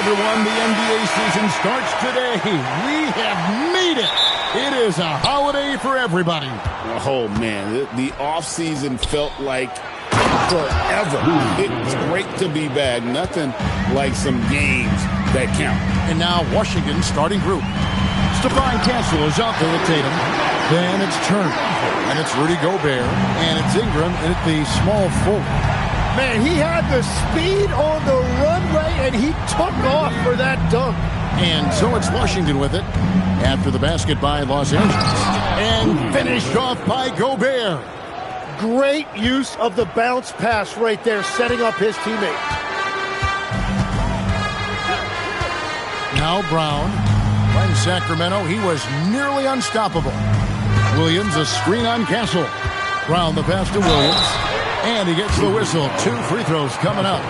everyone. The NBA season starts today. We have made it. It is a holiday for everybody. Oh, man. The offseason felt like forever. It's great to be back. Nothing like some games that count. And now Washington's starting group. Stephon Castle is out there with Tatum. Then it's Turner. And it's Rudy Gobert. And it's Ingram at the small forward. Man, he had the speed on the runway, and he took off for that dunk. And so it's Washington with it after the basket by Los Angeles. And finished off by Gobert. Great use of the bounce pass right there, setting up his teammate. Now Brown. In Sacramento, he was nearly unstoppable. Williams, a screen on Castle. Brown, the pass to Williams. And he gets the whistle. 2 free throws coming up.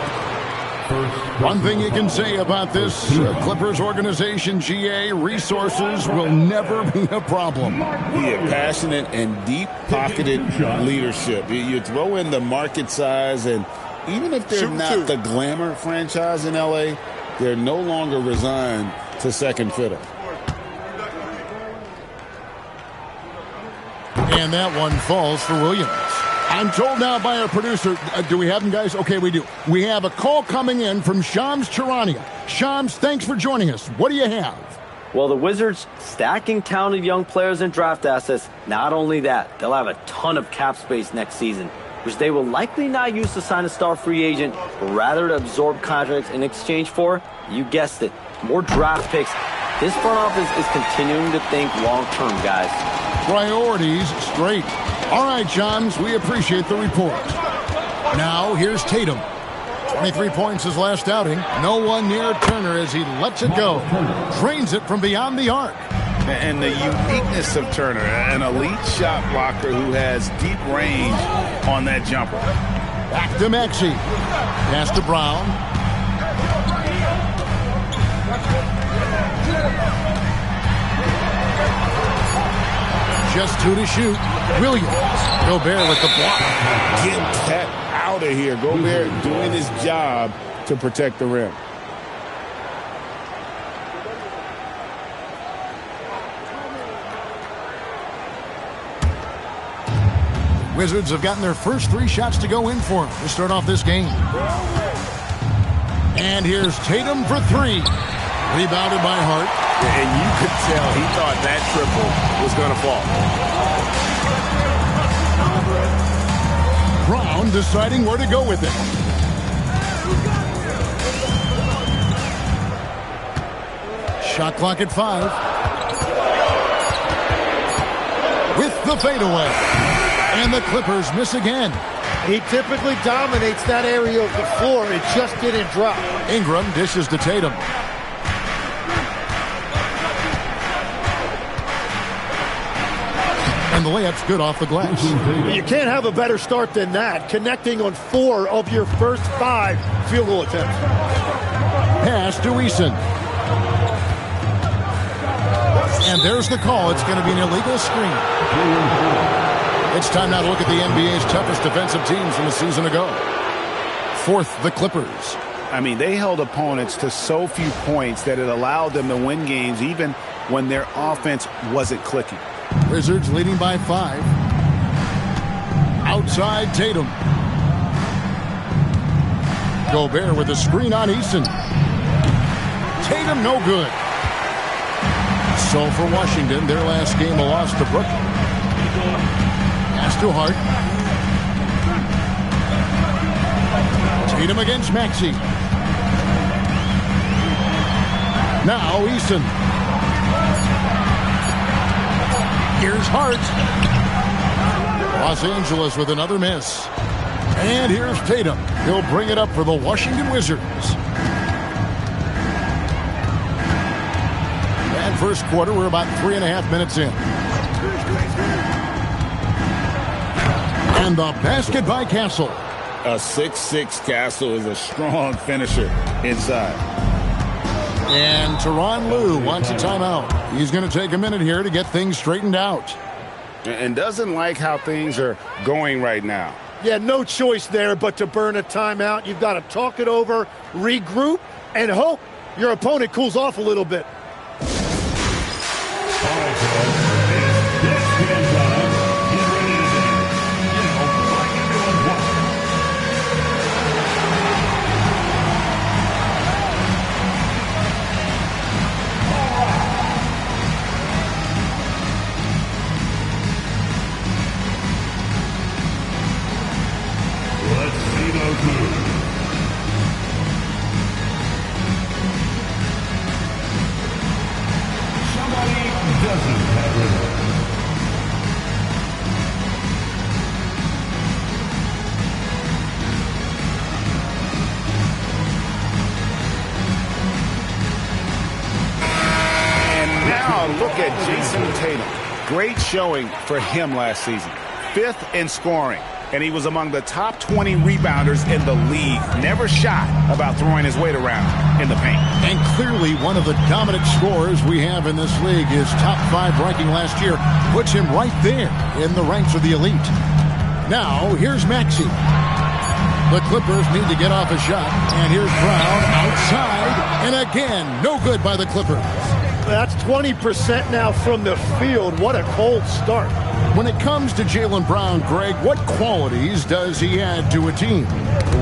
One thing you can say about this Clippers organization, GA, resources will never be a problem. Yeah, passionate and deep-pocketed leadership. You throw in the market size, and even if they're not the glamour franchise in L.A., they're no longer resigned to second fiddle. And that one falls for Williams. I'm told now by our producer, do we have him, guys? Okay, we do. We have a call coming in from Shams Charania. Shams, thanks for joining us. What do you have? Well, the Wizards stacking talented young players and draft assets. Not only that, they'll have a ton of cap space next season, which they will likely not use to sign a star free agent, but rather to absorb contracts in exchange for, you guessed it, more draft picks. This front office is continuing to think long-term, guys. Priorities straight. All right, Shams, we appreciate the report. Now, here's Tatum. 23 points his last outing. No one near Turner as he lets it go. Drains it from beyond the arc. And the uniqueness of Turner, an elite shot blocker who has deep range on that jumper. Back to Maxey. Pass to Brown. Just 2 to shoot. Williams. Gobert with the block. Get that out of here. Gobert doing his job to protect the rim. Wizards have gotten their first 3 shots to go in for them to start off this game. And here's Tatum for 3. Rebounded by Hart. And you could tell he thought that triple was going to fall. Brown deciding where to go with it. Shot clock at 5. With the fadeaway. And the Clippers miss again. He typically dominates that area of the floor. It just didn't drop. Ingram dishes to Tatum. And the layup's good off the glass. You can't have a better start than that, connecting on 4 of your first 5 field goal attempts. Pass to Eason. And there's the call. It's going to be an illegal screen. It's time now to look at the NBA's toughest defensive teams from a season ago. 4th, the Clippers. I mean, they held opponents to so few points that it allowed them to win games even when their offense wasn't clicking. Wizards leading by 5. Outside Tatum. Gobert with a screen on Eason. Tatum no good. So for Washington, their last game a loss to Brooklyn. Pass to Hart. Tatum against Maxey. Now Eason. Here's Hart. Los Angeles with another miss. And here's Tatum. He'll bring it up for the Washington Wizards. And first quarter, we're about 3.5 minutes in. And the basket by Castle. A 6'6" Castle is a strong finisher inside. And Tyronn Lue wants a timeout. He's going to take a minute here to get things straightened out. And doesn't like how things are going right now. Yeah, no choice there but to burn a timeout. You've got to talk it over, regroup, and hope your opponent cools off a little bit. Look at Jason Tatum. Great showing for him last season. 5th in scoring, and he was among the top 20 rebounders in the league. Never shy about throwing his weight around in the paint. And clearly one of the dominant scorers we have in this league. His top 5 ranking last year puts him right there in the ranks of the elite. Now, here's Maxey. The Clippers need to get off a shot, and here's Brown outside, and again, no good by the Clippers. That's 20% now from the field. What a cold start. When it comes to Jaylen Brown, Greg, what qualities does he add to a team?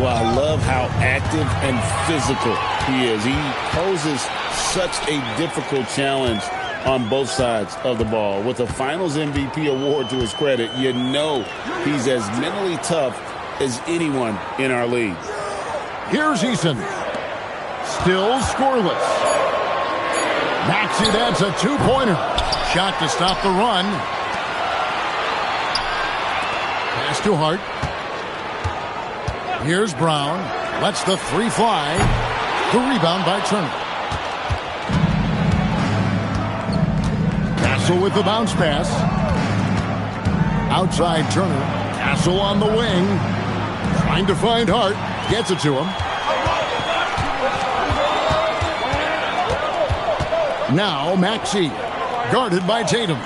Well, I love how active and physical he is. He poses such a difficult challenge on both sides of the ball. With a Finals MVP award to his credit, you know he's as mentally tough as anyone in our league. Here's Eason. Still scoreless. Maxey, that's a 2-pointer. Shot to stop the run. Pass to Hart. Here's Brown. Lets the 3 fly. The rebound by Turner. Castle with the bounce pass. Outside Turner. Castle on the wing. Trying to find Hart. Gets it to him. Now Maxey, guarded by Tatum.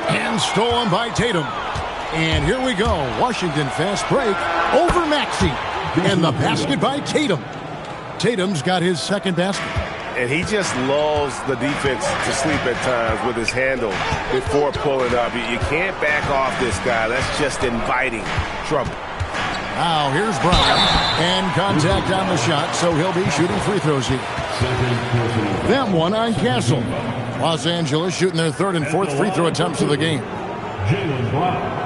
And stolen by Tatum. And here we go. Washington fast break over Maxey. And the basket by Tatum. Tatum's got his second basket. And he just lulls the defense to sleep at times with his handle before pulling up. You can't back off this guy. That's just inviting trouble. Now here's Brown. And contact on the shot, so he'll be shooting free throws here. That one on Castle. Los Angeles shooting their 3rd and 4th free throw attempts of the game. Jaylen Brown.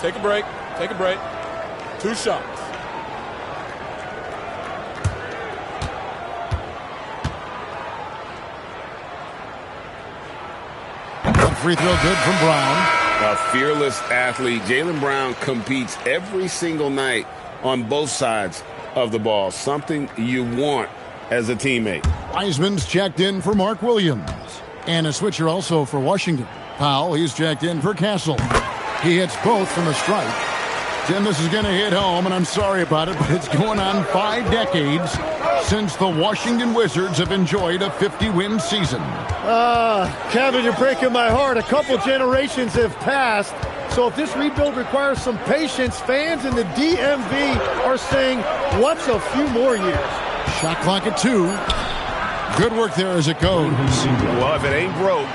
Take a break. Take a break. 2 shots. Free throw good from Brown. A fearless athlete. Jaylen Brown competes every single night on both sides of the ball. Something you want as a teammate. Wiseman's checked in for Mark Williams. And a switcher also for Washington. Powell, he's checked in for Castle. He hits both from the stripe. Tim, this is going to hit home, and I'm sorry about it, but it's going on 5 decades since the Washington Wizards have enjoyed a 50-win season. Kevin, you're breaking my heart. A couple generations have passed. So if this rebuild requires some patience, fans in the DMV are saying, what's a few more years? Shot clock at 2. Good work there as it goes. Well, if it ain't broke,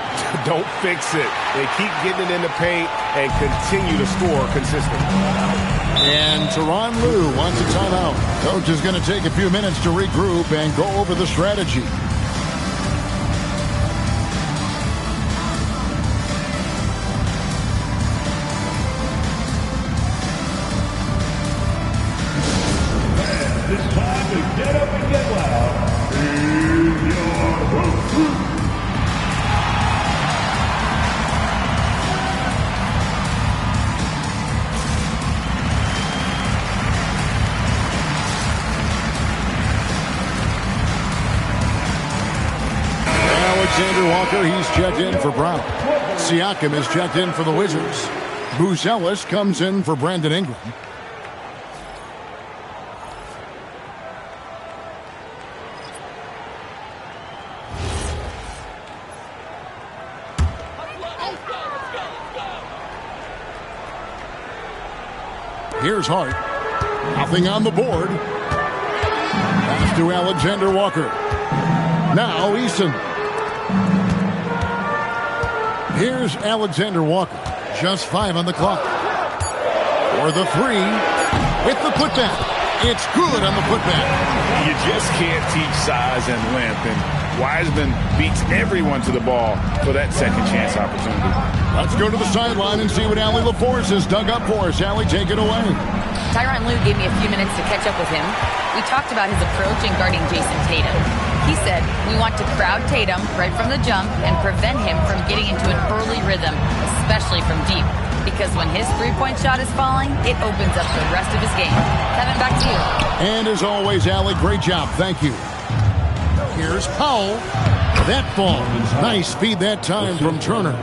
don't fix it. They keep getting it in the paint and continue to score consistently. And Tyronn Lue wants a timeout. Coach is going to take a few minutes to regroup and go over the strategy. It's time to get up and get loud. In your hoop. Alexander Walker, he's checked in for Brown. Siakam is checked in for the Wizards. Buzelis comes in for Brandon Ingram. Here's Hart. Nothing on the board. Pass to Alexander Walker. Now Eason. Here's Alexander Walker. Just 5 on the clock. For the 3. With the putback. It's good on the putback. You just can't teach size and length, and Wiseman beats everyone to the ball for that second chance opportunity. Let's go to the sideline and see what Allie LaForce has dug up for us. Allie, take it away. Tyronn Lue gave me a few minutes to catch up with him. We talked about his approach in guarding Jason Tatum. He said, we want to crowd Tatum right from the jump and prevent him from getting into an early rhythm, especially from deep. Because when his three-point shot is falling, it opens up the rest of his game. Kevin, back to you. And as always, Allie, great job. Thank you. Here's Powell. That ball. Nice feed that time from Turner.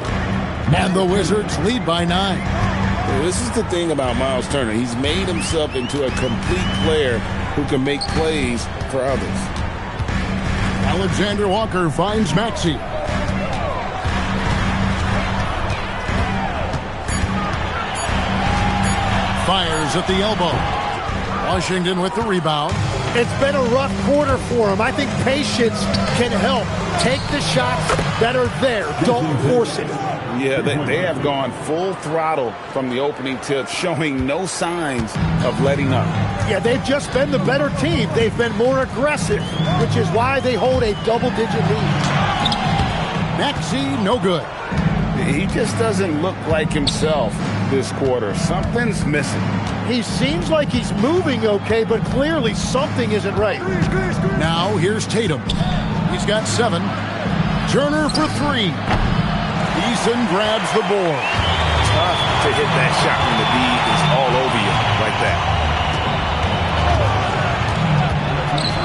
And the Wizards lead by 9. This is the thing about Miles Turner. He's made himself into a complete player who can make plays for others. Alexander Walker finds Maxey. Fires at the elbow. Washington with the rebound. It's been a rough quarter for him. I think patience can help. Take the shots that are there. Don't force it. Yeah, they have gone full throttle from the opening tip, showing no signs of letting up. Yeah, they've just been the better team. They've been more aggressive, which is why they hold a double-digit lead. Maxey, no good. He just doesn't look like himself this quarter. Something's missing. He seems like he's moving okay, but clearly something isn't right. Now here's Tatum. He's got 7. Turner for 3. Eason grabs the board. Tough to hit that shot when the D is all over you like that.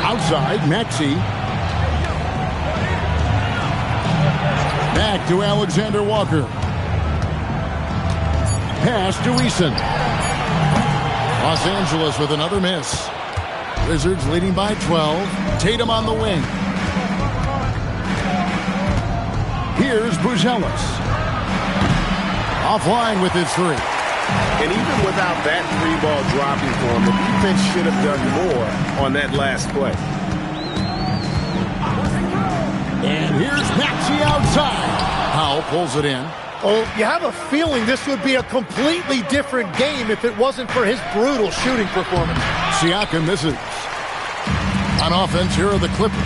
Outside, Maxey. Back to Alexander Walker. Pass to Eason. Los Angeles with another miss. Wizards leading by 12. Tatum on the wing. Here's Buzelis. Offline with his 3. And even without that 3-ball dropping for him, the defense should have done more on that last play. And here's Maxey outside. Powell pulls it in. Oh, you have a feeling this would be a completely different game if it wasn't for his brutal shooting performance. Siakam misses. On offense, here are the Clippers.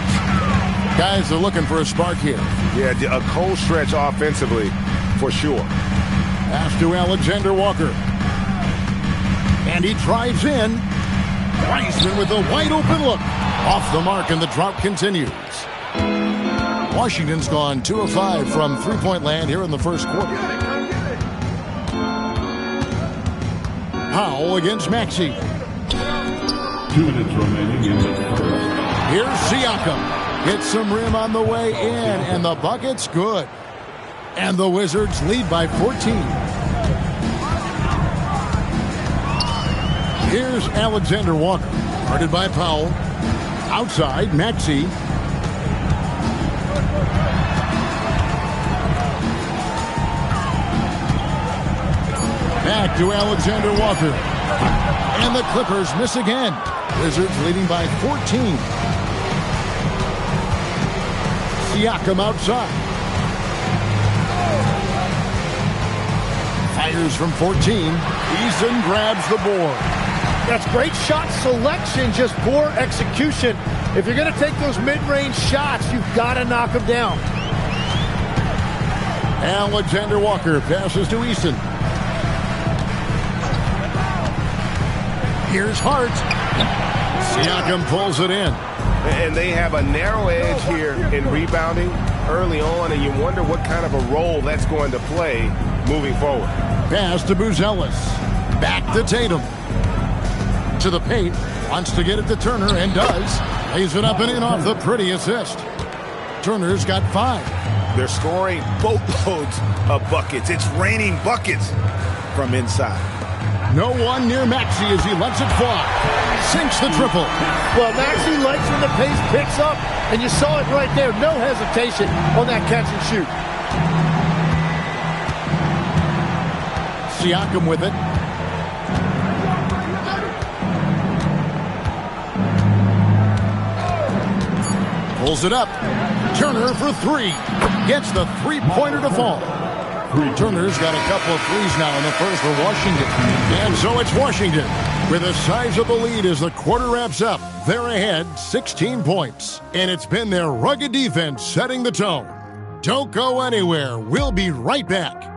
Guys are looking for a spark here. Yeah, a cold stretch offensively, for sure. Pass to Alexander Walker. And he drives in. Wiseman with a wide open look. Off the mark, and the drought continues. Washington's gone 2 of 5 from three-point land here in the first quarter. Powell against Maxey. 2 minutes remaining in the first. Here's Siakam. Gets some rim on the way in, and the bucket's good. And the Wizards lead by 14. Here's Alexander Walker. Guarded by Powell. Outside, Maxey. Back to Alexander Walker. And the Clippers miss again. Wizards leading by 14. Siakam outside. Fires from 14. Eason grabs the board. That's great shot selection, just poor execution. If you're going to take those mid-range shots, you've got to knock them down. Alexander Walker passes to Eason. Here's Hart. Siakam pulls it in. And they have a narrow edge here in rebounding early on, and you wonder what kind of a role that's going to play moving forward. Pass to Buzelis. Back to Tatum. To the paint. Wants to get it to Turner, and does. Lays it up and in off the pretty assist. Turner's got 5. They're scoring boatloads of buckets. It's raining buckets from inside. No one near Maxey as he lets it fly. Sinks the triple. Well, Maxey likes when the pace picks up, and you saw it right there. No hesitation on that catch and shoot. Siakam with it. Pulls it up. Turner for three. Gets the three-pointer to fall. Turner's got a couple of threes now in the first for Washington. And so it's Washington with a sizable lead as the quarter wraps up. They're ahead 16 points. And it's been their rugged defense setting the tone. Don't go anywhere. We'll be right back.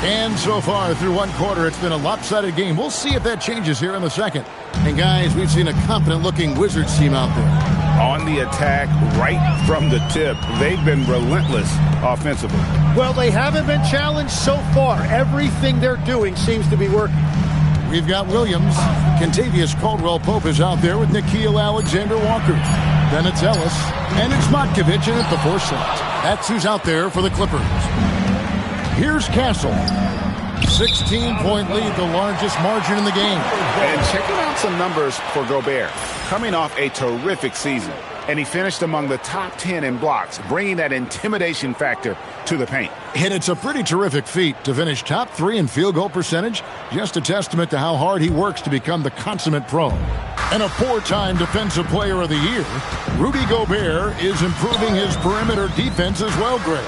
And so far through one quarter, it's been a lopsided game. We'll see if that changes here in the second. And guys, we've seen a confident-looking Wizards team out there. On the attack, right from the tip. They've been relentless offensively. Well, they haven't been challenged so far. Everything they're doing seems to be working. We've got Williams. Kentavious Caldwell-Pope is out there with Nickeil Alexander-Walker. Then it's Ellis. And it's Matkovic in at the 4 slot. That's who's out there for the Clippers. Here's Castle. 16-point lead, the largest margin in the game. And checking out some numbers for Gobert. Coming off a terrific season. And he finished among the top 10 in blocks, bringing that intimidation factor to the paint. And it's a pretty terrific feat to finish top 3 in field goal percentage. Just a testament to how hard he works to become the consummate pro. And a 4-time Defensive Player of the Year, Rudy Gobert is improving his perimeter defense as well, Greg.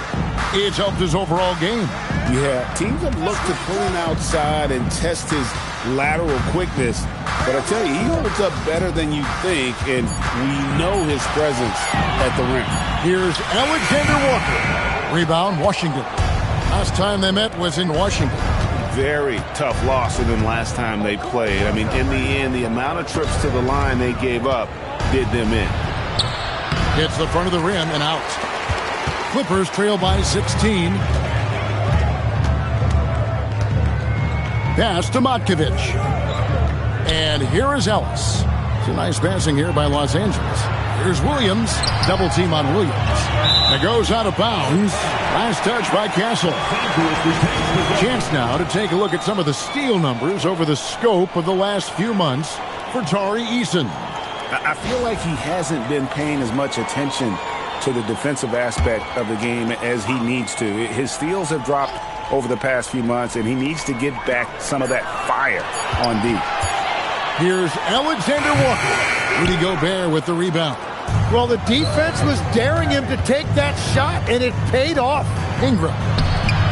It's helped his overall game. Yeah, teams have looked to pull him outside and test his lateral quickness. But I tell you, he holds up better than you think, and we know his presence at the rim. Here's Alexander Walker. Rebound, Washington. Last time they met was in Washington. Very tough loss than last time they played. I mean, in the end, the amount of trips to the line they gave up did them in. Hits the front of the rim and out. Clippers trail by 16. Pass to Matkovic. And here is Ellis. It's a nice passing here by Los Angeles. Here's Williams. Double team on Williams. It goes out of bounds. Last touch by Castle. Chance now to take a look at some of the steal numbers over the scope of the last few months for Tari Eason. I feel like he hasn't been paying as much attention to the defensive aspect of the game as he needs to. His steals have dropped over the past few months, and he needs to get back some of that fire on D. Here's Alexander Walker. Rudy Gobert with the rebound. Well, the defense was daring him to take that shot, and it paid off. Ingram.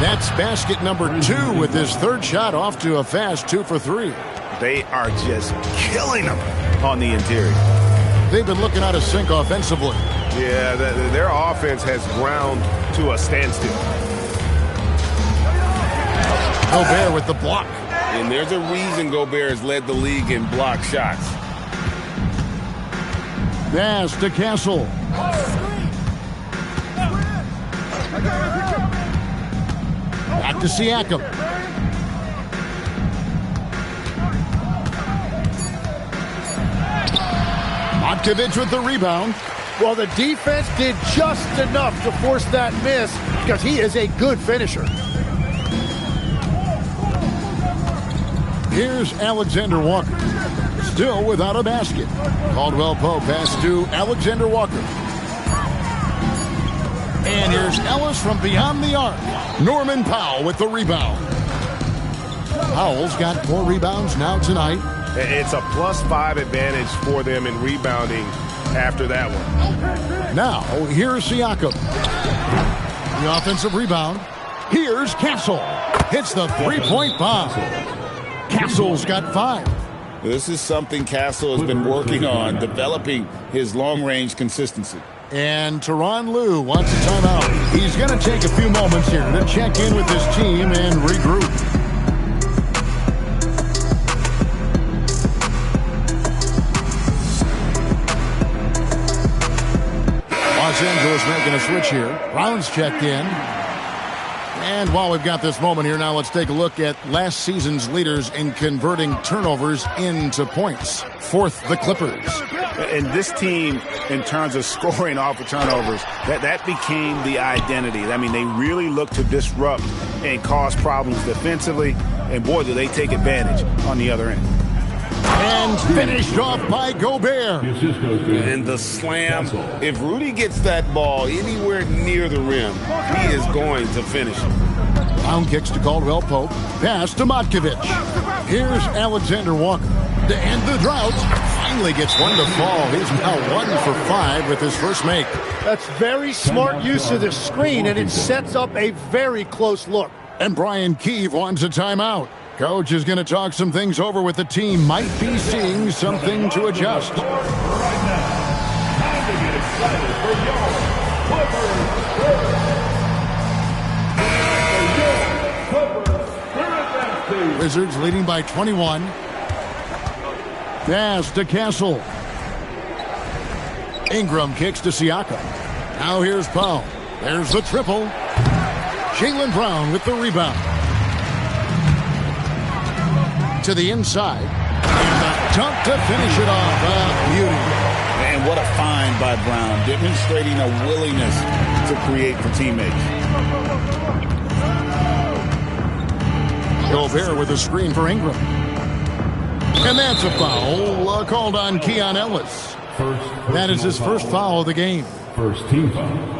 That's basket number 2 with his third shot off to a fast 2 for 3. They are just killing them on the interior. They've been looking out of sync offensively. Yeah, their offense has ground to a standstill. Gobert with the block. And there's a reason Gobert has led the league in block shots. Pass to Castle. Back to Siakam. Matkovic with the rebound. Well, the defense did just enough to force that miss because he is a good finisher. Here's Alexander Walker. Still without a basket. Caldwell-Pope pass to Alexander Walker. And here's Ellis from beyond the arc. Norman Powell with the rebound. Powell's got 4 rebounds now tonight. It's a +5 advantage for them in rebounding after that one. Now, here's Siakam. The offensive rebound. Here's Castle. Hits the three-point bomb. Castle's got 5. This is something Castle has been working on, developing his long-range consistency. And Tyronn Lue wants a timeout. He's going to take a few moments here to check in with his team and regroup. Los Angeles making a switch here. Brown's checked in. And while we've got this moment here, now let's take a look at last season's leaders in converting turnovers into points. 4th, the Clippers. And this team, in terms of scoring off of turnovers, that became the identity. I mean, they really look to disrupt and cause problems defensively. And boy, do they take advantage on the other end. And finished off by Gobert. And the slam. If Rudy gets that ball anywhere near the rim, he is going to finish it. Brown kicks to Caldwell Pope. Pass to Motkovich. Here's Alexander Walker. To end the drought. Finally gets one to fall. He's now 1 for 5 with his first make. That's very smart use of the screen, and it sets up a very close look. And Brian Keefe wants a timeout. Coach is going to talk some things over with the team. Might be seeing something to adjust. Wizards leading by 21. Pass to Castle. Ingram kicks to Siakam. Now here's Powell. There's the triple. Jaylen Brown with the rebound. To the inside. And the dunk to finish it off. Beauty. And what a find by Brown, demonstrating a willingness to create for teammates. Gobert with a screen for Ingram. And that's a foul called on Keon Ellis. That is his first foul of the game. First team foul.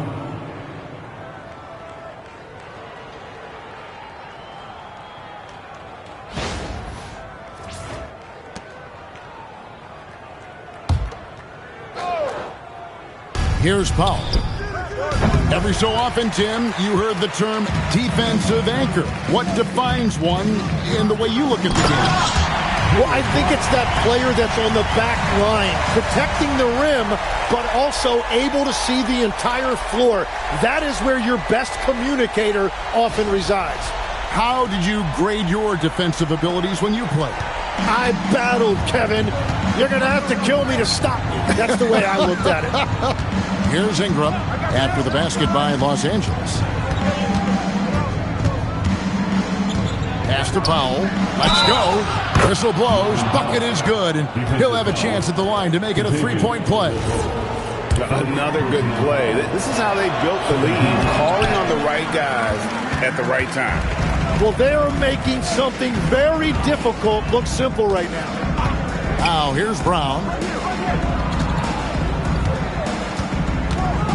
Here's Powell. Every so often, Tim, you heard the term defensive anchor. What defines one in the way you look at the game? Well, I think it's that player that's on the back line, protecting the rim, but also able to see the entire floor. That is where your best communicator often resides. How did you grade your defensive abilities when you played? I battled, Kevin. You're going to have to kill me to stop me. That's the way I looked at it. Here's Ingram after the basket by Los Angeles. Pass to Powell. Let's go. Whistle blows. Bucket is good. And he'll have a chance at the line to make it a three-point play. Another good play. This is how they built the lead. Calling on the right guys at the right time. Well, they are making something very difficult look simple right now. Now, here's Brown.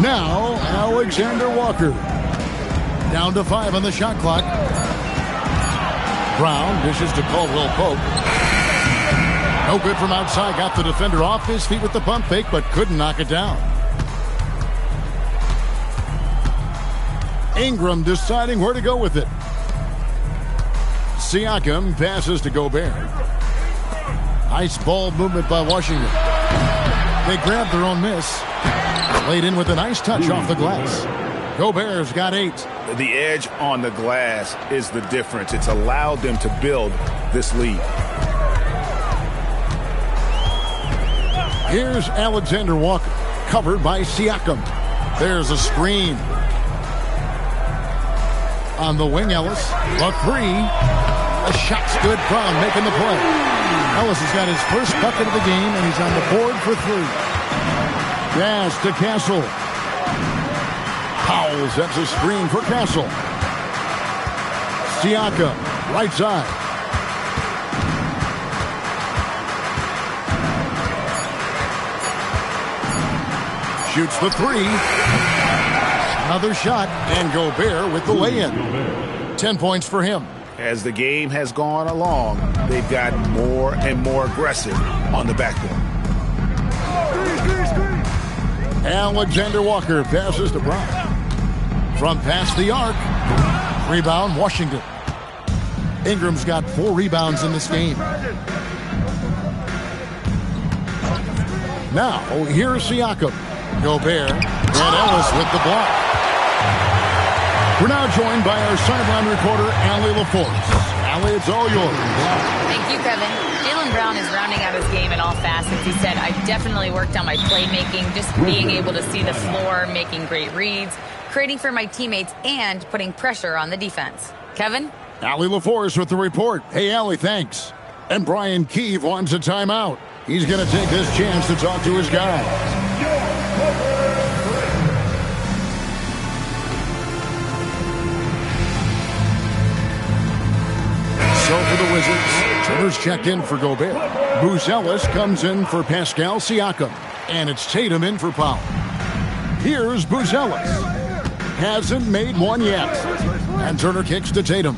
Now, Alexander Walker. Down to 5 on the shot clock. Brown dishes to Caldwell Pope. No good from outside. Got the defender off his feet with the pump fake, but couldn't knock it down. Ingram deciding where to go with it. Siakam passes to Gobert. Nice ball movement by Washington. They grabbed their own miss. Laid in with a nice touch off the glass. Gobert's got 8. The edge on the glass is the difference. It's allowed them to build this lead. Here's Alexander Walker, covered by Siakam. There's a screen. On the wing, Ellis. A 3. A shot's good. Brown making the play. Ellis has got his first bucket of the game, and he's on the board for 3. Pass to Castle. Powell sets a screen for Castle. Siakam, right side. Shoots the 3. Another shot, and Gobert with the lay-in. 10 points for him. As the game has gone along, they've gotten more and more aggressive on the backboard. Alexander Walker passes to Brown. From past the arc. Rebound, Washington. Ingram's got 4 rebounds in this game. Now, here's Siakam. Gobert and Ellis with the block. We're now joined by our sideline reporter, Allie LaForce. Allie, it's all yours. Thank you, Kevin. Jaylen Brown is rounding out his game in all facets. He said, I've definitely worked on my playmaking, just being able to see the floor, making great reads, creating for my teammates, and putting pressure on the defense. Kevin? Allie LaForce with the report. Hey, Allie, thanks. And Brian Keefe wants a timeout. He's going to take this chance to talk to his guys. So for the Wizards, Turner's checked in for Gobert. Bruce Ellis comes in for Pascal Siakam. And it's Tatum in for Powell. Here's Bruce Ellis. Hasn't made one yet. And Turner kicks to Tatum.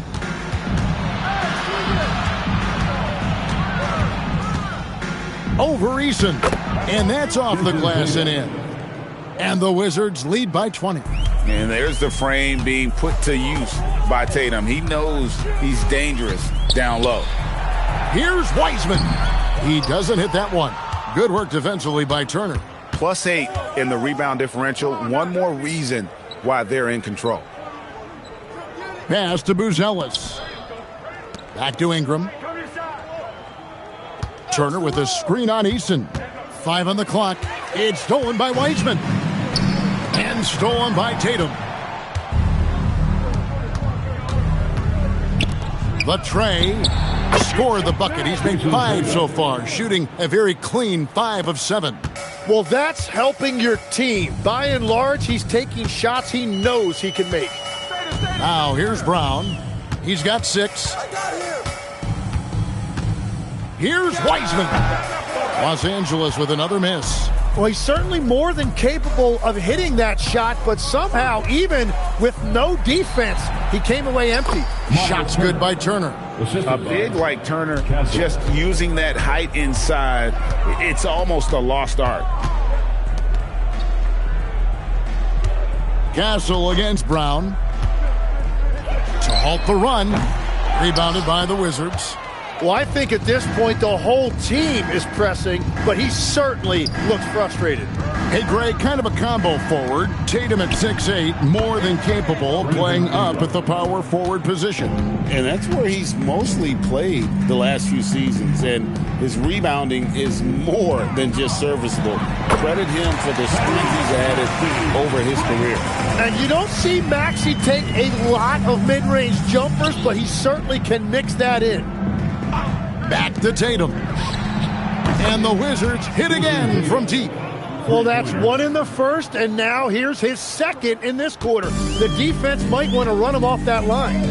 Over Eason. And that's off the glass and in. And the Wizards lead by 20. And there's the frame being put to use by Tatum. He knows he's dangerous down low. Here's Wiseman. He doesn't hit that one. Good work defensively by Turner. +8 in the rebound differential. One more reason why they're in control. Pass to Buzelis. Back to Ingram. Turner with a screen on Eason. 5 on the clock. It's stolen by Wiseman. And stolen by Tatum. The tray. Scored the bucket. He's made 5 so far, shooting a very clean 5 of 7. Well, that's helping your team. By and large, he's taking shots he knows he can make. Now, here's Brown. He's got 6. Here's Wiseman. Los Angeles with another miss. Well, he's certainly more than capable of hitting that shot, but somehow, even with no defense, he came away empty. Shot's good by Turner. A big like Turner, just using that height inside, it's almost a lost art. Castle against Brown. To halt the run. Rebounded by the Wizards. Well, I think at this point the whole team is pressing, but he certainly looks frustrated. Hey, Greg, kind of a combo forward. Tatum at 6'8", more than capable, playing up at the power forward position. And that's where he's mostly played the last few seasons, and his rebounding is more than just serviceable. Credit him for the strength he's added over his career. And you don't see Maxey take a lot of mid-range jumpers, but he certainly can mix that in. Back to Tatum. And the Wizards hit again from deep. Well, that's 1 in the first, and now here's his 2nd in this quarter. The defense might want to run him off that line.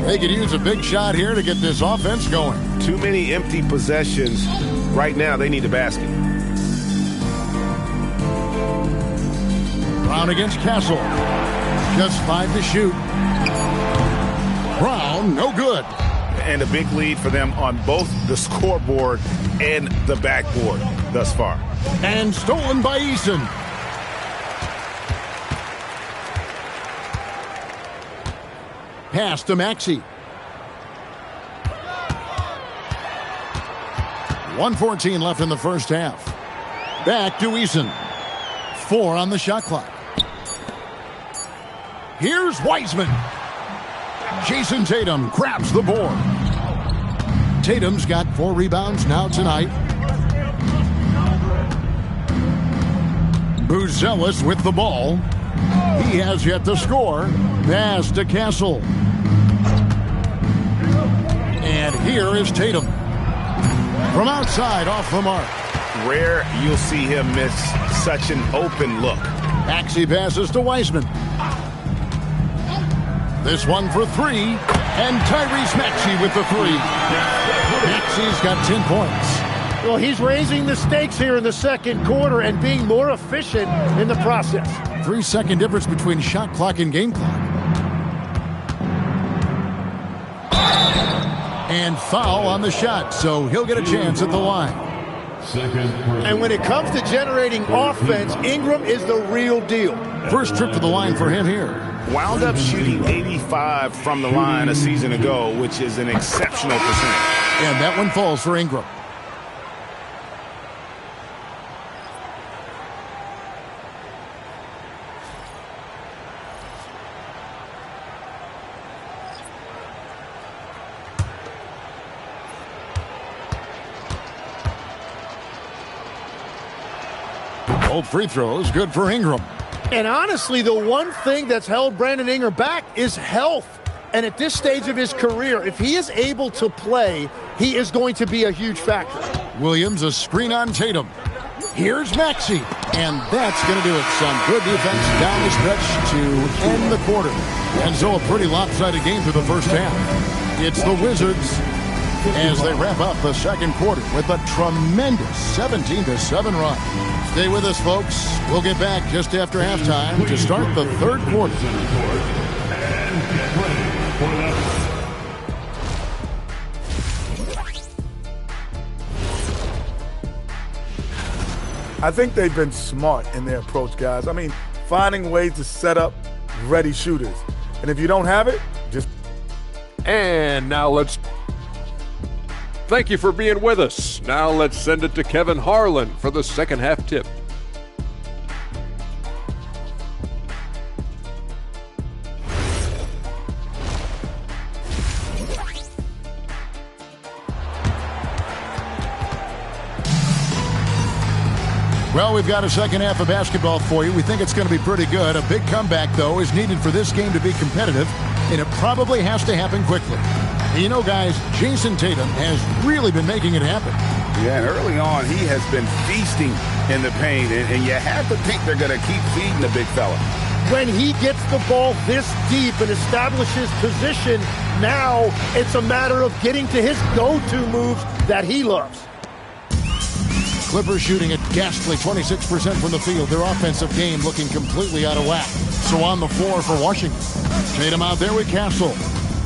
They could use a big shot here to get this offense going. Too many empty possessions. Right now, they need a basket. Brown against Castle. Just 5 to shoot. Brown, no good. And a big lead for them on both the scoreboard and the backboard thus far. And stolen by Eason. Pass to Maxey. 1:14 left in the first half. Back to Eason. 4 on the shot clock. Here's Wiseman. Jason Tatum grabs the board. Tatum's got 4 rebounds now tonight. Buzelis with the ball. He has yet to score. Pass to Castle. And here is Tatum. From outside, off the mark. Rare you'll see him miss such an open look. Maxey passes to Wiseman. This one for 3. And Tyrese Maxey with the 3. Maxey's got 10 points. Well, he's raising the stakes here in the second quarter and being more efficient in the process. 3-second difference between shot clock and game clock. And foul on the shot, so he'll get a chance at the line. And when it comes to generating offense, Ingram is the real deal. First trip to the line for him here. Wound up shooting 85 from the line a season ago, which is an exceptional percentage. And that one falls for Ingram. Both free throws, good for Ingram. And honestly, the one thing that's held Brandon Ingram back is health. And at this stage of his career, if he is able to play, he is going to be a huge factor. Williams, a screen on Tatum. Here's Maxey. And that's going to do it. Some good defense down the stretch to end the quarter. And so a pretty lopsided game through the first half. It's the Wizards as they wrap up the second quarter with a tremendous 17-7 run. Stay with us, folks. We'll get back just after halftime to start the third quarter. I think they've been smart in their approach, guys. I mean, finding ways to set up ready shooters. And if you don't have it, just... And now let's... Thank you for being with us. Now let's send it to Kevin Harlan for the second half tip. Well, we've got a second half of basketball for you. We think it's going to be pretty good. A big comeback, though, is needed for this game to be competitive, and it probably has to happen quickly. And you know, guys, Jason Tatum has really been making it happen. Yeah, and early on, he has been feasting in the paint, and you have to think they're going to keep feeding the big fella. When he gets the ball this deep and establishes position, now it's a matter of getting to his go-to moves that he loves. Clippers shooting at ghastly 26% from the field. Their offensive game looking completely out of whack. So on the floor for Washington. Tatum out there with Castle.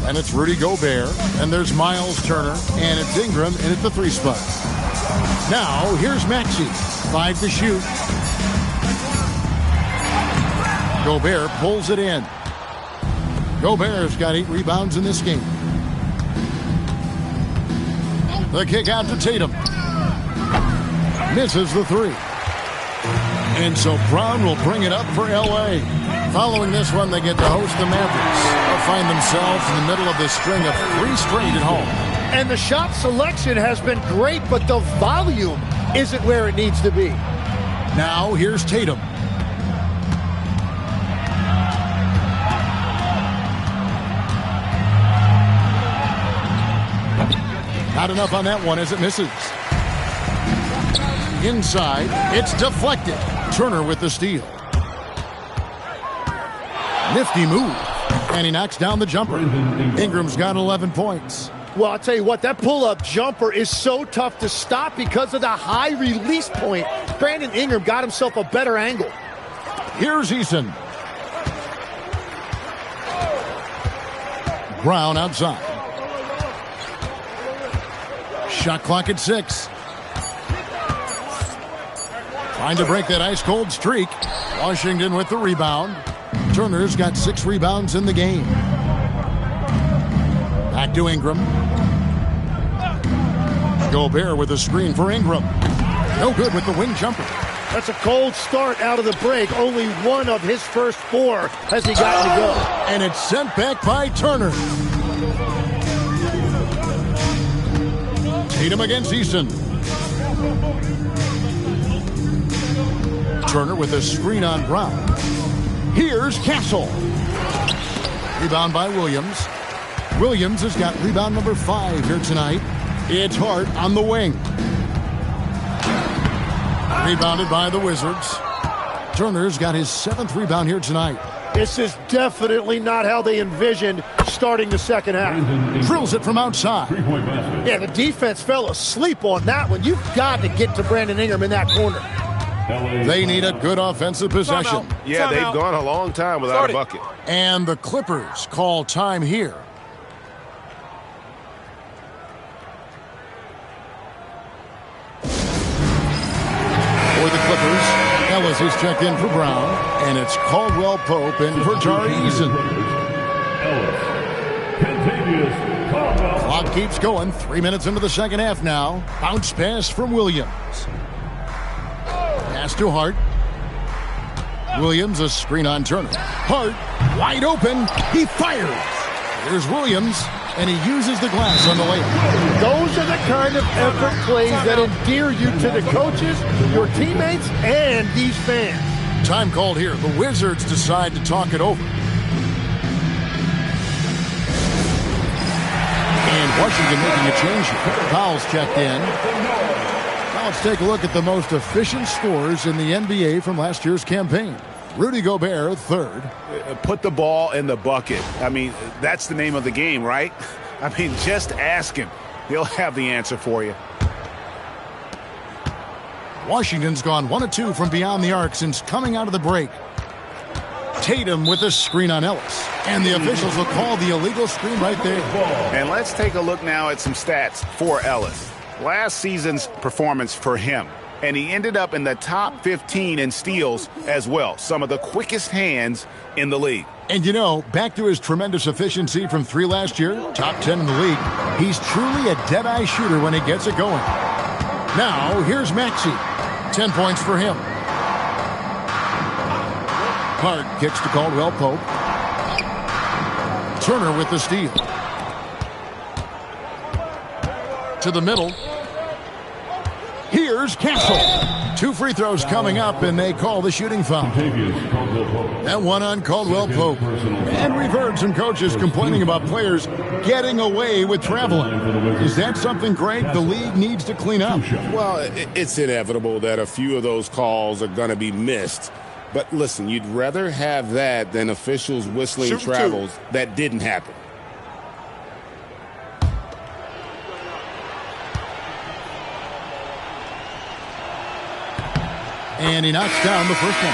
And it's Rudy Gobert. And there's Miles Turner. And it's Ingram in at the 3 spot. Now, here's Maxey. 5 to shoot. Gobert pulls it in. Gobert's got 8 rebounds in this game. The kick out to Tatum. Misses the 3. And so Brown will bring it up for L.A. Following this one, they get to host the Mavericks. They'll find themselves in the middle of this string of 3 straight at home. And the shot selection has been great, but the volume isn't where it needs to be. Now, here's Tatum. Not enough on that one as it misses. Inside, it's deflected. Turner with the steal. Nifty move. And he knocks down the jumper. Ingram's got 11 points. Well, I'll tell you what, that pull-up jumper is so tough to stop because of the high release point. Brandon Ingram got himself a better angle. Here's Eason. Brown outside. Shot clock at 6. Trying to break that ice-cold streak. Washington with the rebound. Turner's got 6 rebounds in the game. Back to Ingram. Gobert with a screen for Ingram. No good with the wing jumper. That's a cold start out of the break. Only one of his first 4 has he gotten to go. And it's sent back by Turner. Tatum against Eason. Turner with a screen on Brown. Here's Castle. Rebound by Williams. Williams has got rebound number 5 here tonight. It's Hart on the wing. Rebounded by the Wizards. Turner's got his 7th rebound here tonight. This is definitely not how they envisioned starting the second half. Drills it from outside. Yeah, the defense fell asleep on that one. You've got to get to Brandon Ingram in that corner. They need a good offensive possession. Yeah, they've gone a long time without a bucket. And the Clippers call time here. For the Clippers, Ellis is checked in for Brown, and it's Caldwell Pope in for Tari Eason. Clock keeps going. 3 minutes into the second half now. Bounce pass from Williams. Pass to Hart. Williams, a screen on Turner. Hart, wide open. He fires. Here's Williams, and he uses the glass on the layup. Those are the kind of effort plays that endear you to the coaches, your teammates, and these fans. Time called here. The Wizards decide to talk it over. And Washington making a change. Fouls checked in. Now let's take a look at the most efficient scorers in the NBA from last year's campaign. Rudy Gobert, 3rd. Put the ball in the bucket. I mean, that's the name of the game, right? I mean, just ask him. He'll have the answer for you. Washington's gone 1 of 2 from beyond the arc since coming out of the break. Tatum with a screen on Ellis. And the officials will call the illegal screen right there. And let's take a look now at some stats for Ellis. Last season's performance for him. And he ended up in the top 15 in steals as well. Some of the quickest hands in the league. And you know, back to his tremendous efficiency from 3 last year, top 10 in the league, he's truly a dead-eye shooter when he gets it going. Now, here's Maxey. 10 points for him. Hart kicks to Caldwell Pope. Turner with the steal. To the middle. Here's Castle. 2 free throws coming up, and they call the shooting foul. That one on Caldwell Pope. And we've heard some coaches complaining about players getting away with traveling. Is that something, Greg, the league needs to clean up? Well, it's inevitable that a few of those calls are going to be missed. But listen, you'd rather have that than officials whistling travels that didn't happen. And he knocks down the first one.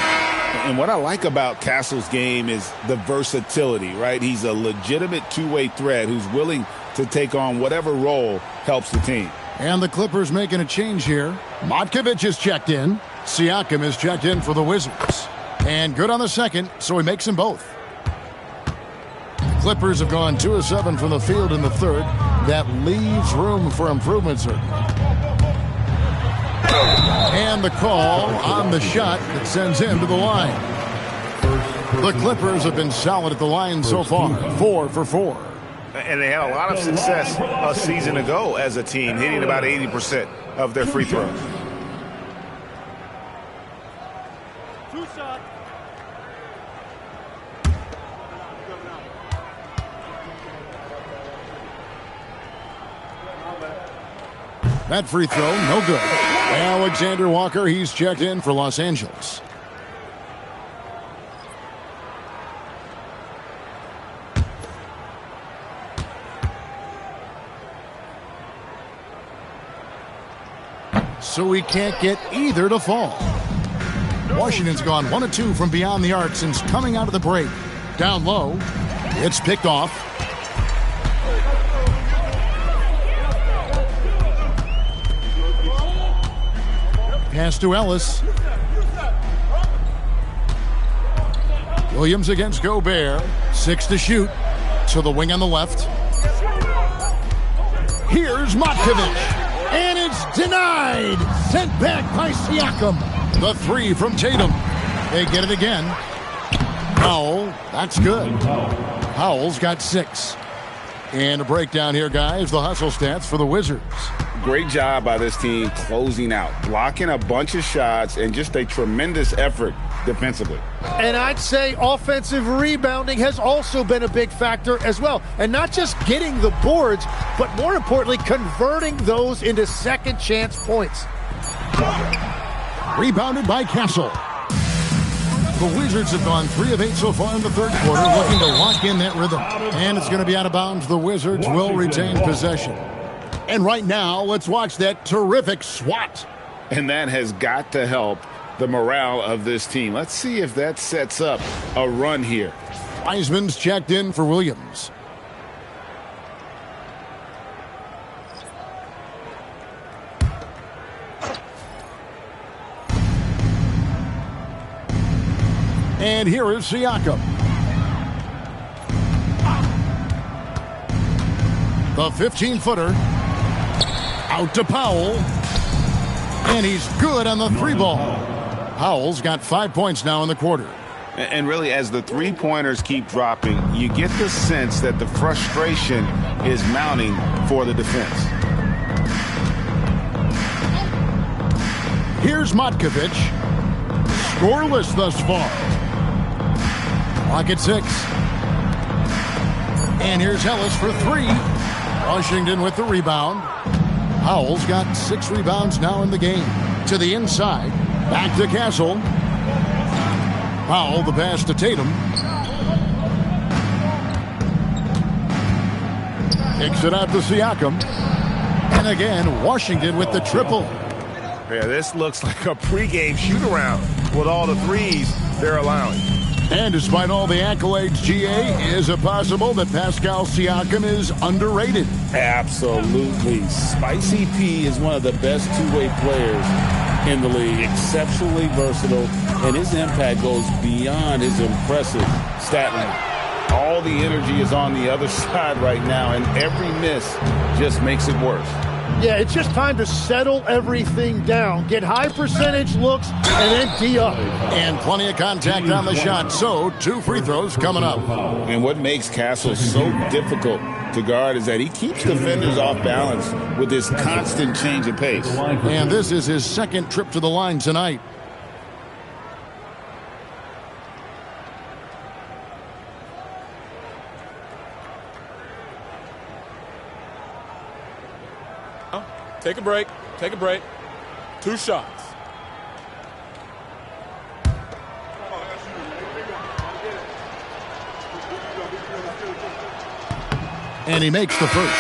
And what I like about Castle's game is the versatility, right? He's a legitimate two-way threat who's willing to take on whatever role helps the team. And the Clippers making a change here. Matkovic is checked in. Siakam is checked in for the Wizards. And good on the second, so he makes them both. The Clippers have gone 2 of 7 from the field in the third. That leaves room for improvement, certainly. And the call on the shot that sends him to the line. The Clippers have been solid at the line so far, 4 for 4. And they had a lot of success a season ago as a team, hitting about 80% of their free throws. That free throw, no good. Alexander Walker, he's checked in for Los Angeles. So he can't get either to fall. Washington's gone 1 of 2 from beyond the arc since coming out of the break. Down low, it's picked off. Pass to Ellis. Williams against Gobert. 6 to shoot. To the wing on the left. Here's Matkovic. And it's denied. Sent back by Siakam. The 3 from Tatum. They get it again. Powell. That's good. Powell's got 6. And a breakdown here, guys. The hustle stats for the Wizards. Great job by this team closing out, blocking a bunch of shots, and just a tremendous effort defensively. And I'd say offensive rebounding has also been a big factor as well. And not just getting the boards, but more importantly, converting those into second chance points. Rebounded by Castle. The Wizards have gone 3 of 8 so far in the third quarter, looking to lock in that rhythm. And it's going to be out of bounds. The Wizards will retain possession. And right now, let's watch that terrific swat. And that has got to help the morale of this team. Let's see if that sets up a run here. Wiseman's checked in for Williams. And here is Siakam. The 15-footer. Out to Powell. And he's good on the 3-ball. Powell's got 5 points now in the quarter. And really, as the three-pointers keep dropping, you get the sense that the frustration is mounting for the defense. Here's Matkovic. Scoreless thus far. Clock at 6. And here's Ellis for 3. Washington with the rebound. Powell's got 6 rebounds now in the game. To the inside. Back to Castle. Powell, the pass to Tatum. Kicks it out to Siakam. And again, Washington with the triple. Yeah, this looks like a pregame shoot-around with all the threes they're allowing. And despite all the accolades, GA, is it possible that Pascal Siakam is underrated? Absolutely. Spicy P is one of the best two-way players in the league. Exceptionally versatile, and his impact goes beyond his impressive stat line. All the energy is on the other side right now, and every miss just makes it worse. Yeah, it's just time to settle everything down. Get high percentage looks and then tee up. And plenty of contact on the shot, so 2 free throws coming up. And what makes Castle so difficult to guard is that he keeps defenders off balance with this constant change of pace. And this is his second trip to the line tonight. Take a break. Take a break. 2 shots. And he makes the first.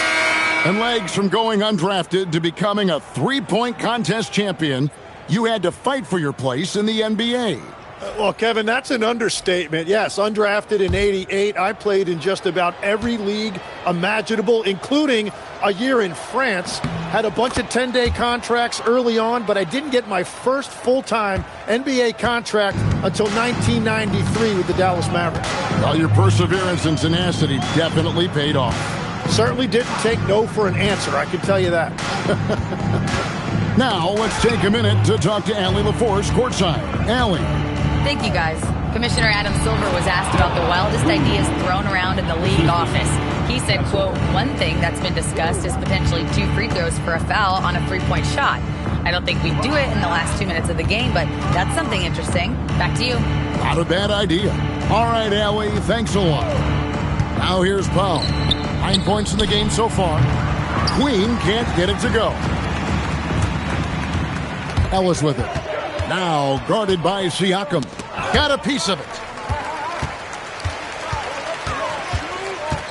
And legs from going undrafted to becoming a 3-point contest champion, you had to fight for your place in the NBA. Well, Kevin, that's an understatement. Yes, undrafted in '88. I played in just about every league imaginable, including a year in France. Had a bunch of 10-day contracts early on, but I didn't get my first full-time NBA contract until 1993 with the Dallas Mavericks. Well, your perseverance and tenacity definitely paid off. Certainly didn't take no for an answer, I can tell you that. Now, let's take a minute to talk to Allie LaForce courtside. Allie. Thank you, guys. Commissioner Adam Silver was asked about the wildest ideas thrown around in the league office. He said, quote, one thing that's been discussed is potentially 2 free throws for a foul on a 3-point shot. I don't think we'd do it in the last 2 minutes of the game, but that's something interesting. Back to you. Not a bad idea. All right, Allie, thanks a lot. Now here's Powell. 9 points in the game so far. Queen can't get it to go. Ellis with it. Now guarded by Siakam. Got a piece of it.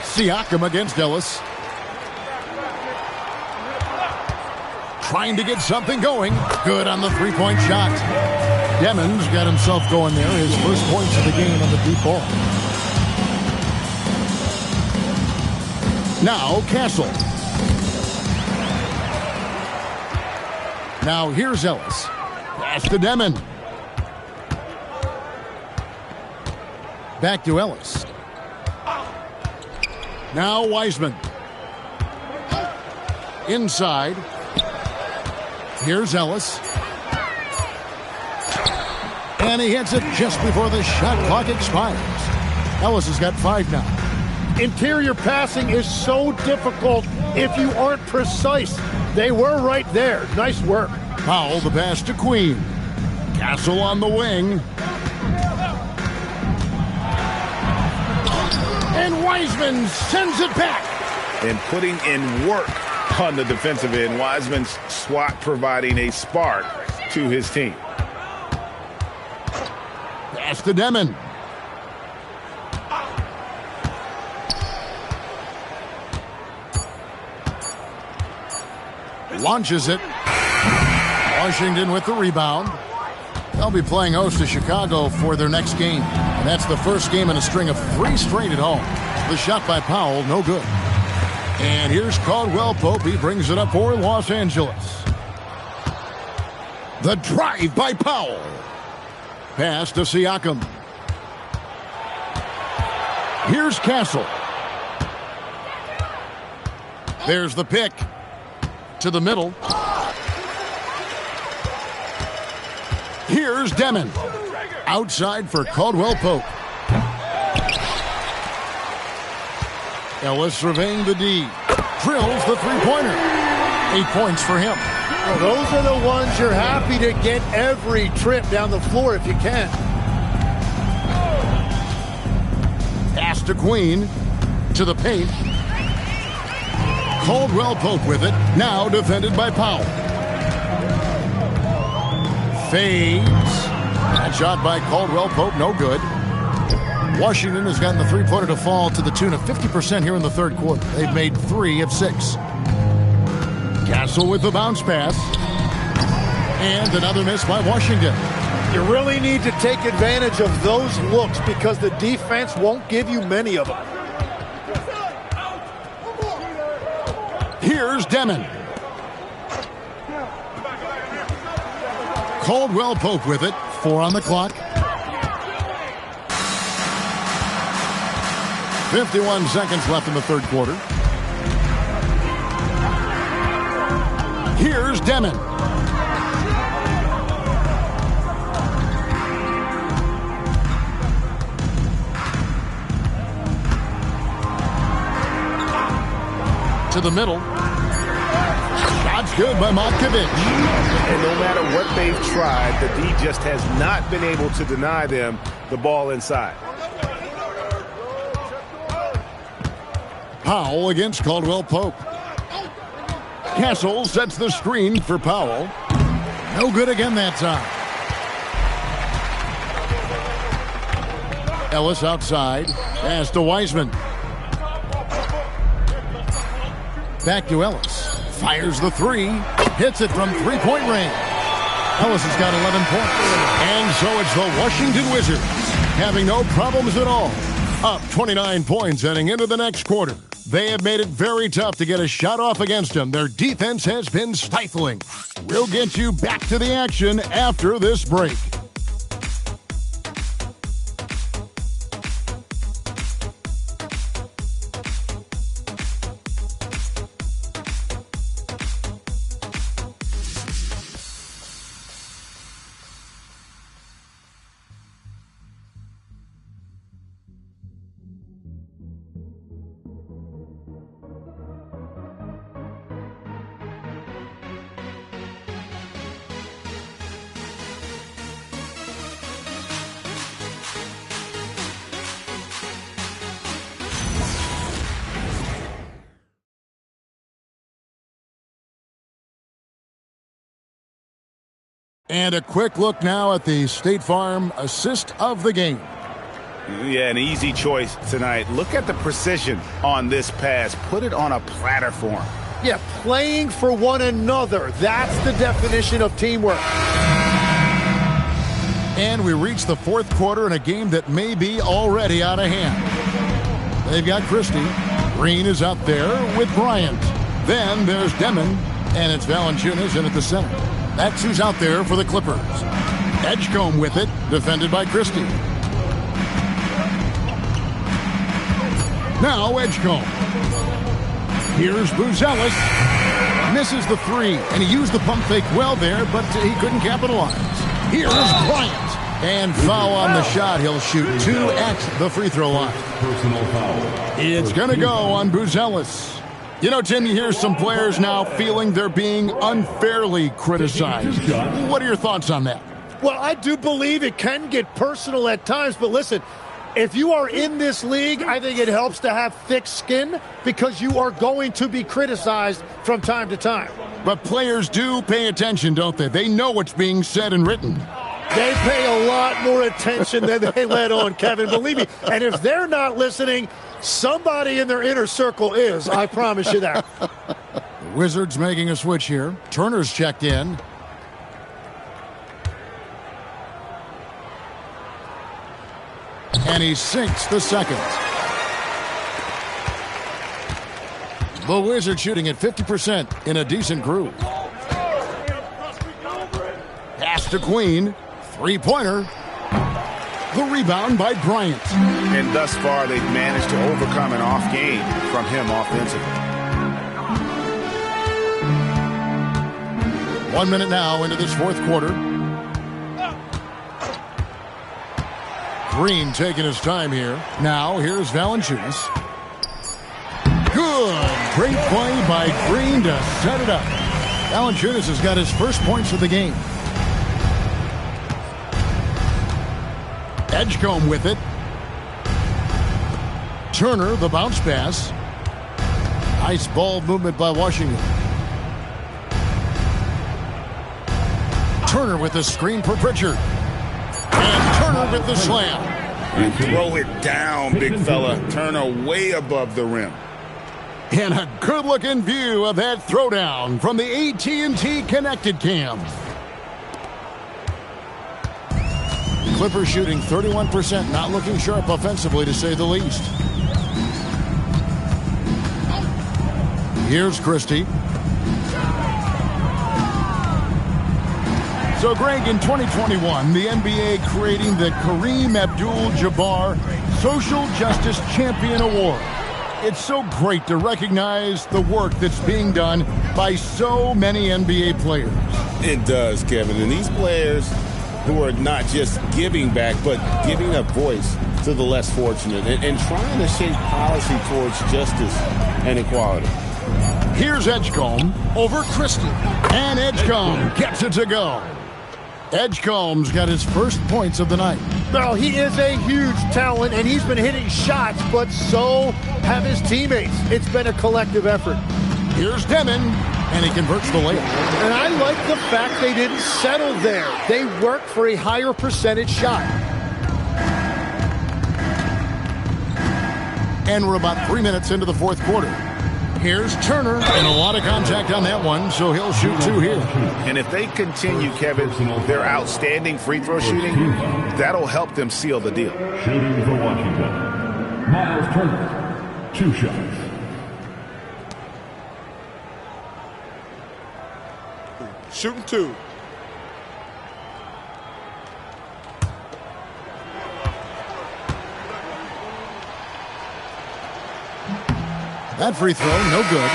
Siakam against Ellis. Trying to get something going. Good on the 3-point shot. Demon's got himself going there. His first points of the game on the deep ball. Now Castle. Now here's Ellis. Pass to Demon. Back to Ellis. Now Wiseman. Inside. Here's Ellis. And he hits it just before the shot clock expires. Ellis has got 5 now. Interior passing is so difficult if you aren't precise. They were right there. Nice work. Powell the pass to Queen. Castle on the wing. And Wiseman sends it back. And putting in work on the defensive end. Wiseman's swat providing a spark to his team. Pass to Demon. Launches it. Washington with the rebound. They'll be playing host to Chicago for their next game. And that's the first game in a string of 3 straight at home. The shot by Powell, no good. And here's Caldwell Pope. He brings it up for Los Angeles. The drive by Powell. Pass to Siakam. Here's Castle. There's the pick. To the middle. Here's Demon. Outside for Caldwell Pope. Ellis surveying the D. Drills the 3-pointer. 8 points for him. Well, those are the ones you're happy to get every trip down the floor if you can. Pass to Queen. To the paint. Caldwell Pope with it. Now defended by Powell. Fades. That shot by Caldwell Pope, no good. Washington has gotten the 3-pointer to fall to the tune of 50% here in the third quarter. They've made 3 of 6. Castle with the bounce pass. And another miss by Washington. You really need to take advantage of those looks because the defense won't give you many of them. Here's Demon. Caldwell Pope with it. 4 on the clock. 51 seconds left in the third quarter. Here's Demon. To the middle. Shot's good by Matkovic. And no matter what they've tried, the D just has not been able to deny them the ball inside. Powell against Caldwell Pope. Castle sets the screen for Powell. No good again that time. Ellis outside. Pass to Wiseman. Back to Ellis. Fires the 3. Hits it from three-point range. Ellis has got 11 points. And so it's the Washington Wizards having no problems at all. Up 29 points heading into the next quarter. They have made it very tough to get a shot off against them. Their defense has been stifling. We'll get you back to the action after this break. And a quick look now at the State Farm assist of the game. Yeah, an easy choice tonight. Look at the precision on this pass. Put it on a platter for him. Yeah, playing for one another. That's the definition of teamwork. And we reach the fourth quarter in a game that may be already out of hand. They've got Christie. Green is out there with Bryant. Then there's Demon, and it's Valanciunas in at the center. That's who's out there for the Clippers. Edgecombe with it, defended by Christie. Now Edgecombe. Here's Buzelis. Misses the 3, and he used the pump fake well there, but he couldn't capitalize. Here's Bryant. And foul on the shot. He'll shoot 2 at the free throw line. Personal foul. It's going to go on Buzelis. You know, Tim, you hear some players now feeling they're being unfairly criticized. What are your thoughts on that? Well, I do believe it can get personal at times, but listen, if you are in this league, I think it helps to have thick skin because you are going to be criticized from time to time. But players do pay attention, don't they? They know what's being said and written. They pay a lot more attention than they let on, Kevin, believe me. And if they're not listening, somebody in their inner circle is. I promise you that. The Wizards making a switch here. Turner's checked in. And he sinks the second. The Wizards shooting at 50% in a decent groove. Pass to Queen. Three-pointer. The rebound by Bryant. And thus far, they've managed to overcome an off game from him offensively. 1 minute now into this fourth quarter. Green taking his time here. Now, here's Valanciunas. Good. Great play by Green to set it up. Valanciunas has got his first points of the game. Edgecombe with it. Turner, the bounce pass. Nice ball movement by Washington. Turner with the screen for Pritchard. And Turner with the slam. And throw it down, big fella. Turner way above the rim. And a good-looking view of that throwdown from the AT&T Connected Cam. Clippers shooting 31%, not looking sharp offensively, to say the least. Here's Christie. So, Greg, in 2021, the NBA creating the Kareem Abdul-Jabbar Social Justice Champion Award. It's so great to recognize the work that's being done by so many NBA players. It does, Kevin. And these players who are not just giving back, but giving a voice to the less fortunate and trying to shape policy towards justice and equality. Here's Edgecombe over Christie. And Edgecombe gets it to go. Edgecombe's got his first points of the night. Well, he is a huge talent, and he's been hitting shots, but so have his teammates. It's been a collective effort. Here's Demon, and he converts the layup. And I like the fact they didn't settle there. They worked for a higher percentage shot. And we're about 3 minutes into the fourth quarter. Here's Turner, and a lot of contact on that one, so he'll shoot 2 here. And if they continue, Kevin, their outstanding free throw shooting, that'll help them seal the deal. Shooting for Washington, Miles Turner, 2 shots. Shooting 2. That free throw, no good.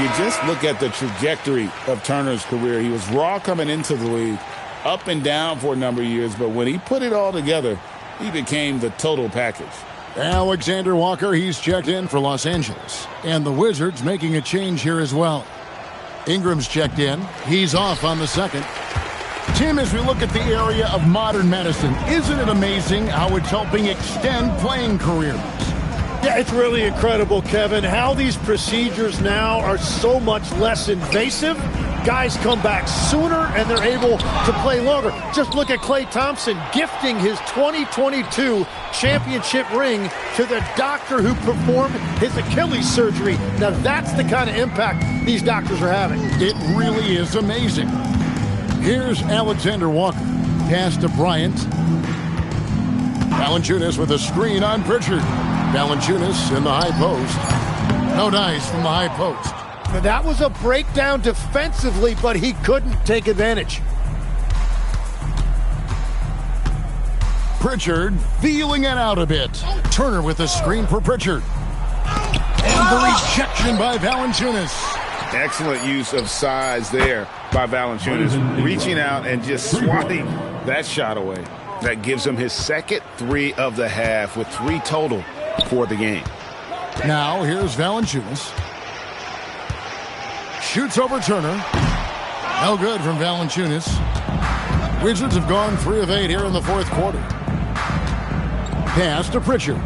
You just look at the trajectory of Turner's career. He was raw coming into the league, up and down for a number of years, but when he put it all together, he became the total package. Alexander Walker, he's checked in for Los Angeles. And the Wizards making a change here as well. Ingram's checked in. He's off on the second. Tim, as we look at the area of modern medicine, isn't it amazing how it's helping extend playing careers? Yeah, it's really incredible, Kevin, how these procedures now are so much less invasive. Guys come back sooner, and they're able to play longer. Just look at Klay Thompson gifting his 2022 championship ring to the doctor who performed his Achilles surgery. Now, that's the kind of impact these doctors are having. It really is amazing. Here's Alexander Walker. Pass to Bryant. Valanciunas with a screen on Pritchard. Valanciunas in the high post. No dice from the high post. Now, that was a breakdown defensively, but he couldn't take advantage. Pritchard feeling it out a bit. Turner with a screen for Pritchard. And the rejection by Valanciunas. Excellent use of size there by Valanciunas, reaching out and just swatting that shot away. That gives him his second 3 of the half with 3 total for the game. Now here's Valanciunas. Shoots over Turner. No good from Valanciunas. Wizards have gone 3 of 8 here in the fourth quarter. Pass to Pritchard.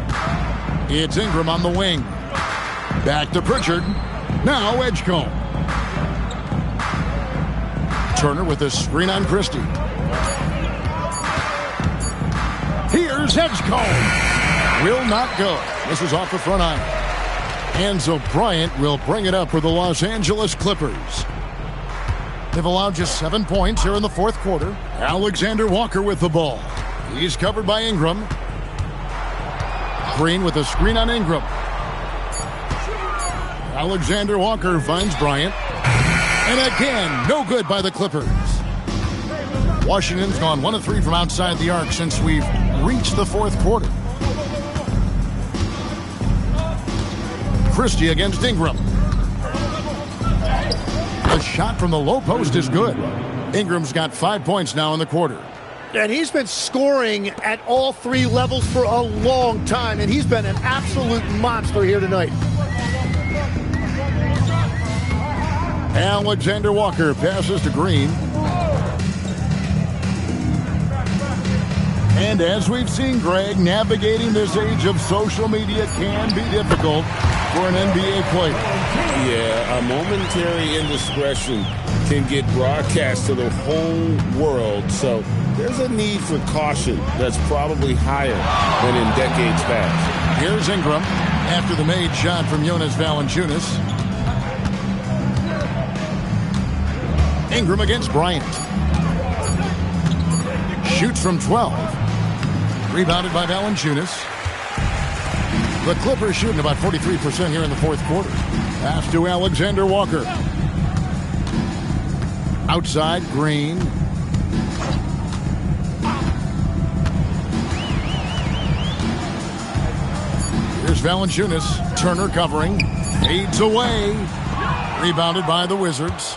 It's Ingram on the wing. Back to Pritchard. Now Edgecombe. Turner with a screen on Christie. Here's Edgecombe. Will not go. This is off the front iron. And so Bryant will bring it up for the Los Angeles Clippers. They've allowed just 7 points here in the fourth quarter. Alexander Walker with the ball. He's covered by Ingram. Green with a screen on Ingram. Alexander Walker finds Bryant. And again, no good by the Clippers. Washington's gone 1 of 3 from outside the arc since we've reached the fourth quarter. Christie against Ingram. The shot from the low post is good. Ingram's got 5 points now in the quarter. And he's been scoring at all 3 levels for a long time, and he's been an absolute monster here tonight. Alexander Walker passes to Green. And as we've seen, Greg, navigating this age of social media can be difficult for an NBA player. Yeah, a momentary indiscretion can get broadcast to the whole world. So there's a need for caution that's probably higher than in decades past. Here's Ingram after the made shot from Jonas Valanciunas. Ingram against Bryant. Shoots from 12. Rebounded by Valanciunas. The Clippers shooting about 43% here in the fourth quarter. Pass to Alexander Walker. Outside, Green. Here's Valanciunas. Turner covering. Fades away. Rebounded by the Wizards.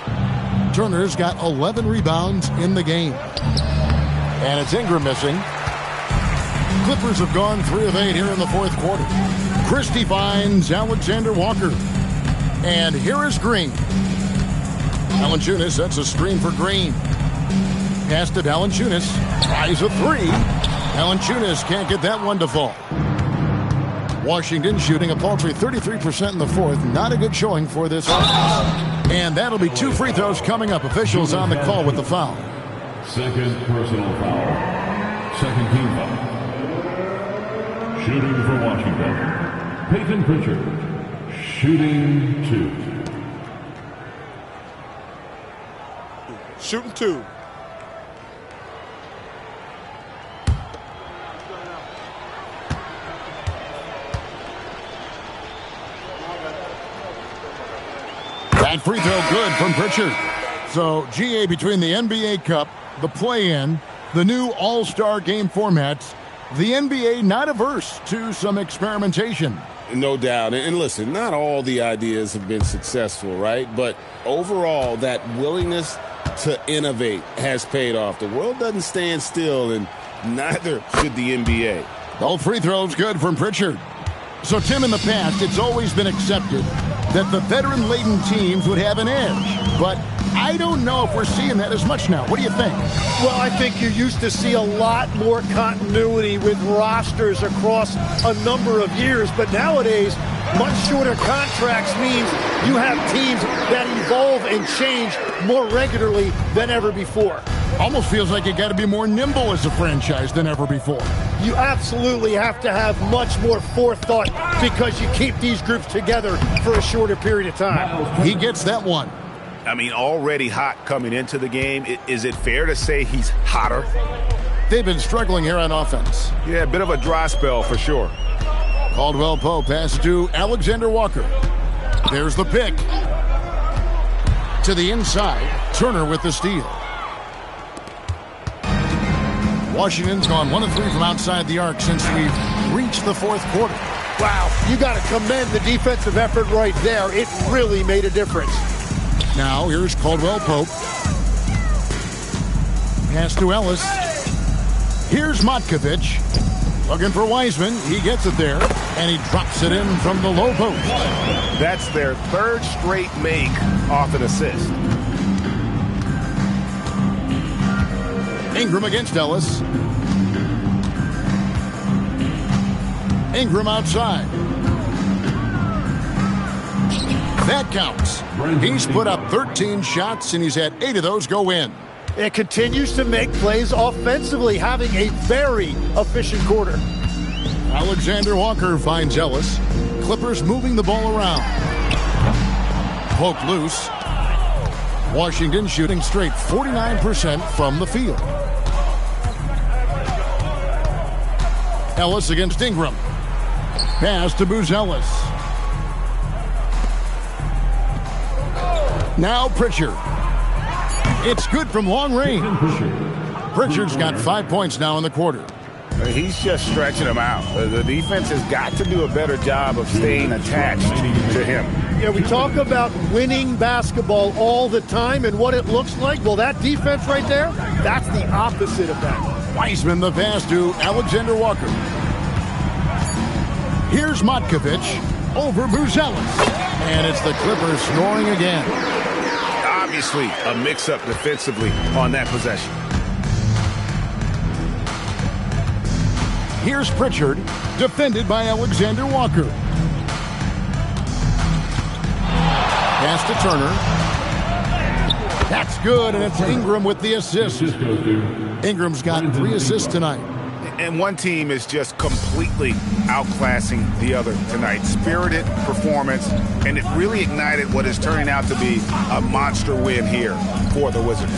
Turner's got 11 rebounds in the game. And it's Ingram missing. Clippers have gone 3 of 8 here in the fourth quarter. Christie finds Alexander Walker. And here is Green. Valanciunas sets a screen for Green. Pass to Valanciunas. Tries a 3. Valanciunas can't get that one to fall. Washington shooting a paltry 33% in the fourth. Not a good showing for this offense. And that'll be 2 free throws coming up. Officials on the call with the foul. Second personal foul. Second team foul. Shooting for Washington, Peyton Pritchard. Shooting 2. Shooting 2. That free throw good from Pritchard. So, GA, between the NBA Cup, the play-in, the new All-Star game formats, the NBA not averse to some experimentation. No doubt. And listen, not all the ideas have been successful, right? But overall, that willingness to innovate has paid off. The world doesn't stand still, and neither should the NBA. All free throws good from Pritchard. So, Tim, in the past, it's always been accepted that the veteran-laden teams would have an edge. But I don't know if we're seeing that as much now. What do you think? Well, I think you used to see a lot more continuity with rosters across a number of years. But nowadays, much shorter contracts means you have teams that evolve and change more regularly than ever before. Almost feels like you got to be more nimble as a franchise than ever before. You absolutely have to have much more forethought because you keep these groups together for a shorter period of time. He gets that one. I mean, already hot coming into the game. Is it fair to say he's hotter? They've been struggling here on offense. Yeah, a bit of a dry spell for sure. Caldwell Pope pass to Alexander Walker. There's the pick. To the inside, Turner with the steal. Washington's gone 1 of 3 from outside the arc since we've reached the fourth quarter. Wow, you got to commend the defensive effort right there. It really made a difference. Now here's Caldwell Pope. Pass to Ellis. Here's Matkovic. Looking for Wiseman. He gets it there, and he drops it in from the low post. That's their 3rd straight make off an assist. Ingram against Ellis. Ingram outside. That counts. He's put up 13 shots, and he's had 8 of those go in. It continues to make plays offensively, having a very efficient quarter. Alexander Walker finds Ellis. Clippers moving the ball around. Poke loose. Washington shooting straight 49% from the field. Ellis against Ingram. Pass to Ellis. Now Pritchard. It's good from long range. Pritchard's got 5 points now in the quarter. He's just stretching them out. The defense has got to do a better job of staying attached to him. Yeah, we talk about winning basketball all the time and what it looks like. Well, that defense right there, that's the opposite of that. Wiseman the pass to Alexander Walker. Here's Matkovic over Ellis. And it's the Clippers scoring again. Obviously, a mix-up defensively on that possession. Here's Pritchard, defended by Alexander Walker. Pass to Turner. That's good, and it's Ingram with the assist. Ingram's got 3 assists tonight. And one team is just completely outclassing the other tonight. Spirited performance, and it really ignited what is turning out to be a monster win here for the Wizards.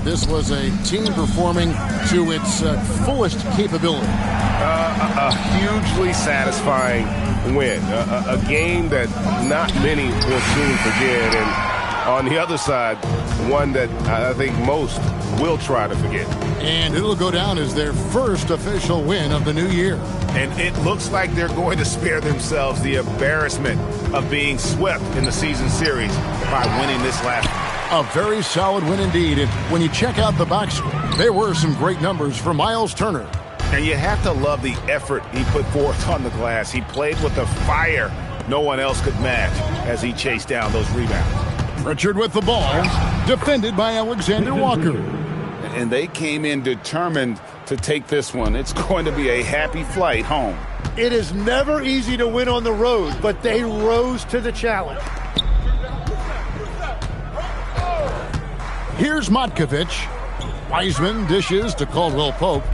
This was a team performing to its fullest capability. A hugely satisfying win. A game that not many will soon forget. And on the other side, one that I think most will try to forget. And it'll go down as their first official win of the new year. And it looks like they're going to spare themselves the embarrassment of being swept in the season series by winning this last one. A very solid win indeed. And when you check out the box score, there were some great numbers for Miles Turner. And you have to love the effort he put forth on the glass. He played with a fire no one else could match as he chased down those rebounds. Richard with the ball, defended by Alexander Walker. And they came in determined to take this one. It's going to be a happy flight home. It is never easy to win on the road, but they rose to the challenge. Here's Matkovic. Wiseman dishes to Caldwell Pope.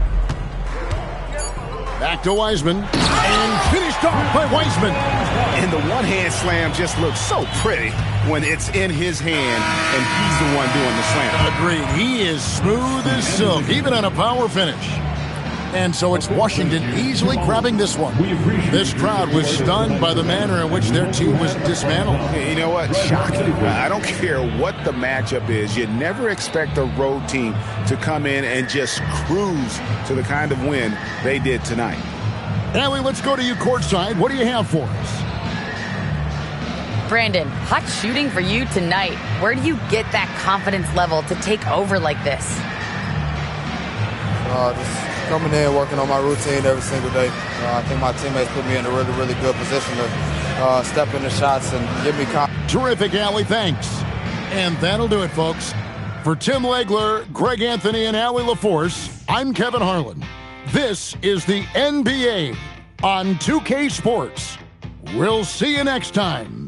Back to Wiseman. And finished off by Wiseman. And the one-hand slam just looks so pretty when it's in his hand and he's the one doing the slam. Agreed. He is smooth as silk, even on a power finish. And so it's Washington easily grabbing this one. This crowd was stunned by the manner in which their team was dismantled. You know what? Shocking. I don't care what the matchup is. You never expect a road team to come in and just cruise to the kind of win they did tonight. Allie, let's go to you courtside. What do you have for us? Brandon, hot shooting for you tonight. Where do you get that confidence level to take over like this? Just coming in, working on my routine every single day. I think my teammates put me in a really, really good position to step in the shots and give me confidence. Terrific, Allie. Thanks. And that'll do it, folks. For Tim Legler, Greg Anthony, and Allie LaForce, I'm Kevin Harlan. This is the NBA on 2K Sports. We'll see you next time.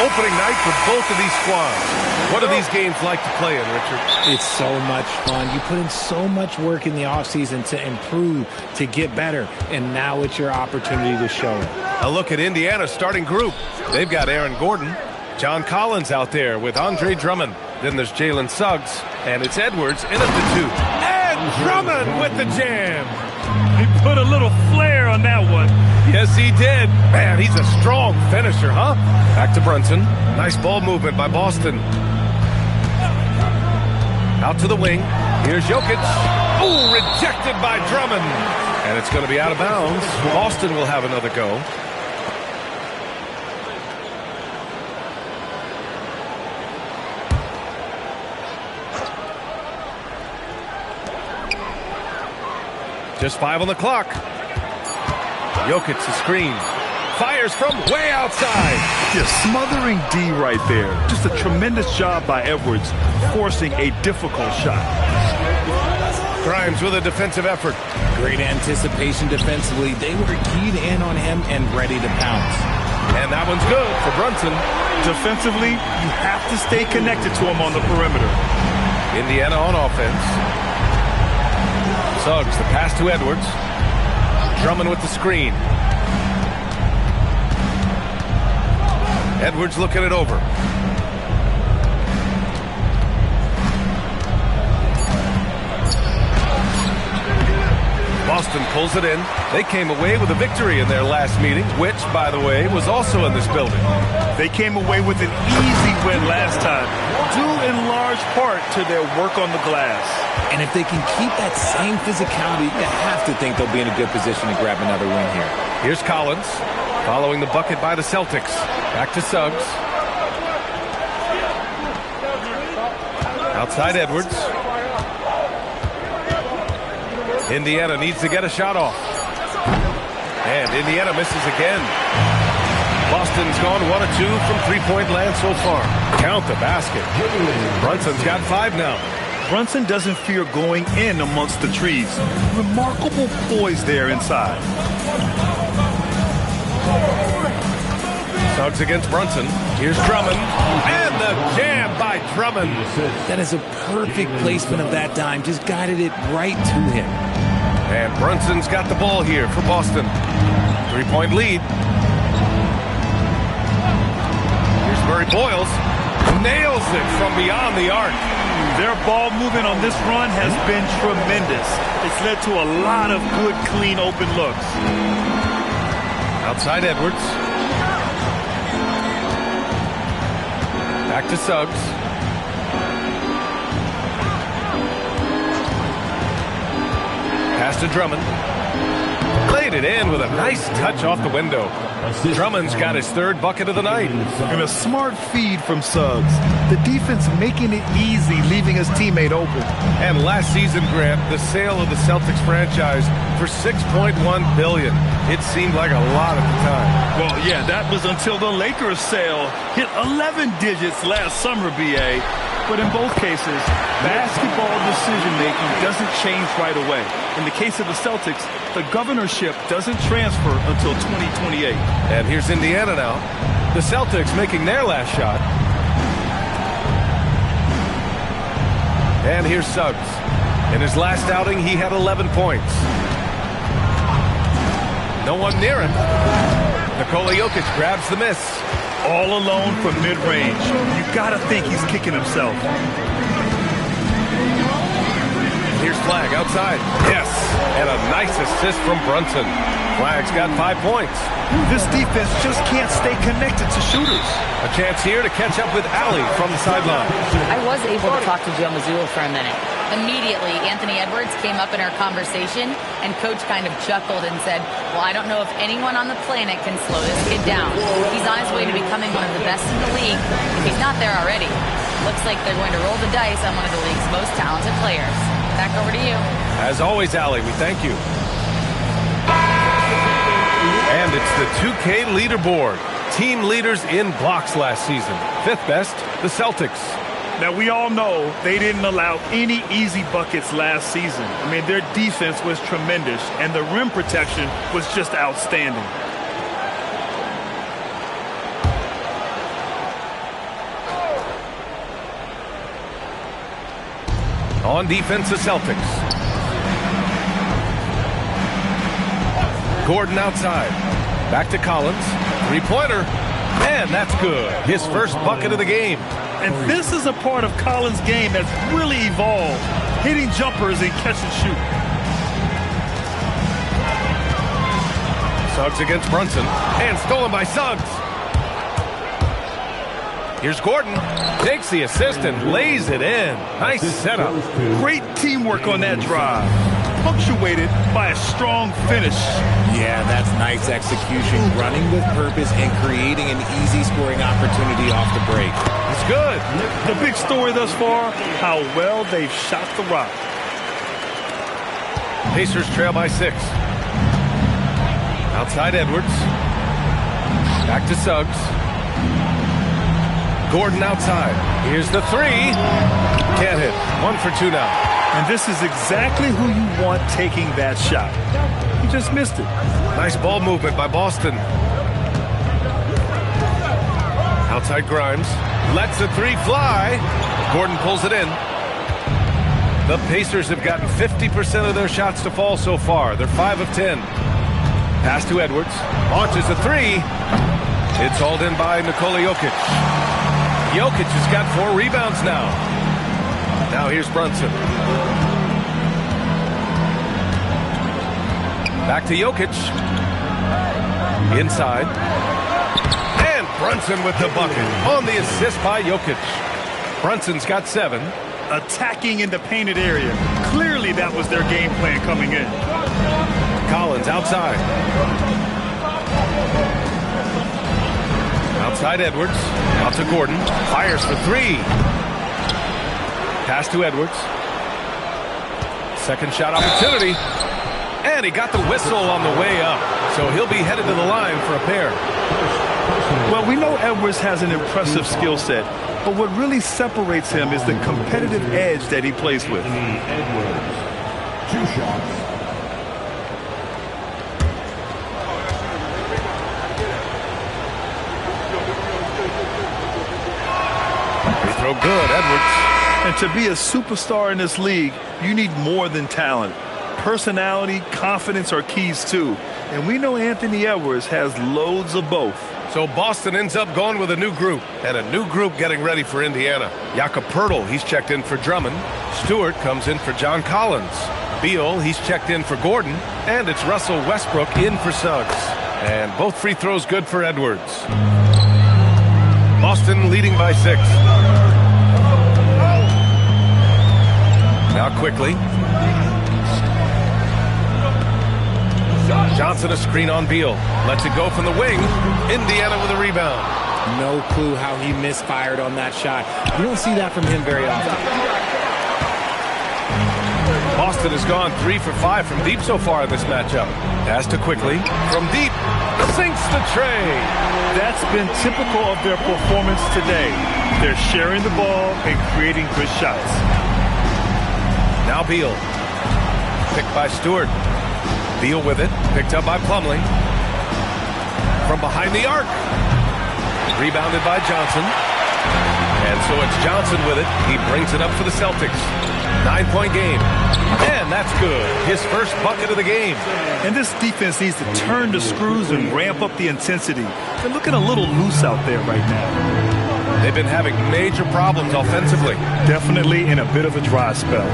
opening night for both of these squads. What are these games like to play in, Richard? It's so much fun. You put in so much work in the offseason to improve, to get better, and now it's your opportunity to show it. A look at Indiana's starting group. They've got Aaron Gordon, John Collins out there with Andre Drummond. Then there's Jalen Suggs, and it's Edwards in at the 2. And Drummond with the jam. He put a little flair on that one. Yes, he did. Man, he's a strong finisher, huh? Back to Brunson. Nice ball movement by Boston. Out to the wing. Here's Jokic. Oh, rejected by Drummond. And it's going to be out of bounds. Boston will have another go. Just 5 on the clock. Jokic the screen. Fires from way outside. Just smothering D right there. Just a tremendous job by Edwards, forcing a difficult shot. Grimes with a defensive effort. Great anticipation defensively. They were keyed in on him and ready to pounce. And that one's good for Brunson. Defensively, you have to stay connected to him on the perimeter. Indiana on offense. Suggs, the pass to Edwards. Drummond with the screen. Edwards looking it over. Boston pulls it in. They came away with a victory in their last meeting, which, by the way, was also in this building. They came away with an easy win last time, due in large part to their work on the glass. And if they can keep that same physicality, you have to think they'll be in a good position to grab another win here. Here's Collins, following the bucket by the Celtics. Back to Suggs. Outside Edwards. Indiana needs to get a shot off. And Indiana misses again. Boston's gone 1 of 2 from three-point land so far. Count the basket. Brunson's got 5 now. Brunson doesn't fear going in amongst the trees. Remarkable poise there inside. Suggs against Brunson. Here's Drummond. And the jam by Drummond. That is a perfect placement of that dime. Just guided it right to him. And Brunson's got the ball here for Boston. 3-point lead. Here's Murray Boyles. Nails it from beyond the arc. Their ball movement on this run has been tremendous. It's led to a lot of good, clean, open looks. Outside Edwards. Back to Suggs. Pass to Drummond. Laid it in with a nice touch off the window. Drummond's got his 3rd bucket of the night. And a smart feed from Suggs. The defense making it easy, leaving his teammate open. And last season, Grant, the sale of the Celtics franchise for $6.1 billion. It seemed like a lot at the time. Well, yeah, that was until the Lakers sale hit 11 digits last summer, B.A. But in both cases, basketball decision-making doesn't change right away. In the case of the Celtics, the governorship doesn't transfer until 2028. And here's Indiana now. The Celtics making their last shot. And here's Suggs. In his last outing, he had 11 points. No one near him. Nikola Jokic grabs the miss. All alone from mid-range. You gotta think he's kicking himself. Here's Flagg outside. Yes, and a nice assist from Brunson. Flagg's got 5 points. This defense just can't stay connected to shooters. A chance here to catch up with Allie from the sideline. I was able to talk to Joe Mazzulla for a minute. Immediately, Anthony Edwards came up in our conversation, and Coach kind of chuckled and said, well, I don't know if anyone on the planet can slow this kid down. He's on his way to becoming one of the best in the league, if he's not there already. Looks like they're going to roll the dice on one of the league's most talented players. Back over to you. As always, Allie, we thank you. And it's the 2K leaderboard. Team leaders in blocks last season. 5th best, the Celtics. Now, we all know they didn't allow any easy buckets last season. I mean, their defense was tremendous, and the rim protection was just outstanding. On defense, the Celtics. Gordon outside. Back to Collins. Three-pointer. Man, that's good. His first bucket of the game. And this is a part of Collins' game that's really evolved. Hitting jumpers and catch and shoot. Suggs against Brunson. And stolen by Suggs. Here's Gordon. Takes the assist and lays it in. Nice setup. Great teamwork on that drive. Punctuated by a strong finish. Yeah, that's nice execution. Running with purpose and creating an easy scoring opportunity off the break. It's good. The big story thus far, how well they've shot the rock. Pacers trail by 6. Outside Edwards. Back to Suggs. Gordon outside. Here's the three. Can't hit. 1 for 2 now. And this is exactly who you want taking that shot. He just missed it. Nice ball movement by Boston. Outside Grimes. Lets the three fly. Gordon pulls it in. The Pacers have gotten 50% of their shots to fall so far. They're 5 of 10. Pass to Edwards. Launches a three. It's hauled in by Nikola Jokic. Jokic has got 4 rebounds now. Now here's Brunson. Back to Jokic. Inside. And Brunson with the bucket. On the assist by Jokic. Brunson's got 7. Attacking in the painted area. Clearly that was their game plan coming in. Collins outside. Outside Edwards. Out to Gordon. Fires for 3. Pass to Edwards. Second shot opportunity. And he got the whistle on the way up. So he'll be headed to the line for a pair. Well, we know Edwards has an impressive skill set. But what really separates him is the competitive edge that he plays with. Edwards. 2 shots. Free throw good, Edwards. And to be a superstar in this league, you need more than talent. Personality, confidence are keys too. And we know Anthony Edwards has loads of both. So Boston ends up going with a new group, and a new group getting ready for Indiana. Jakob Poeltl, he's checked in for Drummond. Stewart comes in for John Collins. Beal, he's checked in for Gordon. And it's Russell Westbrook in for Suggs. And both free throws good for Edwards. Boston leading by 6. Now quickly. Johnson a screen on Beal. Lets it go from the wing. Indiana with a rebound. No clue how he misfired on that shot. You don't see that from him very often. Boston has gone 3 for 5 from deep so far in this matchup. Pass to quickly. From deep. Sinks the tray. That's been typical of their performance today. They're sharing the ball and creating good shots. Now Beal. Picked by Stewart. Beal with it. Picked up by Plumlee. From behind the arc. Rebounded by Johnson. And so it's Johnson with it. He brings it up for the Celtics. 9-point game. And that's good. His first bucket of the game. And this defense needs to turn the screws and ramp up the intensity. They're looking a little loose out there right now. They've been having major problems offensively. Definitely in a bit of a dry spell.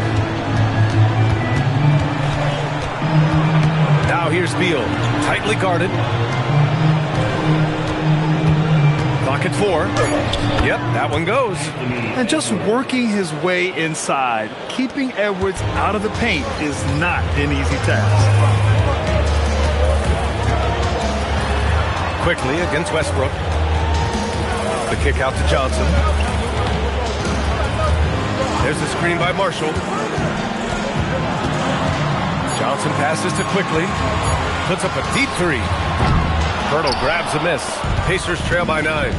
Now here's Beal. Tightly guarded. Clock at 4. Yep, that one goes. And just working his way inside, keeping Edwards out of the paint is not an easy task. Quickly against Westbrook. The kick out to Johnson. There's the screen by Marshall. Johnson passes to Quickly. Puts up a deep 3. Poeltl grabs a miss. Pacers trail by 9.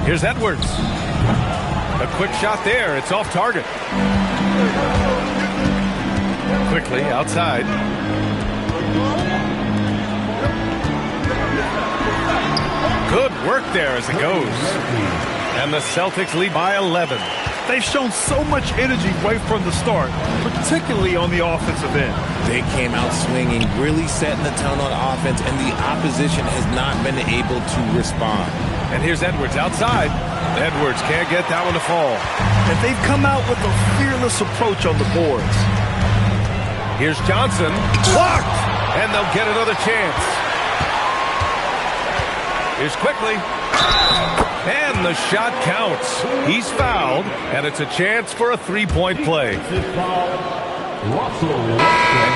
Here's Edwards. A quick shot there. It's off target. Quickly outside. Good work there as it goes. And the Celtics lead by 11. They've shown so much energy right from the start, particularly on the offensive end. They came out swinging, really setting the tone on offense, and the opposition has not been able to respond. And here's Edwards outside. Edwards can't get that one to fall. And they've come out with a fearless approach on the boards. Here's Johnson. Blocked! And they'll get another chance. Here's Quickly. And the shot counts. He's fouled, and it's a chance for a three-point play. And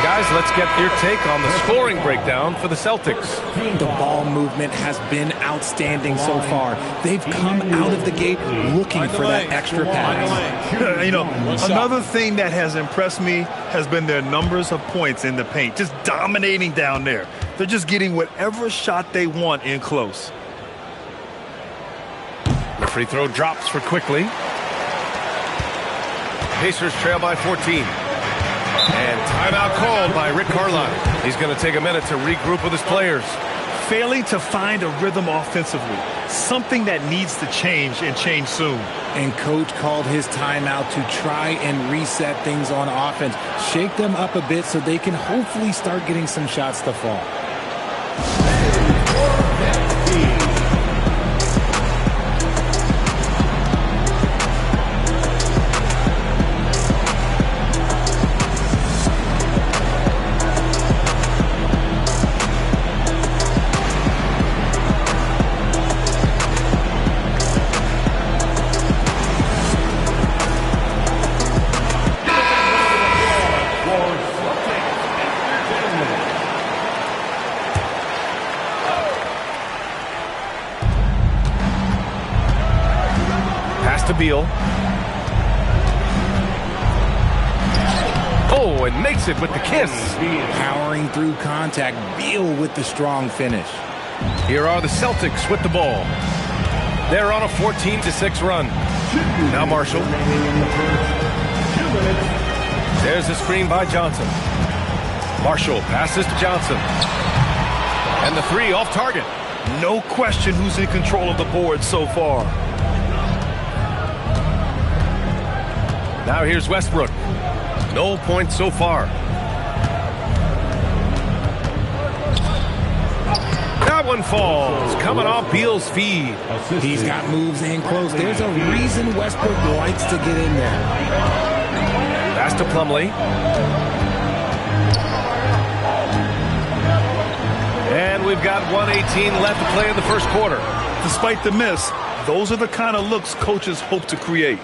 guys, let's get your take on the scoring breakdown for the Celtics. The ball movement has been outstanding so far. They've come out of the gate looking for that extra pass. You know, another thing that has impressed me has been their numbers of points in the paint, just dominating down there. They're just getting whatever shot they want in close. The free throw drops for Quickly. Pacers trail by 14. And timeout called by Rick Carlisle. He's going to take a minute to regroup with his players. Failing to find a rhythm offensively, something that needs to change and change soon. And Coach called his timeout to try and reset things on offense, shake them up a bit so they can hopefully start getting some shots to fall. Beal. Oh, and makes it with the kiss. Powering through contact, Beal with the strong finish. Here are the Celtics with the ball. They're on a 14-6 run. Now Marshall. There's a screen by Johnson. Marshall passes to Johnson. And the three off target. No question who's in control of the board so far. Now here's Westbrook. No points so far. That one falls. Coming off Beal's feed. He's got moves in close. There's a reason Westbrook likes to get in there. Pass to Plumlee. And we've got 1:18 left to play in the first quarter. Despite the miss, those are the kind of looks coaches hope to create.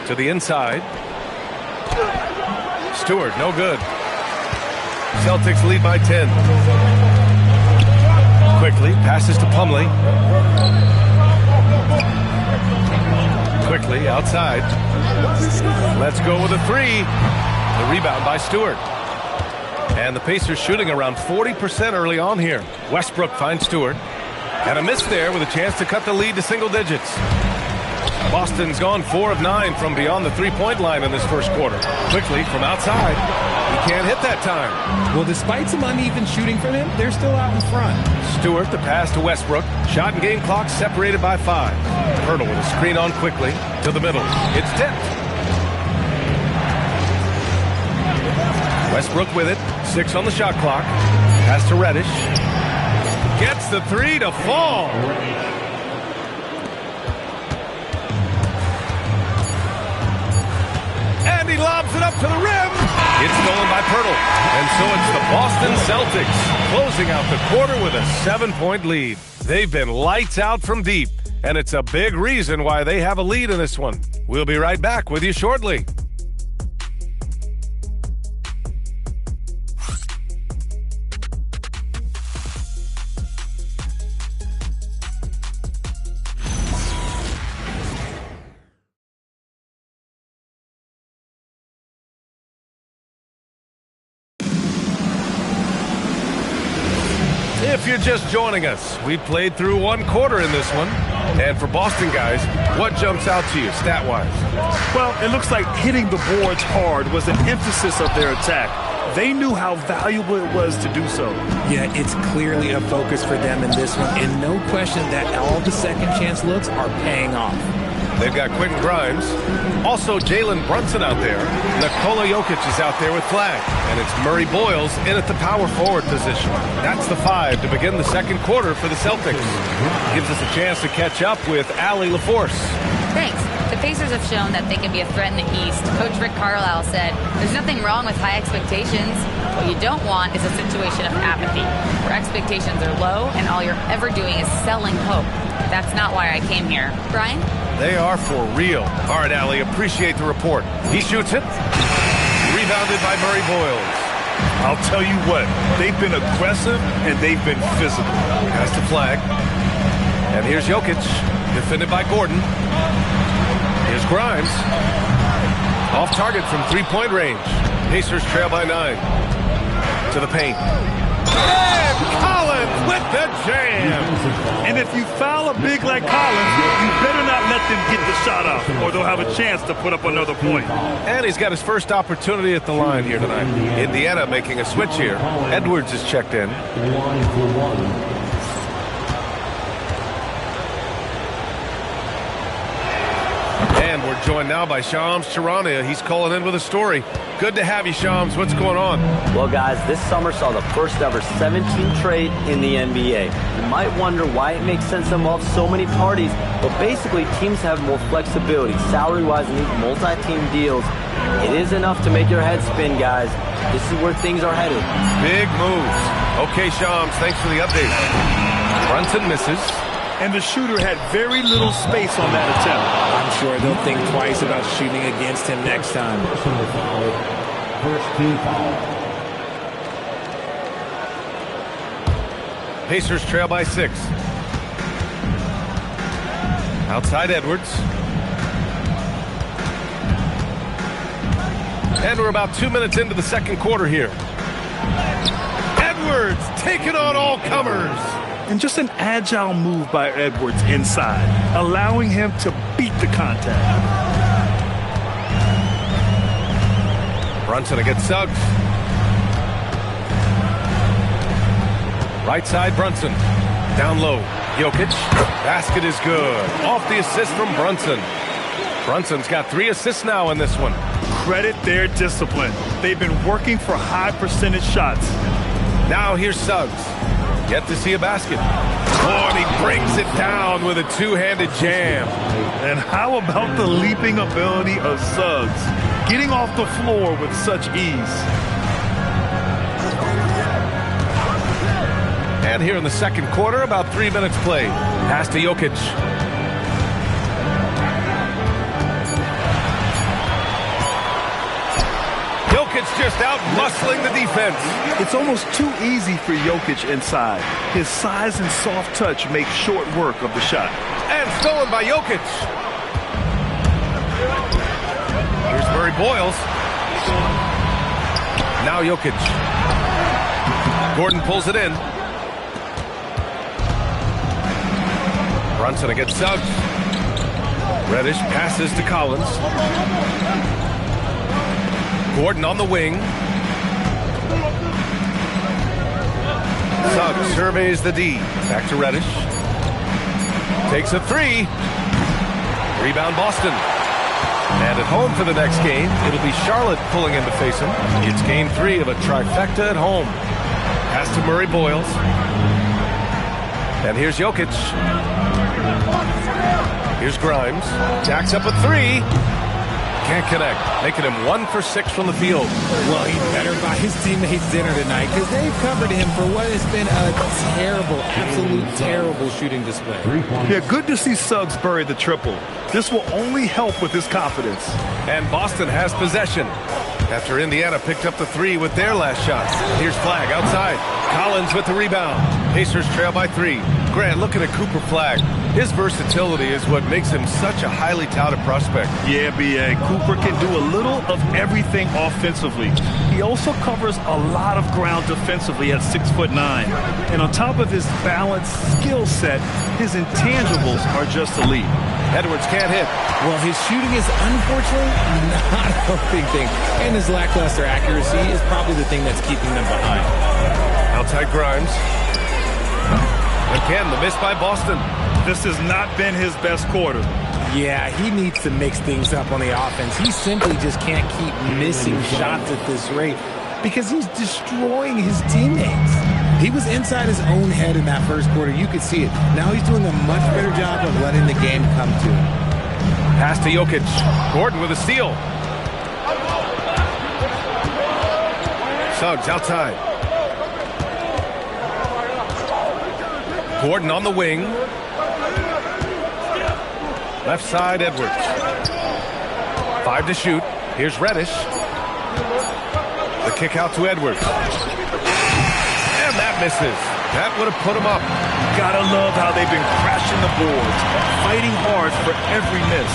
To the inside. Stewart, no good. Celtics lead by 10. Quickly, passes to Plumlee. Quickly, outside. Let's go with a three. The rebound by Stewart. And the Pacers shooting around 40% early on here. Westbrook finds Stewart. And a miss there with a chance to cut the lead to single digits. Boston's gone 4 of 9 from beyond the three-point line in this first quarter. Quickly from outside. He can't hit that time. Well, despite some uneven shooting from him, they're still out in front. Stewart, the pass to Westbrook. Shot and game clock separated by 5. Hurdle with a screen on Quickly to the middle. It's tipped. Westbrook with it. 6 on the shot clock. Pass to Reddish. Gets the three to fall. And he lobs it up to the rim. It's stolen by Pirtle. And so it's the Boston Celtics closing out the quarter with a 7-point lead. They've been lights out from deep, and it's a big reason why they have a lead in this one. We'll be right back with you shortly. If you're just joining us, we played through one quarter in this one. And for Boston guys, what jumps out to you stat-wise? Well, it looks like hitting the boards hard was an emphasis of their attack. They knew how valuable it was to do so. Yeah, it's clearly a focus for them in this one. And no question that all the second chance looks are paying off. They've got Quentin Grimes. Also, Jalen Brunson out there. Nikola Jokic is out there with flag. And it's Murray Boyles in at the power forward position. That's the 5 to begin the second quarter for the Celtics. Gives us a chance to catch up with Allie LaForce. Thanks. The Pacers have shown that they can be a threat in the East. Coach Rick Carlisle said, there's nothing wrong with high expectations. What you don't want is a situation of apathy, where expectations are low and all you're ever doing is selling hope. That's not why I came here. Brian? They are for real. All right, Allie, appreciate the report. He shoots it. Rebounded by Murray Boyles. I'll tell you what, they've been aggressive and they've been physical. Has the flag. And here's Jokic, defended by Gordon. Here's Grimes. Off target from three-point range. Pacers trail by 9. To the paint. And Collins with the jam. And if you foul a big like Collins, you better not let them get the shot off, or they'll have a chance to put up another point. And he's got his first opportunity at the line here tonight. Indiana making a switch here. Edwards is checked in. And we're joined now by Shams Charania. He's calling in with a story. Good to have you, Shams. What's going on? Well, guys, this summer saw the first ever 17 trade in the NBA. You might wonder why it makes sense to involve so many parties, but basically teams have more flexibility, salary-wise, and these multi-team deals. It is enough to make your head spin, guys. This is where things are headed. Big moves. Okay, Shams, thanks for the update. Brunson misses. And the shooter had very little space on that attempt. I'm sure they'll think twice about shooting against him next time. First team foul. Pacers trail by 6. Outside Edwards. And we're about 2 minutes into the second quarter here. Edwards taking on all comers. And just an agile move by Edwards inside, allowing him to beat the contact. Brunson against Suggs. Right side Brunson. Down low. Jokic. Basket is good. Off the assist from Brunson. Brunson's got 3 assists now in this one. Credit their discipline. They've been working for high percentage shots. Now here's Suggs. Yet to see a basket. Oh, and he brings it down with a two-handed jam. And how about the leaping ability of Suggs? Getting off the floor with such ease. And here in the second quarter, about 3 minutes played. Pass to Jokic. Jokic just out muscling the defense. It's almost too easy for Jokic inside. His size and soft touch make short work of the shot. And stolen by Jokic. Here's Murray Boyles. Now Jokic. Gordon pulls it in. Brunson against Suggs. Reddish passes to Collins. Gordon on the wing. Suggs surveys the D. Back to Reddish. Takes a 3. Rebound Boston. And at home for the next game, it'll be Charlotte pulling in to face him. It's game 3 of a trifecta at home. Pass to Murray Boyles. And here's Jokic. Here's Grimes. Jacks up a 3. Can't connect, making him 1 for 6 from the field. Well, he better buy his teammates dinner tonight because they've covered him for what has been a terrible, absolute terrible shooting display. Yeah, good to see Suggs bury the triple. This will only help with his confidence. And Boston has possession after Indiana picked up the 3 with their last shots. Here's Flag outside. Collins with the rebound. Pacers trail by 3. Grant, looking at Cooper Flag. His versatility is what makes him such a highly touted prospect. Yeah, B.A. Cooper can do a little of everything offensively. He also covers a lot of ground defensively at 6'9". And on top of his balanced skill set, his intangibles are just elite. Edwards can't hit. Well, his shooting is unfortunately not a big thing. And his lackluster accuracy is probably the thing that's keeping them behind. Outside Grimes. Again, the miss by Boston. This has not been his best quarter. Yeah, he needs to mix things up on the offense. He simply just can't keep missing shots at this rate because he's destroying his teammates. He was inside his own head in that first quarter. You could see it. Now he's doing a much better job of letting the game come to him. Pass to Jokic. Gordon with a steal. Suggs outside. Gordon on the wing. Left side, Edwards. 5 to shoot. Here's Reddish. The kick out to Edwards. And that misses. That would have put him up. Gotta love how they've been crashing the boards, fighting hard for every miss.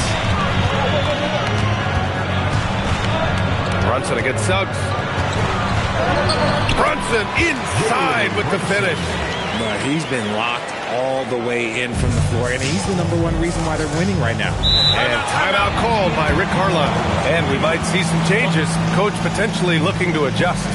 Brunson against Suggs. Brunson inside with the finish. But he's been locked all the way in from the floor, and he's the #1 reason why they're winning right now. And timeout called by Rick Carlisle. And we might see some changes. Coach potentially looking to adjust.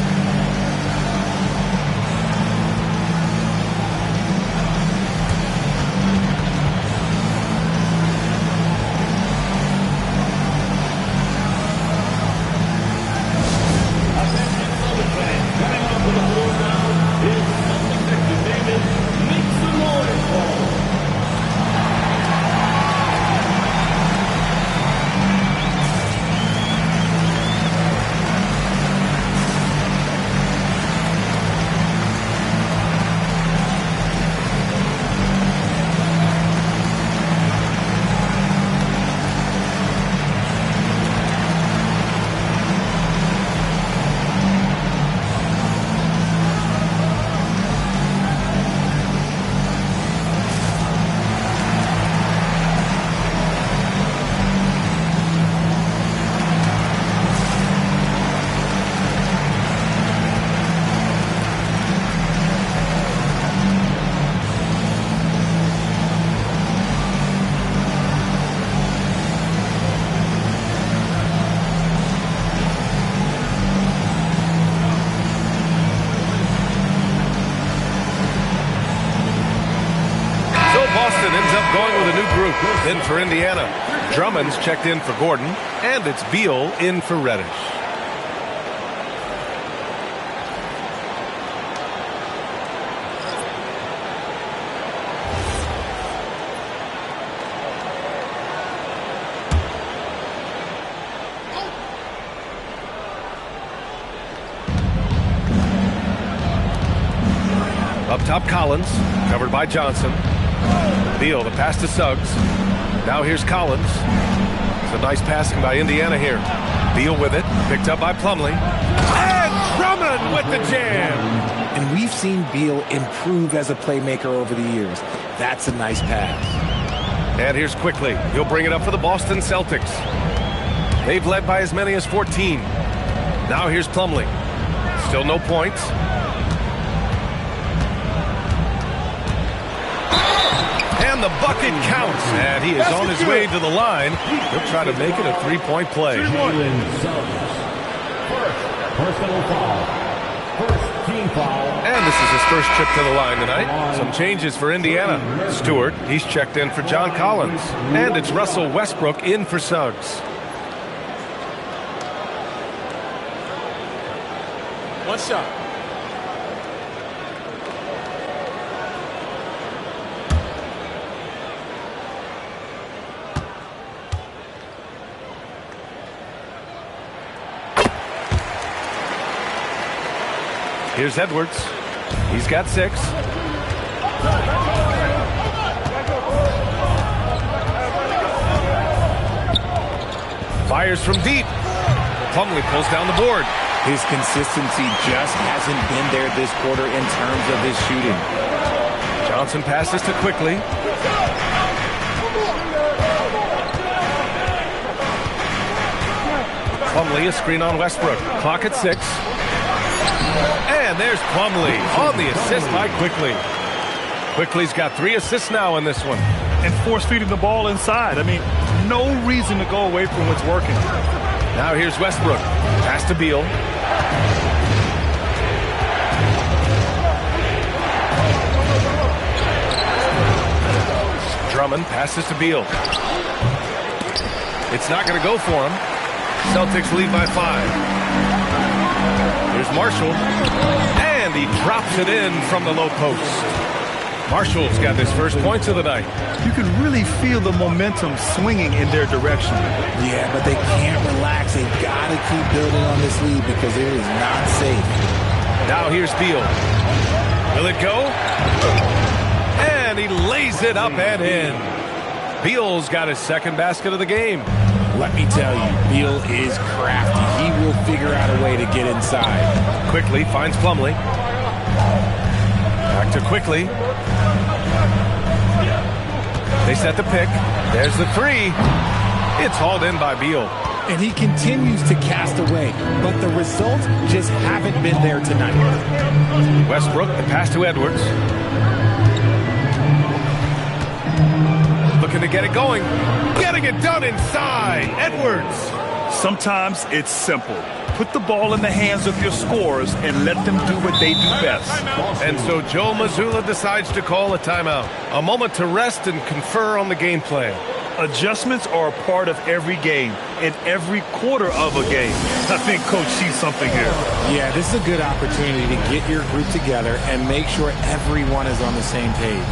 In for Indiana. Drummond's checked in for Gordon, and it's Beal in for Reddish. Up top, Collins, covered by Johnson. Beal, the pass to Suggs. Now here's Collins. Some nice passing by Indiana here. Beal with it, picked up by Plumlee. And Drummond with the jam. And we've seen Beal improve as a playmaker over the years. That's a nice pass. And here's Quickly. He'll bring it up for the Boston Celtics. They've led by as many as 14. Now here's Plumlee. Still no points. And the bucket counts. And he is on his way to the line. He'll try to make it a three-point play. Personal foul. First team foul. And this is his first trip to the line tonight. Some changes for Indiana. Stewart, he's checked in for John Collins. And it's Russell Westbrook in for Suggs. One shot. Here's Edwards. He's got 6. Fires from deep. Plumlee pulls down the board. His consistency just hasn't been there this quarter in terms of his shooting. Johnson passes to Quickly. Plumlee, a screen on Westbrook. Clock at 6. And there's Plumlee on the assist by Quickly. Quickly's got 3 assists now in this one. And force-feeding the ball inside. I mean, no reason to go away from what's working. Now here's Westbrook. Pass to Beal. Drummond passes to Beal. It's not going to go for him. Celtics lead by 5. Here's Marshall. And he drops it in from the low post. Marshall's got his first points of the night. You can really feel the momentum swinging in their direction. Yeah, but they can't relax. They've got to keep building on this lead because it is not safe. Now here's Beal. Will it go? And he lays it up and in. Beal's got his second basket of the game. Let me tell you, Beal is crafty. He will figure out a way to get inside. Quickly finds Plumlee. Back to Quickly. They set the pick. There's the three. It's hauled in by Beal. And he continues to cast away, but the results just haven't been there tonight. Westbrook, the pass to Edwards. Looking to get it going. Getting it done inside. Edwards. Sometimes it's simple. Put the ball in the hands of your scorers and let them do what they do best. And so Joe Mazzulla decides to call a timeout. A moment to rest and confer on the game plan. Adjustments are a part of every game, in every quarter of a game. I think Coach sees something here. Yeah, this is a good opportunity to get your group together and make sure everyone is on the same page.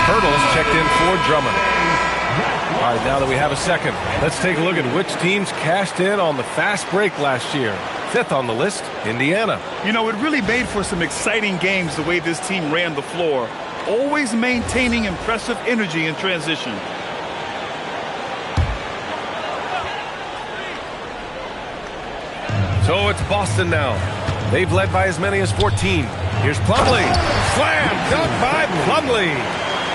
Hurdles checked in for Drummond. All right, now that we have a second, let's take a look at which teams cashed in on the fast break last year. 5th on the list, Indiana. You know, it really made for some exciting games the way this team ran the floor, always maintaining impressive energy in transition. So it's Boston now. They've led by as many as 14. Here's Plumlee. Slam dunk by Plumlee.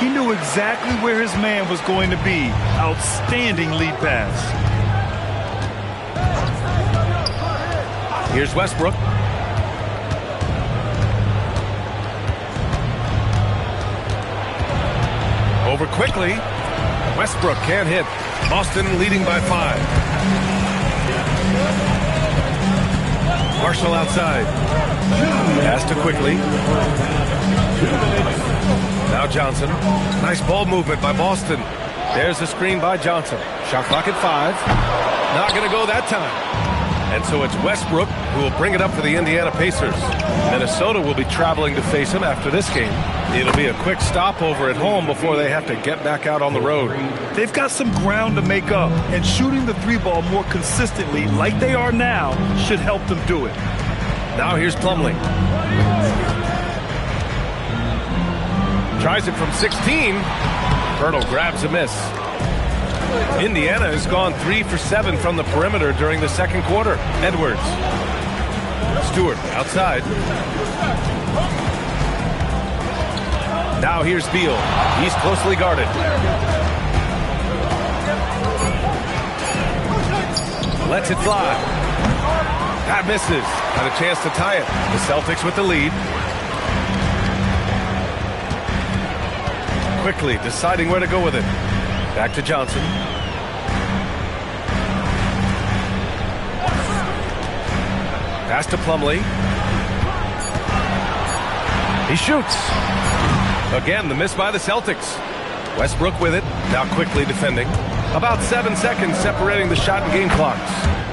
He knew exactly where his man was going to be. Outstanding lead pass. Here's Westbrook. Over quickly. Westbrook can't hit. Boston leading by 5. Marshall outside. Pass to Quickly. Now Johnson. Nice ball movement by Boston. There's the screen by Johnson. Shot clock at 5. Not going to go that time. And so it's Westbrook who will bring it up for the Indiana Pacers. Minnesota will be traveling to face him after this game. It'll be a quick stopover at home before they have to get back out on the road. They've got some ground to make up, and shooting the 3-ball more consistently like they are now should help them do it. Now here's Plumlee. Tries it from 16. Hurdle grabs a miss. Indiana has gone 3 for 7 from the perimeter during the second quarter. Edwards. Stewart outside. Now here's Beal. He's closely guarded. Lets it fly. That misses. Got a chance to tie it. The Celtics with the lead. Quickly deciding where to go with it. Back to Johnson. Pass to Plumlee. He shoots. Again, the miss by the Celtics. Westbrook with it. Now Quickly defending. About 7 seconds separating the shot and game clocks.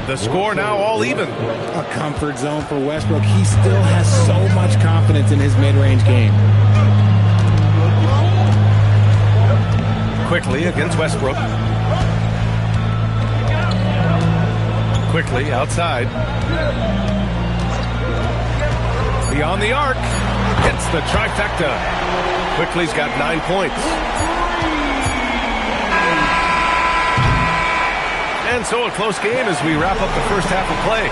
The score now all even. A comfort zone for Westbrook. He still has so much confidence in his mid-range game. Quickly against Westbrook. Quickly outside. Beyond the arc. Hits the trifecta. Quickly's got 9 points. And so a close game as we wrap up the first half of play.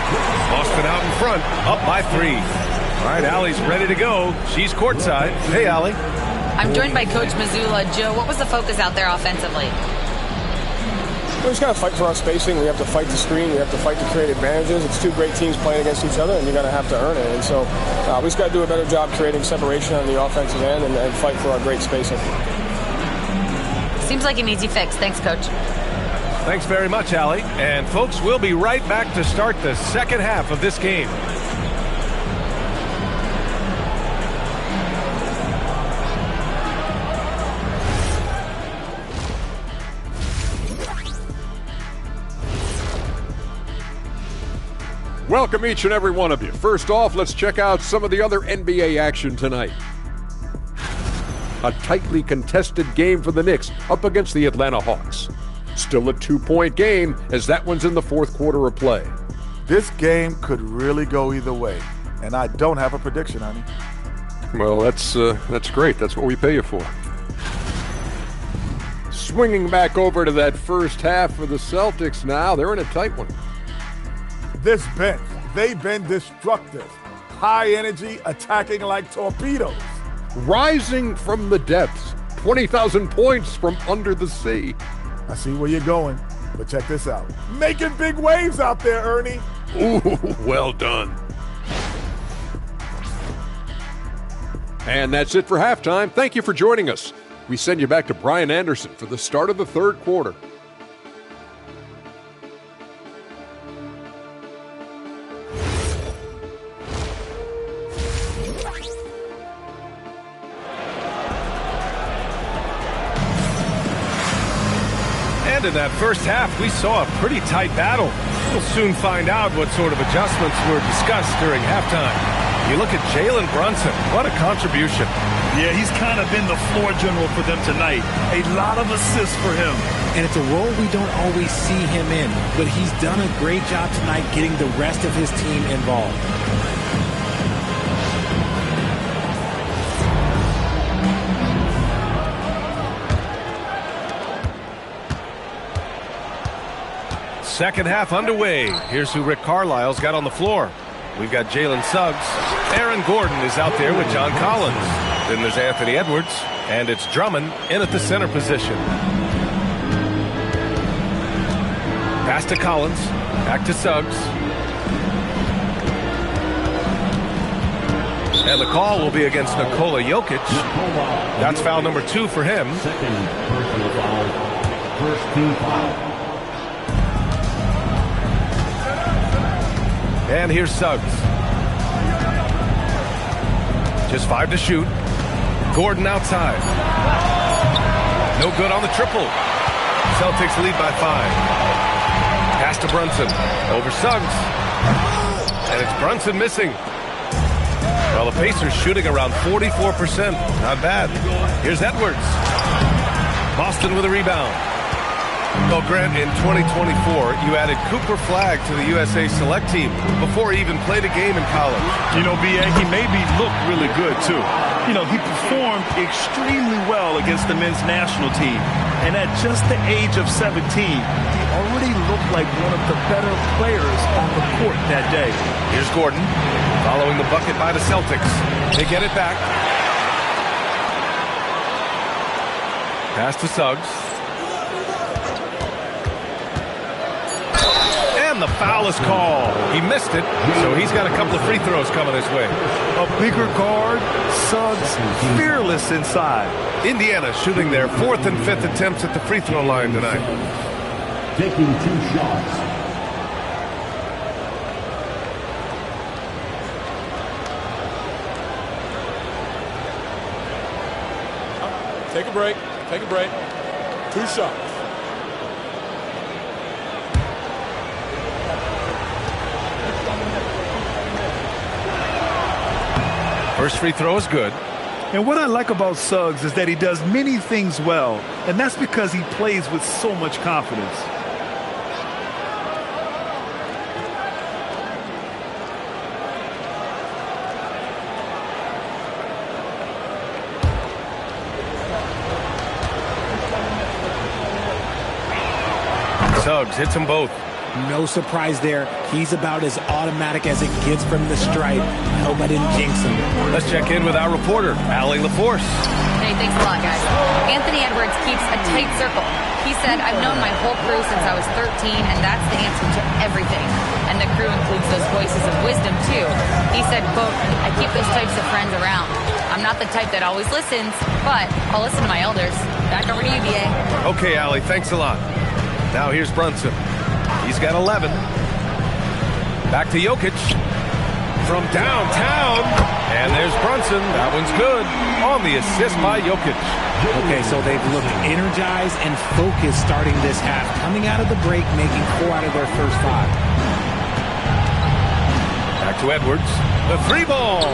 Boston out in front, up by 3. All right, Allie's ready to go. She's courtside. Hey, Allie. I'm joined by Coach Mazzulla. Joe, what was the focus out there offensively? We just got to fight for our spacing. We have to fight the screen. We have to fight to create advantages. It's 2 great teams playing against each other, and you're going to have to earn it. And so we just got to do a better job creating separation on the offensive end and fight for our great spacing. Seems like an easy fix. Thanks, Coach. Thanks very much, Allie. And, folks, we'll be right back to start the second half of this game. Welcome each and every one of you. First off, let's check out some of the other NBA action tonight. A tightly contested game for the Knicks up against the Atlanta Hawks. Still a 2-point game as that one's in the fourth quarter of play. This game could really go either way, and I don't have a prediction, honey. Well, that's great. That's what we pay you for. Swinging back over to that first half for the Celtics now. They're in a tight one. This bench, they've been destructive. High energy, attacking like torpedoes. Rising from the depths. 20,000 points from under the sea. I see where you're going, but check this out. Making big waves out there, Ernie. Ooh, well done. And that's it for halftime. Thank you for joining us. We send you back to Brian Anderson for the start of the third quarter. And in that first half, we saw a pretty tight battle. We'll soon find out what sort of adjustments were discussed during halftime. You look at Jalen Brunson. What a contribution. Yeah, he's kind of been the floor general for them tonight. A lot of assists for him. And it's a role we don't always see him in, but he's done a great job tonight getting the rest of his team involved. Second half underway. Here's who Rick Carlisle's got on the floor. We've got Jalen Suggs. Aaron Gordon is out there with John Collins. Then there's Anthony Edwards. And it's Drummond in at the center position. Pass to Collins. Back to Suggs. And the call will be against Nikola Jokic. That's foul number 2 for him. Second personal foul. First team foul. And here's Suggs. Just 5 to shoot. Gordon outside. No good on the triple. Celtics lead by 5. Pass to Brunson. Over Suggs. And it's Brunson missing. Well, the Pacers shooting around 44%. Not bad. Here's Edwards. Boston with a rebound. Well, Grant, in 2024, you added Cooper Flagg to the USA Select team before he even played a game in college. You know, B.A., he made me look really good, too. You know, he performed extremely well against the men's national team. And at just the age of 17, he already looked like one of the better players on the court that day. Here's Gordon, following the bucket by the Celtics. They get it back. Pass to Suggs. And the foul is called. He missed it, so he's got a couple of free throws coming his way. A bigger guard, Suggs fearless inside. Indiana shooting their 4th and 5th attempts at the free throw line tonight. Taking 2 shots. Take a break. Take a break. 2 shots. First free throw is good. And what I like about Suggs is that he does many things well, and that's because he plays with so much confidence. Suggs hits them both. No surprise there. He's about as automatic as it gets from the stripe. I hope I didn't jinx him. Let's check in with our reporter, Allie LaForce. Hey, thanks a lot, guys. Anthony Edwards keeps a tight circle. He said, I've known my whole crew since I was 13, and that's the answer to everything. And the crew includes those voices of wisdom, too. He said, quote, I keep those types of friends around. I'm not the type that always listens, but I'll listen to my elders. Back over to you, B.A. Okay, Allie, thanks a lot. Now here's Brunson. He's got 11. Back to Jokic. From downtown. And there's Brunson. That one's good. On the assist by Jokic. Okay, so they've looked energized and focused starting this half. Coming out of the break, making 4 out of their first 5. Out to Edwards. The 3-ball.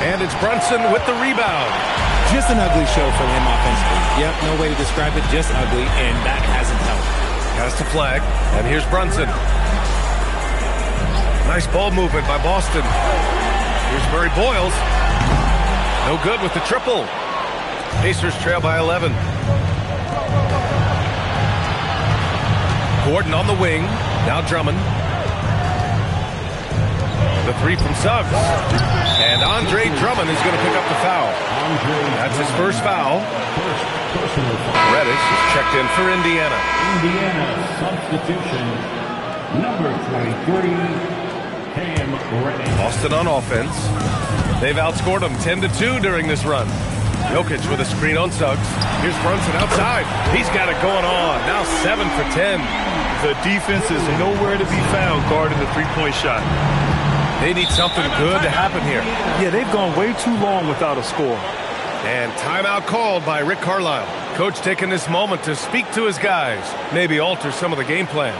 And it's Brunson with the rebound. Just an ugly show for him offensively. Yep, no way to describe it, just ugly, and that hasn't helped. Pass to Flag, and here's Brunson. Nice ball movement by Boston. Here's Murray Boyles. No good with the triple. Pacers trail by 11. Gordon on the wing. Now Drummond. The 3 from Suggs. And Andre Drummond is going to pick up the foul. That's his first foul. Reddish is checked in for Indiana. Indiana substitution, number 23, Cam Reddish. Boston on offense. They've outscored them 10-2 during this run. Jokic with a screen on Suggs. Here's Brunson outside. He's got it going on. Now 7 for 10. The defense is nowhere to be found guarding the three-point shot. They need something good to happen here. Yeah, they've gone way too long without a score. And timeout called by Rick Carlisle. Coach taking this moment to speak to his guys. Maybe alter some of the game plan.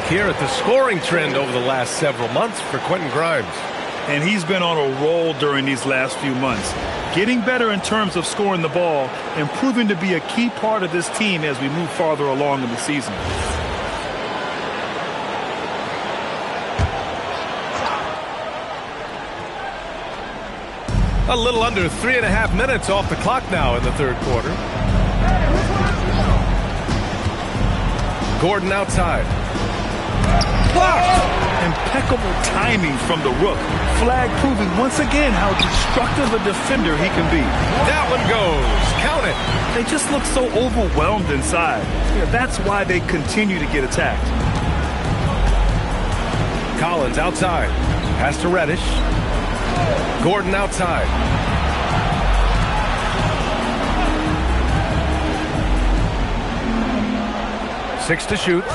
Here at the scoring trend over the last several months for Quentin Grimes. And he's been on a roll during these last few months. Getting better in terms of scoring the ball and proving to be a key part of this team as we move farther along in the season. A little under 3.5 minutes off the clock now in the third quarter. Gordon outside. Blocked. Impeccable timing from the Rook. Flag proving once again how destructive a defender he can be. That one goes. Count it. They just look so overwhelmed inside. Yeah, that's why they continue to get attacked. Collins outside. Pass to Reddish. Gordon outside. Six to shoot.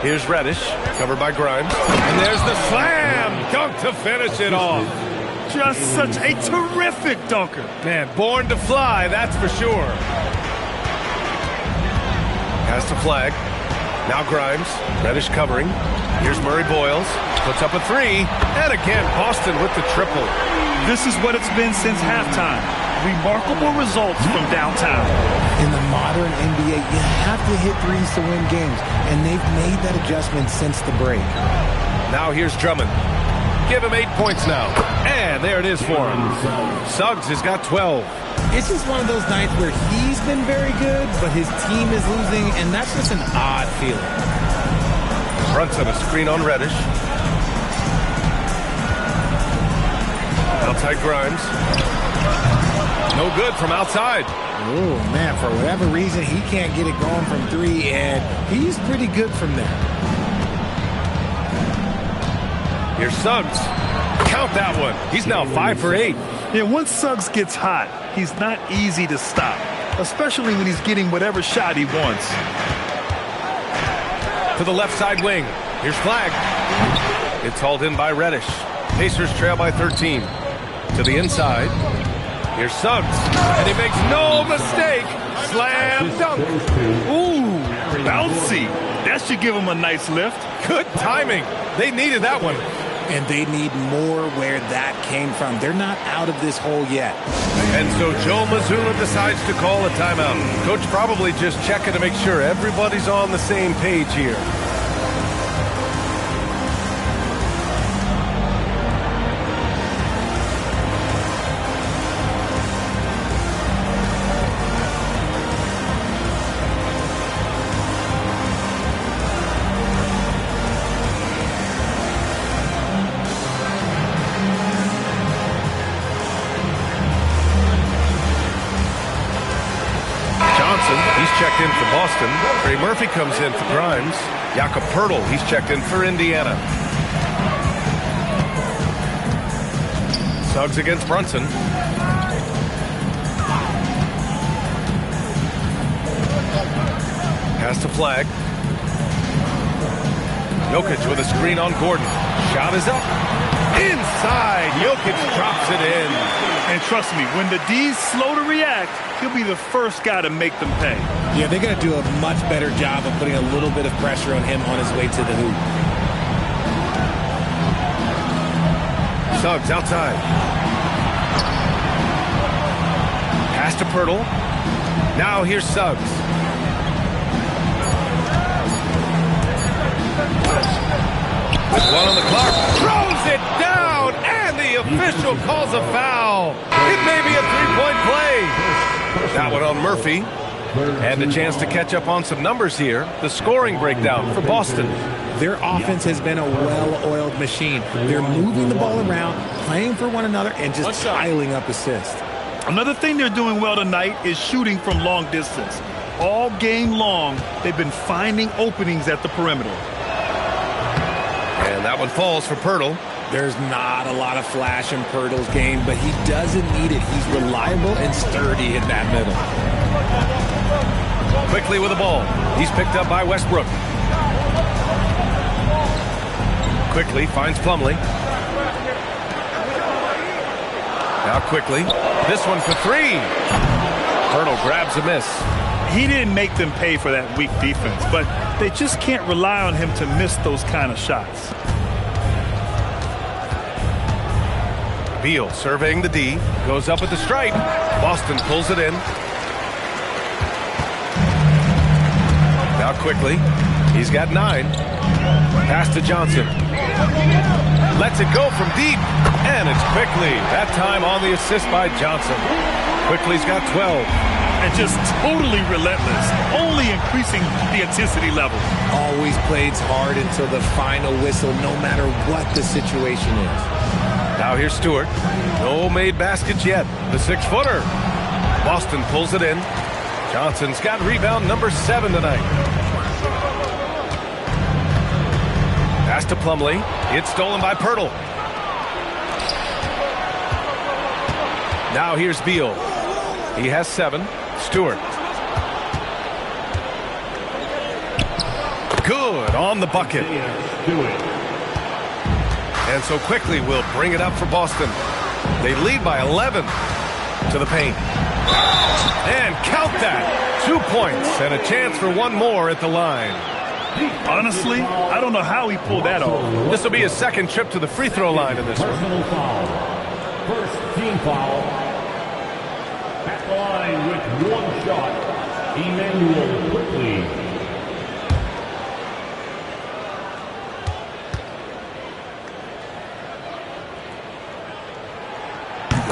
Here's Reddish, covered by Grimes. And there's the slam dunk to finish it off. Just such a terrific dunker. Man, born to fly, that's for sure. Pass to Flag. Now Grimes. Reddish covering. Here's Murray Boyles. Puts up a 3. And again, Boston with the triple. This is what it's been since halftime. Remarkable results from downtown. In the modern NBA, you have to hit threes to win games, and they've made that adjustment since the break. Now here's Drummond. Give him 8 points now. And there it is for him. Suggs has got 12. It's just one of those nights where he's been very good, but his team is losing, and that's just an odd feeling. Brunson, a screen on Reddish. Outside Grimes. No good from outside. Oh, man, for whatever reason, he can't get it going from 3, and he's pretty good from there. Here's Suggs. Count that one. He's now 5 for 8. Yeah, once Suggs gets hot, he's not easy to stop, especially when he's getting whatever shot he wants. To the left side wing. Here's Flag. It's hauled in by Reddish. Pacers trail by 13. To the inside. Here's Suggs. And he makes no mistake. Slam dunk. Ooh, bouncy. That should give him a nice lift. Good timing. They needed that one. And they need more where that came from. They're not out of this hole yet. And so Joe Mazzulla decides to call a timeout. Coach probably just checking to make sure everybody's on the same page here. Checked in for Boston. Trey Murphy comes in for Grimes. Jakob Poeltl, he's checked in for Indiana. Suggs against Brunson. Pass to Flag. Jokic with a screen on Gordon. Shot is up. Inside. Jokic drops it in. And trust me, when the D's slow to react, he'll be the first guy to make them pay. Yeah, they're going to do a much better job of putting a little bit of pressure on him on his way to the hoop. Suggs outside. Pass to Pirtle. Now here's Suggs. With one on the clock, throws it down, and the official calls a foul. It may be a three-point play. That one on Murphy. And a chance to catch up on some numbers here. The scoring breakdown for Boston. Their offense has been a well-oiled machine. They're moving the ball around, playing for one another, and just piling up assists. Another thing they're doing well tonight is shooting from long distance. All game long, they've been finding openings at the perimeter. And that one falls for Pirtle. There's not a lot of flash in Pirtle's game, but he doesn't need it. He's reliable and sturdy in that middle. Quickly with the ball. He's picked up by Westbrook. Quickly finds Plumlee. Now Quickly. This one for three. Pirtle grabs a miss. He didn't make them pay for that weak defense, but they just can't rely on him to miss those kind of shots. Beal surveying the D. Goes up at the stripe. Boston pulls it in. Now Quickly. He's got 9. Pass to Johnson. Lets it go from deep. And it's Quickly. That time on the assist by Johnson. Quickly's got 12. And just totally relentless. Only increasing the intensity level. Always plays hard until the final whistle, no matter what the situation is. Now here's Stewart. No made baskets yet. The 6-footer. Boston pulls it in. Johnson's got rebound number 7 tonight. Pass to Plumlee. It's stolen by Pirtle. Now here's Beal. He has 7. Stewart. Good on the bucket. And so Quickly will bring it up for Boston. They lead by 11 to the paint. And count that. 2 points and a chance for one more at the line. Honestly, I don't know how he pulled that off. This will be his second trip to the free throw line in this one. First team foul. At the line with one shot, Emmanuel Quickly.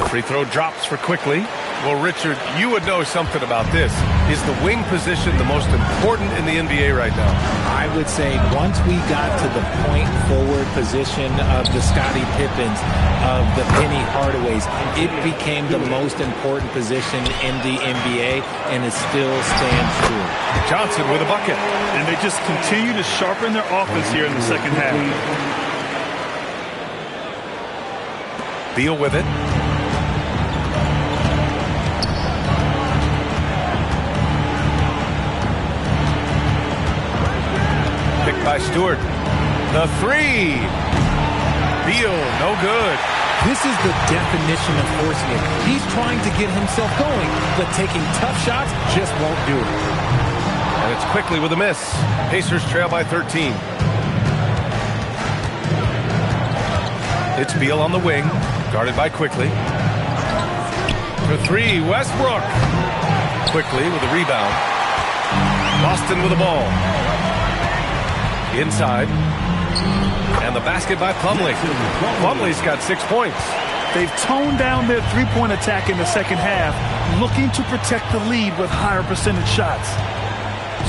Free throw drops for Quickly. Well, Richard, you would know something about this. Is the wing position the most important in the NBA right now? I would say once we got to the point forward position of the Scottie Pippens, of the Penny Hardaways, it became the most important position in the NBA, and it still stands true. Johnson with a bucket. And they just continue to sharpen their offense here in the second half. Beal with it. By Stewart. The 3. Beal, no good. This is the definition of forcing it. He's trying to get himself going, but taking tough shots just won't do it. And it's Quickly with a miss. Pacers trail by 13. It's Beal on the wing, guarded by Quickly. For 3, Westbrook. Quickly with a rebound. Boston with the ball. Inside. And the basket by Plumlee. Plumlee's got 6 points. They've toned down their three-point attack in the second half, looking to protect the lead with higher percentage shots.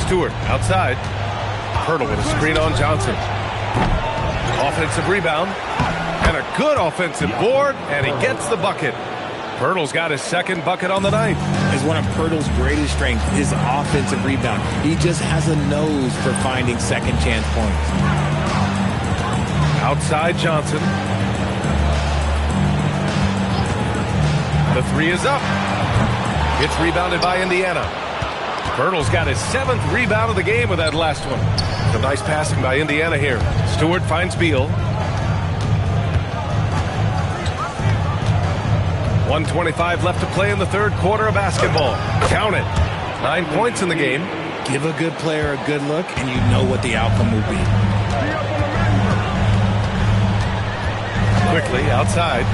Stewart outside. Pirtle with a screen on Johnson. Offensive rebound. And a good offensive board, and he gets the bucket. Pirtle's got his second bucket on the night. Is one of Pirtle's greatest strengths, his offensive rebound. He just has a nose for finding second chance points. Outside Johnson. The 3 is up. It's rebounded by Indiana. Pirtle's got his 7th rebound of the game with that last one. A nice passing by Indiana here. Stewart finds Beal. 1:25 left to play in the third quarter of basketball. Count it. 9 points in the game. Give a good player a good look, and you know what the outcome will be. Quickly outside.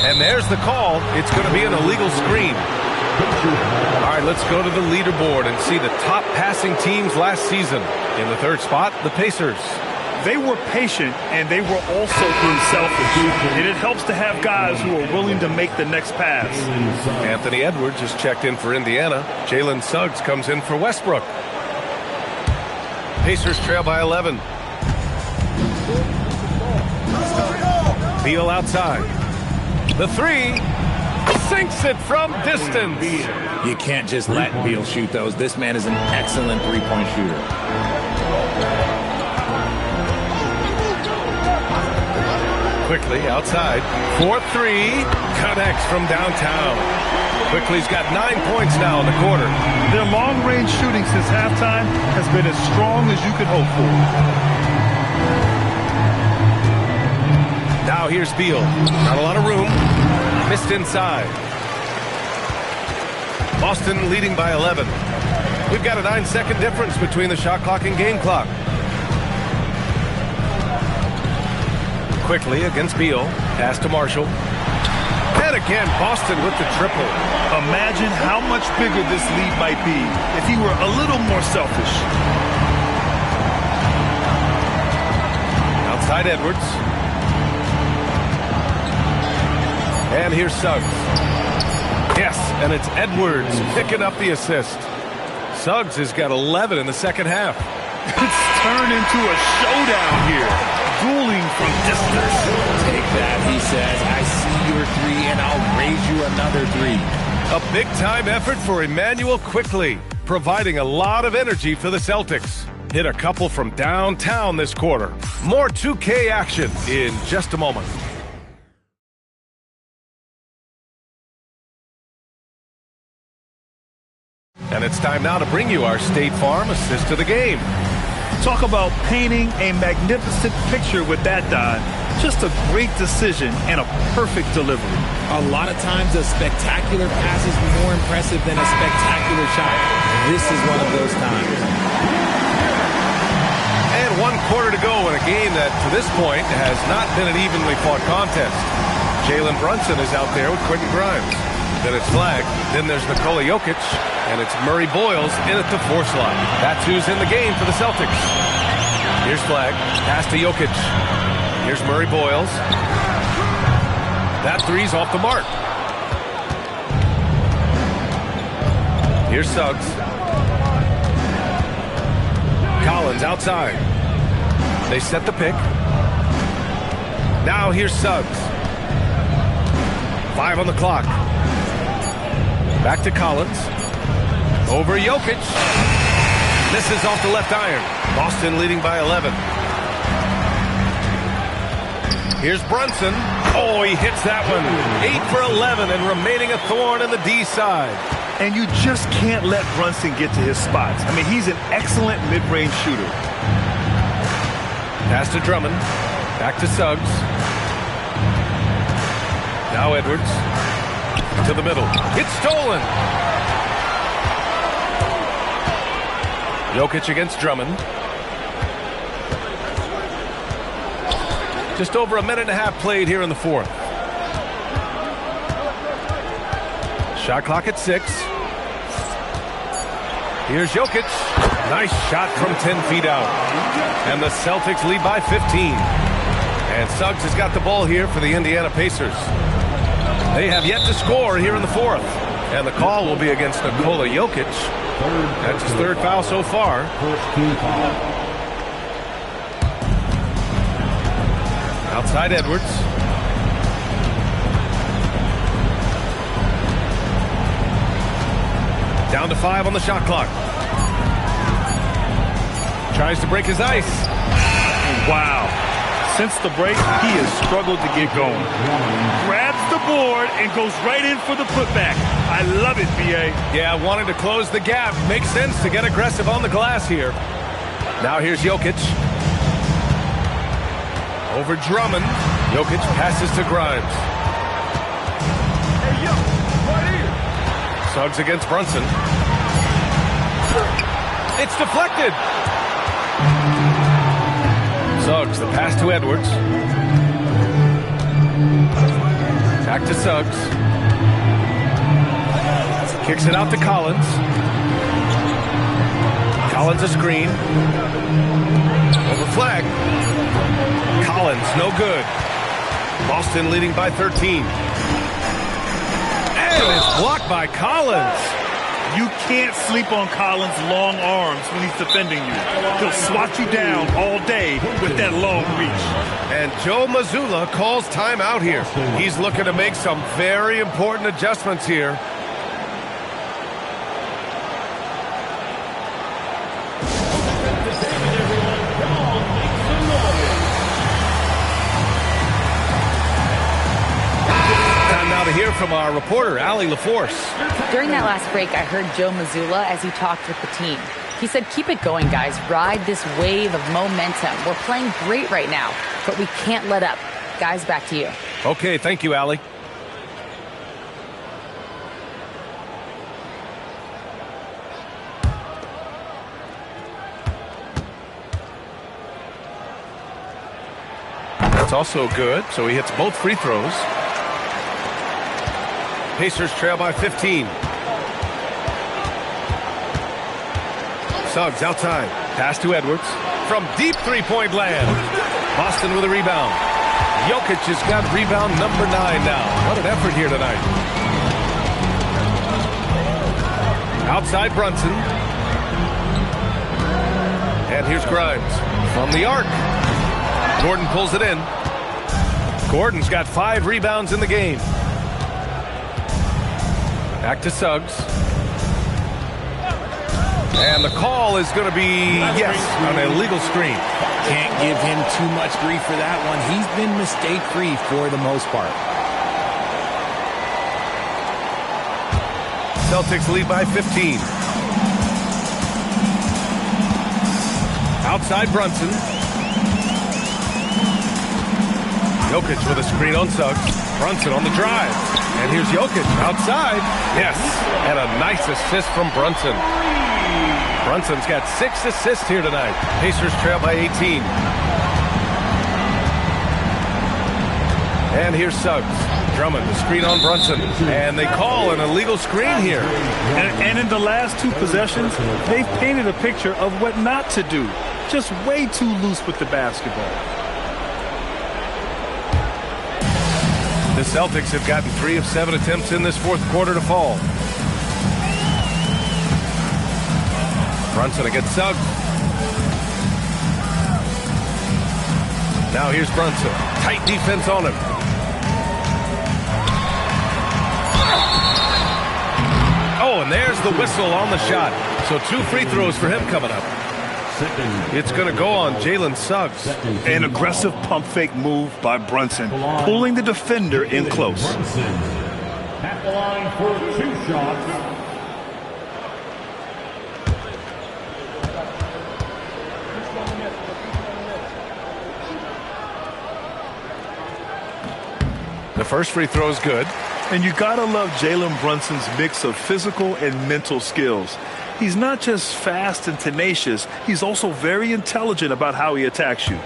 And there's the call. It's going to be an illegal screen. All right, let's go to the leaderboard and see the top passing teams last season. In the third spot, the Pacers. They were patient, and they were also unselfish. And it helps to have guys who are willing to make the next pass. Anthony Edwards has checked in for Indiana. Jalen Suggs comes in for Westbrook. Pacers trail by 11. Beal outside. The three. Sinks it from distance. You can't just let Beal shoot those. This man is an excellent three-point shooter. Quickly outside. 4-3. Connects from downtown. Quickly's got 9 points now in the quarter. Their long-range shooting since halftime has been as strong as you could hope for. Now here's Beal. Not a lot of room. Missed inside. Boston leading by 11. We've got a 9-second difference between the shot clock and game clock. Quickly against Beal. Pass to Marshall. And again, Boston with the triple. Imagine how much bigger this lead might be if he were a little more selfish. Outside Edwards. And here's Suggs. Yes, and it's Edwards picking up the assist. Suggs has got 11 in the second half. It's turned into a showdown here. Dueling from distance. Take that, he says. I see your three, and I'll raise you another three. A big-time effort for Emmanuel Quickly, providing a lot of energy for the Celtics. Hit a couple from downtown this quarter. More 2K action in just a moment. And it's time now to bring you our State Farm assist to the game. Talk about painting a magnificent picture with that dive. Just a great decision and a perfect delivery. A lot of times a spectacular pass is more impressive than a spectacular shot. This is one of those times. And 1 quarter to go in a game that, to this point, has not been an evenly fought contest. Jalen Brunson is out there with Quentin Grimes. Then it's flagged. Then there's Nikola Jokic. And it's Murray Boyles in at the 4 slot. That's who's in the game for the Celtics. Here's flag. Pass to Jokic. Here's Murray Boyles. That three's off the mark. Here's Suggs. Collins outside. They set the pick. Now here's Suggs. 5 on the clock. Back to Collins. Over Jokic. Misses off the left iron. Boston leading by 11. Here's Brunson. Oh, he hits that one. 8 for 11 and remaining a thorn in the D side. And you just can't let Brunson get to his spots. I mean, he's an excellent mid-range shooter. Pass to Drummond. Back to Suggs. Now Edwards. To the middle. It's stolen. Jokic against Drummond. Just over a minute and a half played here in the fourth. Shot clock at 6. Here's Jokic. Nice shot from 10 feet out. And the Celtics lead by 15. And Suggs has got the ball here for the Indiana Pacers. They have yet to score here in the fourth. And the call will be against Nikola Jokic. That's his 3rd foul so far. Outside Edwards. Down to 5 on the shot clock. Tries to break his ice. Wow. Since the break, he has struggled to get going. Grabs the board and goes right in for the putback. I love it, B.A. Yeah, wanting to close the gap. Makes sense to get aggressive on the glass here. Now here's Jokic. Over Drummond. Jokic passes to Grimes. Hey, yo, right here. Suggs against Brunson. It's deflected. Suggs, the pass to Edwards. Back to Suggs. Kicks it out to Collins. Collins a screen. Over flag. Collins, no good. Boston leading by 13. And it's blocked by Collins. You can't sleep on Collins' long arms when he's defending you. He'll swat you down all day with that long reach. And Joe Mazzulla calls timeout here. He's looking to make some very important adjustments here. Hear from our reporter, Allie LaForce. During that last break, I heard Joe Mazzulla as he talked with the team. He said, keep it going, guys. Ride this wave of momentum. We're playing great right now, but we can't let up. Guys, back to you. Okay, thank you, Allie. That's also good, so he hits both free throws. Pacers trail by 15. Suggs outside. Pass to Edwards. From deep three-point land. Boston with a rebound. Jokic has got rebound number 9 now. What an effort here tonight. Outside Brunson. And here's Grimes. From the arc. Gordon pulls it in. Gordon's got 5 rebounds in the game. Back to Suggs. And the call is going to be, yes, an illegal screen. Can't give him too much grief for that one. He's been mistake-free for the most part. Celtics lead by 15. Outside Brunson. Jokic with a screen on Suggs. Brunson on the drive. And here's Jokic outside. Yes, and a nice assist from Brunson. Brunson's got 6 assists here tonight. Pacers trail by 18. And here's Suggs. Drummond, the screen on Brunson. And they call an illegal screen here. And in the last 2 possessions, they've painted a picture of what not to do. Just way too loose with the basketball. The Celtics have gotten 3 of 7 attempts in this fourth quarter to fall. Brunson against Suggs. Now here's Brunson. Tight defense on him. Oh, and there's the whistle on the shot. So 2 free throws for him coming up. It's going to go on Jalen Suggs. An aggressive pump fake move by Brunson, pulling the defender in close. At the line for 2 shots. The first free throw is good. And you gotta love Jalen Brunson's mix of physical and mental skills. He's not just fast and tenacious, he's also very intelligent about how he attacks you.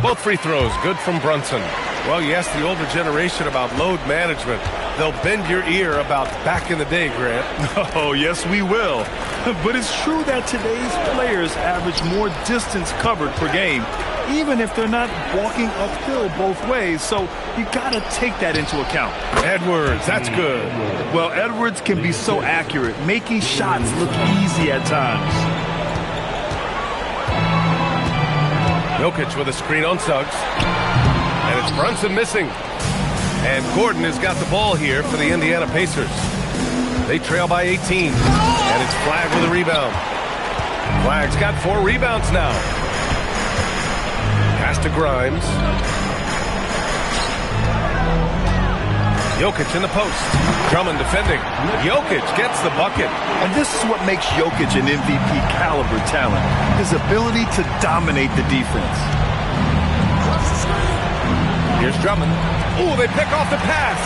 Both free throws good from Brunson. Well, you ask the older generation about load management. They'll bend your ear about back in the day, Grant. Oh, yes, we will. But it's true that today's players average more distance covered per game, even if they're not walking uphill both ways. So you got to take that into account. Edwards, that's good. Well, Edwards can be so accurate, making shots look easy at times. Jokic with a screen on Suggs. And it's Brunson missing. And Gordon has got the ball here for the Indiana Pacers. They trail by 18. And it's Flagg with a rebound. Flag's got 4 rebounds now. Pass to Grimes. Jokic in the post. Drummond defending. Jokic gets the bucket. And this is what makes Jokic an MVP caliber talent. His ability to dominate the defense. Here's Drummond. Ooh, they pick off the pass.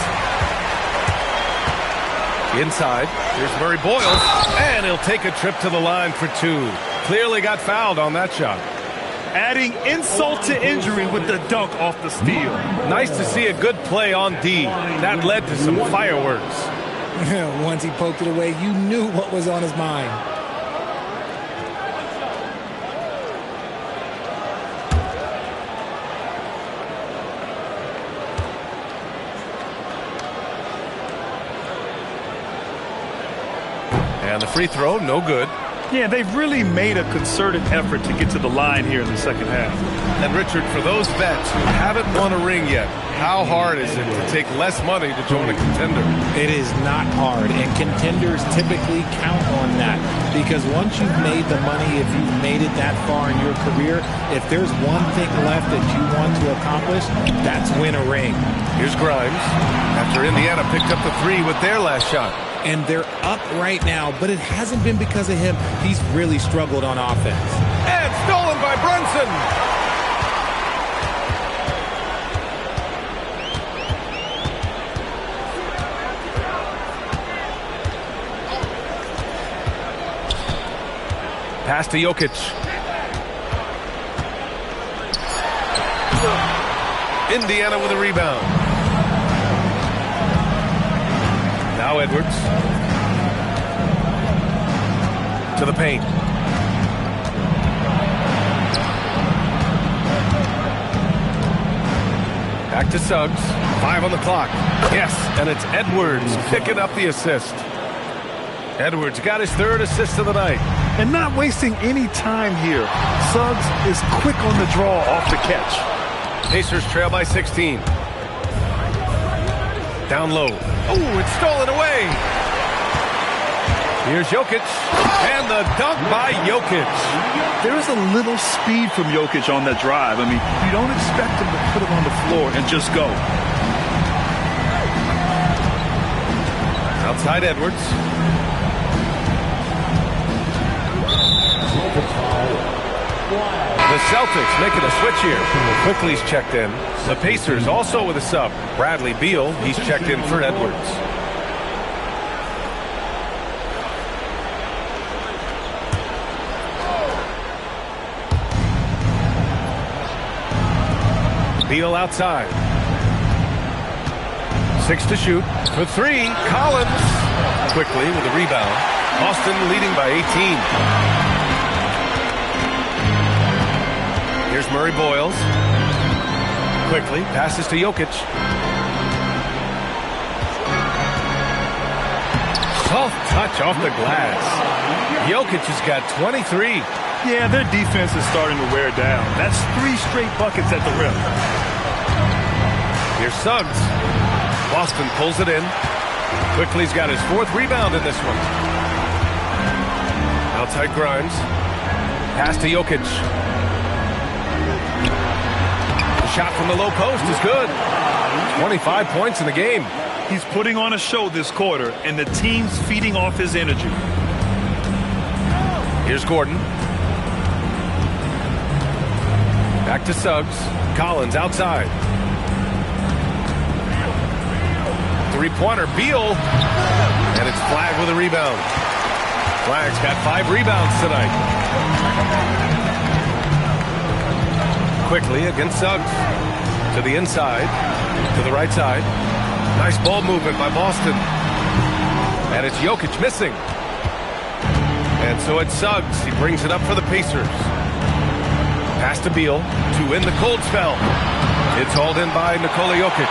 Inside. Here's Murray Boyles. And he'll take a trip to the line for 2. Clearly got fouled on that shot. Adding insult to injury with the dunk off the steal. Nice to see a good play on D. That led to some fireworks. Once he poked it away, you knew what was on his mind. And the free throw, no good. Yeah, they've really made a concerted effort to get to the line here in the second half. And Richard, for those vets who haven't won a ring yet, how hard is it to take less money to join a contender? It is not hard, and contenders typically count on that. Because once you've made the money, if you've made it that far in your career, if there's one thing left that you want to accomplish, that's win a ring. Here's Grimes. After Indiana picked up the 3 with their last shot. And they're up right now, but it hasn't been because of him. He's really struggled on offense. And stolen by Brunson. Pass to Jokic. Indiana with a rebound. Now Edwards. To the paint. Back to Suggs. 5 on the clock. Yes, and it's Edwards picking up the assist. Edwards got his 3rd assist of the night. And not wasting any time here. Suggs is quick on the draw off the catch. Pacers trail by 16. Down low. Oh, it's stolen away. Here's Jokic. And the dunk by Jokic. There is a little speed from Jokic on that drive. I mean, you don't expect him to put it on the floor and just go. Outside Edwards. The Celtics making a switch here. Quickly's checked in. The Pacers also with a sub. Bradley Beal, he's checked in for Edwards. Beal outside. 6 to shoot. For 3, Collins. Quickly with a rebound. Boston leading by 18. Here's Murray Boyles. Quickly passes to Jokic. Soft touch off the glass. Jokic has got 23. Yeah, their defense is starting to wear down. That's 3 straight buckets at the rim. Here's Suggs. Boston pulls it in. Quickly's got his 4th rebound in this one. Outside Grimes. Pass to Jokic. Shot from the low post is good. 25 points in the game. He's putting on a show this quarter, and the team's feeding off his energy. Here's Gordon. Back to Suggs. Collins outside. 3-pointer, Beal. And it's Flagg with a rebound. Flagg's got 5 rebounds tonight. Quickly against Suggs. To the inside. To the right side. Nice ball movement by Boston. And it's Jokic missing. And so it's Suggs. He brings it up for the Pacers. Pass to Beal to end the cold spell. It's hauled in by Nikola Jokic.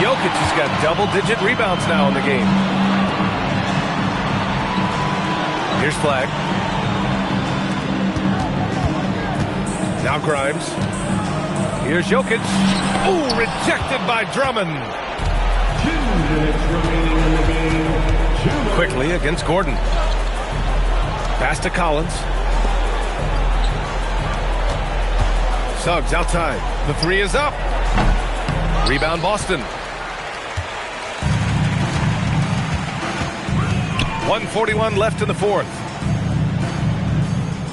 Jokic has got double-digit rebounds now in the game. Here's Flagg. Now Grimes. Here's Jokic. Ooh, rejected by Drummond. 2 minutes remaining in the game. Quickly against Gordon. Pass to Collins. Suggs outside. The three is up. Rebound Boston. 1:41 left in the fourth.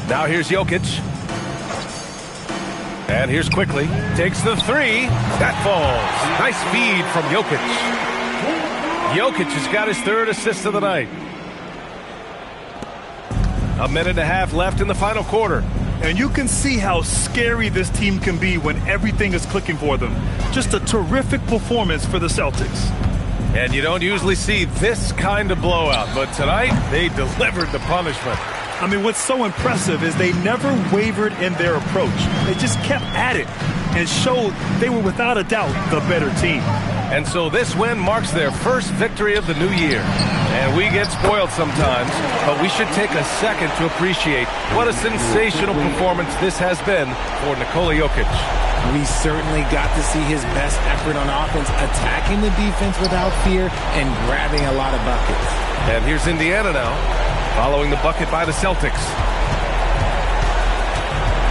Now here's Jokic. And here's Quickly. Takes the three. That falls. Nice feed from Jokic. Jokic has got his third assist of the night. A minute and a half left in the final quarter. And you can see how scary this team can be when everything is clicking for them. Just a terrific performance for the Celtics. And you don't usually see this kind of blowout, but tonight they delivered the punishment. I mean, what's so impressive is they never wavered in their approach. They just kept at it and showed they were without a doubt the better team. And so this win marks their first victory of the new year. And we get spoiled sometimes, but we should take a second to appreciate what a sensational performance this has been for Nikola Jokic. We certainly got to see his best effort on offense, attacking the defense without fear and grabbing a lot of buckets. And here's Indiana now, following the bucket by the Celtics.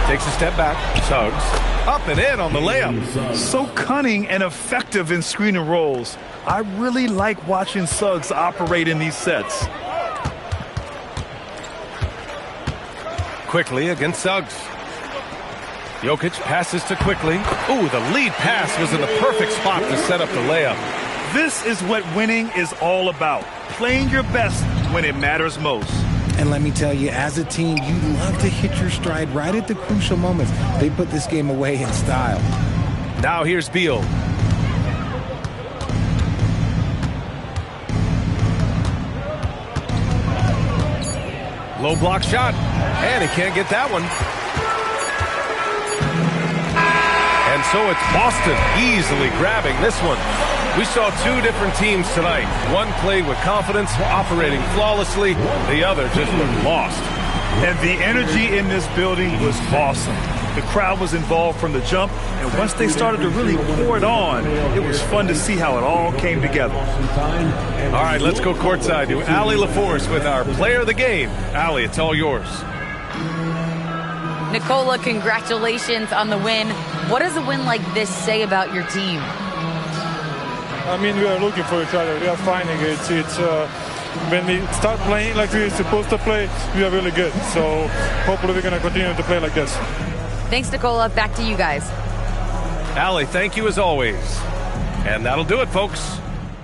Takes a step back. Suggs up and in on the layup. So cunning and effective in screen and rolls. I really like watching Suggs operate in these sets. Quickly against Suggs. Jokic passes to Quickly. Ooh, the lead pass was in the perfect spot to set up the layup. This is what winning is all about. Playing your best when it matters most. And let me tell you, as a team, you love to hit your stride right at the crucial moments. They put this game away in style. Now here's Beal. Low block shot. And he can't get that one. And so it's Boston easily grabbing this one. We saw two different teams tonight. One played with confidence, operating flawlessly. The other just looked lost. And the energy in this building was awesome. The crowd was involved from the jump, and once they started to really pour it on, it was fun to see how it all came together. All right, let's go courtside to Allie LaForce with our player of the game. Allie, it's all yours. Nikola, congratulations on the win. What does a win like this say about your team? I mean, we are looking for each other. We are finding it. When we start playing like we're supposed to play, we are really good. So hopefully we're going to continue to play like this. Thanks, Nikola. Back to you guys. Allie, thank you as always. And that'll do it, folks.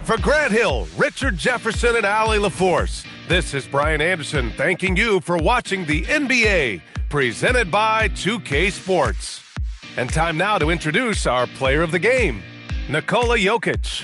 For Grant Hill, Richard Jefferson, and Allie LaForce, this is Brian Anderson thanking you for watching the NBA, presented by 2K Sports. And time now to introduce our player of the game, Nikola Jokic.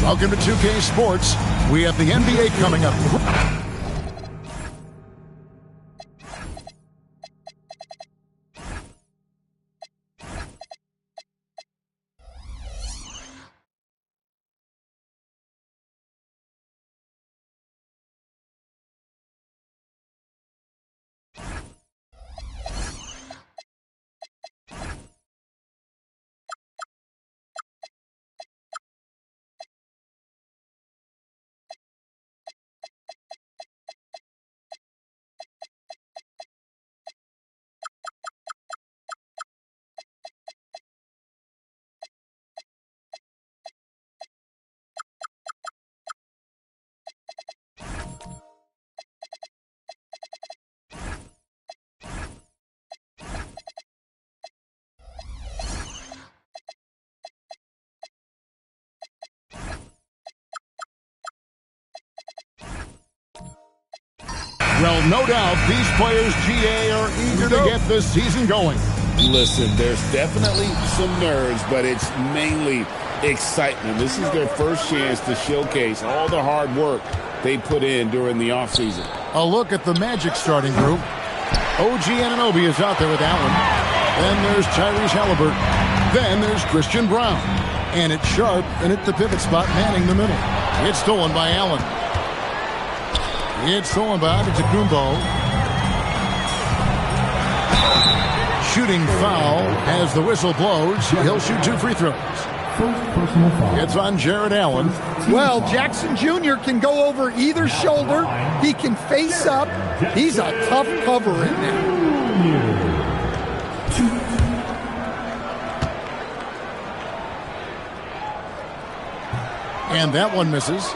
Welcome to 2K Sports. We have the NBA coming up. Well, no doubt these players, GA, are eager to get the season going. Listen, there's definitely some nerves, but it's mainly excitement. This is their first chance to showcase all the hard work they put in during the offseason. A look at the Magic starting group. OG Anunoby is out there with Allen. Then there's Tyrese Halliburton. Then there's Christian Brown. And it's Sharp in at the pivot spot, manning the middle. It's stolen by Allen. It's stolen by Antetokounmpo. Shooting foul as the whistle blows. He'll shoot 2 free throws. It's on Jared Allen. Well, Jackson Jr. can go over either shoulder. He can face up. He's a tough cover in there. And that one misses.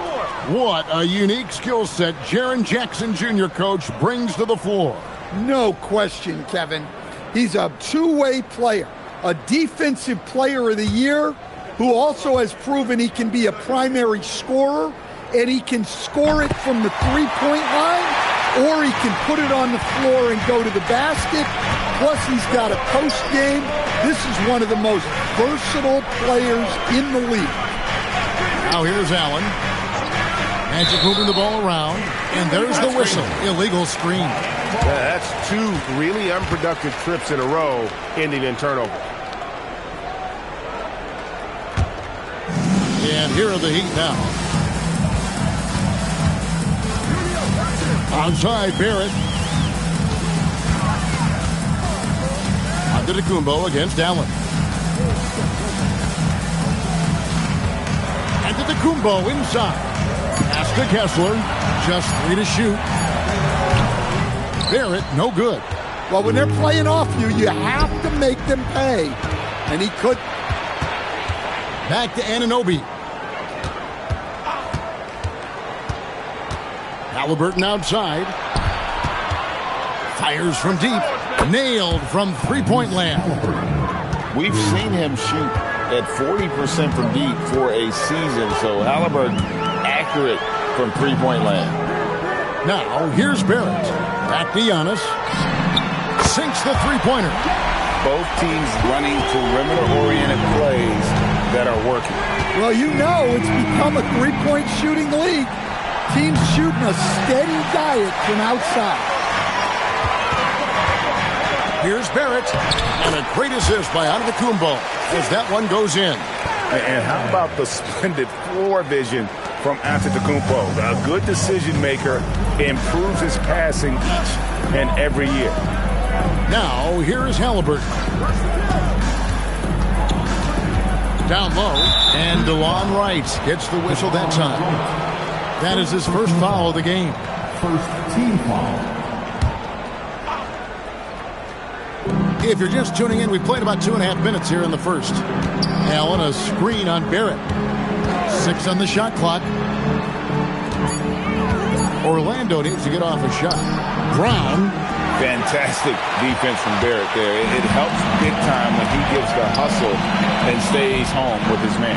What a unique skill set Jaren Jackson Jr., coach, brings to the floor. No question, Kevin. He's a two-way player, a defensive player of the year who also has proven he can be a primary scorer, and he can score it from the three-point line, or he can put it on the floor and go to the basket. Plus, he's got a post game. This is one of the most versatile players in the league. Now here's Allen. Magic moving the ball around, and there's the whistle. Illegal screen. Yeah, that's 2 really unproductive trips in a row, ending in turnover. And here are the Heat now. Outside, Barrett. Antetokounmpo against Allen. Antetokounmpo inside. Pass to Kessler. Just 3 to shoot. Barrett, no good. Well, when they're playing off you, you have to make them pay. And he could. Back to Anunoby. Halliburton outside. Fires from deep. Nailed from three-point land. We've seen him shoot at 40% from deep for a season, so Halliburton accurate from three-point land. Now, here's Barrett. Back to Giannis. Sinks the three-pointer. Both teams running perimeter-oriented plays that are working. Well, you know it's become a three-point shooting league. Teams shooting a steady diet from outside. Here's Barrett. And a great assist by Antetokounmpo as that one goes in. And how about the splendid floor vision from Antetokounmpo? A good decision maker, improves his passing each and every year. Now, here is Halliburton. Down low, and DeLon Wright gets the whistle that time. That is his first foul of the game. First team foul. If you're just tuning in, we played about 2.5 minutes here in the first. Allen, a screen on Barrett. 6 on the shot clock. Orlando needs to get off a shot. Brown. Fantastic defense from Barrett there. It helps big time when he gives the hustle and stays home with his man.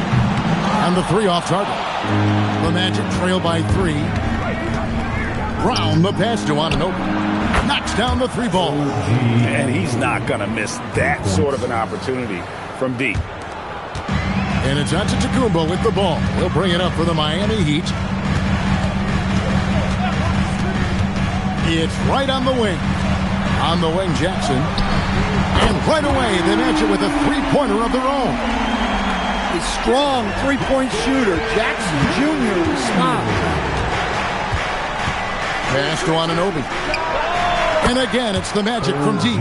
And the 3 off target. The Magic trail by 3. Brown, the pass to Anunoby. Knocks down the 3 ball. And he's not going to miss that sort of an opportunity from deep. And it's Antetokounmpo with the ball. He'll bring it up for the Miami Heat. It's right on the wing. On the wing, Jackson. And right away, they match it with a three-pointer of their own. A strong three-point shooter. Jackson Jr. responds. Pass to Anunoby. And again, it's the Magic from deep.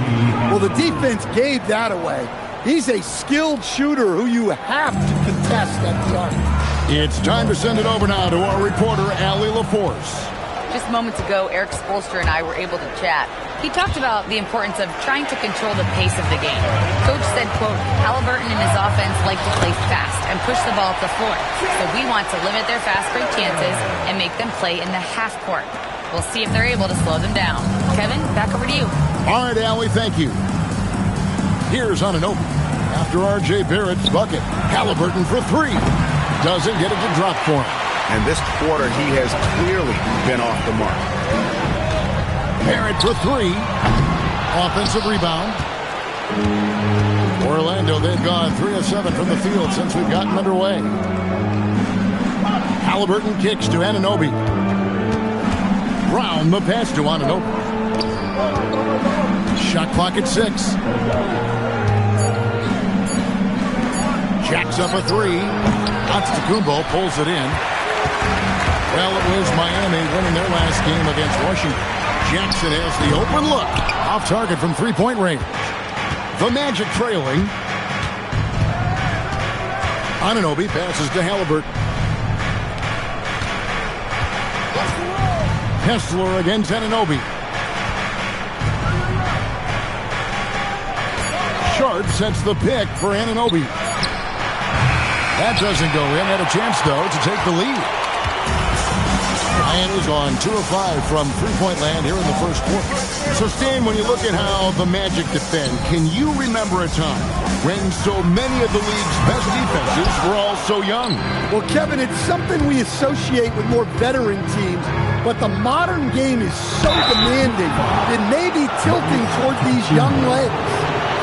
Well, the defense gave that away. He's a skilled shooter who you have to contest at the arc. It's time to send it over now to our reporter, Allie LaForce. Just moments ago, Eric Spoelstra and I were able to chat. He talked about the importance of trying to control the pace of the game. Coach said, quote, Halliburton and his offense like to play fast and push the ball up the floor. So we want to limit their fast break chances and make them play in the half court. We'll see if they're able to slow them down. Kevin, back over to you. All right, Allie, thank you. Here's Anunoby. After R.J. Barrett's bucket, Halliburton for three. Doesn't get it to drop for him. And this quarter, he has clearly been off the mark. Barrett for three. Offensive rebound. Orlando, they've gone 3 of 7 from the field since we've gotten underway. Halliburton kicks to Anunoby. Brown, the pass to Anunoby. Shot clock at 6. Jacks up a three. Antetokounmpo pulls it in. Well, it was Miami winning their last game against Washington. Jackson has the open look. Off target from three-point range. The Magic trailing. Anunoby passes to Halliburton. Kessler against Anunoby. Sharp sets the pick for Anunoby. That doesn't go in. Had a chance, though, to take the lead. Miami's on 2 of 5 from three-point land here in the first quarter. So, Stan, when you look at how the Magic defend, can you remember a time when so many of the league's best defenses were all so young? Well, Kevin, it's something we associate with more veteran teams, but the modern game is so demanding, it may be tilting toward these young legs.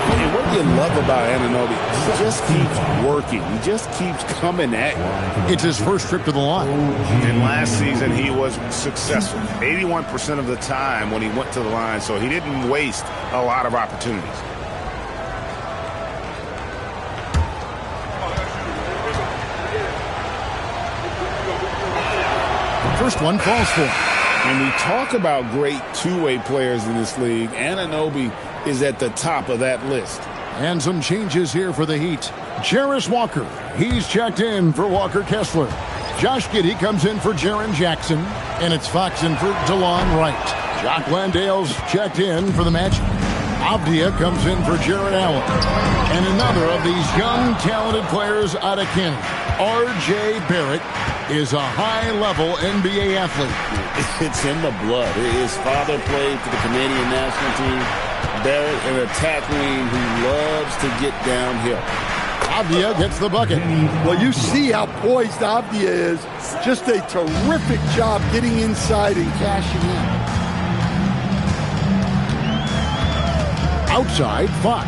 And what you love about Anunoby, he just keeps working. He just keeps coming at you. It's his first trip to the line. And last season, he was successful 81% of the time when he went to the line, so he didn't waste a lot of opportunities. First one falls for. And we talk about great two-way players in this league. Anunoby is at the top of that list. And some changes here for the Heat. Jarris Walker, he's checked in for Walker Kessler. Josh Giddey comes in for Jaren Jackson. And it's Fox in for DeLon Wright. Jock Landale's checked in for the Magic. Avdia comes in for Jared Allen. And another of these young, talented players out of Canada, R.J. Barrett, is a high-level NBA athlete. It's in the blood. His father played for the Canadian national team. Barrett, an attack wing who loves to get downhill. Avdia gets the bucket. Well, you see how poised Avdia is. Just a terrific job getting inside and cashing in. Outside, Fox.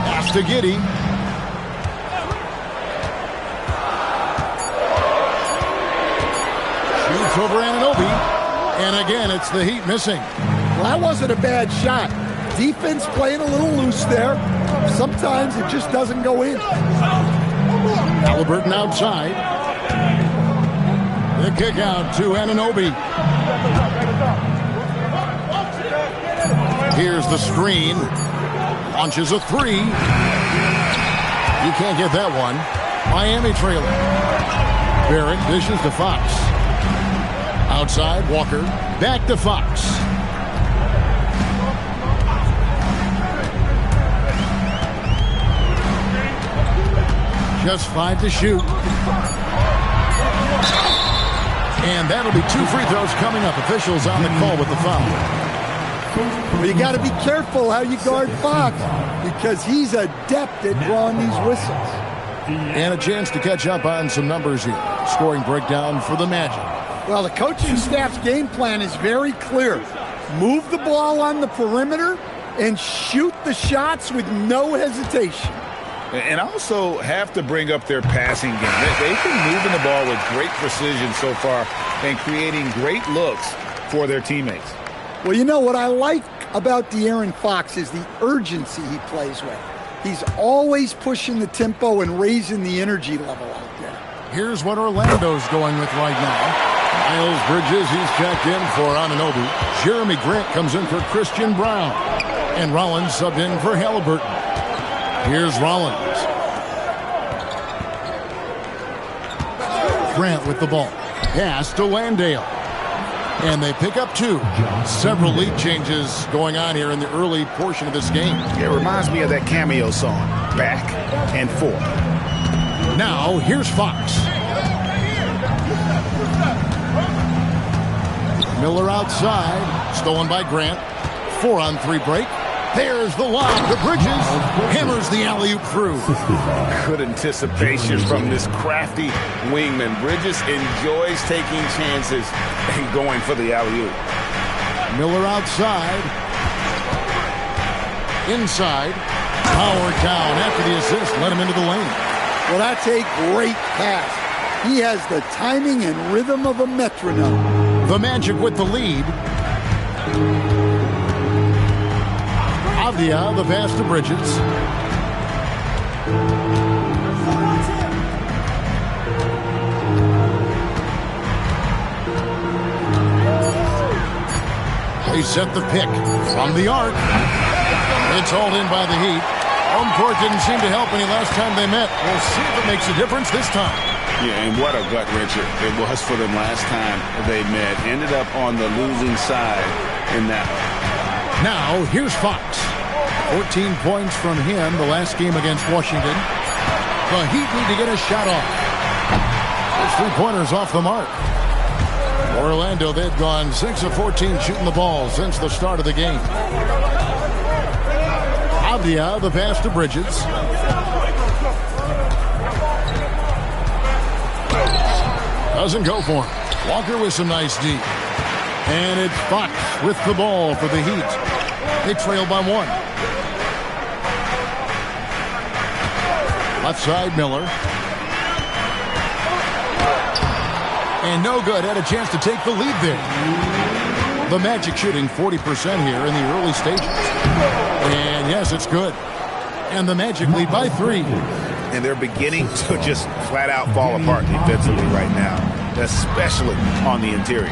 Pass to Giddey. Shoots over Anunoby. And again, it's the Heat missing. Well, that wasn't a bad shot. Defense playing a little loose there. Sometimes it just doesn't go in. Halliburton outside. The kick out to Anunoby. Here's the screen. Launches a three. You can't get that one. Miami trailing. Barrett dishes to Fox. Outside, Walker. Back to Fox. Just 5 to shoot. And that'll be 2 free throws coming up. Officials on the call with the foul. Well, you got to be careful how you guard Fox because he's adept at drawing these whistles. And a chance to catch up on some numbers here. Scoring breakdown for the Magic. Well, the coaching staff's game plan is very clear. Move the ball on the perimeter and shoot the shots with no hesitation. And also have to bring up their passing game. They've been moving the ball with great precision so far and creating great looks for their teammates. Well, you know what I like about De'Aaron Fox is the urgency he plays with. He's always pushing the tempo and raising the energy level out there. Here's what Orlando's going with right now. Miles Bridges, he's checked in for Anunoby. Jeremy Grant comes in for Christian Brown. And Rollins subbed in for Halliburton. Here's Rollins. Grant with the ball. Pass to Landale. And they pick up 2. Several lead changes going on here in the early portion of this game. It reminds me of that cameo song, Back and Forth. Now, here's Fox. Miller outside. Stolen by Grant. 4-on-3 break. There's the lob to Bridges. Hammers the alley-oop through. Good anticipation from this crafty wingman. Bridges enjoys taking chances and going for the alley-oop. Miller outside. Inside. Howard down after the assist. Let him into the lane. Well, that's a great pass. He has the timing and rhythm of a metronome. The Magic with the lead. Avdia, the pass to Bridges. They set the pick from the arc. It's hauled in by the Heat. Home court didn't seem to help any last time they met. We'll see if it makes a difference this time. Yeah, and what a gut wrencher it was for them last time they met. Ended up on the losing side in that one. Now, here's Fox. 14 points from him the last game against Washington. The Heat need to get a shot off. His 3-pointers off the mark. Orlando, they've gone 6 of 14 shooting the ball since the start of the game. Avdia, the pass to Bridges. Doesn't go for him. Walker with some nice D. And it's Fox with the ball for the Heat. They trail by 1. Left side, Miller. And no good. Had a chance to take the lead there. The Magic shooting 40% here in the early stages. And yes, it's good. And the Magic lead by 3. And they're beginning to just flat out fall apart defensively right now, especially on the interior.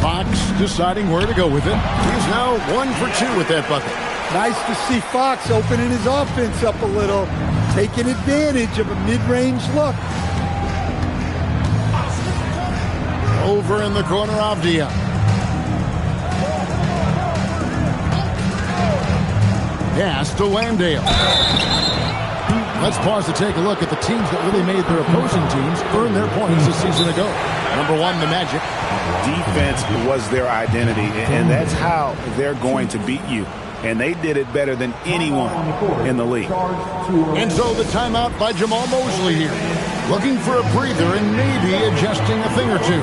Fox deciding where to go with it. He's now 1 for 2 with that bucket. Nice to see Fox opening his offense up a little, taking advantage of a mid-range look. Over in the corner, Avdia. Pass to Landale. Let's pause to take a look at the teams that really made their opposing teams earn their points a season ago. Number 1, the Magic. Defense was their identity, and that's how they're going to beat you. And they did it better than anyone in the league. And so the timeout by Jamal Mosley here. Looking for a breather and maybe adjusting a thing or two.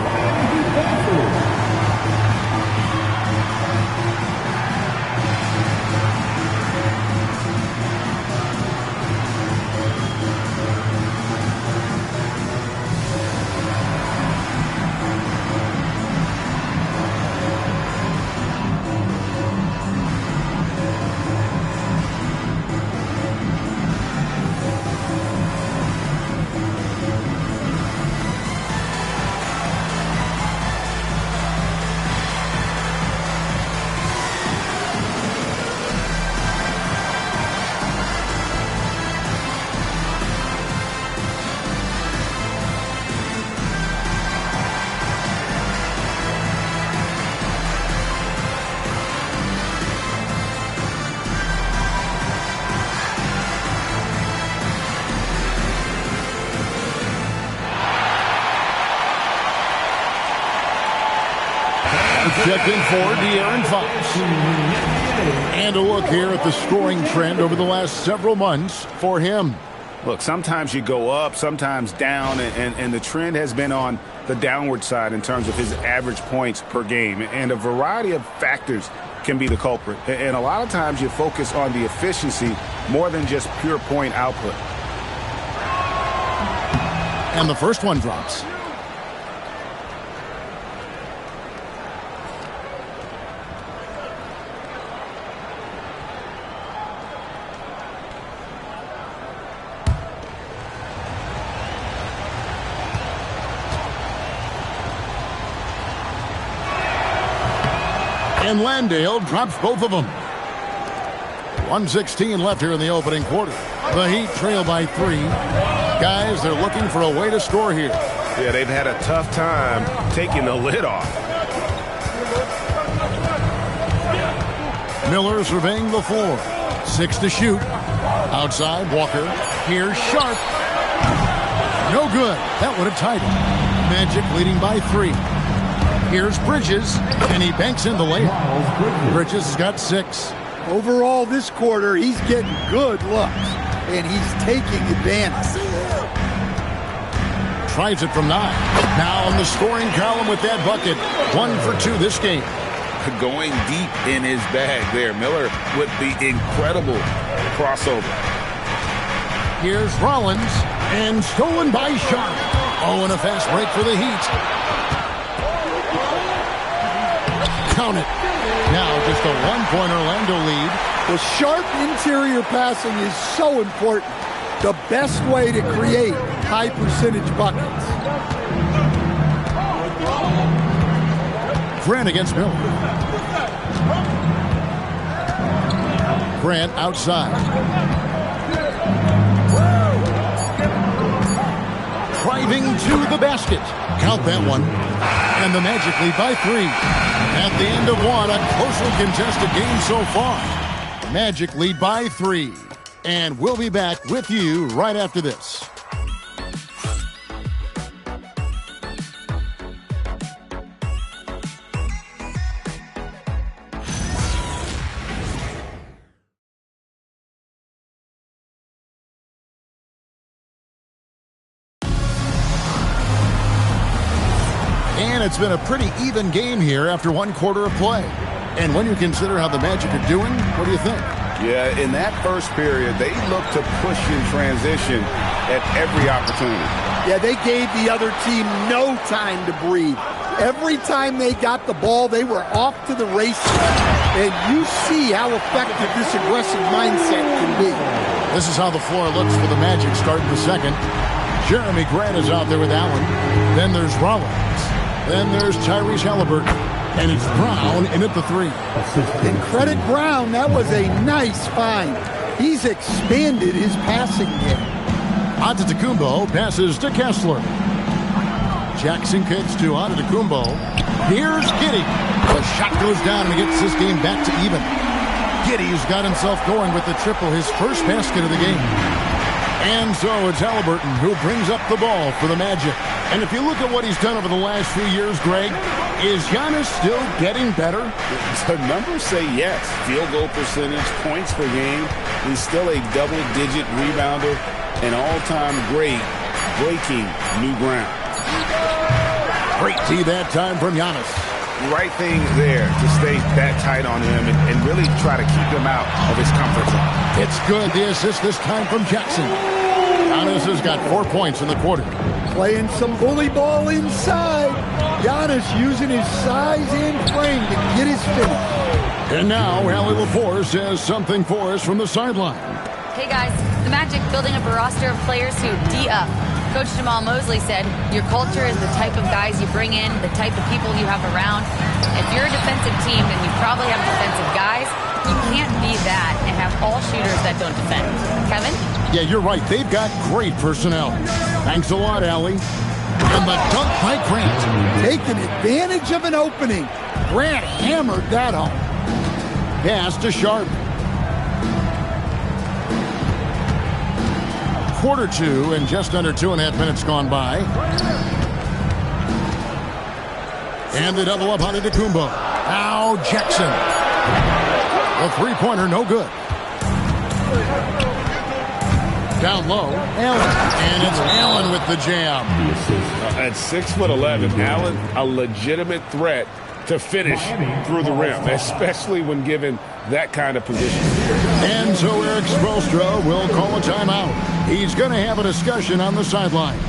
Checked in for De'Aaron Fox. And a look here at the scoring trend over the last several months for him. Look, sometimes you go up, sometimes down, and the trend has been on the downward side in terms of his average points per game. And a variety of factors can be the culprit. And a lot of times you focus on the efficiency more than just pure point output. And the first one drops. And Landale drops both of them. 1:16 left here in the opening quarter. The Heat trail by 3. Guys, they're looking for a way to score here. Yeah, they've had a tough time taking the lid off. Miller surveying the floor. 6 to shoot. Outside, Walker. Here's Sharp. No good. That would have tied it. Magic leading by 3. Here's Bridges, and he banks in the layup. Bridges has got 6. Overall, this quarter, he's getting good looks, and he's taking advantage. Tries it from 9. Now on the scoring column with that bucket. 1 for 2 this game. Going deep in his bag there. Miller with the incredible crossover. Here's Rollins, and stolen by Sharp. Oh, and a fast break for the Heat. Count it. Now just a 1-point Orlando lead. The sharp interior passing is so important. The best way to create high percentage buckets. Grant against Miller. Grant outside. Driving to the basket. Count that one. And the Magic lead by 3. At the end of one, a closely contested game so far. Magic lead by 3. And we'll be back with you right after this. And it's been a pretty even game here after 1 quarter of play. And when you consider how the Magic are doing, what do you think? Yeah, in that first period, they looked to push in transition at every opportunity. Yeah, they gave the other team no time to breathe. Every time they got the ball, they were off to the races. And you see how effective this aggressive mindset can be. This is how the floor looks for the Magic starting the second. Jeremy Grant is out there with Allen. Then there's Rollins. Then there's Tyrese Halliburton. And it's Brown in at the 3. And credit Brown, that was a nice find. He's expanded his passing game. Antetokounmpo passes to Kessler. Jackson kicks to Antetokounmpo. Here's Giddey. The shot goes down and he gets this game back to even. Giddey's got himself going with the triple, his first basket of the game. And so it's Halliburton who brings up the ball for the Magic. And if you look at what he's done over the last few years, Greg, is Giannis still getting better? The numbers say yes. Field goal percentage, points per game. He's still a double-digit rebounder, an all-time great, breaking new ground. Great D that time from Giannis. Right thing there to stay that tight on him and really try to keep him out of his comfort zone. It's good. The assist this time from Jackson. Giannis has got 4 points in the quarter. Playing some bully ball inside. Giannis using his size and frame to get his finish. And now, Allie LaForce has something for us from the sideline. Hey guys, the Magic building up a roster of players who D up. Coach Jamal Mosley said, your culture is the type of guys you bring in, the type of people you have around. If you're a defensive team, then you probably have defensive guys. You can't be that and have all shooters that don't defend. Kevin? Yeah, you're right. They've got great personnel. Thanks a lot, Allie. And the dunk by Grant. Taking advantage of an opening. Grant hammered that home. Pass to Sharp. Quarter 2 and just under 2.5 minutes gone by. And the double up on Antetokounmpo. Now Jackson. The three-pointer no good. Down low, Allen. And it's Allen with the jam. At 6'11", Allen, a legitimate threat to finish through the rim, especially when given that kind of position. And so Eric Spoelstra will call a timeout. He's going to have a discussion on the sideline.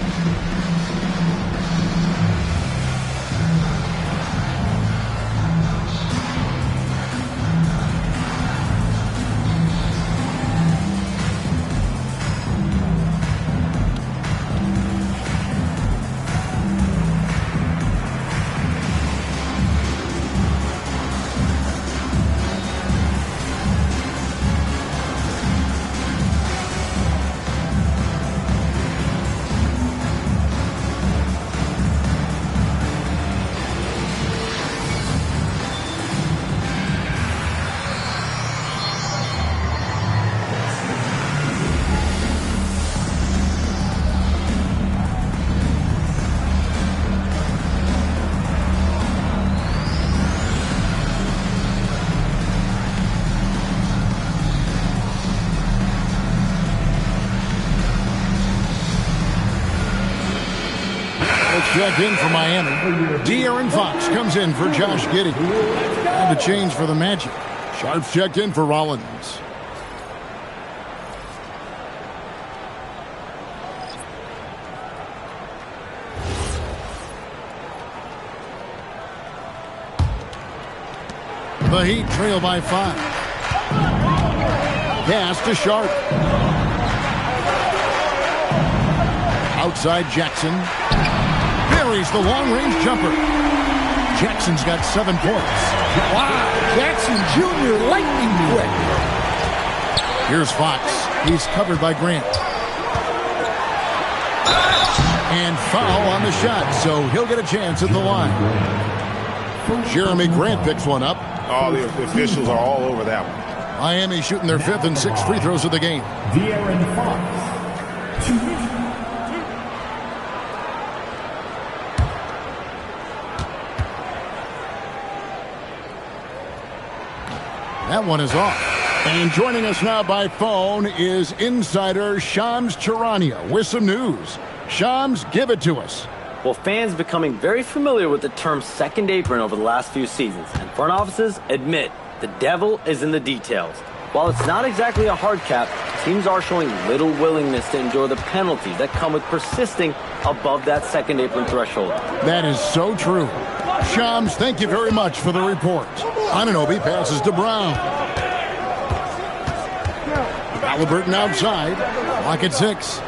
Check in for Miami. De'Aaron Fox comes in for Josh Giddey. And a change for the Magic. Sharps checked in for Rollins. The Heat trail by 5. Pass to Sharp. Outside Jackson. Buries the long-range jumper. Jackson's got 7 points. Wow, Jackson Jr. lightning quick. Here's Fox. He's covered by Grant. And foul on the shot, so he'll get a chance at the line. Jeremy Grant picks one up. All the officials are all over that one. Miami shooting their 5th and 6th free throws of the game. De'Aaron Fox. That one is off. And joining us now by phone is insider Shams Charania with some news. Shams, give it to us. Well, fans becoming very familiar with the term second apron over the last few seasons, and front offices admit the devil is in the details. While it's not exactly a hard cap, teams are showing little willingness to endure the penalties that come with persisting above that second apron threshold. That is so true. Shams, thank you very much for the report. Anunoby passes to Brown. Halliburton outside. Clock at 6.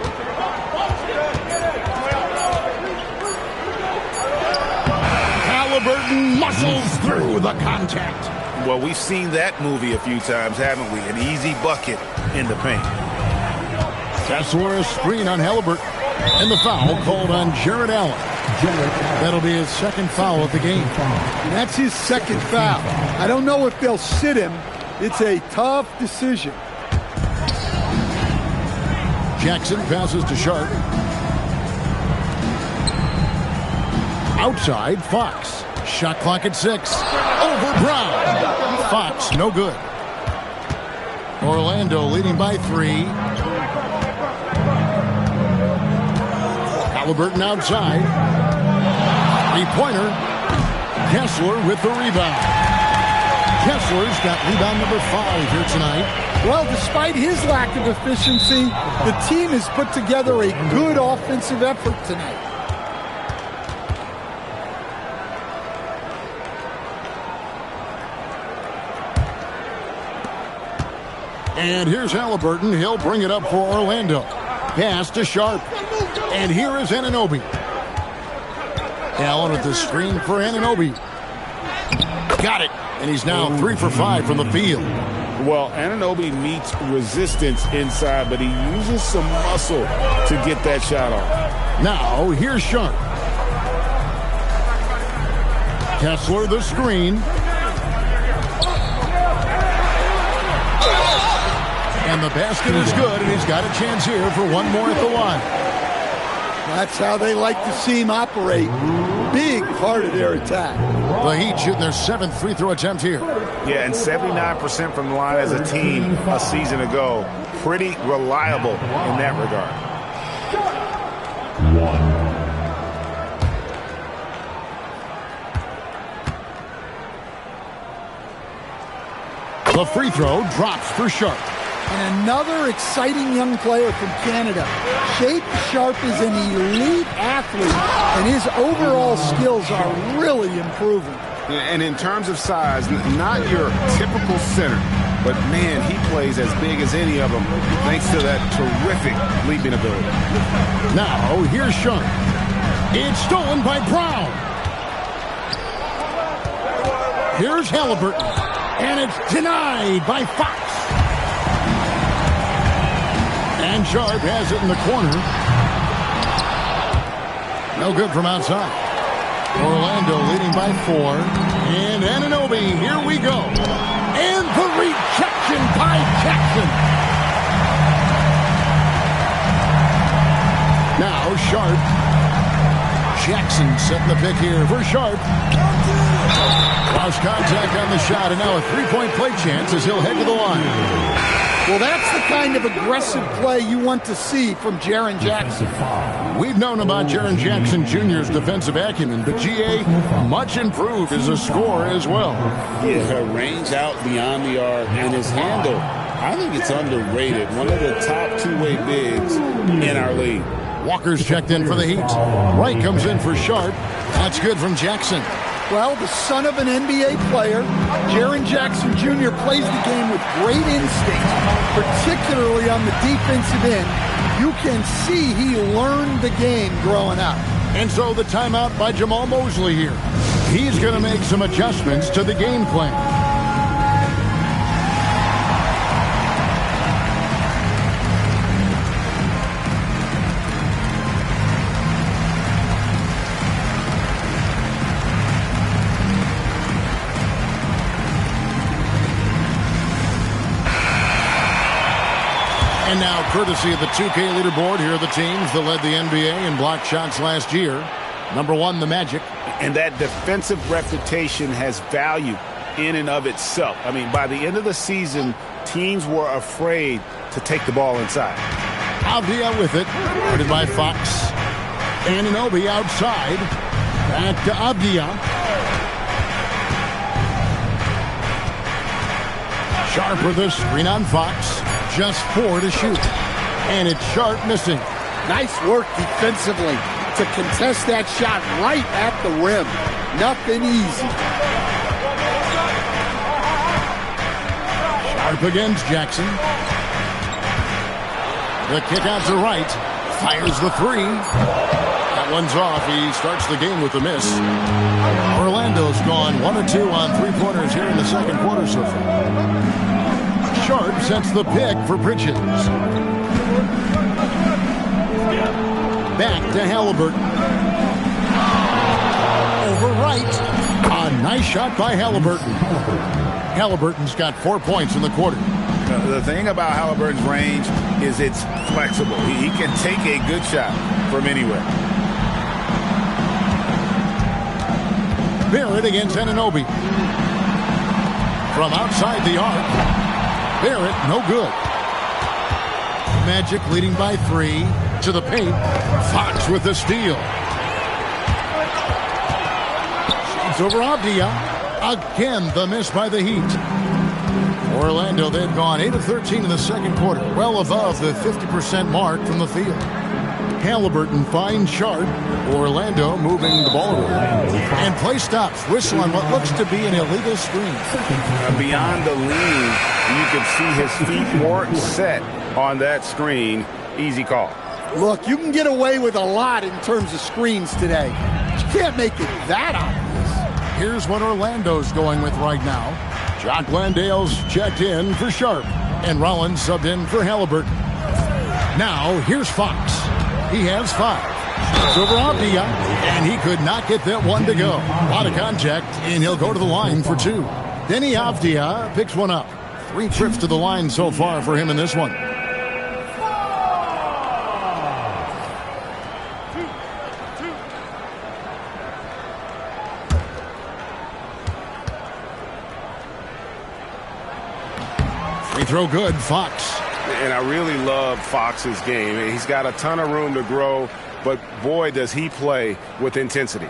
Halliburton muscles through the contact. Well, we've seen that movie a few times, haven't we? An easy bucket in the paint. Kessler a screen on Halliburton. And the foul called on Jared Allen. That'll be his 2nd foul of the game. That's his 2nd foul. I don't know if they'll sit him. It's a tough decision. Jackson passes to Sharp. Outside, Fox. Shot clock at 6. Over Brown. Fox, no good. Orlando leading by 3. Halliburton outside. 3-pointer. Kessler with the rebound. Kessler's got rebound number 5 here tonight. Well, despite his lack of efficiency, the team has put together a good offensive effort tonight. And here's Halliburton. He'll bring it up for Orlando. Pass to Sharp. And here is Anunoby. Allen with the screen for Anunoby. Got it. And he's now 3 for 5 from the field. Well, Anunoby meets resistance inside, but he uses some muscle to get that shot off. Now, here's Sharp. Kessler the screen. And the basket is good, and he's got a chance here for one more at the line. That's how they like to see him operate. Big part of their attack. The Heat shooting their 7th free throw attempt here. Yeah, and 79% from the line as a team a season ago. pretty reliable in that regard. The free throw drops for Sharp. And another exciting young player from Canada. Shade Sharp is an elite athlete, and his overall skills are really improving. And in terms of size, not your typical center, but man, he plays as big as any of them thanks to that terrific leaping ability. Now, here's Sharp. It's stolen by Brown. Here's Halliburton. And it's denied by Fox. And Sharp has it in the corner. No good from outside. Orlando leading by 4. And Anunoby, here we go. And the rejection by Jackson. Now Sharp. Jackson setting the pick here for Sharp. Lost contact on the shot, and now a three-point play chance as he'll head to the line. Well, that's the kind of aggressive play you want to see from Jaren Jackson. We've known about Jaren Jackson Jr.'s defensive acumen, but G.A. much improved as a scorer as well. Yeah, her range out beyond the arc and his handle, I think it's underrated. One of the top two-way bigs in our league. Walker's checked in for the Heat. Wright comes in for Sharp. That's good from Jackson. Well, the son of an NBA player, Jaren Jackson Jr. plays the game with great instinct, particularly on the defensive end. You can see he learned the game growing up. And so the timeout by Jamal Mosley here. He's going to make some adjustments to the game plan. And now, courtesy of the 2K leaderboard, here are the teams that led the NBA in block shots last year. Number 1, the Magic. And that defensive reputation has value in and of itself. I mean, by the end of the season, teams were afraid to take the ball inside. Avdia with it, guarded by Fox. Anunoby outside. Back to Avdia. Sharp with a screen on Fox. Just 4 to shoot. And it's Sharp missing. Nice work defensively to contest that shot right at the rim. Nothing easy. Sharp against Jackson. The kick out to Wright. Fires the 3. That one's off. He starts the game with a miss. Orlando's gone 1 of 2 on three-pointers here in the second quarter so far. Sharp sets the pick for Bridges. Back to Halliburton. Over Wright. A nice shot by Halliburton. Halliburton's got 4 points in the quarter. The thing about Halliburton's range is it's flexible. He can take a good shot from anywhere. Barrett against Anunoby. From outside the arc. Barrett, no good. Magic leading by 3 to the paint. Fox with the steal. Shoots over Avdia. Again, the miss by the Heat. Orlando, they've gone 8 of 13 in the second quarter, well above the 50% mark from the field. Halliburton finds Sharp. Orlando moving the ball around. And play stops. Whistle on what looks to be an illegal screen. Beyond the lean, you can see his feet weren't set on that screen. Easy call. Look, you can get away with a lot in terms of screens today. You can't make it that obvious. Here's what Orlando's going with right now. Jock Landale's checked in for Sharp. And Rollins subbed in for Halliburton. Now, here's Fox. He has 5. It's over Avdia, and he could not get that one to go. A lot of contact, and he'll go to the line for 2. Denny Avdia picks one up. 3 trips to the line so far for him in this one. Free throw good, Fox. And I really love Fox's game. He's got a ton of room to grow, but boy, does he play with intensity.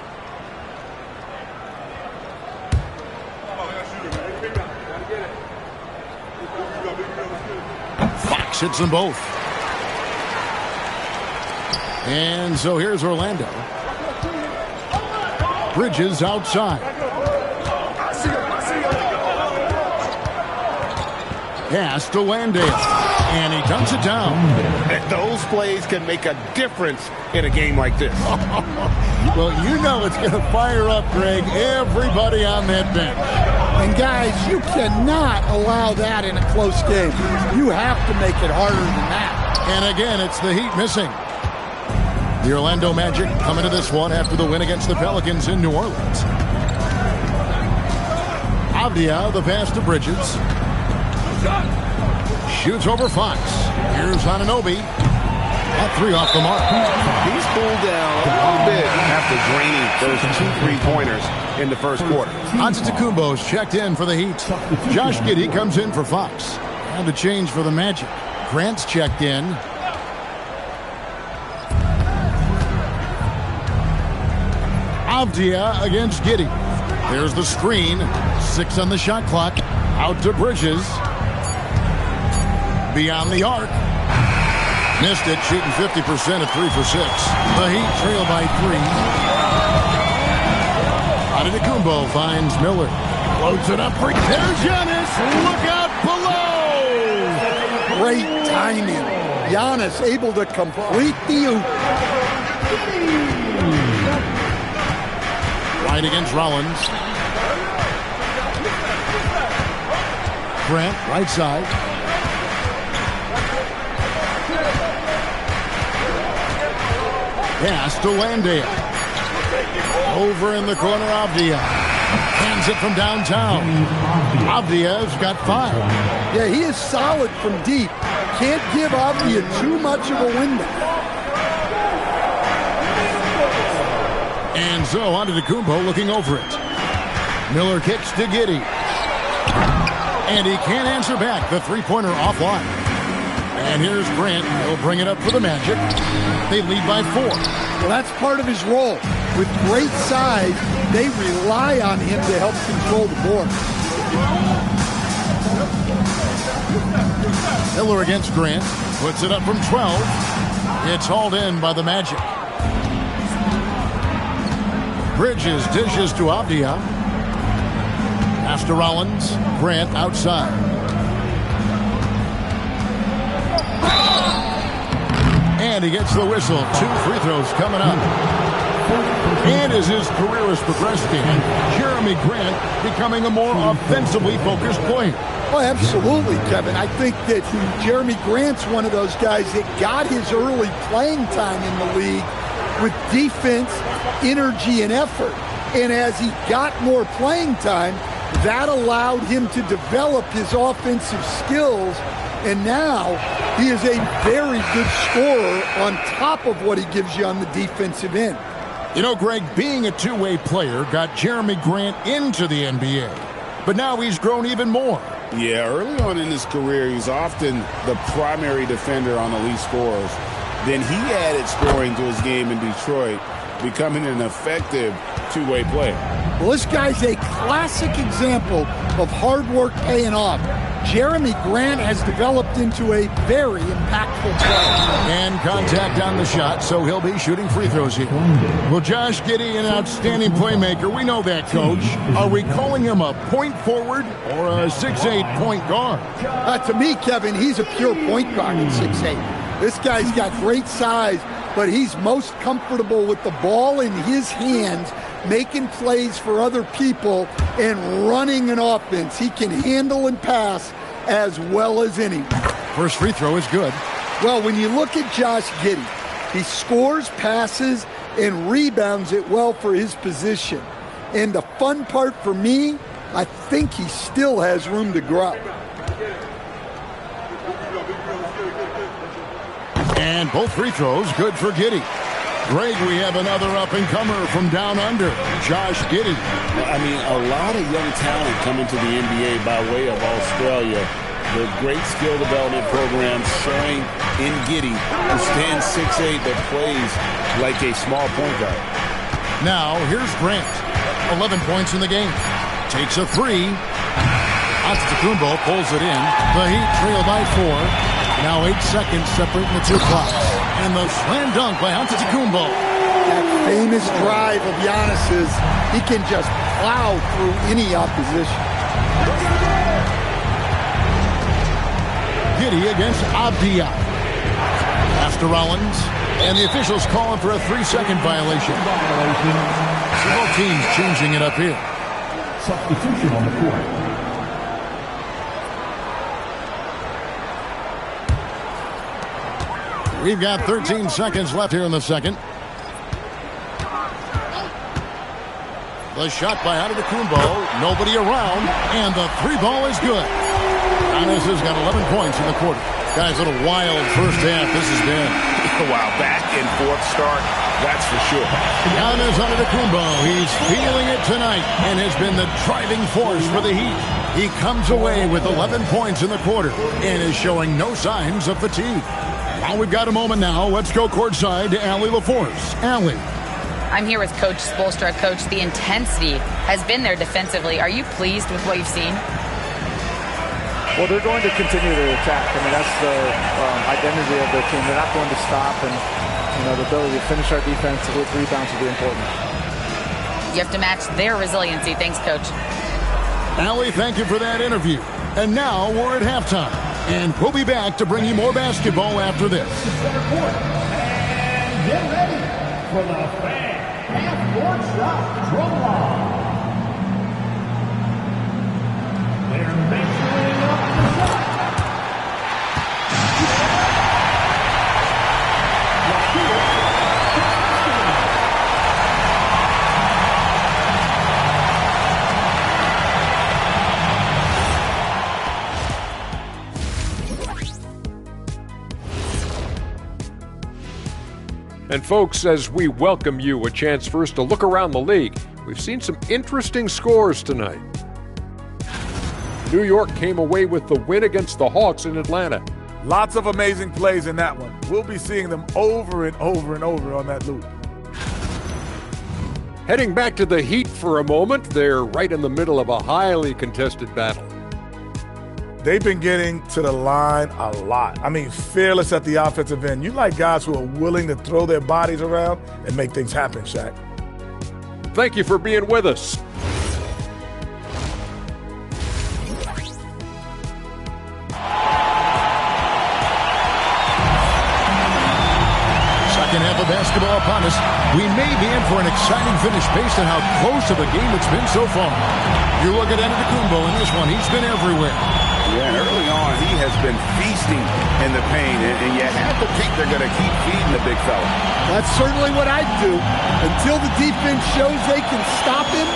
Fox hits them both. And so here's Orlando. Bridges outside. Pass to Landale. And he dunks it down. Those plays can make a difference in a game like this. Well, you know it's going to fire up, Greg, everybody on that bench. And guys, you cannot allow that in a close game. You have to make it harder than that. And again, it's the Heat missing. The Orlando Magic coming to this one after the win against the Pelicans in New Orleans. Avdia, the pass to Bridges. Shoots over Fox. Here's Anunoby. That three off the mark. He's pulled down a little bit after draining those 2 3-pointers in the first quarter. Antetokounmpo's checked in for the Heat. Josh Giddey comes in for Fox. And a change for the Magic. Grant's checked in. Avdia against Giddey. There's the screen. 6 on the shot clock. Out to Bridges. Beyond the arc. Missed it, shooting 50% at 3 for 6. The Heat trail by 3. Antetokounmpo finds Miller. Floats it up. There's Giannis. Look out below. Great timing. Giannis able to complete the oop. Right against Rollins. Grant, right side. Pass to Landale. Over in the corner, Avdia. Hands it from downtown. Avdia's got 5. Yeah, he is solid from deep. Can't give Avdia too much of a window. And so Antetokounmpo looking over it. Miller kicks to Giddey. And he can't answer back. The three-pointer offline. And here's Grant. He'll bring it up for the Magic. They lead by 4. Well, that's part of his role. With great size, they rely on him to help control the board. Miller against Grant. Puts it up from 12. It's hauled in by the Magic. Bridges dishes to Avdia. Pass to Rollins. Grant outside. And he gets the whistle. 2 free throws coming up. And as his career has progressed, Jeremy Grant becoming a more offensively focused player. Oh, absolutely, Kevin. I think that Jeremy Grant's one of those guys that got his early playing time in the league with defense, energy, and effort. And as he got more playing time, that allowed him to develop his offensive skills. And now he is a very good scorer on top of what he gives you on the defensive end. You know, Greg, being a two-way player got Jeremy Grant into the NBA. But now he's grown even more. Yeah, early on in his career, he's often the primary defender on elite scorers. Then he added scoring to his game in Detroit, becoming an effective two-way player. Well, this guy's a classic example of hard work paying off. Jeremy Grant has developed into a very impactful player. And contact on the shot, so he'll be shooting free throws here. Well, Josh Giddey, an outstanding playmaker. We know that, Coach. Are we calling him a point forward or a 6'8" point guard? To me, Kevin, he's a pure point guard at 6'8". This guy's got great size, but he's most comfortable with the ball in his hands, making plays for other people and running an offense. He can handle and pass as well as anyone. First free throw is good. Well, when you look at Josh Giddey, he scores, passes, and rebounds it well for his position. And the fun part for me, I think he still has room to grow. And both free throws good for Giddey. Greg, we have another up-and-comer from down under, Josh Giddey. I mean, a lot of young talent coming to the NBA by way of Australia. The great skill development program showing in Giddey who stands 6'8", but plays like a small point guard. Now, here's Grant. 11 points in the game. Takes a three. Antetokounmpo pulls it in. The Heat trail by 4. Now 8 seconds separating the two clocks. And the slam dunk by Antetokounmpo. That famous drive of Giannis's, he can just plow through any opposition. Giddey against Abdia. Pass to Rollins. And the officials calling for a 3-second violation. So both teams changing it up here. Substitution on the court. We've got 13 seconds left here in the second. The shot by Antetokounmpo. Nobody around. And the 3 ball is good. Giannis has got 11 points in the quarter. Guys, what a wild first half this has been. Wow, back and forth start, that's for sure. Giannis Antetokounmpo, he's feeling it tonight and has been the driving force for the Heat. He comes away with 11 points in the quarter and is showing no signs of fatigue. Well, we've got a moment now. Let's go courtside to Allie LaForce. Allie. I'm here with Coach Spoelstra. Coach, the intensity has been there defensively. Are you pleased with what you've seen? Well, they're going to continue to attack. I mean, that's the identity of their team. They're not going to stop, and the ability to finish our defense with rebounds will be important. You have to match their resiliency. Thanks, Coach. Allie, thank you for that interview. And now we're at halftime, and we'll be back to bring you more basketball after this. And get ready for the fan half-court shot drum line. They're measuring up the shot. And folks, as we welcome you a chance first to look around the league, we've seen some interesting scores tonight. New York came away with the win against the Hawks in Atlanta. Lots of amazing plays in that one. We'll be seeing them over and over and over on that loop. Heading back to the Heat for a moment, they're right in the middle of a highly contested battle. They've been getting to the line a lot. I mean, fearless at the offensive end. You like guys who are willing to throw their bodies around and make things happen, Shaq. Thank you for being with us. Second half of basketball upon us. We may be in for an exciting finish based on how close of a game it's been so far. You look at Antetokounmpo in this one. He's been everywhere. Yeah, and early on, he has been feasting in the paint, and you have to think they're going to keep feeding the big fella. That's certainly what I'd do. Until the defense shows they can stop him,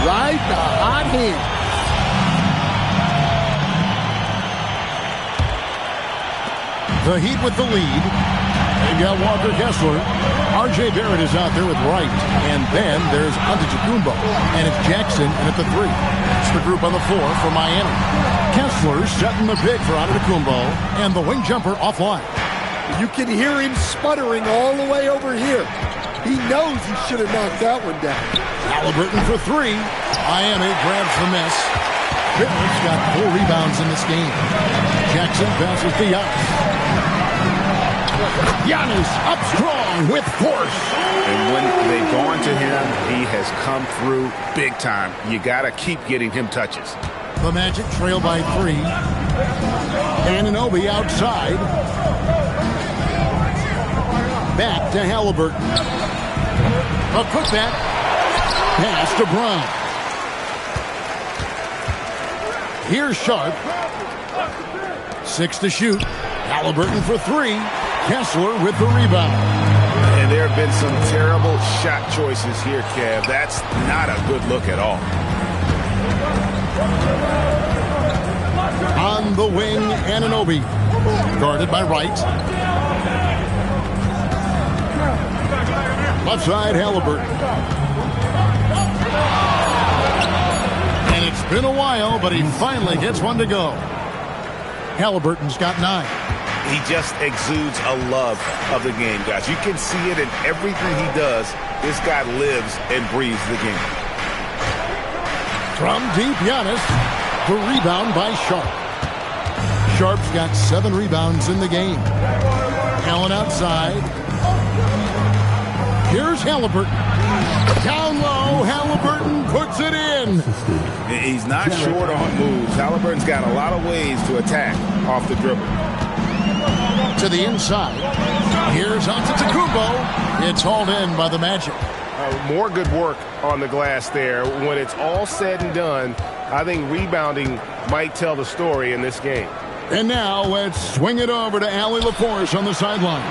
ride the hot hand. The Heat with the lead. They've got Walker Kessler. R.J. Barrett is out there with Wright. And then there's Antetokounmpo. And it's Jackson in at the 3. It's the group on the 4 for Miami. Kessler setting the pick for Antetokounmpo. And the wing jumper offline. You can hear him sputtering all the way over here. He knows he should have knocked that one down. Halliburton for 3. Miami grabs the miss. Barrett's got 4 rebounds in this game. Jackson passes to Giannis. Giannis up strong with force. And when they've gone to him, he has come through big time. You got to keep getting him touches. The Magic trail by 3. Anunoby outside. Back to Halliburton. A putback. Pass to Brown. Here's Sharp. 6 to shoot. Halliburton for 3. Kessler with the rebound. And there have been some terrible shot choices here, Kev. That's not a good look at all. On the wing, Anunoby. Guarded by Wright. Left side, Halliburton. And it's been a while, but he finally gets one to go. Halliburton's got 9. He just exudes a love of the game, guys. You can see it in everything he does. This guy lives and breathes the game. From deep, Giannis. The rebound by Sharp. Sharp's got 7 rebounds in the game. Allen outside. Here's Halliburton. Down low, Halliburton puts it in. He's not short on moves. Halliburton's got a lot of ways to attack off the dribble. To the inside. Here's Antetokounmpo. It's hauled in by the Magic. More good work on the glass there. When it's all said and done, I think rebounding might tell the story in this game. And now let's swing it over to Allie LaForce on the sideline.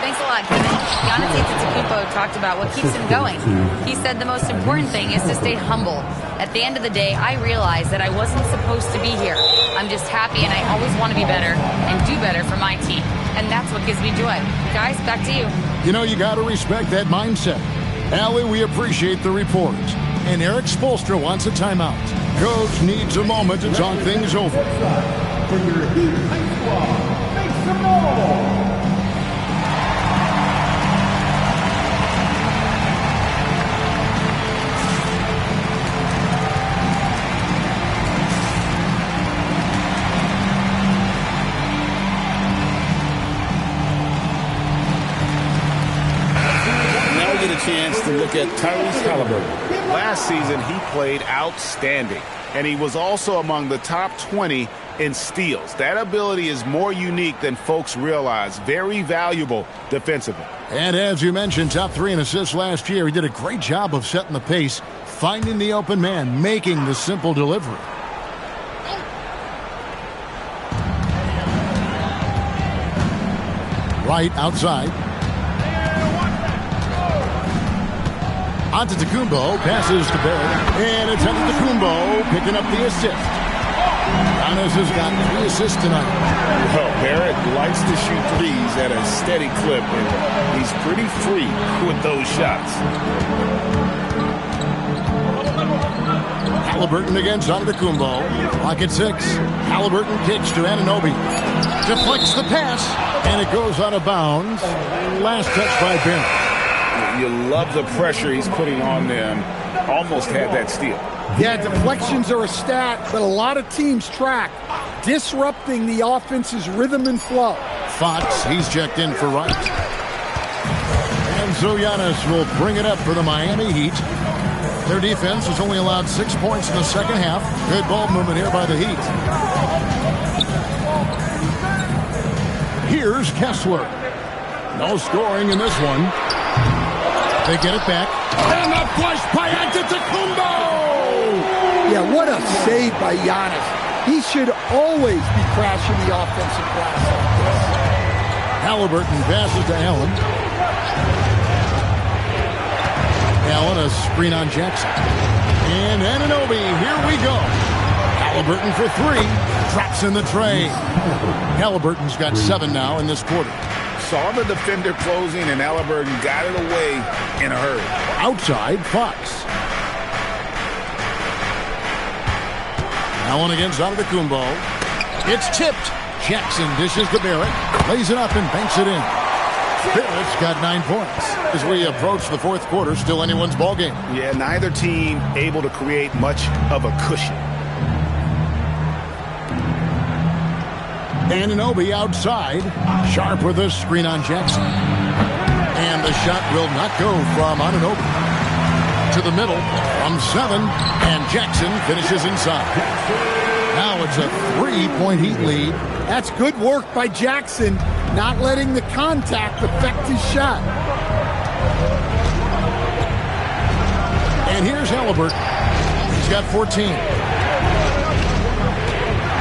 Thanks a lot, Kevin. Giannis Antetokounmpo talked about what keeps him going. He said the most important thing is to stay humble. At the end of the day, I realized that I wasn't supposed to be here. I'm just happy, and I always want to be better and do better for my team. And that's what gives me joy. Guys, back to you. You know, you got to respect that mindset. Allie, we appreciate the report. And Eric Spoelstra wants a timeout. Coach needs a moment to talk things over. For your Heat High Squad, make some noise. Chance to look at Tyrese Halliburton. Last season, he played outstanding, and he was also among the top 20 in steals. That ability is more unique than folks realize. Very valuable defensively. And as you mentioned, top 3 in assists last year. He did a great job of setting the pace, finding the open man, making the simple delivery. Right outside. Antetokounmpo passes to Barrett, and it's Antetokounmpo picking up the assist. Giannis has got 3 assists tonight. Well, Barrett likes to shoot threes at a steady clip, and he's pretty free with those shots. Halliburton against Antetokounmpo. Clock at 6. Halliburton kicks to Anunoby. Deflects the pass, and it goes out of bounds. Last touch by Barrett. You love the pressure he's putting on them. Almost had that steal. Yeah, deflections are a stat that a lot of teams track, disrupting the offense's rhythm and flow. Fox, he's checked in for right. And so Giannis will bring it up for the Miami Heat. Their defense has only allowed 6 points in the second half. Good ball movement here by the Heat. Here's Kessler. No scoring in this one. They get it back. And a push by Antetokounmpo! Yeah, what a save by Giannis. He should always be crashing the offensive glass like this. Halliburton passes to Allen. Allen, a screen on Jackson. And Anunoby, here we go. Halliburton for 3. Drops in the tray. Halliburton's got 7 now in this quarter. Saw the defender closing, and Halliburton got it away in a hurry. Outside, Fox. Allen against Antetokounmpo. It's tipped. Jackson dishes to Barrett. Lays it up and banks it in. Barrett's got 9 points. As we approach the fourth quarter, still anyone's ballgame. Yeah, neither team able to create much of a cushion. Anunoby outside. Sharp with a screen on Jackson. And the shot will not go from Anunoby. To the middle from 7. And Jackson finishes inside. Now it's a 3-point Heat lead. That's good work by Jackson, not letting the contact affect his shot. And here's Halliburton. He's got 14.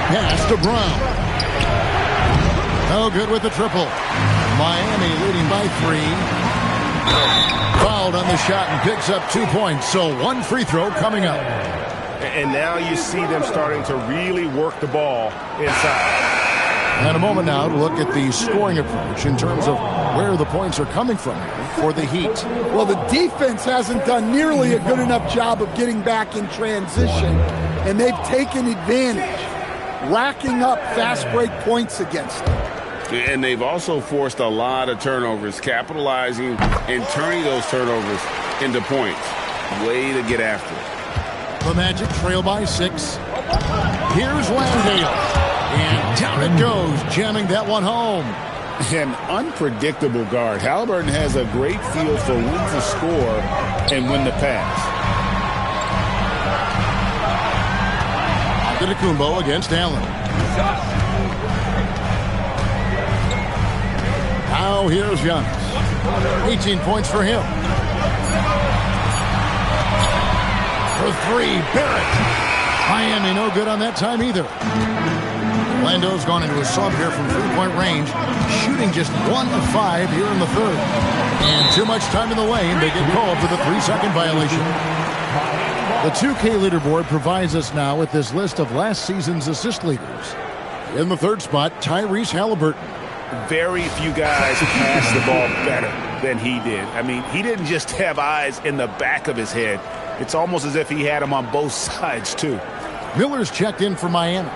Pass to Brown. No good with the triple. Miami leading by 3. Fouled on the shot and picks up 2 points. So 1 free throw coming up. And now you see them starting to really work the ball inside. And a moment now to look at the scoring approach in terms of where the points are coming from for the Heat. Well, the defense hasn't done nearly a good enough job of getting back in transition, and they've taken advantage. racking up fast break points against them. And they've also forced a lot of turnovers, capitalizing and turning those turnovers into points. Way to get after it. The Magic trail by 6. Here's Landale. And down it goes, jamming that one home. An unpredictable guard. Halliburton has a great feel for when to score and when to pass. Antetokounmpo against Allen. Now here's Giannis. 18 points for him. For 3, Barrett. Miami no good on that time either. Orlando's gone into a slump here from three-point range, shooting just 1 of 5 here in the third. And too much time in the lane, they get called for the 3-second violation. The 2K leaderboard provides us now with this list of last season's assist leaders. In the third spot, Tyrese Halliburton. Very few guys pass the ball better than he did. I mean, he didn't just have eyes in the back of his head. It's almost as if he had them on both sides, too. Miller's checked in for Miami.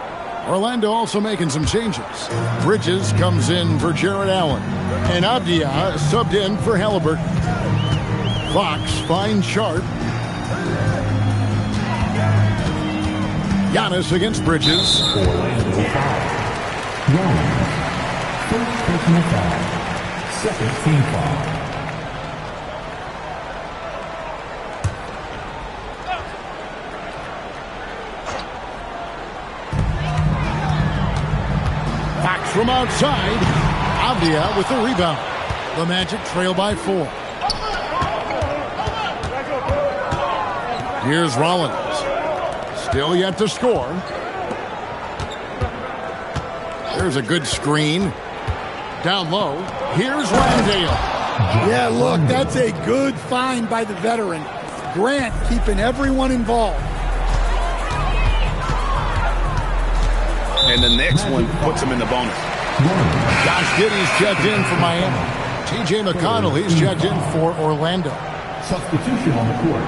Orlando also making some changes. Bridges comes in for Jared Allen. And Avdia subbed in for Halliburton. Fox finds Sharp. Giannis against Bridges. Orlando foul. First personal foul. Second team foul. Fox from outside. Avdia with the rebound. The Magic trail by 4. Here's Rollins. Still yet to score. There's a good screen. Down low. Here's Landale. Yeah, look, that's a good find by the veteran. Grant keeping everyone involved. And the next one puts him in the bonus. Josh Giddey's checked in for Miami. T.J. McConnell, he's checked in for Orlando. Substitution on the court.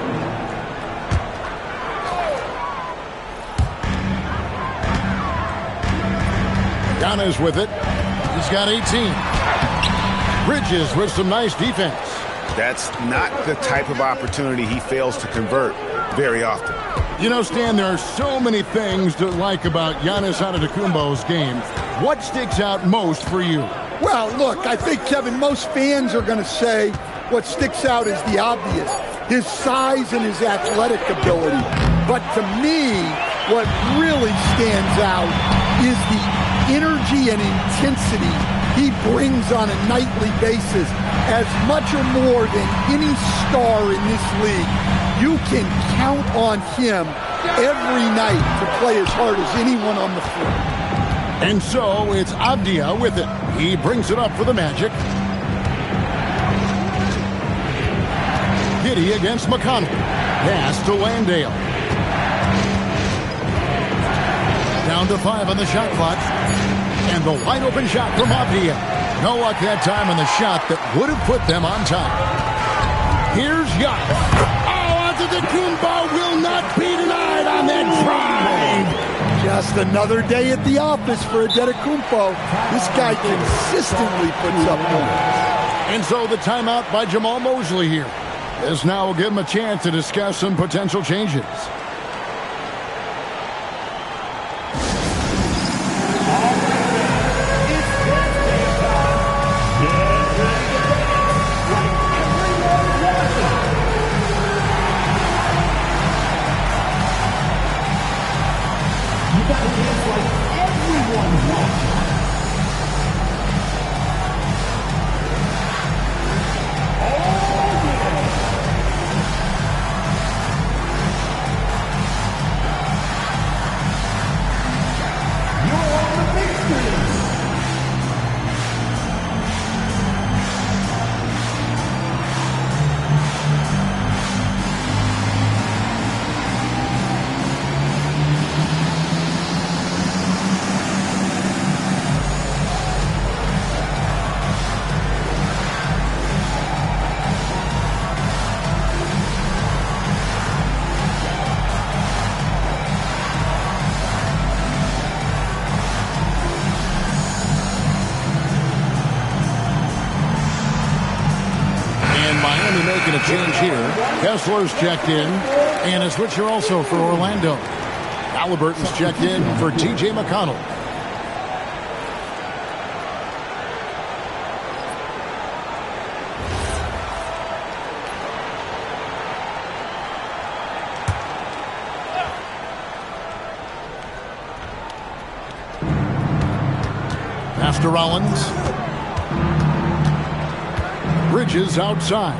Giannis with it. He's got 18. Bridges with some nice defense. That's not the type of opportunity he fails to convert very often. You know, Stan, there are so many things to like about Giannis Antetokounmpo's game. What sticks out most for you? Well, look, I think, Kevin, most fans are going to say what sticks out is the obvious, his size and his athletic ability. But to me, what really stands out is the energy and intensity he brings on a nightly basis. As much or more than any star in this league, you can count on him every night to play as hard as anyone on the floor. And so it's Avdia with it. He brings it up for the Magic. Giddey against McConnell. Pass to Landale. Down to 5 on the shot clock. And the wide open shot from Avdia. No luck that time on the shot that would have put them on top. Here's Giannis. Oh, Antetokounmpo will not be denied on that drive. Just another day at the office for Antetokounmpo. This guy consistently puts up points. And so the timeout by Jamal Mosley here. This now will give him a chance to discuss some potential changes. making a change here. Kessler's checked in, and a switch here also for Orlando. Halliburton's checked in for T.J. McConnell. Pass to Rollins. Bridges outside.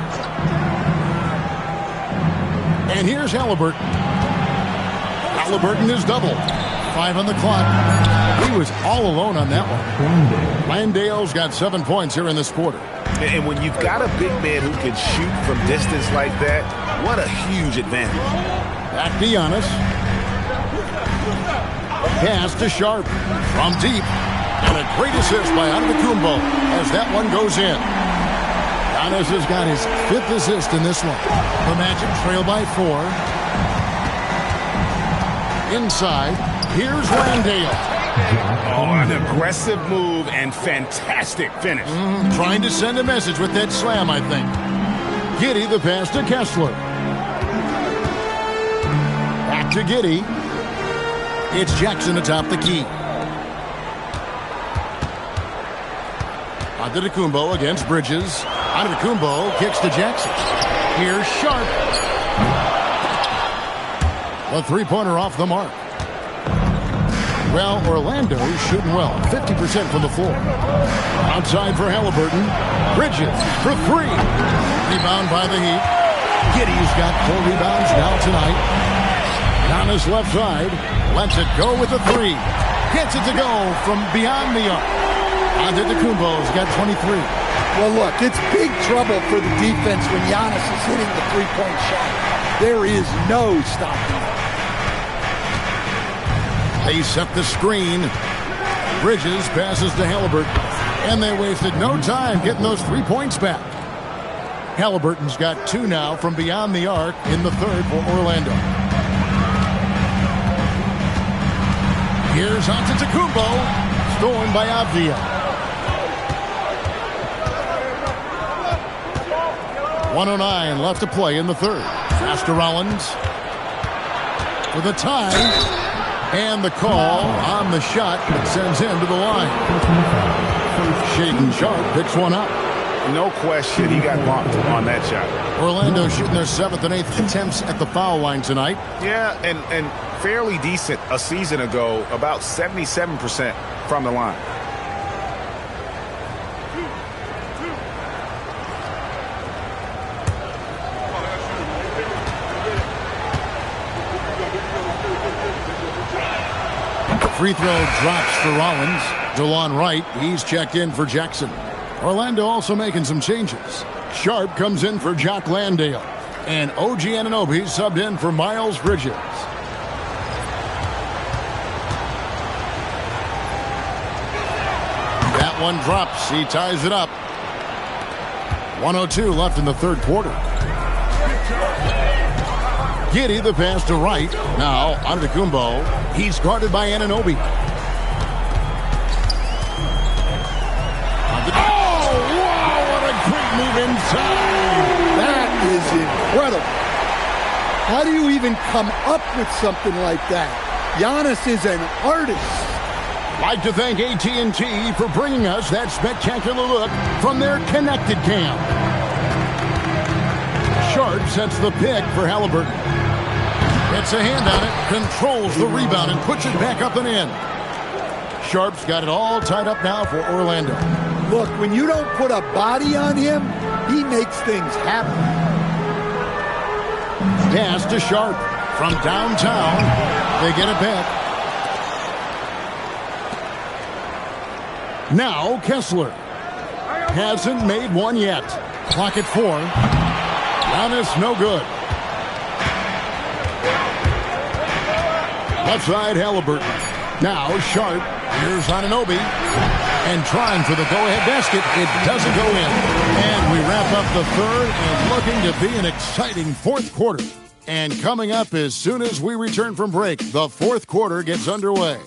And here's Halliburton. Halliburton is double. 5 on the clock. He was all alone on that one. Landale's got 7 points here in this quarter. And when you've got a big man who can shoot from distance like that, what a huge advantage. Back to Giannis. Pass to Sharp. From deep. And a great assist by Antetokounmpo as that one goes in. Giannis has got his 5th assist in this one. The Magic trail by 4. Inside, here's Landale. Oh, an aggressive move and fantastic finish. Trying to send a message with that slam, I think. Giddey the pass to Kessler. Back to Giddey. It's Jackson atop the key. Antetokounmpo against Bridges. Antetokounmpo kicks to Jackson. Here's Sharp. A three-pointer off the mark. Well, Orlando shooting well. 50% from the floor. Outside for Halliburton. Bridges for 3. Rebound by the Heat. Giddey's got 4 rebounds now tonight. Giannis left side. Lets it go with the 3. Gets it to go from beyond the arc. Antetokounmpo's got 23. Well, look, it's big trouble for the defense when Giannis is hitting the three-point shot. There is no stopping it. They set the screen. Bridges passes to Halliburton. And they wasted no time getting those 3 points back. Halliburton's got 2 now from beyond the arc in the third for Orlando. Here's Antetokounmpo. Stolen by Avdia. 1:09 left to play in the third. Pass to Rollins. With a tie. And the call on the shot that sends him to the line. Shaedon Sharp picks one up. No question, he got bumped on that shot. Orlando shooting their 7th and 8th attempts at the foul line tonight. Yeah, and fairly decent a season ago, about 77% from the line. Free throw drops for Rollins. DeLon Wright, he's checked in for Jackson. Orlando also making some changes. Sharp comes in for Jock Landale. And OG Anunoby subbed in for Miles Bridges. That one drops. He ties it up. 1:02 left in the third quarter. Giddey the pass to Wright. Now Antetokounmpo. He's guarded by Anunoby. Oh, wow, what a great move inside. That is incredible. How do you even come up with something like that? Giannis is an artist. Like to thank AT&T for bringing us that spectacular look from their connected cam. Sharp sets the pick for Halliburton. Gets a hand on it, controls the rebound, and puts it back up and in. Sharp's got it all tied up now for Orlando. Look, when you don't put a body on him, he makes things happen. Pass to Sharp from downtown. They get it back. Now Kessler. Hasn't made one yet. Clock at 4. Giannis no good. Left side Halliburton. Now Sharp. Here's Anunoby. And trying for the go-ahead basket. It doesn't go in. And we wrap up the third and looking to be an exciting fourth quarter. And coming up as soon as we return from break, the fourth quarter gets underway.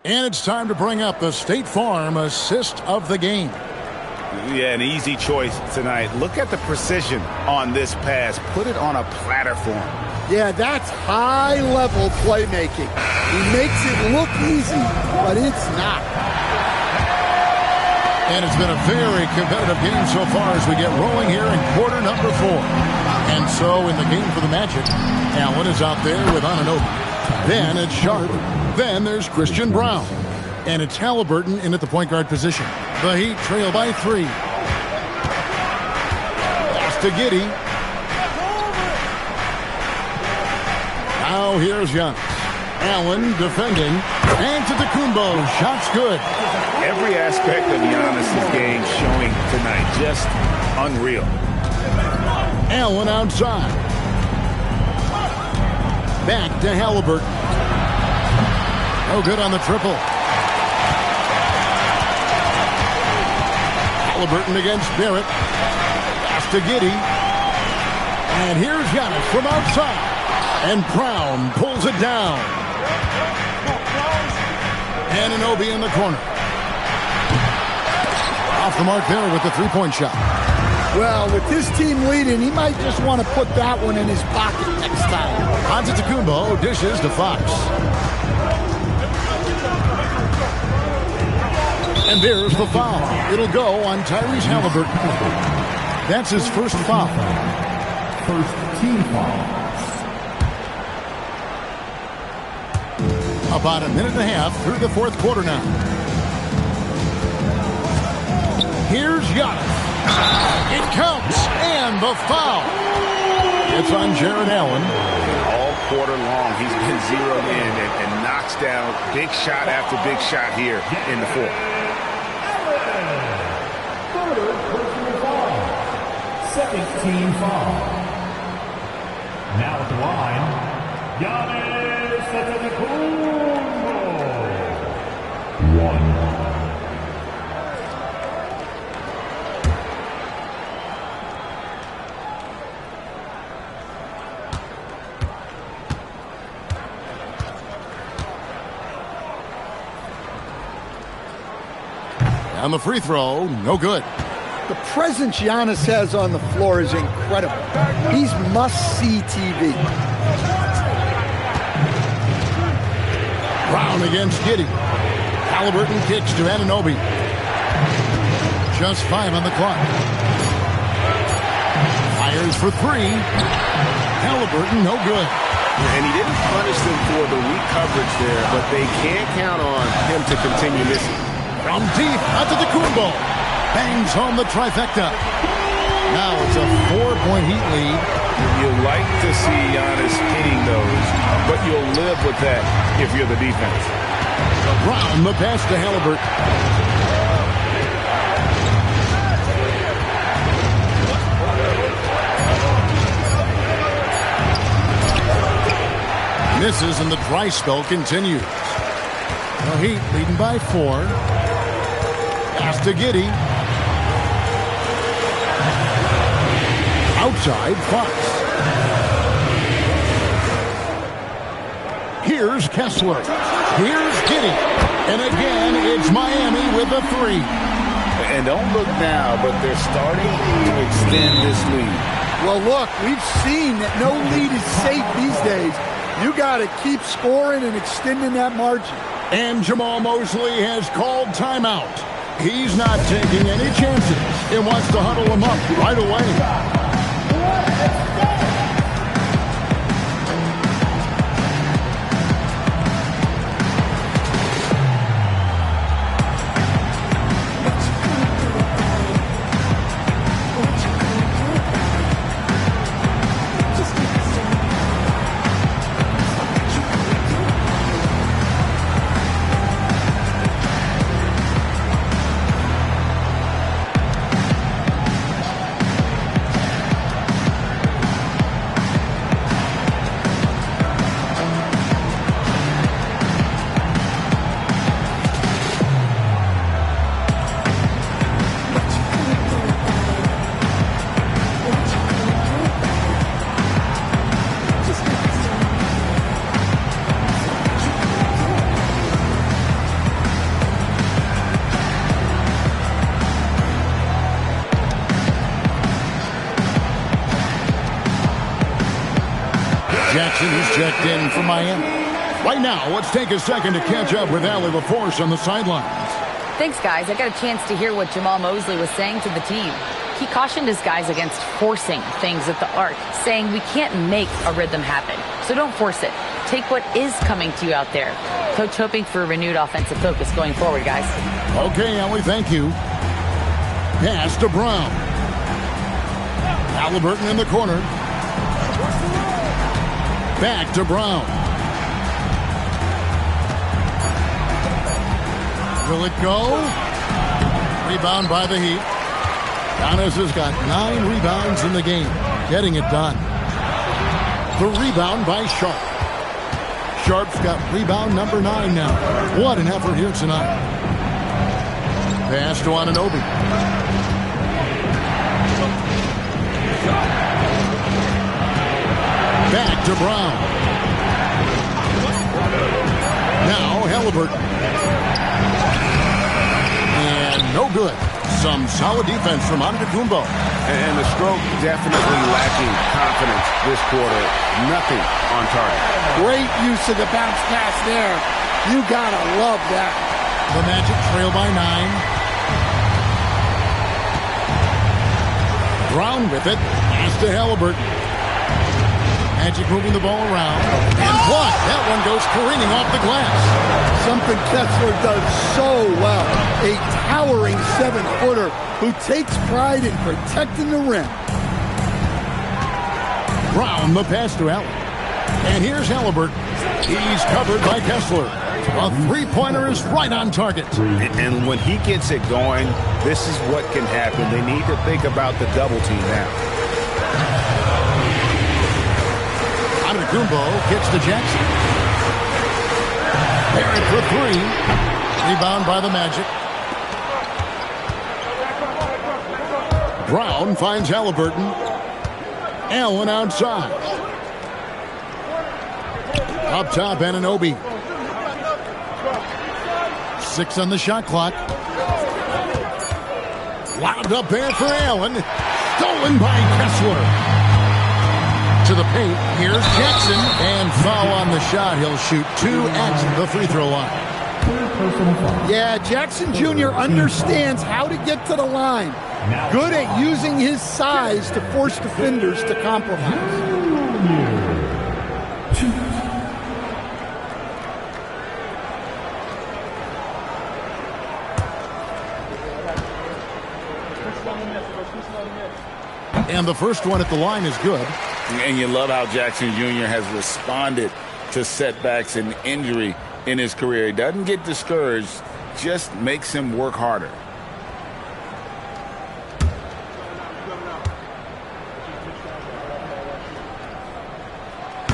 And it's time to bring up the State Farm assist of the game. Yeah, an easy choice tonight. Look at the precision on this pass. Put it on a platform. Yeah, that's high-level playmaking. He makes it look easy, but it's not. And it's been a very competitive game so far as we get rolling here in quarter number 4. And so in the game for the Magic, Allen is out there with Anunoby. Then it's Sharp. Then there's Christian Brown. And it's Halliburton in at the point guard position. The Heat trail by 3. Pass to Giddey. Now here's Giannis. Allen defending. And to Antetokounmpo. Shot's good. Every aspect of Giannis' game showing tonight. Just unreal. Allen outside. Back to Halliburton. No good on the triple. Halliburton against Barrett. Pass to Giddey. And here's Giannis from outside. And Brown pulls it down. Anunoby in the corner. Off the mark there with the three-point shot. Well, with this team leading, he might just want to put that one in his pocket next time. Antetokounmpo dishes to Fox. And there's the foul. It'll go on Tyrese Halliburton. That's his first foul. First team foul. About a minute and a half through the fourth quarter now. Here's Giannis. It counts, and the foul. It's on Jared Allen. All quarter long, he's been zeroed in and knocks down big shot after big shot here in the fourth. Third personal foul. Second team foul. Now at the line, Giannis Antetokounmpo. 1. On the free throw, no good. The presence Giannis has on the floor is incredible. He's must-see TV. Brown against Giddey. Halliburton kicks to Anunoby. Just 5 on the clock. Fires for 3. Halliburton, no good. And he didn't punish them for the weak coverage there, but they can't count on him to continue missing. From deep, Antetokounmpo bangs home the trifecta. Now it's a 4-point Heat lead. You like to see Giannis hitting those, but you'll live with that if you're the defense. Brown, the pass to Halliburton. Misses and the dry spell continues. The Heat leading by 4. Pass to Giddey. Outside, Fox. Here's Kessler. Here's Giddey. And again, it's Miami with a 3. And don't look now, but they're starting to extend this lead. Well, look, we've seen that no lead is safe these days. You got to keep scoring and extending that margin. And Jamal Mosley has called timeout. He's not taking any chances and wants to huddle him up right away. checked in from Miami. Right now, let's take a second to catch up with Allie LaForce on the sidelines. Thanks, guys. I got a chance to hear what Jamal Mosley was saying to the team. He cautioned his guys against forcing things at the arc, saying we can't make a rhythm happen, so don't force it. Take what is coming to you out there. Coach hoping for a renewed offensive focus going forward, guys. Okay, Allie, thank you. Pass to Brown. Halliburton in the corner. Back to Brown. Will it go? Rebound by the Heat. Giannis has got 9 rebounds in the game. Getting it done. The rebound by Sharp. Sharp's got rebound number 9 now. What an effort here tonight. Pass to Anunoby. Back to Brown. Now Halliburton. And no good. Some solid defense from Antetokounmpo. And the stroke definitely lacking confidence this quarter. Nothing on target. Great use of the bounce pass there. You gotta love that. The Magic trail by 9. Brown with it. Pass to Halliburton. Magic moving the ball around. And what? That one goes careening off the glass. Something Kessler does so well. A towering 7-footer who takes pride in protecting the rim. Brown, the pass to Allen. And here's Halliburton. He's covered by Kessler. A three-pointer is right on target. And when he gets it going, this is what can happen. They need to think about the double team now. Antetokounmpo gets to Jackson. Barrett for 3. Rebound by the Magic. Brown finds Halliburton. Allen outside. Up top, Anunoby. 6 on the shot clock. Lobbed up there for Allen. Stolen by Kessler. To the paint. Here's Jackson. And foul on the shot. He'll shoot 2 at the free throw line. Yeah, Jackson Jr. understands how to get to the line. Good at using his size to force defenders to compromise. And the first one at the line is good. And you love how Jackson Jr. has responded to setbacks and injury in his career. He doesn't get discouraged, just makes him work harder.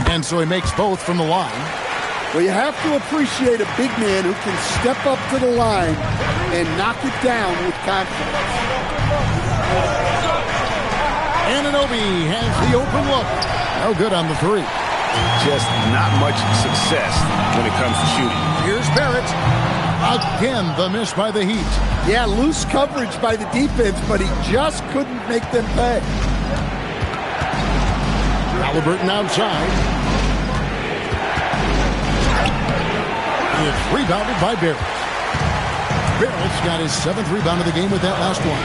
And so he makes both from the line. Well, you have to appreciate a big man who can step up to the line and knock it down with confidence. Anunoby has the open look. No good on the 3. Just not much success when it comes to shooting. Here's Barrett. Again, the miss by the Heat. Yeah, loose coverage by the defense, but he just couldn't make them pay. Halliburton outside. It's rebounded by Barrett. Barrett's got his 7th rebound of the game with that last one.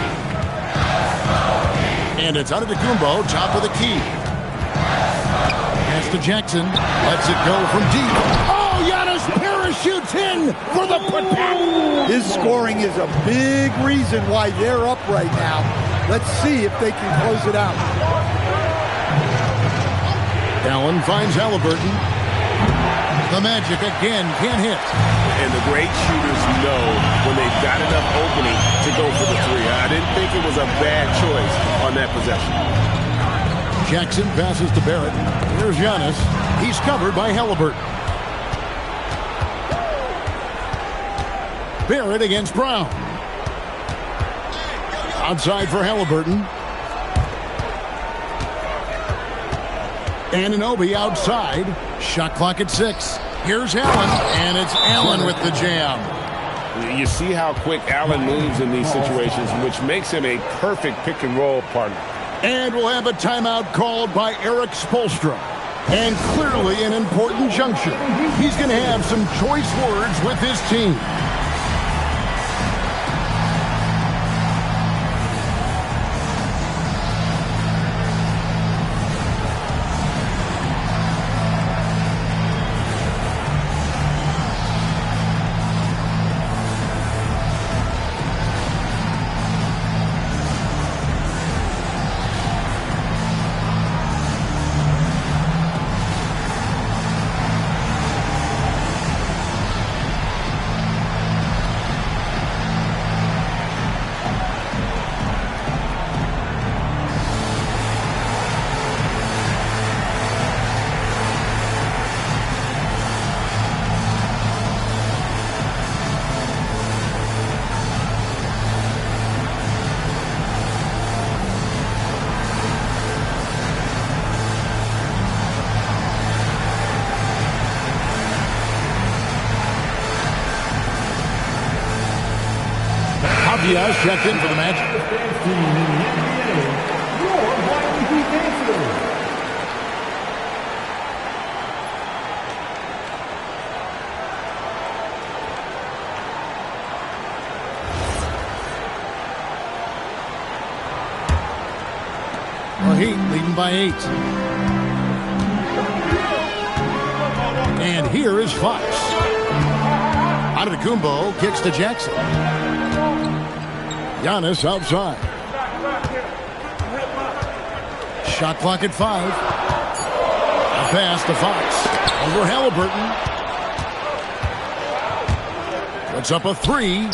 And it's Antetokounmpo, top of the key. Pass to Jackson. Lets it go from deep. Oh, Giannis parachutes in for the putback. His scoring is a big reason why they're up right now. Let's see if they can close it out. Allen finds Halliburton. The Magic again can't hit. And the great shooters know when they've got enough opening to go for the 3. I didn't think it was a bad choice on that possession. Jackson passes to Barrett. Here's Giannis. He's covered by Halliburton. Barrett against Brown. Outside for Halliburton. Anunoby outside. Shot clock at 6. Here's Allen, and it's Allen with the jam. You see how quick Allen moves in these situations, which makes him a perfect pick-and-roll partner. And we'll have a timeout called by Eric Spoelstra. And clearly an important juncture. He's going to have some choice words with his team. Diaz checked in for the match. Well, Heat leading by 8. And here is Fox. Antetokounmpo kicks to Jackson. Giannis outside. Shot clock at 5. A pass to Fox. Over Halliburton. Puts up a 3.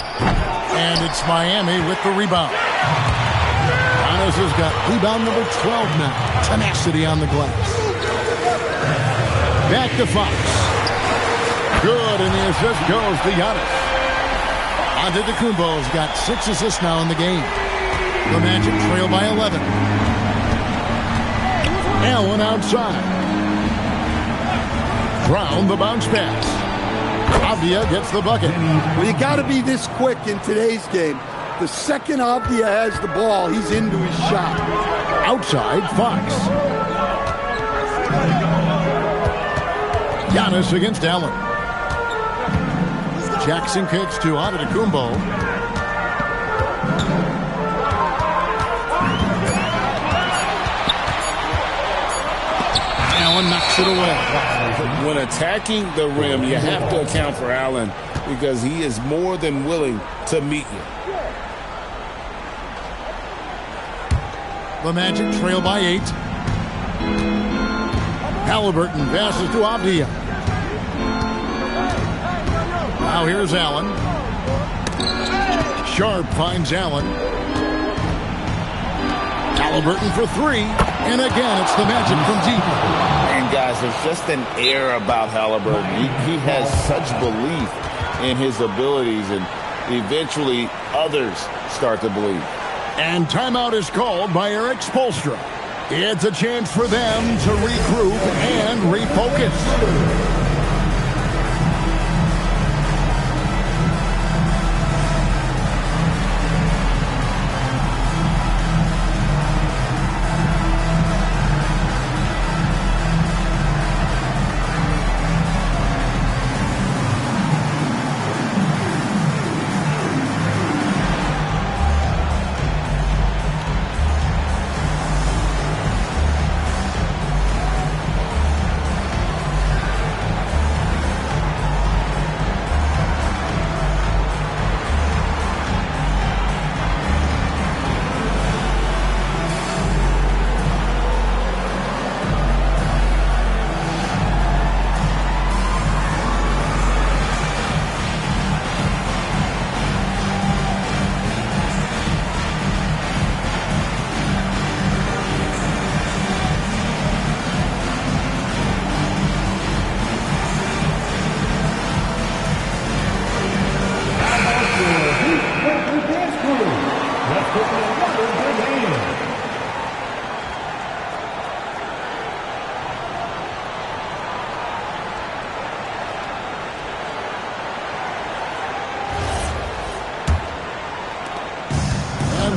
And it's Miami with the rebound. Giannis has got rebound number 12 now. Tenacity on the glass. Back to Fox. Good, and the assist goes to Giannis. Antetokounmpo's got 6 assists now in the game. The Magic trail by 11. Allen outside. Brown the bounce pass. Avdia gets the bucket. Well, you got to be this quick in today's game. The second Avdia has the ball, he's into his shot. Outside, Fox. Giannis against Allen. Jackson kicks to Antetokounmpo. Allen knocks it away. When attacking the rim, you have to account for Allen because he is more than willing to meet you. The Magic trail by 8. Halliburton passes to Avdia. Now here's Allen. Sharp finds Allen. Halliburton for 3. And again, it's the Magic from deep. And guys, there's just an air about Halliburton. He has such belief in his abilities, and eventually others start to believe. And timeout is called by Eric Spoelstra. It's a chance for them to regroup and refocus.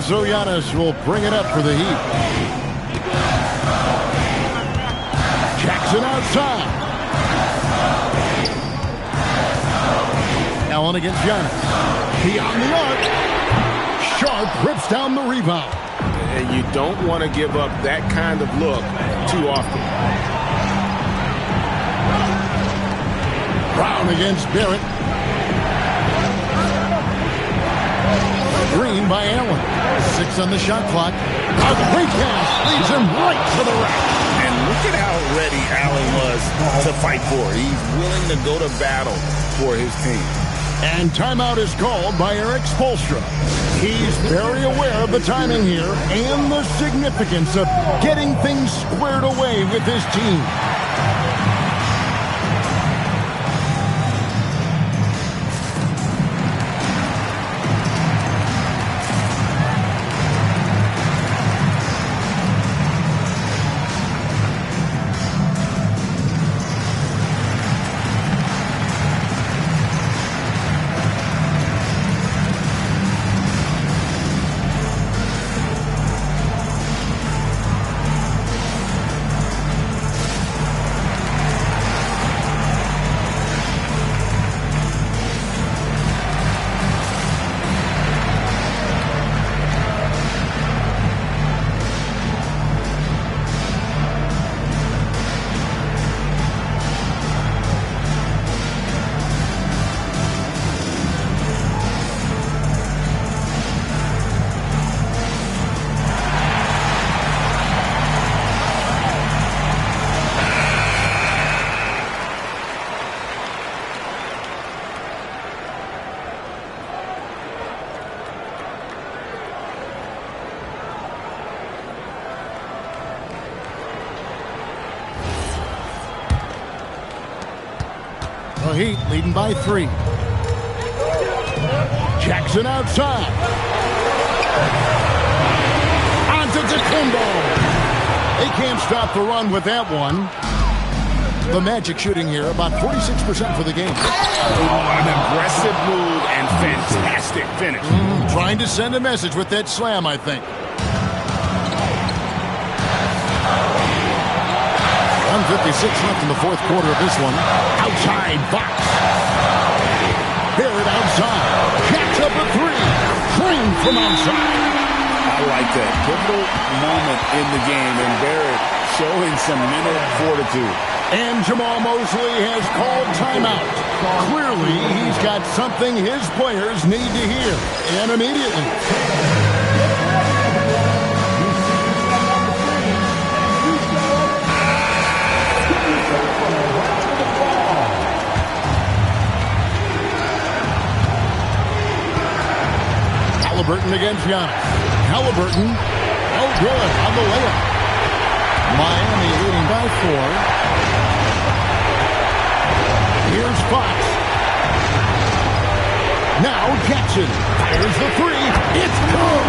So Giannis will bring it up for the Heat. Jackson Jackson outside. Allen against Giannis. Beyond the arc. Sharp rips down the rebound. And you don't want to give up that kind of look too often. Brown against Barrett. Green by Allen. 6 on the shot clock. A great pass leads him right to the rack. And look at how ready Allen was to fight for it. He's willing to go to battle for his team. And timeout is called by Eric Spoelstra. He's very aware of the timing here and the significance of getting things squared away with his team. The Heat leading by 3. Jackson outside. Onto Dikembe. They can't stop the run with that one. The Magic shooting here about 46% for the game. An aggressive move and fantastic finish. Trying to send a message with that slam, I think. 1:56 left in the fourth quarter of this one. Outside box. Barrett outside. Jacks up a 3. Clean from outside. I like that. Pivotal moment in the game, and Barrett showing some mental fortitude. And Jamal Mosley has called timeout. Clearly, he's got something his players need to hear, and immediately. Halliburton against Giannis. Halliburton, no good on the layup. Miami leading by 4. Here's Fox. Now Jackson fires the 3. It's good.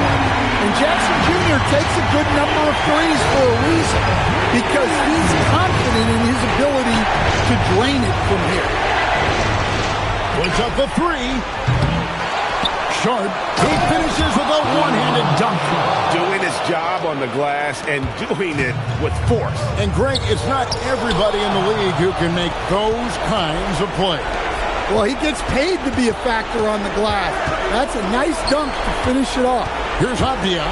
And Jackson Jr. takes a good number of threes for a reason, because he's confident in his ability to drain it from here. Puts up the 3. Sharp. He finishes with a one-handed dunk. Doing his job on the glass and doing it with force. And Greg, it's not everybody in the league who can make those kinds of plays. Well, he gets paid to be a factor on the glass. That's a nice dunk to finish it off. Here's Abdia.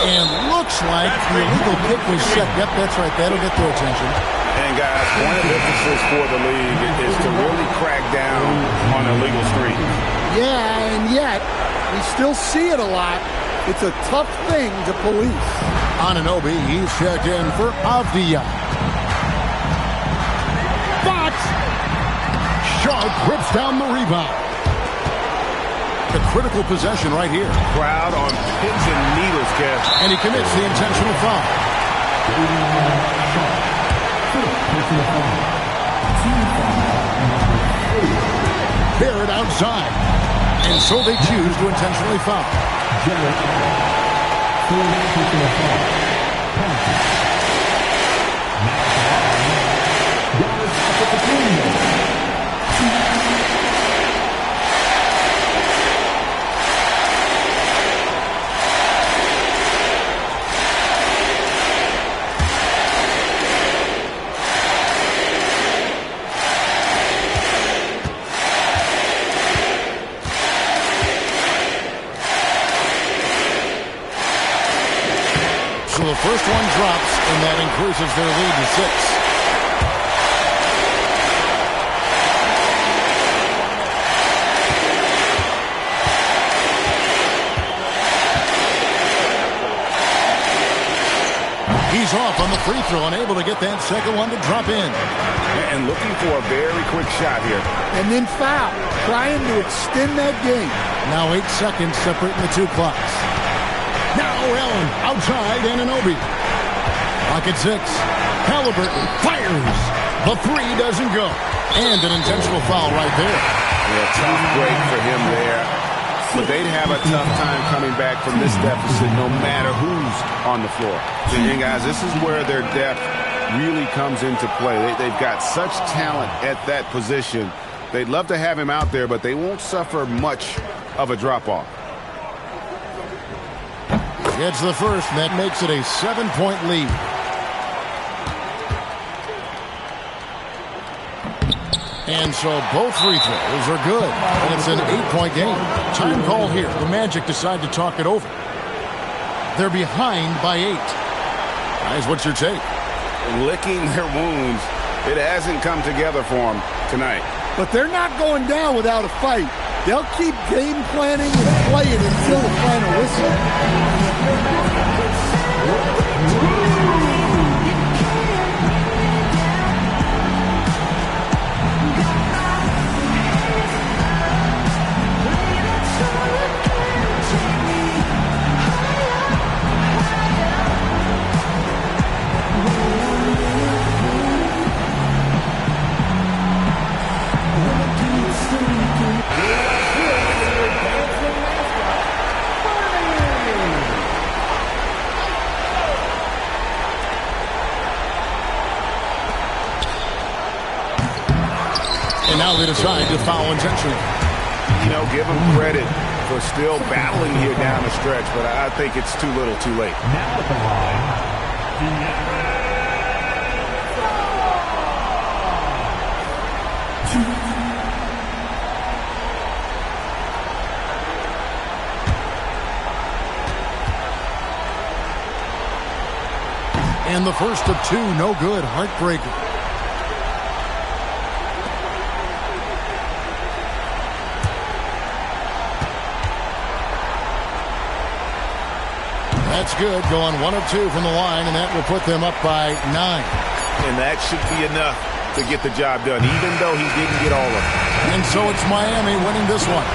And looks like the illegal kick was set. Yep, that's right. That'll get their attention. And guys, one of the emphasis for the league is to really crack down on illegal screens. Yeah, and yet, we still see it a lot. It's a tough thing to police. Anunoby, he's checked in for Avdia. Fox! Sharp rips down the rebound. The critical possession right here. Crowd on pins and needles, Kev. And he commits the intentional foul. Barrett outside. And so they choose to intentionally foul. first one drops, and that increases their lead to 6. He's off on the free throw, unable to get that second one to drop in. And looking for a very quick shot here. And then foul, trying to extend that game. Now 8 seconds separating the two clocks. Now Allen outside Anunoby. Clock at 6. Halliburton fires. The three doesn't go. And an intentional foul right there. Yeah, tough break for him there. But they'd have a tough time coming back from this deficit no matter who's on the floor. And guys, this is where their depth really comes into play. They've got such talent at that position. They'd love to have him out there, but they won't suffer much of a drop-off. Gets the first, and that makes it a 7-point lead. And so both free throws are good. And it's an 8-point game. Time call here. The Magic decide to talk it over. They're behind by 8. Guys, what's your take? Licking their wounds. It hasn't come together for them tonight. But they're not going down without a fight. They'll keep game planning and playing until the final whistle. And now they decide to foul intentionally. You know, give them credit for still battling here down the stretch, but I think it's too little too late. Now at the line, And the first of 2, no good. Heartbreaker. That's good. Going 1 of 2 from the line, and that will put them up by 9. And that should be enough to get the job done, even though he didn't get all of it. And so it's Miami winning this one.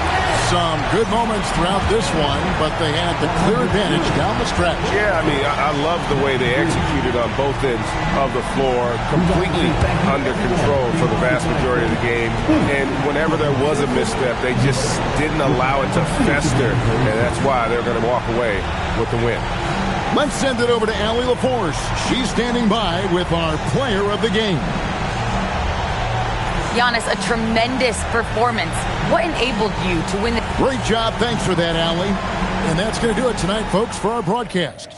Some good moments throughout this one, but they had the clear advantage down the stretch. Yeah, I mean, I love the way they executed on both ends of the floor, completely under control for the vast majority of the game. And whenever there was a misstep, they just didn't allow it to fester, and that's why they're going to walk away with the win. Let's send it over to Allie LaForce. She's standing by with our player of the game. Giannis, a tremendous performance. What enabled you to win? Great job. Thanks for that, Allie. And that's going to do it tonight, folks, for our broadcast.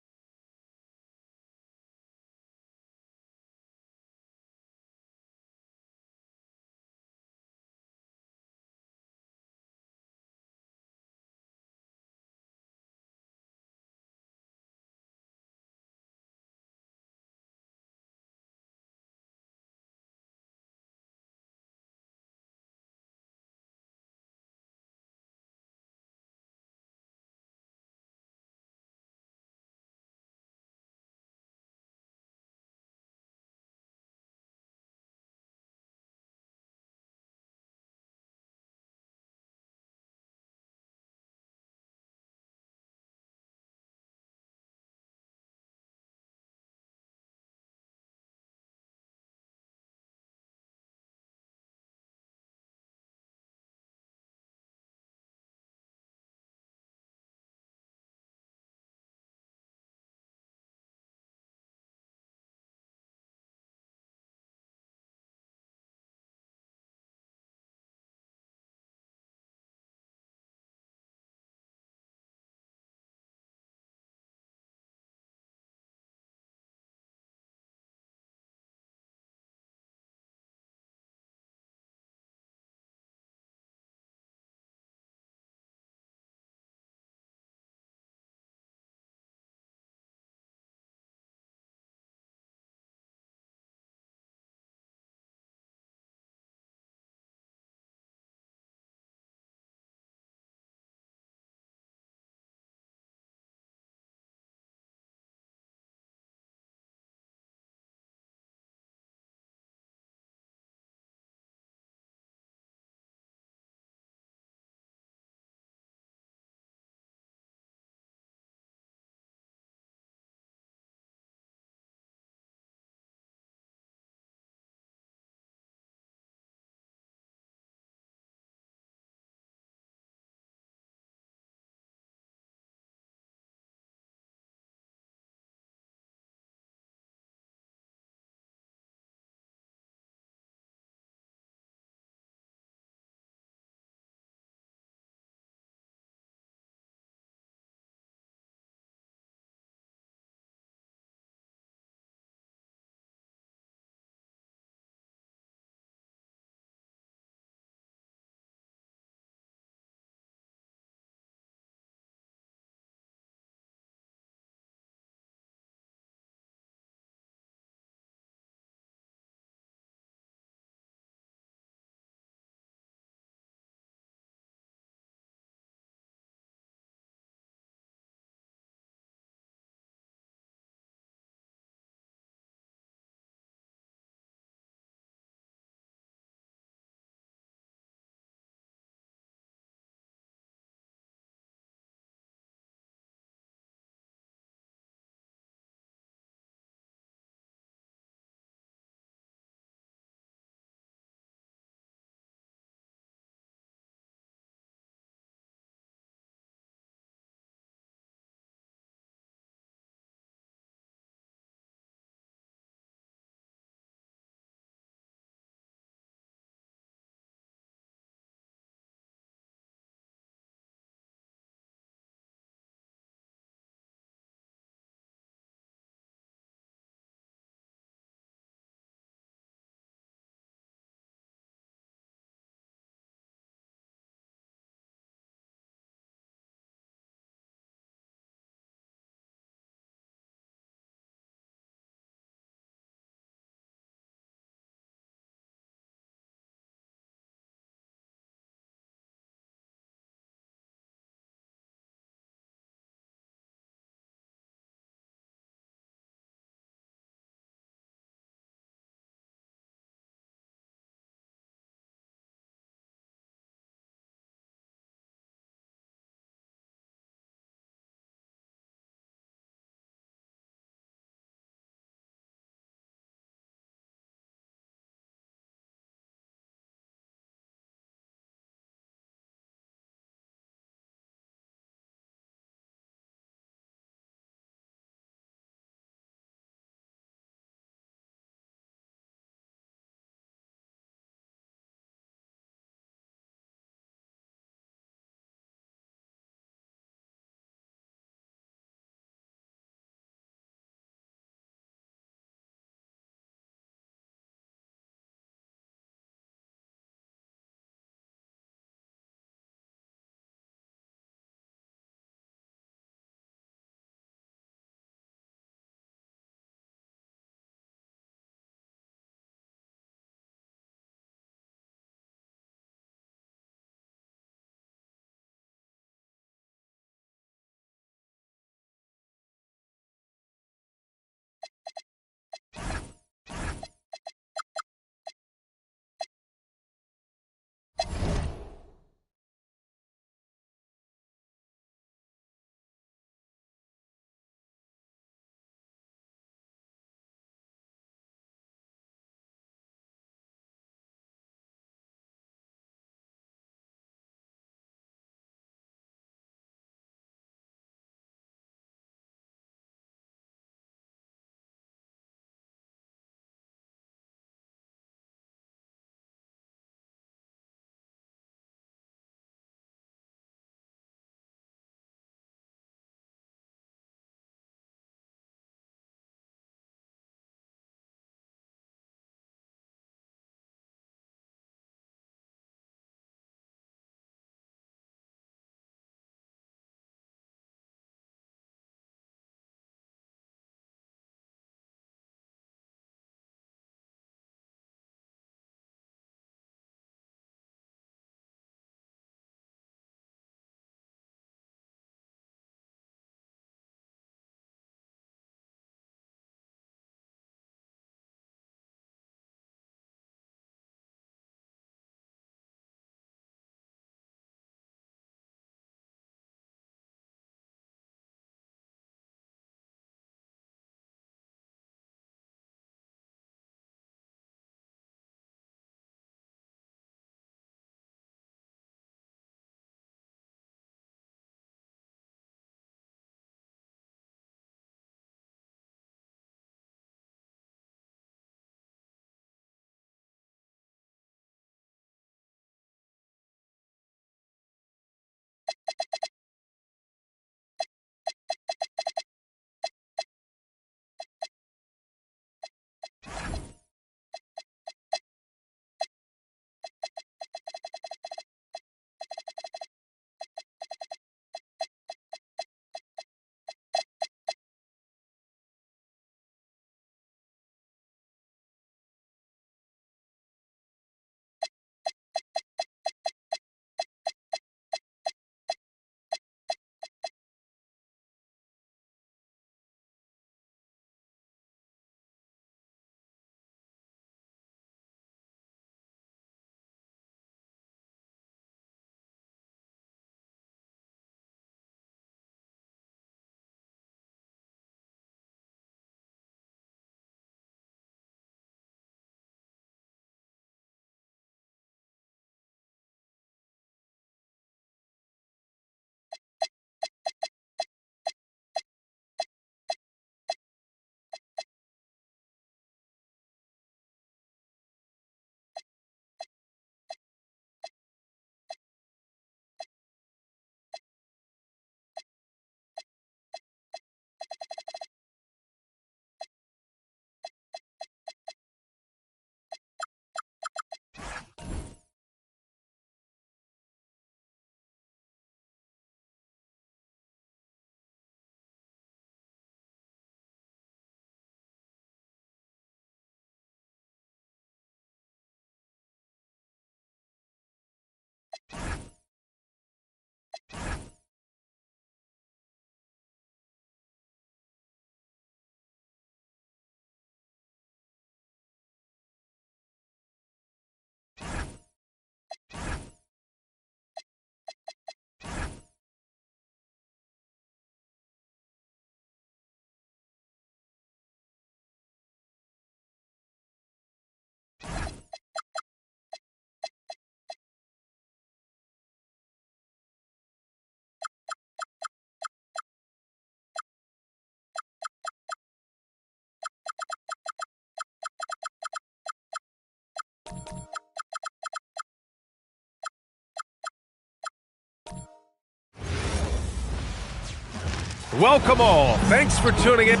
Welcome all. Thanks for tuning in.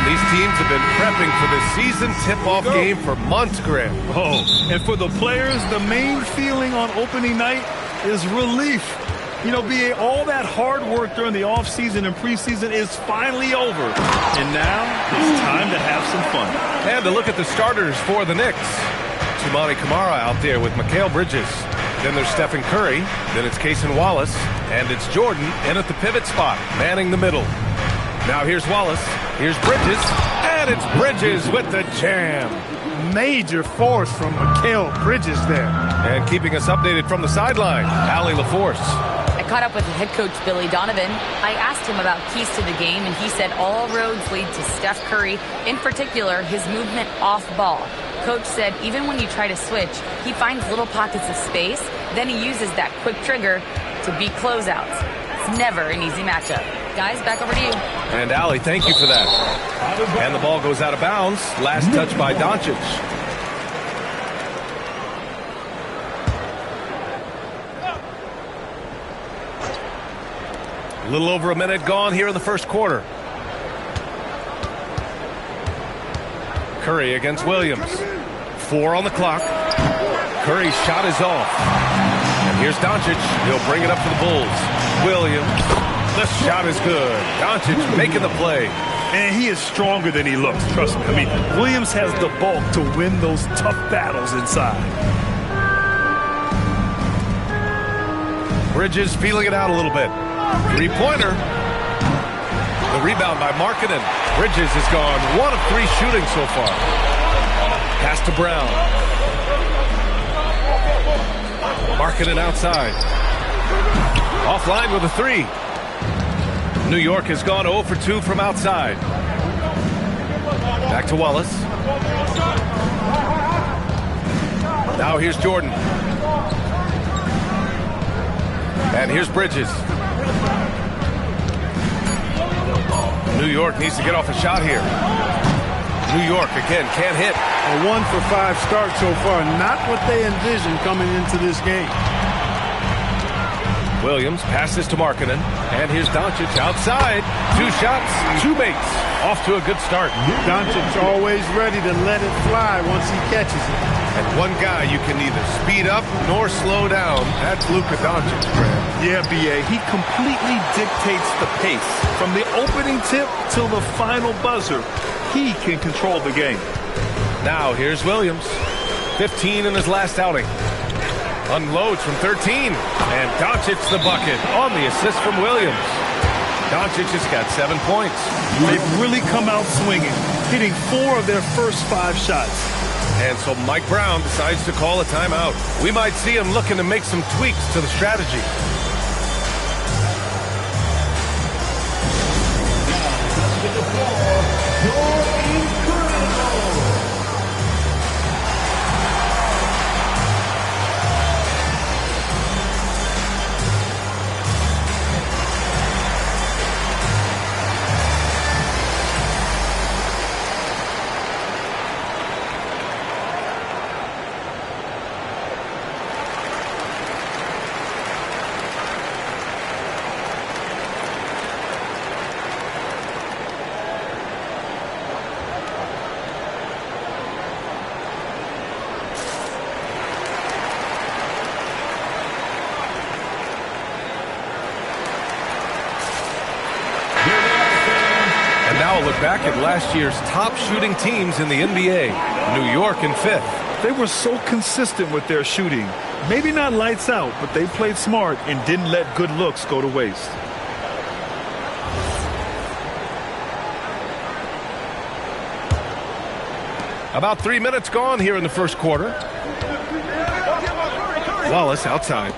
These teams have been prepping for the season tip-off game for months, Graham. Oh, and for the players, the main feeling on opening night is relief. You know, BA, all that hard work during the offseason and preseason is finally over. And now it's time to have some fun. And to look at the starters for the Knicks. Toumani Camara out there with Mikal Bridges. Then there's Stephen Curry. Then it's Cason Wallace. And it's Jordan in at the pivot spot, manning the middle. Now here's Wallace, here's Bridges, and it's Bridges with the jam. Major force from Mikal Bridges there. And keeping us updated from the sideline, Allie LaForce. I caught up with head coach Billy Donovan. I asked him about keys to the game, and he said all roads lead to Steph Curry, in particular his movement off ball. Coach said even when you try to switch, he finds little pockets of space, then he uses that quick trigger to beat closeouts. It's never an easy matchup. Guys, back over to you. And Allie, thank you for that. And the ball goes out of bounds. Last touch by Doncic. A little over a minute gone here in the first quarter. Curry against Williams. 4 on the clock. Curry's shot is off. And here's Doncic. He'll bring it up for the Bulls. Williams. The shot is good. Doncic making the play. And he is stronger than he looks, trust me. I mean, Williams has the bulk to win those tough battles inside. Bridges feeling it out a little bit. Three-pointer. The rebound by Markkanen. Bridges has gone 1 of 3 shooting so far. Pass to Brown. Markkanen outside. Offline with a 3. New York has gone 0 for 2 from outside. Back to Wallace. Now here's Jordan. And here's Bridges. New York needs to get off a shot here. New York, again, can't hit. A 1 for 5 start so far. Not what they envisioned coming into this game. Williams passes to Markkanen. And here's Doncic outside. 2 shots, 2 makes. Off to a good start. Doncic always ready to let it fly once he catches it. And one guy you can neither speed up nor slow down. That's Luka Doncic, Graham. Yeah, BA. He completely dictates the pace. From the opening tip till the final buzzer, he can control the game. Now here's Williams. 15 in his last outing. Unloads from 13. And Doncic the bucket on the assist from Williams. Doncic has got 7 points. They've really come out swinging, hitting 4 of their first 5 shots. And so Mike Brown decides to call a timeout. We might see him looking to make some tweaks to the strategy. Now look back at last year's top shooting teams in the NBA. New York in 5th. They were so consistent with their shooting. Maybe not lights out, but they played smart and didn't let good looks go to waste. About 3 minutes gone here in the first quarter. Wallace outside.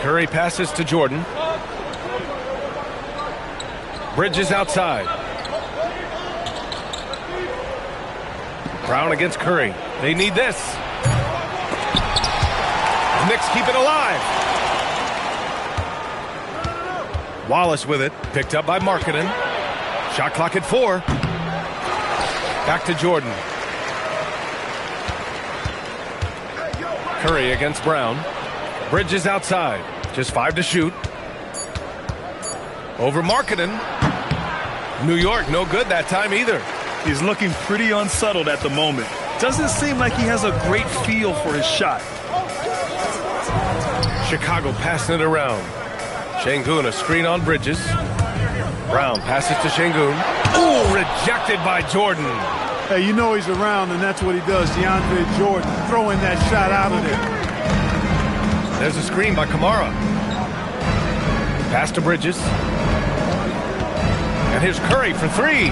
Curry passes to Jordan. Bridges outside. Brown against Curry. They need this. The Knicks keep it alive. Wallace with it. Picked up by Markkanen. Shot clock at 4. Back to Jordan. Curry against Brown. Bridges outside. Just 5 to shoot. Over Markkanen. New York no good that time either. He's looking pretty unsettled at the moment. Doesn't seem like he has a great feel for his shot. Chicago passing it around. Şengün a screen on Bridges. Brown passes to Şengün. Ooh, rejected by Jordan. Hey, you know he's around, and that's what he does. DeAndre Jordan throwing that shot out of there. There's a screen by Kamara. Pass to Bridges. And here's Curry for 3.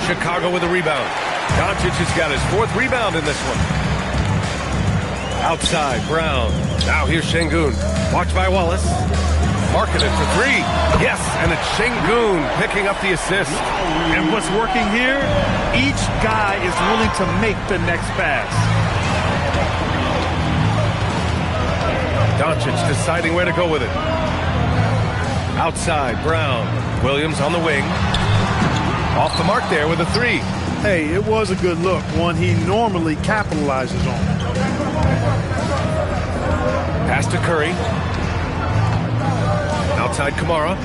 Chicago with a rebound. Doncic has got his 4th rebound in this one. Outside, Brown. Now here's Şengün. Watched by Wallace. Markkanen for 3. Yes, and it's Şengün picking up the assist. And what's working here? Each guy is willing to make the next pass. Doncic deciding where to go with it. Outside, Brown. Williams on the wing. Off the mark there with a 3. Hey, it was a good look, one he normally capitalizes on. Pass to Curry. Outside Kamara.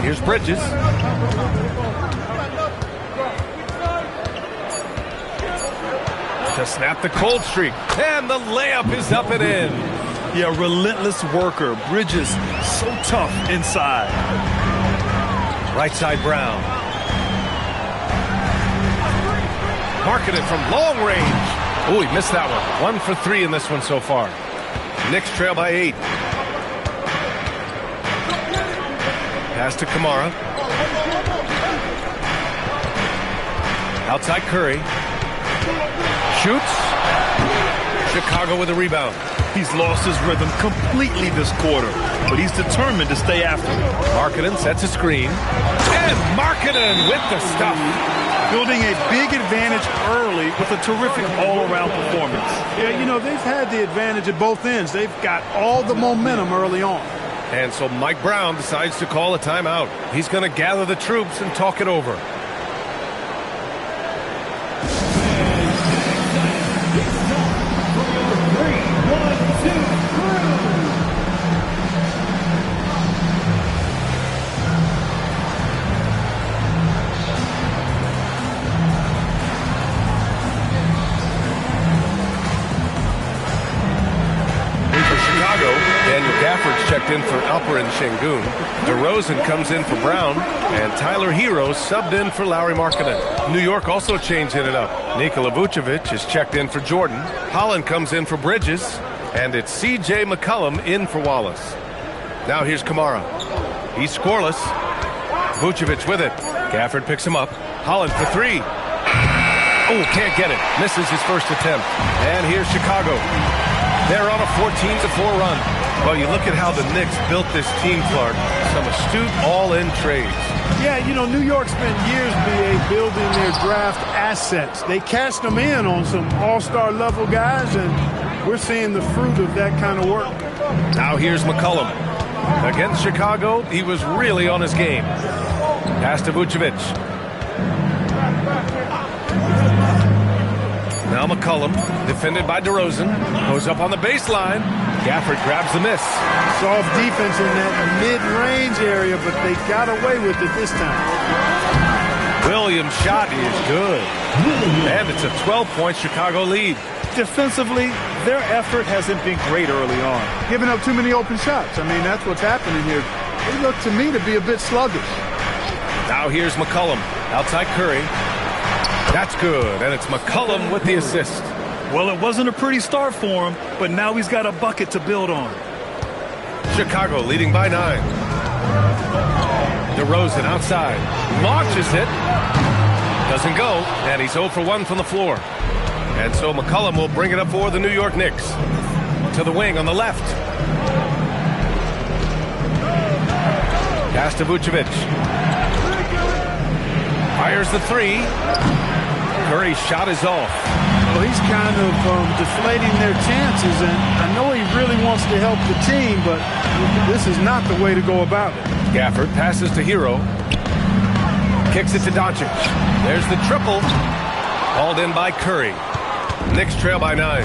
Here's Bridges. To snap the cold streak. And the layup is up and in. Yeah, relentless worker. Bridges, so tough inside. Right side Brown. Markkanen from long range. Oh, he missed that one. 1 for 3 in this one so far. Knicks trail by 8. Pass to Kamara. Outside Curry. Shoots. Chicago with a rebound. He's lost his rhythm completely this quarter, but he's determined to stay after it. Markkanen sets a screen. And Markkanen with the stuff. Building a big advantage early with a terrific all-around performance. Yeah, you know, they've had the advantage at both ends. They've got all the momentum early on. And so Mike Brown decides to call a timeout. He's going to gather the troops and talk it over. Checked in for Alperen Şengün. DeRozan comes in for Brown, and Tyler Hero subbed in for Lauri Markkanen. New York also changing it up. Nikola Vucevic is checked in for Jordan. Holland comes in for Bridges, and it's C.J. McCollum in for Wallace. Now here's Kamara. He's scoreless. Vucevic with it. Gafford picks him up. Holland for 3. Oh, can't get it. Misses his first attempt. And here's Chicago. They're on a 14-4 run. Well, you look at how the Knicks built this team, Clark. Some astute all-in trades. Yeah, you know, New York spent years, BA, building their draft assets. They cashed them in on some all-star level guys, and we're seeing the fruit of that kind of work. Now here's McCollum. Against Chicago, he was really on his game. Pass to Vucevic. Now McCollum, defended by DeRozan, goes up on the baseline. Gafford grabs the miss. Soft defense in that mid-range area, but they got away with it this time. Williams' shot is good. And it's a 12-point Chicago lead. Defensively, their effort hasn't been great early on. Giving up too many open shots. I mean, that's what's happening here. They look to me to be a bit sluggish. Now here's McCollum. Outside Curry. That's good, and it's McCollum with the assist. Well, it wasn't a pretty start for him, but now he's got a bucket to build on. Chicago leading by 9. DeRozan outside. Launches it. Doesn't go, and he's 0 for 1 from the floor. And so McCollum will bring it up for the New York Knicks. To the wing on the left. Pass to Vucevic. Fires the 3. Curry's shot is off. Well, he's kind of deflating their chances, and I know he really wants to help the team, but this is not the way to go about it. Gafford passes to Hero. Kicks it to Doncic. There's the triple. Hauled in by Curry. Knicks trail by 9.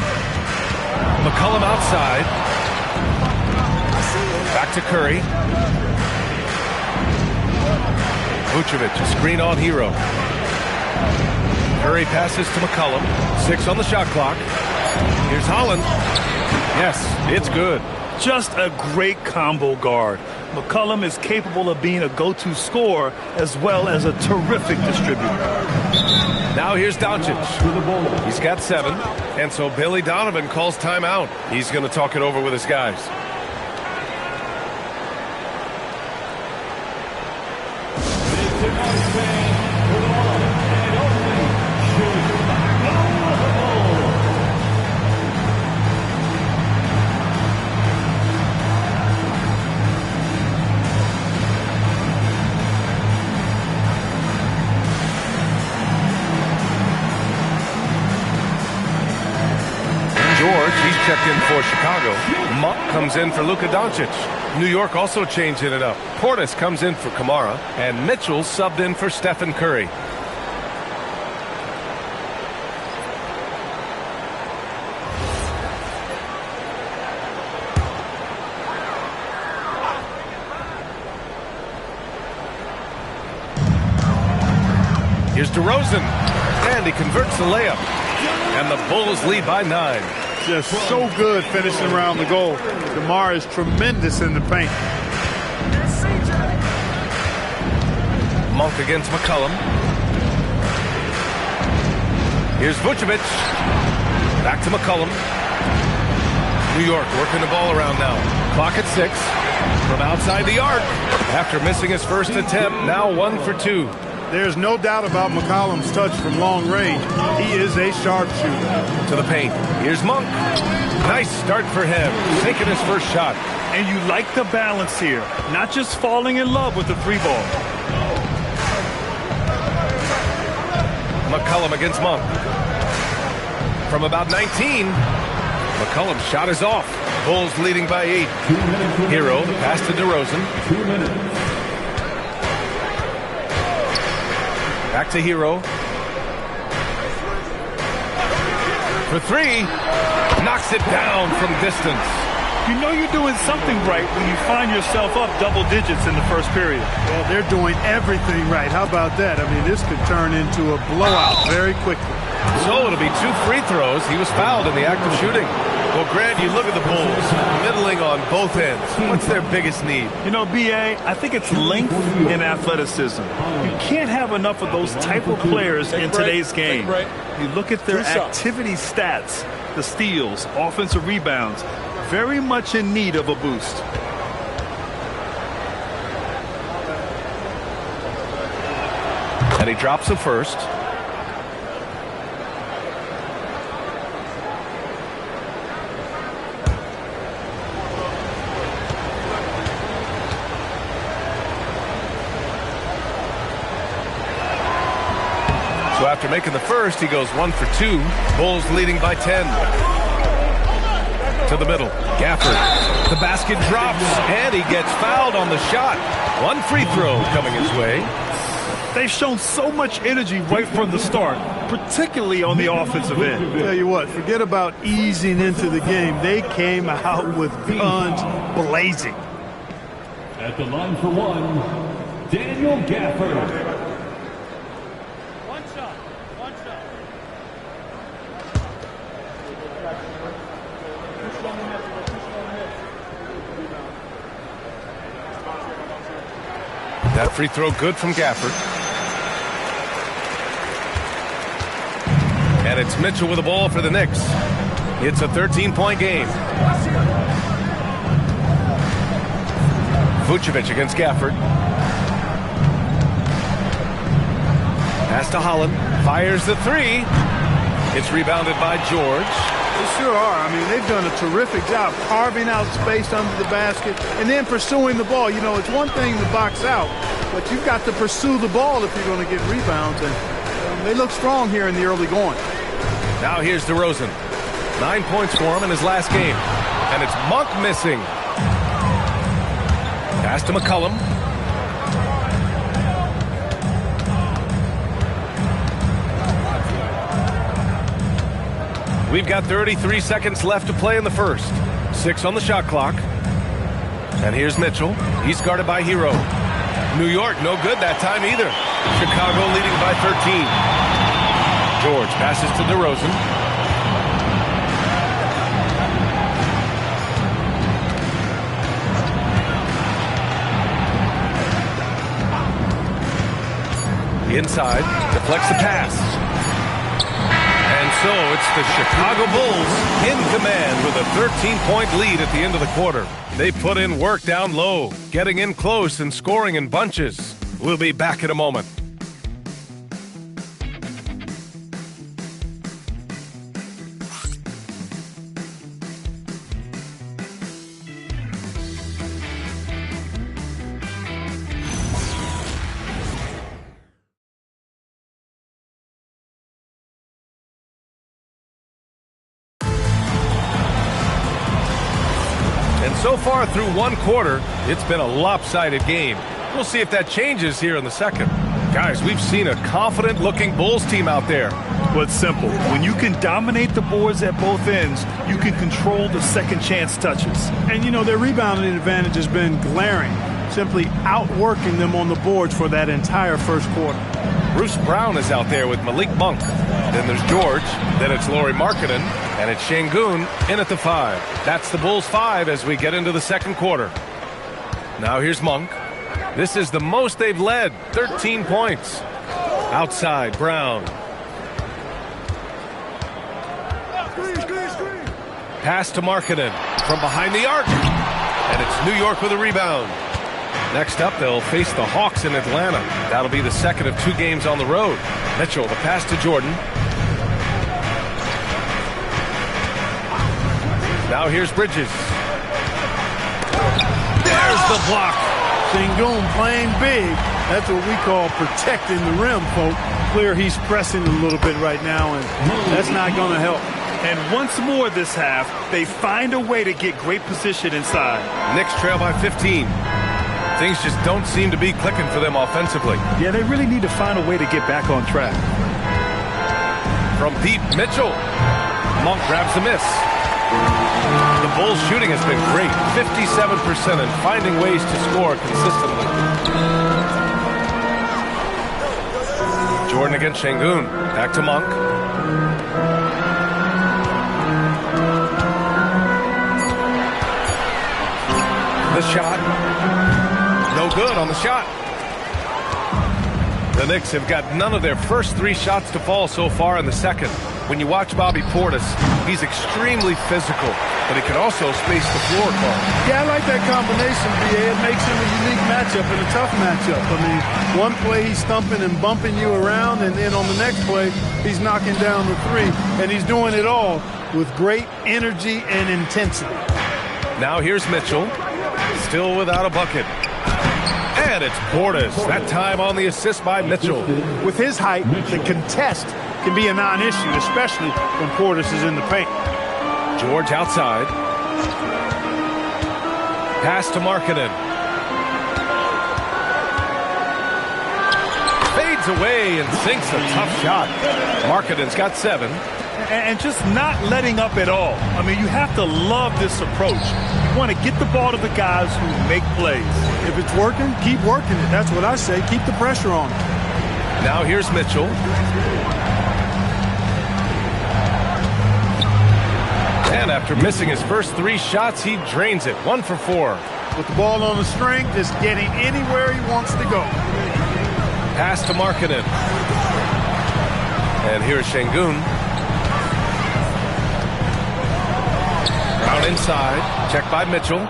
McCollum outside. Back to Curry. Vucevic, a screen on Hero. Curry passes to McCollum. 6 on the shot clock. Here's Holland. Yes, it's good. Just a great combo guard. McCollum is capable of being a go-to scorer as well as a terrific distributor. Now here's Doncic. He's got 7. And so Billy Donovan calls timeout. He's going to talk it over with his guys. Checked in for Chicago. Monk comes in for Luka Doncic. New York also changing it up. Portis comes in for Kamara. And Mitchell subbed in for Stephen Curry. Here's DeRozan. And he converts the layup. And the Bulls lead by 9. Just so good finishing around the goal. DeMar is tremendous in the paint. Monk against McCollum. Here's Vucevic. Back to McCollum. New York working the ball around now. Clock at 6. From outside the arc. After missing his first attempt, now 1 for 2. There's no doubt about McCollum's touch from long range. He is a sharpshooter. To the paint. Here's Monk. Nice start for him. Taking his first shot. And you like the balance here. Not just falling in love with the 3 ball. McCollum against Monk. From about 19. McCollum's shot is off. Bulls leading by 8. Hero, the pass to DeRozan. 2 minutes. Back to Hero. For 3. Knocks it down from distance. You know you're doing something right when you find yourself up double digits in the first period. Well, they're doing everything right. How about that? I mean, this could turn into a blowout very quickly. So it'll be 2 free throws. He was fouled in the act of shooting. Well, Grant, you look at the Bulls, middling on both ends. What's their biggest need? You know, B.A., I think it's length and athleticism. You can't have enough of those type of players in today's game. You look at their activity stats, the steals, offensive rebounds, very much in need of a boost. And he drops the first. So after making the first, he goes 1 for 2. Bulls leading by 10. To the middle. Gafford. The basket drops, and he gets fouled on the shot. 1 free throw coming his way. They've shown so much energy right from the start, particularly on the offensive end. Tell you what, forget about easing into the game. They came out with guns blazing. At the line for 1, Daniel Gafford. That free throw good from Gafford. And it's Mitchell with the ball for the Knicks. It's a 13-point game. Vucevic against Gafford. Pass to Holland. Fires the three. It's rebounded by George. They sure are. I mean, they've done a terrific job carving out space under the basket and then pursuing the ball. You know, it's one thing to box out, but you've got to pursue the ball if you're going to get rebounds. And they look strong here in the early going. Now here's DeRozan. 9 points for him in his last game. And it's Monk missing. Pass to McCollum. We've got 33 seconds left to play in the first. 6 on the shot clock. And here's Mitchell. He's guarded by Hero. New York, no good that time either. Chicago leading by 13. George passes to DeRozan. Inside, deflects the pass. And so it's the Chicago Bulls in command with a 13-point lead at the end of the quarter. They put in work down low, getting in close and scoring in bunches. We'll be back in a moment. So far through one quarter, it's been a lopsided game. We'll see if that changes here in the second. Guys, we've seen a confident-looking Bulls team out there. Well, it's simple. When you can dominate the boards at both ends, you can control the second chance touches. And, you know, their rebounding advantage has been glaring, simply outworking them on the boards for that entire first quarter. Bruce Brown is out there with Malik Monk. Then there's George. Then it's Lauri Markkanen. And it's Şengün in at the 5. That's the Bulls 5 as we get into the second quarter. Now here's Monk. This is the most they've led, 13 points. Outside, Brown. Pass to Markkanen from behind the arc. And it's New York with a rebound. Next up, they'll face the Hawks in Atlanta. That'll be the second of 2 games on the road. Mitchell, the pass to Jordan. Now here's Bridges. There's the block. Şengün playing big. That's what we call protecting the rim, folks. Clear he's pressing a little bit right now, and that's not going to help. And once more this half, they find a way to get great position inside. Knicks trail by 15. Things just don't seem to be clicking for them offensively. Yeah, they really need to find a way to get back on track. From deep, Mitchell. Monk grabs the miss. The Bulls' shooting has been great, 57%, and finding ways to score consistently. Jordan against Şengün. Back to Monk. The shot. No good on the shot. The Knicks have got none of their first 3 shots to fall so far in the second. When you watch Bobby Portis, he's extremely physical, but he can also space the floor, Carl. Yeah, I like that combination, B.A. It makes him a unique matchup and a tough matchup. I mean, one play he's thumping and bumping you around, and then on the next play, he's knocking down the 3. And he's doing it all with great energy and intensity. Now here's Mitchell, still without a bucket. And it's Portis, that time on the assist by Mitchell. With his height, the contest can be a non-issue, especially when Portis is in the paint. George outside. Pass to Markkanen. Fades away and sinks a tough shot. Markkanen's got 7. And just not letting up at all. I mean, you have to love this approach. You want to get the ball to the guys who make plays. If it's working, keep working it. That's what I say. Keep the pressure on. Now here's Mitchell. And after missing his first 3 shots, he drains it. 1 for 4. With the ball on the string, just getting anywhere he wants to go. Pass to Markkanen. And here's Şengün. Brown inside. Checked by Mitchell.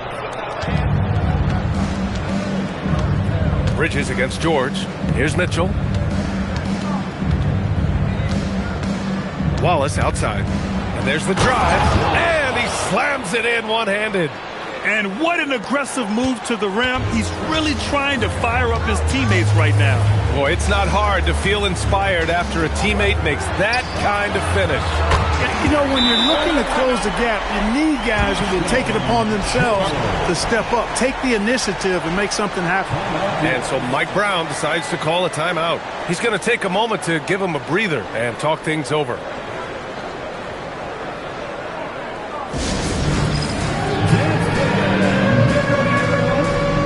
Bridges against George. Here's Mitchell. Wallace outside. And there's the drive. And he slams it in one-handed. And what an aggressive move to the rim. He's really trying to fire up his teammates right now. Boy, it's not hard to feel inspired after a teammate makes that kind of finish. You know, when you're looking to close the gap, you need guys who will take it upon themselves to step up, take the initiative, and make something happen. And so Mike Brown decides to call a timeout. He's going to take a moment to give him a breather and talk things over.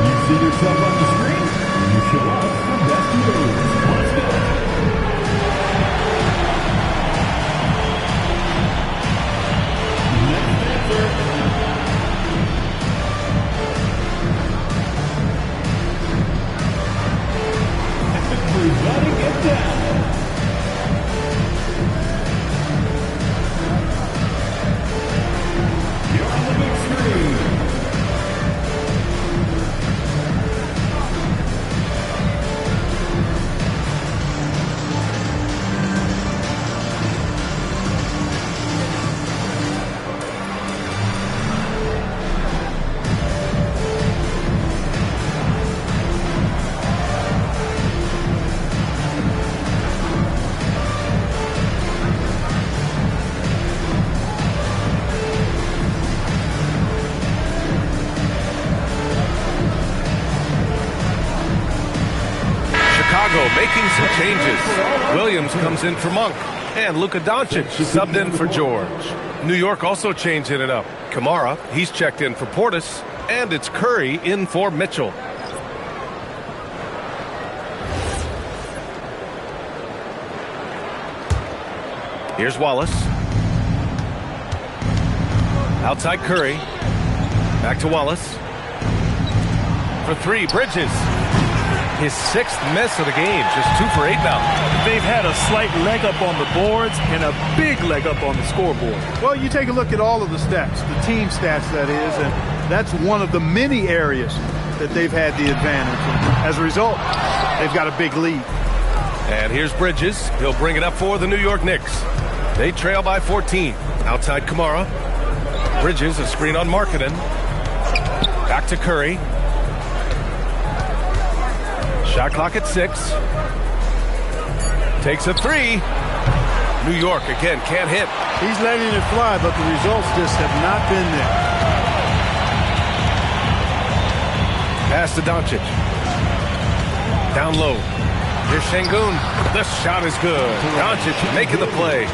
You see yourself on the screen, you show us the best moves. Let's go. Everybody get down. You're on the big screen. Making some changes. Williams comes in for Monk. And Luka Doncic subbed in for George. New York also changing it up. Kamara, he's checked in for Portis. And it's Curry in for Mitchell. Here's Wallace. Outside Curry. Back to Wallace. For three, Bridges. His sixth miss of the game, just 2 for 8 now. They've had a slight leg up on the boards and a big leg up on the scoreboard. Well, you take a look at all of the stats, the team stats that is, and that's one of the many areas that they've had the advantage. And as a result, they've got a big lead. And here's Bridges. He'll bring it up for the New York Knicks. They trail by 14. Outside Kamara. Bridges, a screen on Markkanen. Back to Curry. Shot clock at 6. Takes a 3. New York again can't hit. He's letting it fly, but the results just have not been there. Pass to Doncic. Down low. Here's Şengün. The shot is good. Doncic making the play.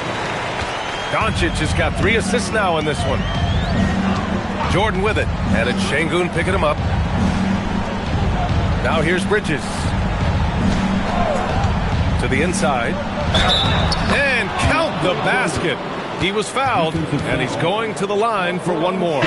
Doncic has got 3 assists now in this one. Jordan with it. And it's Şengün picking him up. Now here's Bridges. To the inside. And count the basket. He was fouled, and he's going to the line for one more.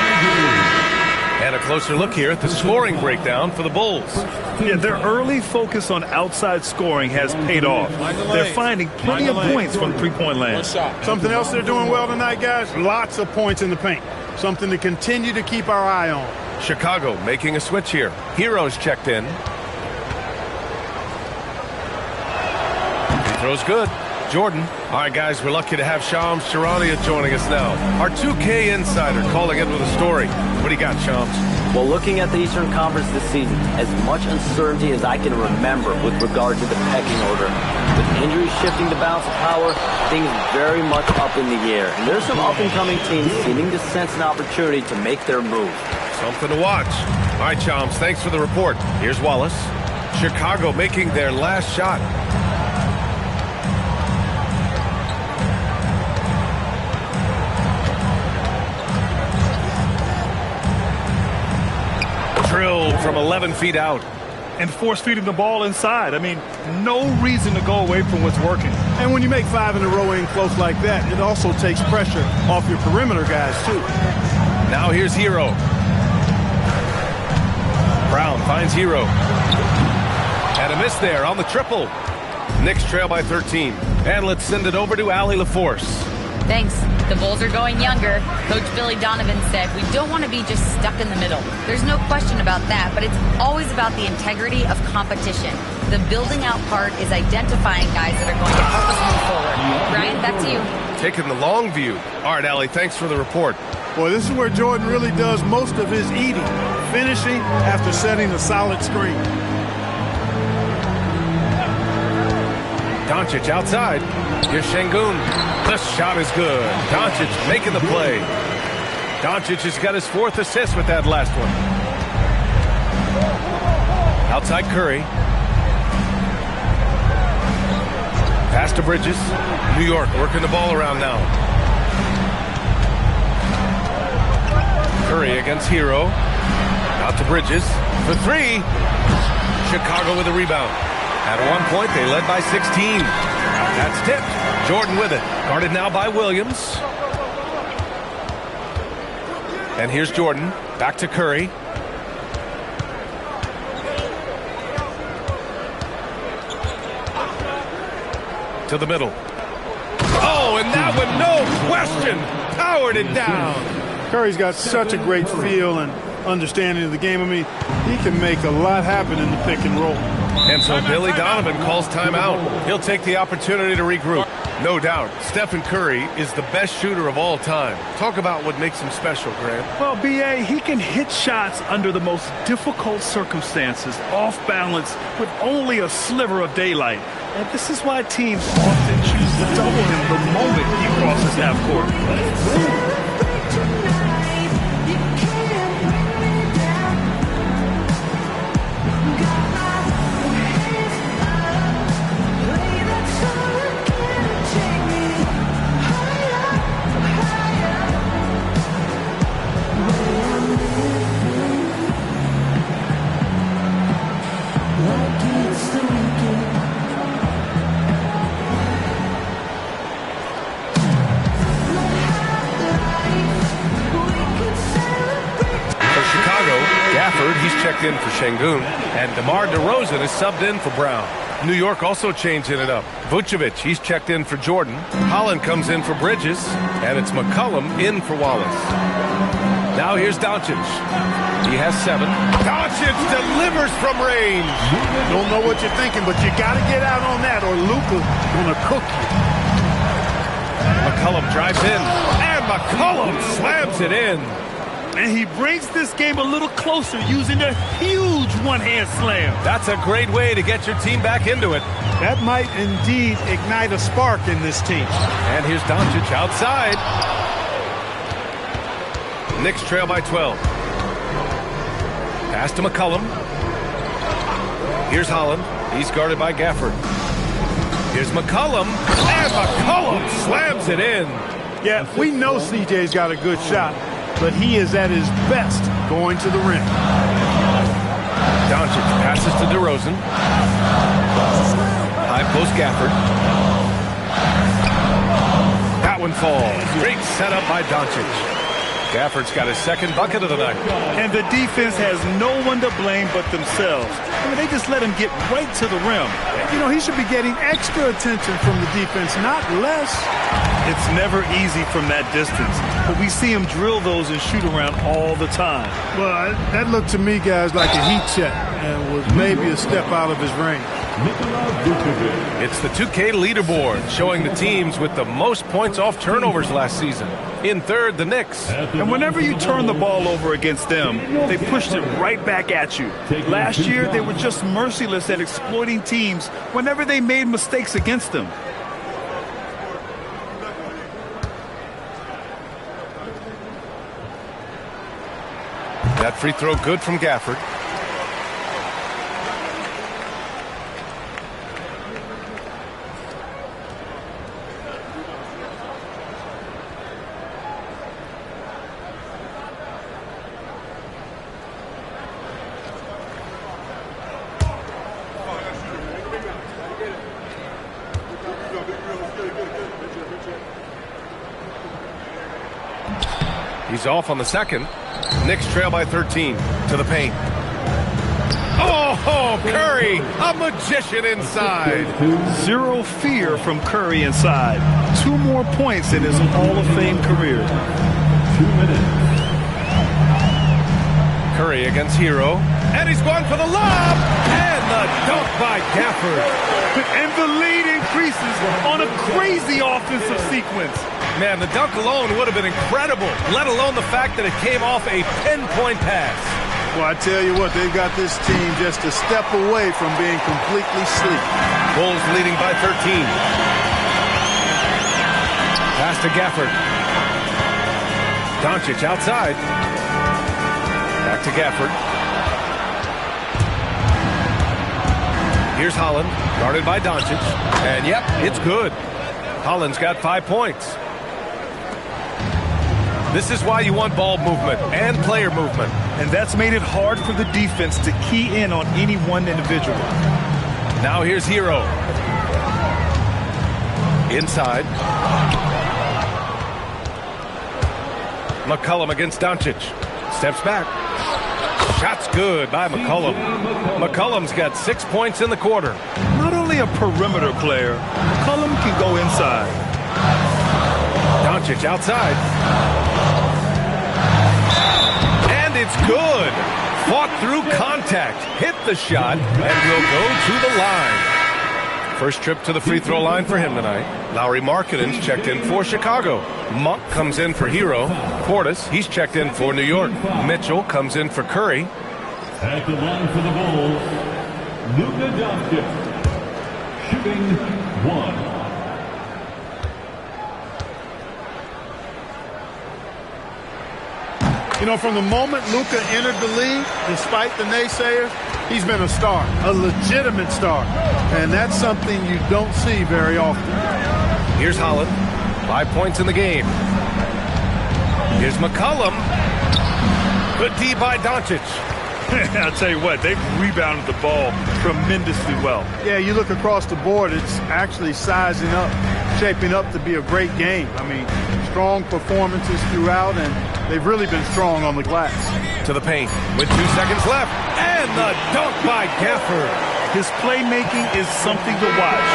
And a closer look here at the scoring breakdown for the Bulls. Yeah, their early focus on outside scoring has paid off. They're finding plenty of points from three-point land. Something else they're doing well tonight, guys? Lots of points in the paint. Something to continue to keep our eye on. Chicago making a switch here. Heroes checked in. He throws good. Jordan. All right, guys, we're lucky to have Shams Charania joining us now. Our 2K insider calling in with a story. What do you got, Shams? Well, looking at the Eastern Conference this season, as much uncertainty as I can remember with regard to the pecking order. With injuries shifting the balance of power, things very much up in the air. And there's some up-and-coming teams seeming to sense an opportunity to make their move. Something to watch. All right, Shams, thanks for the report. Here's Wallace. Chicago making their last shot. Drilled from 11 feet out. And force feeding the ball inside. I mean, no reason to go away from what's working. And when you make 5 in a row in close like that, it also takes pressure off your perimeter guys, too. Now here's Hero. Brown finds Hero. And a miss there on the triple. Knicks trail by 13. And let's send it over to Allie LaForce. Thanks. The Bulls are going younger. Coach Billy Donovan said, we don't want to be just stuck in the middle. There's no question about that, but it's always about the integrity of competition. The building out part is identifying guys that are going to help us move forward. Ryan, back to you. Taking the long view. All right, Allie, thanks for the report. Boy, this is where Jordan really does most of his eating, finishing after setting a solid screen. Doncic outside. Here's Şengün. The shot is good. Doncic making the play. Doncic has got his 4th assist with that last one. Outside Curry. Pass to Bridges. New York working the ball around now. Curry against Hero. Out to Bridges for 3. Chicago with a rebound. At one point, they led by 16. That's tipped. Jordan with it. Guarded now by Williams. And here's Jordan. Back to Curry. To the middle. Oh, and that one, no question, powered it down. Curry's got such a great feel and understanding of the game. I mean, he can make a lot happen in the pick and roll. And so Billy Donovan calls timeout. He'll take the opportunity to regroup. No doubt, Stephen Curry is the best shooter of all time. Talk about what makes him special, Grant. Well, B.A., he can hit shots under the most difficult circumstances, off balance, with only a sliver of daylight. And this is why teams often choose to double him the moment he crosses half court. He's checked in for Şengün, and DeMar DeRozan is subbed in for Brown. New York also changing it up. Vucevic, he's checked in for Jordan. Holland comes in for Bridges, and it's McCollum in for Wallace. Now here's Doncic. He has 7. Doncic delivers from range. Don't know what you're thinking, but you got to get out on that or Luka's going to cook you. McCollum drives in, and McCollum slams it in. And he brings this game a little closer using a huge one-hand slam. That's a great way to get your team back into it. That might indeed ignite a spark in this team. And here's Doncic outside. Knicks trail by 12. Pass to McCollum. Here's Holland. He's guarded by Gafford. Here's McCollum. And McCollum slams it in. Yeah, we know CJ's got a good shot, but he is at his best going to the rim. Doncic passes to DeRozan. High post Gafford. That one falls. Great setup by Doncic. Gafford's got his 2nd bucket of the night. And the defense has no one to blame but themselves. I mean, they just let him get right to the rim. You know, he should be getting extra attention from the defense, not less. It's never easy from that distance, but we see him drill those and shoot around all the time. Well, that looked to me, guys, like a heat check and was maybe a step out of his range. It's the 2K leaderboard showing the teams with the most points off turnovers last season. In third, the Knicks. And whenever you turn the ball over against them, they pushed it right back at you. Last year, they were just merciless at exploiting teams whenever they made mistakes against them. That free throw good from Gafford. He's off on the second. Knicks trail by 13 to the paint. Oh, Oh, Curry, a magician inside. Zero fear from Curry inside. 2 more points in his Hall of Fame career. 2 minutes. Curry against Hero, and he's going for the lob, and the dunk by Gafford. And the lead increases on a crazy offensive sequence. Man, the dunk alone would have been incredible, let alone the fact that it came off a pinpoint pass. Well, I tell you what, they've got this team just a step away from being completely sleek. Bulls leading by 13. Pass to Gafford. Doncic outside. Back to Gafford. Here's Holland, guarded by Doncic. And yep, it's good. Holland's got 5 points. This is why you want ball movement and player movement. And that's made it hard for the defense to key in on any one individual. Now here's Hero. Inside. McCollum against Doncic. Steps back. Shot's good by McCollum. McCollum's got 6 points in the quarter. Not only a perimeter player, McCollum can go inside. Doncic outside. And it's good. Fought through contact. Hit the shot and will go to the line. First trip to the free throw line for him tonight. Lauri Markkanen's checked in for Chicago. Monk comes in for Hero. Portis, he's checked in for New York. Mitchell comes in for Curry. At the line for the Bulls, Luka Doncic, shooting 1. You know, from the moment Luka entered the league, despite the naysayers, he's been a star, a legitimate star. And that's something you don't see very often. Here's Holland. 5 points in the game. Here's McCollum. Good D by Doncic. I'll tell you what, they've rebounded the ball tremendously well. Yeah, you look across the board, it's actually sizing up, shaping up to be a great game. I mean, strong performances throughout, and they've really been strong on the glass. To the paint with 2 seconds left. And the dunk by Gafford. His playmaking is something to watch.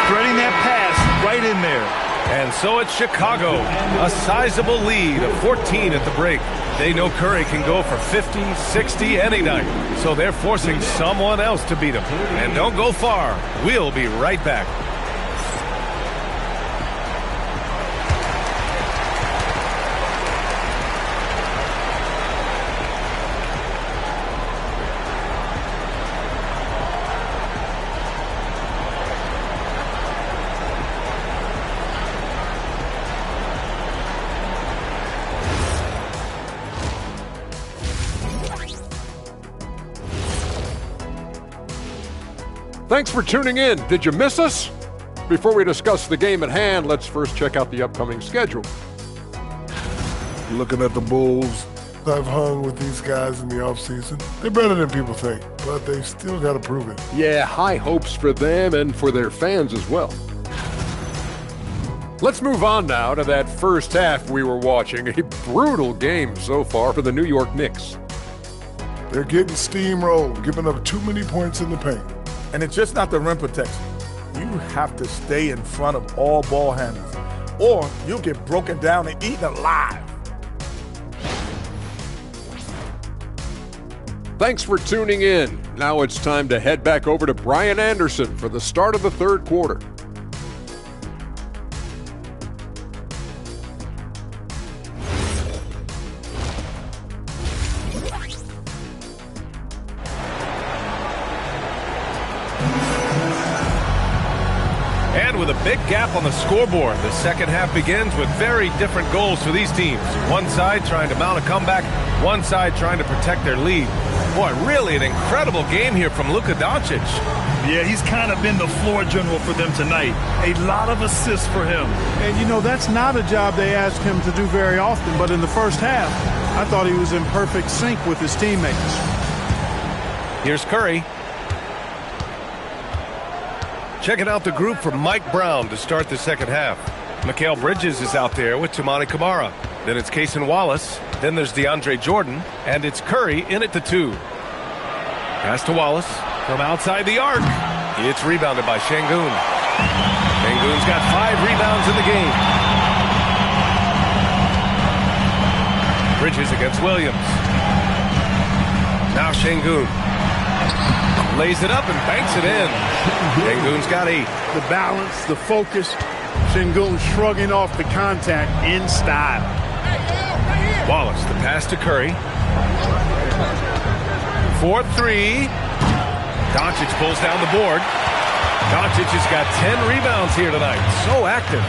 Threading that pass right in there. And so it's Chicago. A sizable lead of 14 at the break. They know Curry can go for 50, 60 any night. So they're forcing someone else to beat him. And don't go far. We'll be right back. Thanks for tuning in. Did you miss us? Before we discuss the game at hand, let's first check out the upcoming schedule. Looking at the Bulls, I've hung with these guys in the offseason. They're better than people think, but they've still got to prove it. Yeah, high hopes for them and for their fans as well. Let's move on now to that first half we were watching. A brutal game so far for the New York Knicks. They're getting steamrolled, giving up too many points in the paint. And it's just not the rim protection. You have to stay in front of all ball handlers, or you'll get broken down and eaten alive. Thanks for tuning in. Now it's time to head back over to Brian Anderson for the start of the third quarter. With a big gap on the scoreboard, the second half begins with very different goals for these teams. One side trying to mount a comeback, one side trying to protect their lead. Boy, really an incredible game here from Luka Doncic. Yeah, he's kind of been the floor general for them tonight. A lot of assists for him. And, you know, that's not a job they ask him to do very often, but in the first half, I thought he was in perfect sync with his teammates. Here's Curry. Checking out the group for Mike Brown to start the second half. Mikal Bridges is out there with Tamani Kamara. Then it's Cason Wallace. Then there's DeAndre Jordan. And it's Curry in at the 2. Pass to Wallace. From outside the arc, it's rebounded by Şengün. Şengün's got 5 rebounds in the game. Bridges against Williams. Now Şengün lays it up and banks it in. Şengün's got 8. The balance, the focus. Şengün shrugging off the contact in style. Wallace, the pass to Curry. 4-3. Doncic pulls down the board. Doncic has got 10 rebounds here tonight. So active.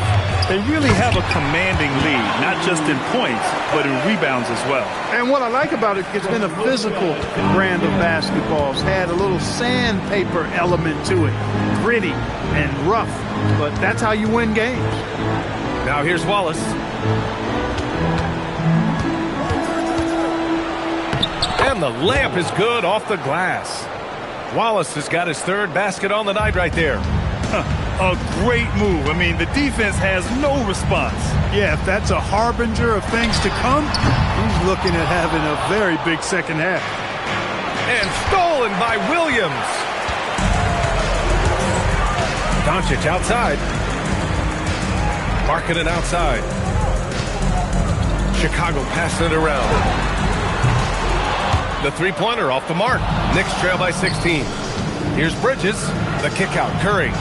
They really have a commanding lead, not just in points, but in rebounds as well. And what I like about it, it's been a physical brand of basketball. It's had a little sandpaper element to it. Gritty and rough, but that's how you win games. Now here's Wallace. And the layup is good off the glass. Wallace has got his 3rd basket on the night right there. A great move. I mean, the defense has no response. Yeah, if that's a harbinger of things to come, he's looking at having a very big second half. And stolen by Williams. Doncic outside. Markkanen outside. Chicago passing it around. The three-pointer off the mark. Knicks trail by 16. Here's Bridges. The kick out. Curry.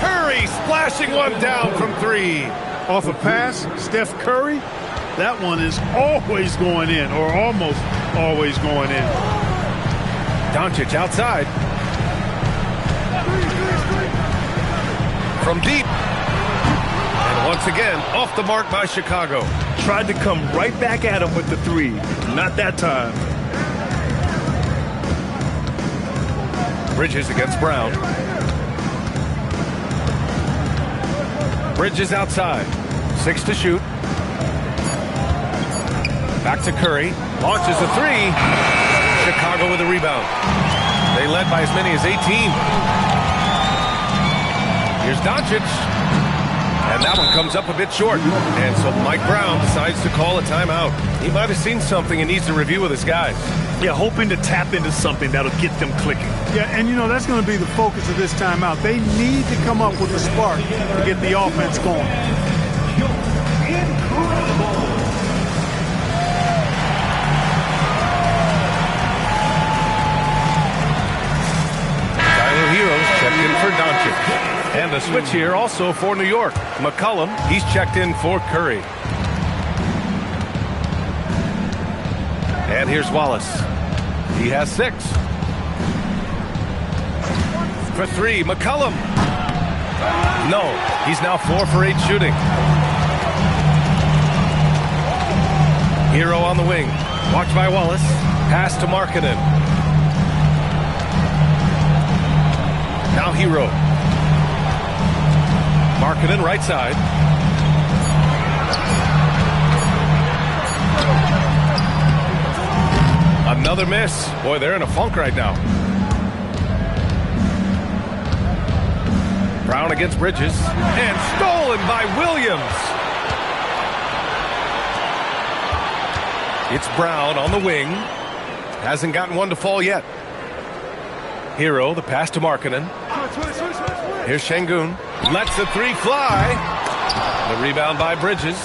Curry splashing one down from 3. Off a pass, Steph Curry. That one is always going in, or almost always going in. Doncic outside. From deep. And once again, off the mark by Chicago. Tried to come right back at him with the 3. Not that time. Bridges against Brown. Bridges outside. 6 to shoot. Back to Curry. Launches a 3. Chicago with a rebound. They led by as many as 18. Here's Doncic. And that one comes up a bit short. And so Mike Brown decides to call a timeout. He might have seen something and needs to review with his guys. Yeah, hoping to tap into something that'll get them clicking. Yeah, and you know, that's going to be the focus of this timeout. They need to come up with a spark to get the offense going. Tyler Hero's checked in for Doncic. And the switch here also for New York. McCollum, he's checked in for Curry. And here's Wallace. He has 6. For 3, McCollum. No, he's now 4 for 8 shooting. Hero on the wing. Watched by Wallace. Pass to Markkanen. Now Hero. Markkanen right side. Another miss. Boy, they're in a funk right now. Brown against Bridges. And stolen by Williams. It's Brown on the wing. Hasn't gotten one to fall yet. Hero, the pass to Markkanen. Here's Şengün. Lets the 3 fly. The rebound by Bridges.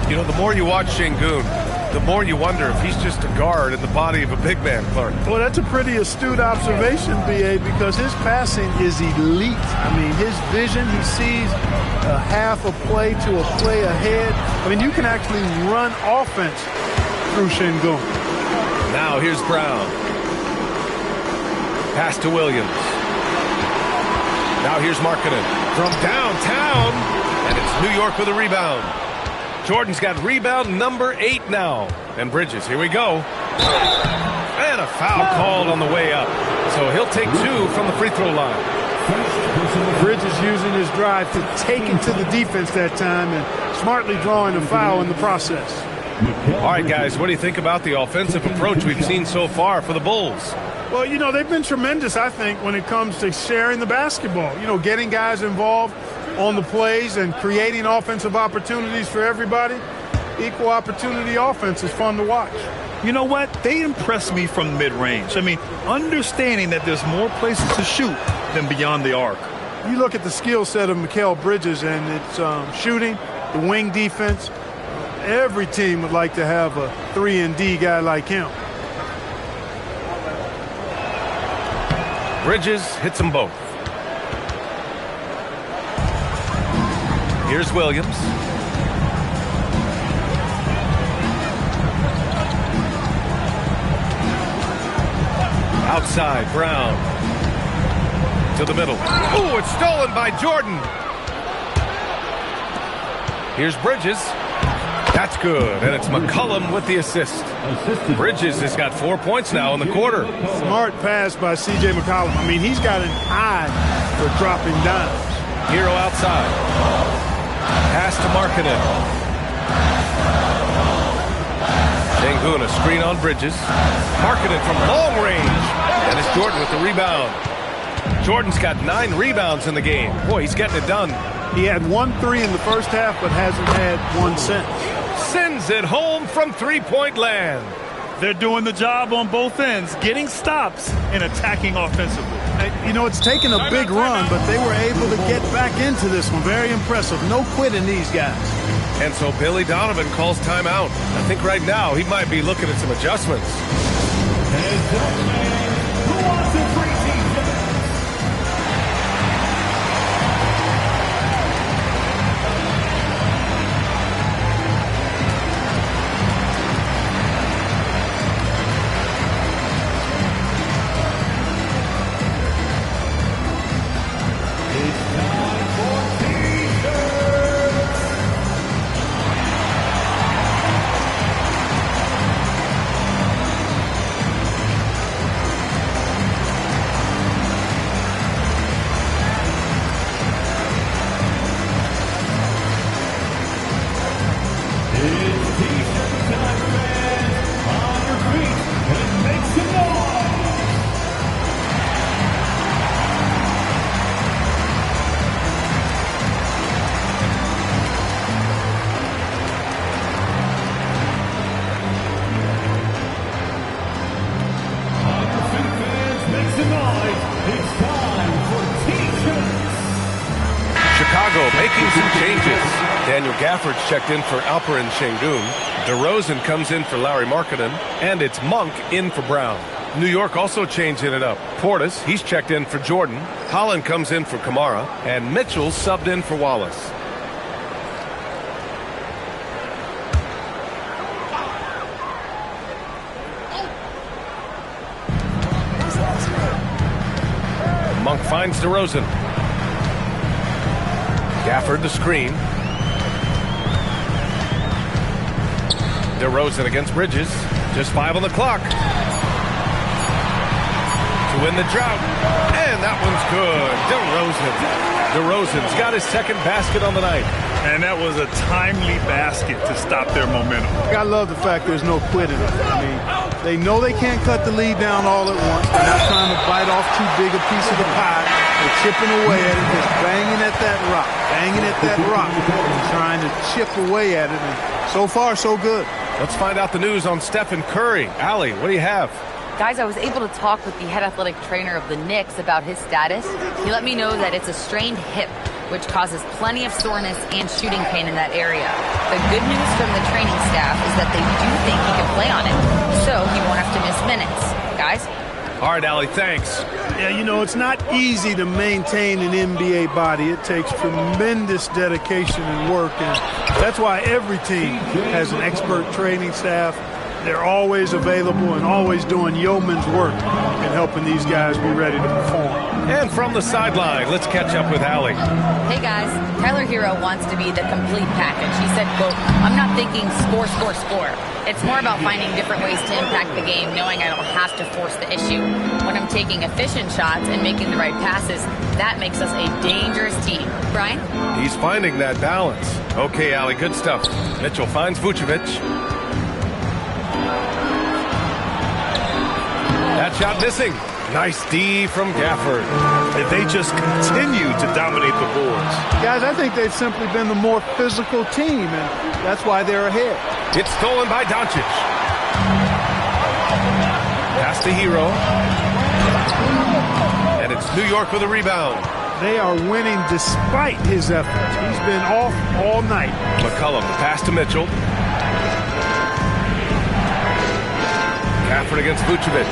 You know, the more you watch Şengün, the more you wonder if he's just a guard in the body of a big man, Clark. Well, that's a pretty astute observation, B.A., because his passing is elite. I mean, his vision, he sees a half a play to a play ahead. I mean, you can actually run offense through Şengün. Now here's Brown. Pass to Williams. Now here's Markkanen from downtown, and it's New York with a rebound. Jordan's got rebound number 8 now. And Bridges, here we go. And a foul called on the way up. So he'll take 2 from the free throw line. Bridges using his drive to take it to the defense that time and smartly drawing a foul in the process. All right, guys, what do you think about the offensive approach we've seen so far for the Bulls? Well, you know, they've been tremendous, I think, when it comes to sharing the basketball. You know, getting guys involved on the plays and creating offensive opportunities for everybody. Equal opportunity offense is fun to watch. You know what? They impress me from mid-range. I mean, understanding that there's more places to shoot than beyond the arc. You look at the skill set of Mikal Bridges, and it's shooting, the wing defense. Every team would like to have a 3-and-D guy like him. Bridges hits them both. Here's Williams. Outside, Brown. To the middle. Ooh, it's stolen by Jordan. Here's Bridges. That's good, and it's McCollum with the assist. Bridges has got 4 points now in the quarter. Smart pass by C.J. McCollum. I mean, he's got an eye for dropping dimes. Hero outside. Pass to Markkanen. Sengun, a screen on Bridges. Markkanen from long range. And it's Jordan with the rebound. Jordan's got 9 rebounds in the game. Boy, he's getting it done. He had 1 3 in the first half, but hasn't had one since. Sends it home from three-point land. They're doing the job on both ends, getting stops and attacking offensively. You know, it's taken a big run, but they were able to get back into this one. Very impressive. No quitting these guys. And so Billy Donovan calls timeout. I think right now he might be looking at some adjustments. Who wants to preseason? Making some changes. Daniel Gafford's checked in for Alperen Sengun. DeRozan comes in for Larry Markkanen. And it's Monk in for Brown. New York also changing it up. Portis, he's checked in for Jordan. Holland comes in for Kamara. And Mitchell subbed in for Wallace. Monk finds DeRozan. Gafford the screen. DeRozan against Bridges. Just 5 on the clock. To win the drought. And that one's good. DeRozan's got his second basket on the night. And that was a timely basket to stop their momentum. I love the fact there's no quitting. I mean, they know they can't cut the lead down all at once. They're not trying to bite off too big a piece of the pie. They're chipping away at it, just banging at that rock, and trying to chip away at it. And so far, so good. Let's find out the news on Stephen Curry. Allie, what do you have? Guys, I was able to talk with the head athletic trainer of the Knicks about his status. He let me know that it's a strained hip, which causes plenty of soreness and shooting pain in that area. The good news from the training staff is that they do think he can play on it, so he won't have to miss minutes. Guys? All right, Allie, thanks. Yeah, you know, it's not easy to maintain an NBA body. It takes tremendous dedication and work, and that's why every team has an expert training staff. They're always available and always doing yeoman's work in helping these guys be ready to perform. And from the sideline, let's catch up with Allie. Hey, guys. Tyler Hero wants to be the complete package. He said, quote, "I'm not thinking score. It's more about finding different ways to impact the game, knowing I don't have to force the issue. When I'm taking efficient shots and making the right passes, that makes us a dangerous team." Brian? He's finding that balance. Okay, Allie, good stuff. Mitchell finds Vucevic. That shot missing. Nice D from Gafford. They just continue to dominate the boards. Guys, I think they've simply been the more physical team, and that's why they're ahead. It's stolen by Doncic. Pass to Hero. And it's New York with a rebound. They are winning despite his efforts. He's been off all night. McCollum, the pass to Mitchell. Gafford against Vucevic.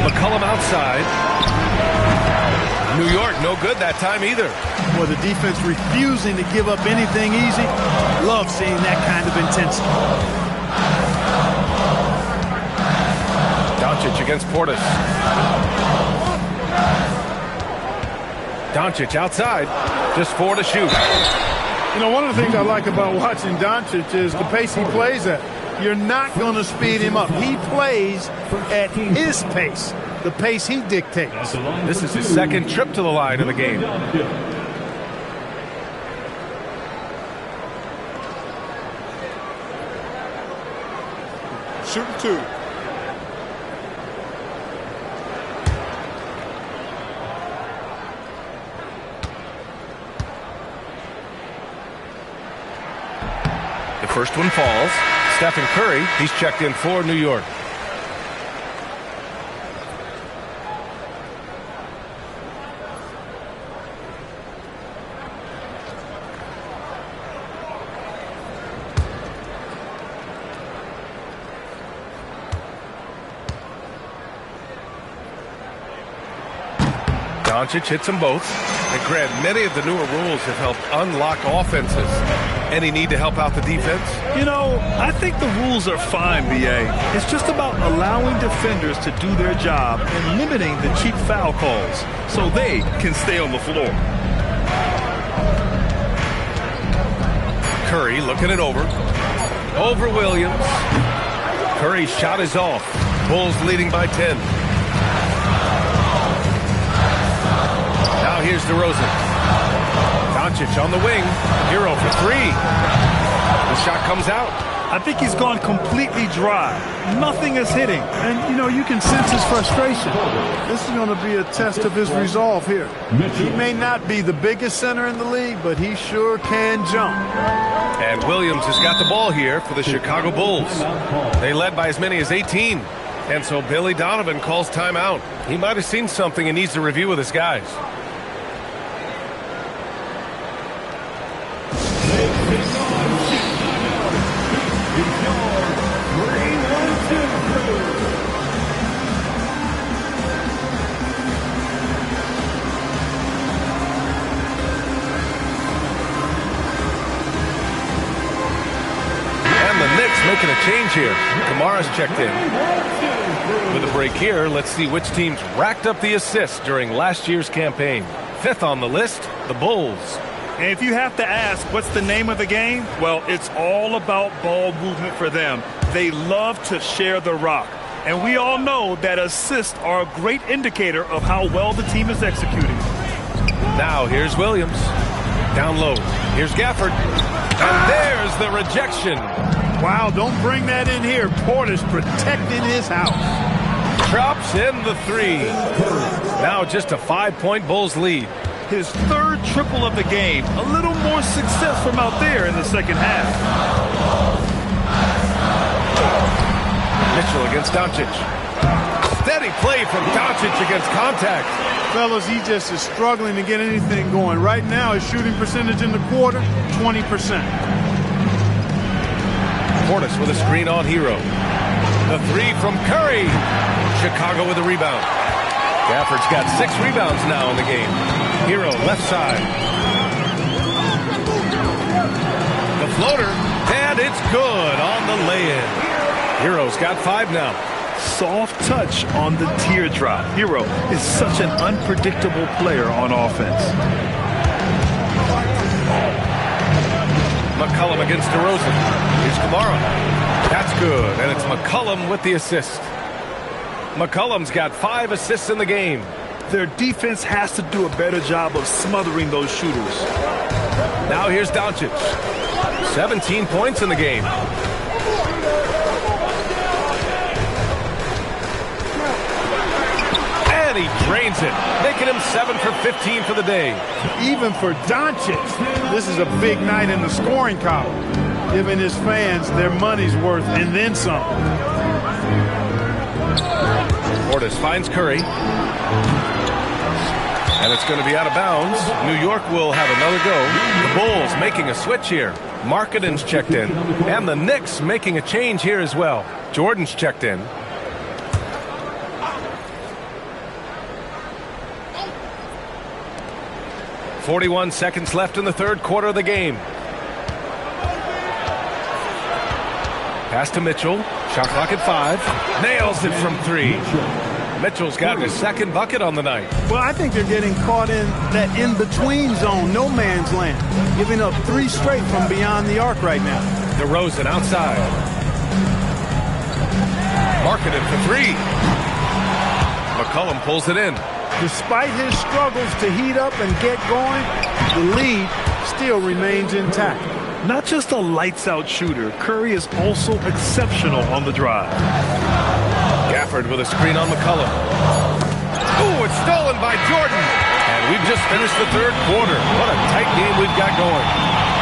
McCollum outside. New York, no good that time either. Well, the defense refusing to give up anything easy. Love seeing that kind of intensity. Doncic against Portis. Doncic outside. Just 4 to shoot. You know, one of the things I like about watching Doncic is the pace he plays at. You're not going to speed him up. He plays at his pace, the pace he dictates. This is his second trip to the line of the game. Shooting 2. The first one falls. Stephen Curry, he's checked in for New York. Doncic hits them both. And Grant, many of the newer rules have helped unlock offenses. Any need to help out the defense? You know, I think the rules are fine, B.A. It's just about allowing defenders to do their job and limiting the cheap foul calls so they can stay on the floor. Curry looking it over. Over Williams. Curry's shot is off. Bulls leading by 10. Now here's DeRozan. Doncic on the wing. Hero for 3. The shot comes out. I think he's gone completely dry. Nothing is hitting. And, you know, you can sense his frustration. This is going to be a test of his resolve here. He may not be the biggest center in the league, but he sure can jump. And Williams has got the ball here for the Chicago Bulls. They led by as many as 18. And so Billy Donovan calls timeout. He might have seen something and needs to review with his guys. Making a change here. Kamara's checked in. With a break here, let's see which teams racked up the assists during last year's campaign. 5th on the list, the Bulls. And if you have to ask what's the name of the game, well, it's all about ball movement for them. They love to share the rock. And we all know that assists are a great indicator of how well the team is executing. Now here's Williams. Down low. Here's Gafford. And there's the rejection. Wow, don't bring that in here. Portis protecting his house. Drops in the 3. Now just a 5-point Bulls lead. His 3rd triple of the game. A little more success from out there in the second half. Mitchell against Doncic. Steady play from Doncic against contact. Fellas, he just is struggling to get anything going. Right now, his shooting percentage in the quarter, 20%. Portis with a screen on Hero. The 3 from Curry. Chicago with a rebound. Gafford's got 6 rebounds now in the game. Hero left side. The floater, and it's good on the lay-in. Hero's got 5 now. Soft touch on the teardrop. Hero is such an unpredictable player on offense. McCollum against DeRozan. Here's Kamara. That's good, and it's McCollum with the assist. McCollum's got 5 assists in the game. Their defense has to do a better job of smothering those shooters. Now here's Doncic. 17 points in the game. And he drains it, making him 7 for 15 for the day. Even for Doncic, this is a big night in the scoring column, giving his fans their money's worth and then some. Portis finds Curry. And it's going to be out of bounds. New York will have another go. The Bulls making a switch here. Markkanen's checked in. And the Knicks making a change here as well. Jordan's checked in. .41 seconds left in the third quarter of the game. Pass to Mitchell. Shot clock at 5. Nails it from 3. Mitchell's got his second bucket on the night. Well, I think they're getting caught in that in-between zone, no man's land, giving up 3 straight from beyond the arc right now. DeRozan outside. Markkanen for 3. McCollum pulls it in. Despite his struggles to heat up and get going, the lead still remains intact. Not just a lights-out shooter, Curry is also exceptional on the drive. Gafford with a screen on McCollum. Oh, it's stolen by Jordan. And we've just finished the third quarter. What a tight game we've got going.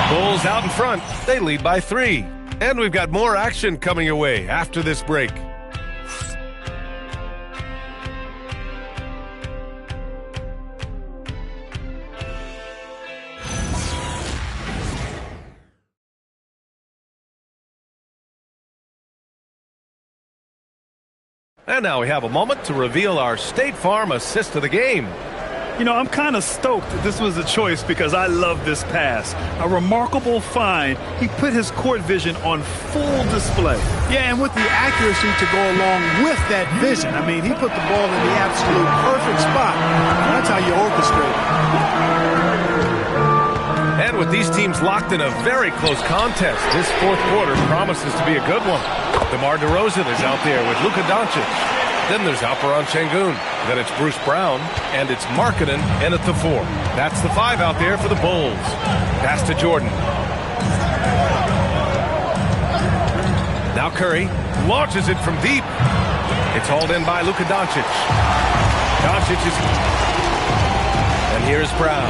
Bulls out in front. They lead by 3. And we've got more action coming your way after this break. And now we have a moment to reveal our State Farm assist of the game. You know, I'm kind of stoked that this was a choice because I love this pass. A remarkable find. He put his court vision on full display. Yeah, and with the accuracy to go along with that vision. I mean, he put the ball in the absolute perfect spot. That's how you orchestrate. And with these teams locked in a very close contest, this fourth quarter promises to be a good one. DeMar DeRozan is out there with Luka Doncic. Then there's Alperen Şengün. Then it's Bruce Brown. And it's Markkanen in at the 4. That's the 5 out there for the Bulls. Pass to Jordan. Now Curry launches it from deep. It's hauled in by Luka Doncic. Doncic is... And here's Brown.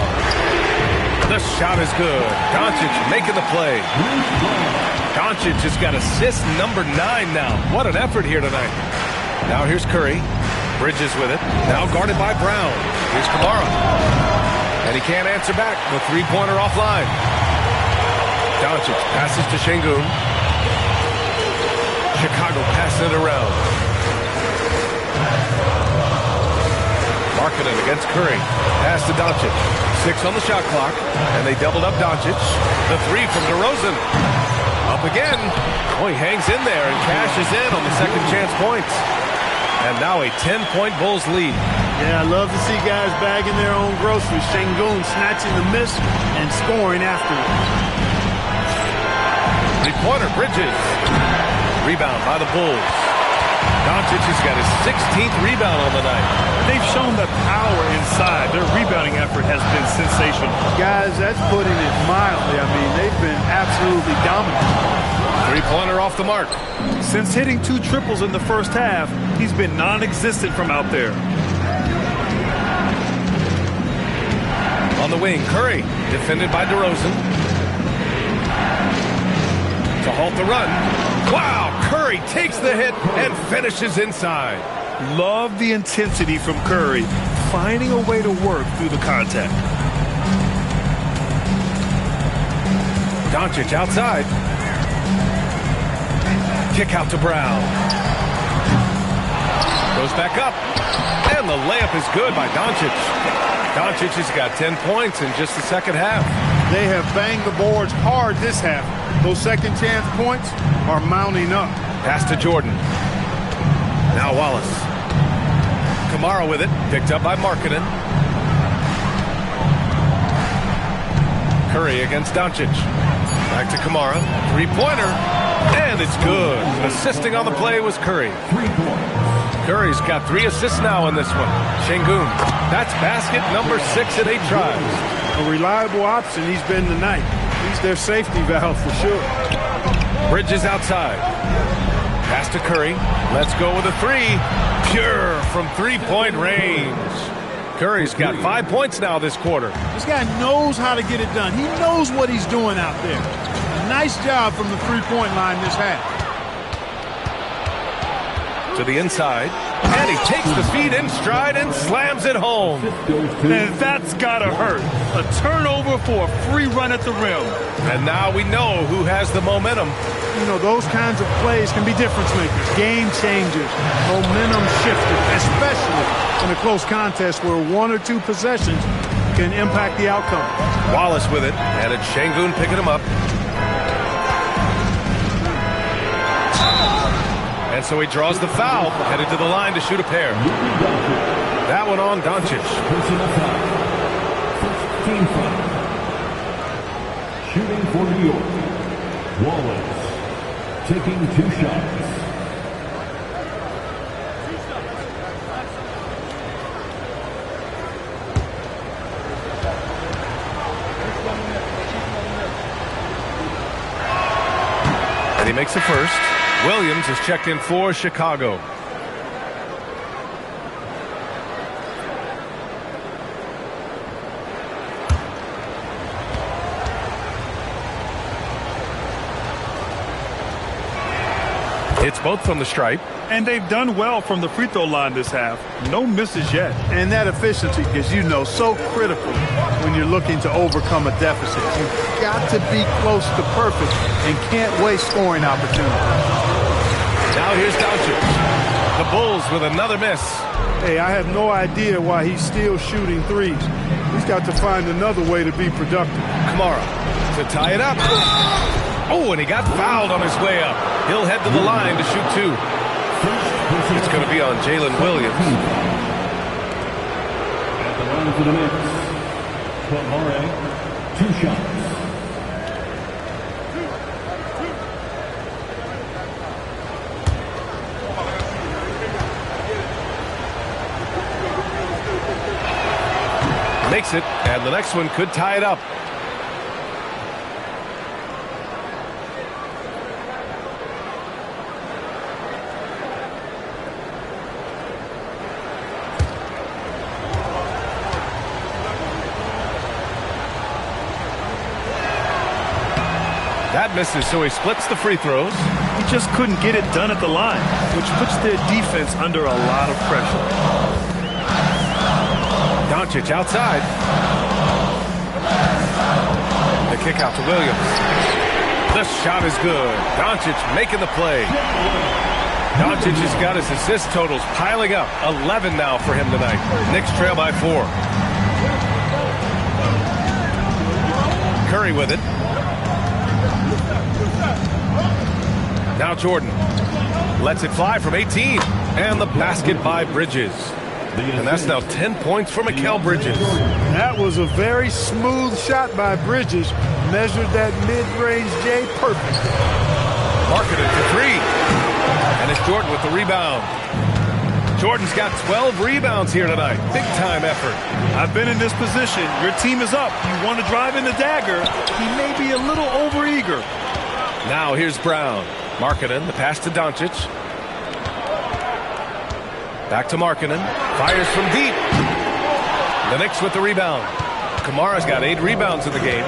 The shot is good. Doncic making the play. Doncic has got assist number 9 now. What an effort here tonight. Now here's Curry. Bridges with it. Now guarded by Brown. Here's Kamara. And he can't answer back. The three-pointer offline. Doncic passes to Şengün. Chicago passing it around. Markkanen against Curry. Pass to Doncic. 6 on the shot clock. And they doubled up Doncic. The 3 from DeRozan. Up again. Oh, he hangs in there and cashes in on the second chance points. And now a 10-point Bulls lead. Yeah, I love to see guys bagging their own groceries. Şengün snatching the miss and scoring after it. Three-pointer, Bridges. Rebound by the Bulls. Doncic has got his 16th rebound on the night. They've shown the power inside. Their rebounding effort has been sensational. Guys, that's putting it mildly. I mean, they've been absolutely dominant. Three-pointer off the mark. Since hitting 2 triples in the first half, he's been non-existent from out there. On the wing, Curry, defended by DeRozan. To halt the run. Wow, Curry takes the hit and finishes inside. Love the intensity from Curry, finding a way to work through the contact. Doncic outside. Kick out to Brown. Goes back up. And the layup is good by Doncic. Doncic has got 10 points in just the second half. They have banged the boards hard this half. Those second chance points are mounting up. Pass to Jordan. Now Wallace. Kamara with it. Picked up by Markkanen. Curry against Doncic. Back to Kamara. Three-pointer. And it's good. Assisting on the play was Curry. Curry's got 3 assists now in this one. Şengün. That's basket number 6 in 8 tries. A reliable option he's been tonight. He's their safety valve for sure. Bridges outside. Pass to Curry. Let's go with a 3. Pure from three-point range. Curry's got 5 points now this quarter. This guy knows how to get it done. He knows what he's doing out there. Nice job from the three-point line this half. To the inside. And he takes the feed in stride and slams it home. And that's gotta hurt. A turnover for a free run at the rim. And now we know who has the momentum. You know, those kinds of plays can be difference makers, game changers, momentum shifters, especially in a close contest where 1 or 2 possessions can impact the outcome. Wallace with it, and it's Şengün picking him up. And so he draws the foul, headed to the line to shoot a pair. That one on Doncic. Personal foul. First team foul. Shooting for New York. Wallace taking 2 shots. And he makes the first. Williams is checked in for Chicago. It's both from the stripe. And they've done well from the free throw line this half. No misses yet. And that efficiency is, you know, so critical when you're looking to overcome a deficit. You've got to be close to perfect and can't waste scoring opportunities. Now here's Doncic. The Bulls with another miss. Hey, I have no idea why he's still shooting threes. He's got to find another way to be productive. Kamara to tie it up. Oh, and he got fouled on his way up. He'll head to the line to shoot 2. It's going to be on Jalen Williams. At the line for the Knicks, Kamara, 2 shots. Makes it, and the next one could tie it up. That misses, so he splits the free throws. He just couldn't get it done at the line, which puts their defense under a lot of pressure. Doncic outside. The kick out to Williams. The shot is good. Doncic making the play. Doncic has got his assist totals piling up. 11 now for him tonight. Knicks trail by 4. Curry with it. Now Jordan lets it fly from 18. And the basket by Bridges. And that's now 10 points for Mikal Bridges. That was a very smooth shot by Bridges. Measured that mid-range J perfect. Marketed for 3. And it's Jordan with the rebound. Jordan's got 12 rebounds here tonight. Big-time effort. I've been in this position. Your team is up. You want to drive in the dagger. He may be a little overeager. Now here's Brown. Markkanen, the pass to Doncic. Back to Markkanen. Fires from deep. The Knicks with the rebound. Kamara's got 8 rebounds in the game.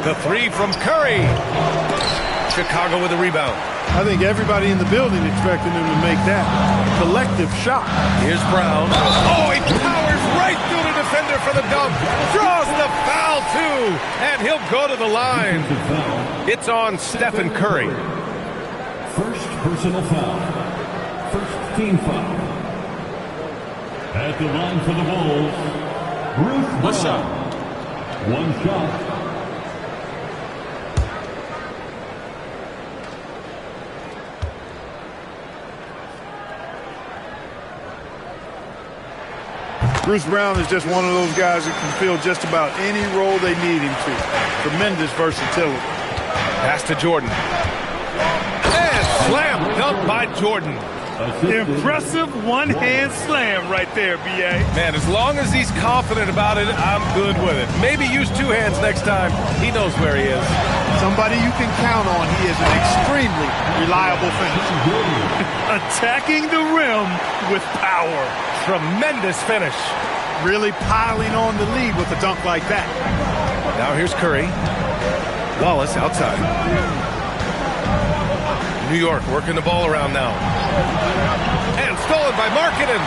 The 3 from Curry. Chicago with the rebound. I think everybody in the building expected him to make that collective shot. Here's Brown. Oh, he powers right through the defender for the dunk. Draws the foul, too. And he'll go to the line. It's on Stephen Curry. First personal foul. First team foul. At the line for the Bulls, Bruce One shot. 1 shot. Bruce Brown is just one of those guys who can fill just about any role they need him to. Tremendous versatility. Pass to Jordan. And slam dunk by Jordan. Impressive one-hand slam right there, B.A. Man, as long as he's confident about it, I'm good with it. Maybe use 2 hands next time. He knows where he is. Somebody you can count on. He is an extremely reliable finisher. Attacking the rim with power. Tremendous finish. Really piling on the lead with a dunk like that. Now here's Curry. Wallace outside. New York working the ball around now. And stolen by Markkanen.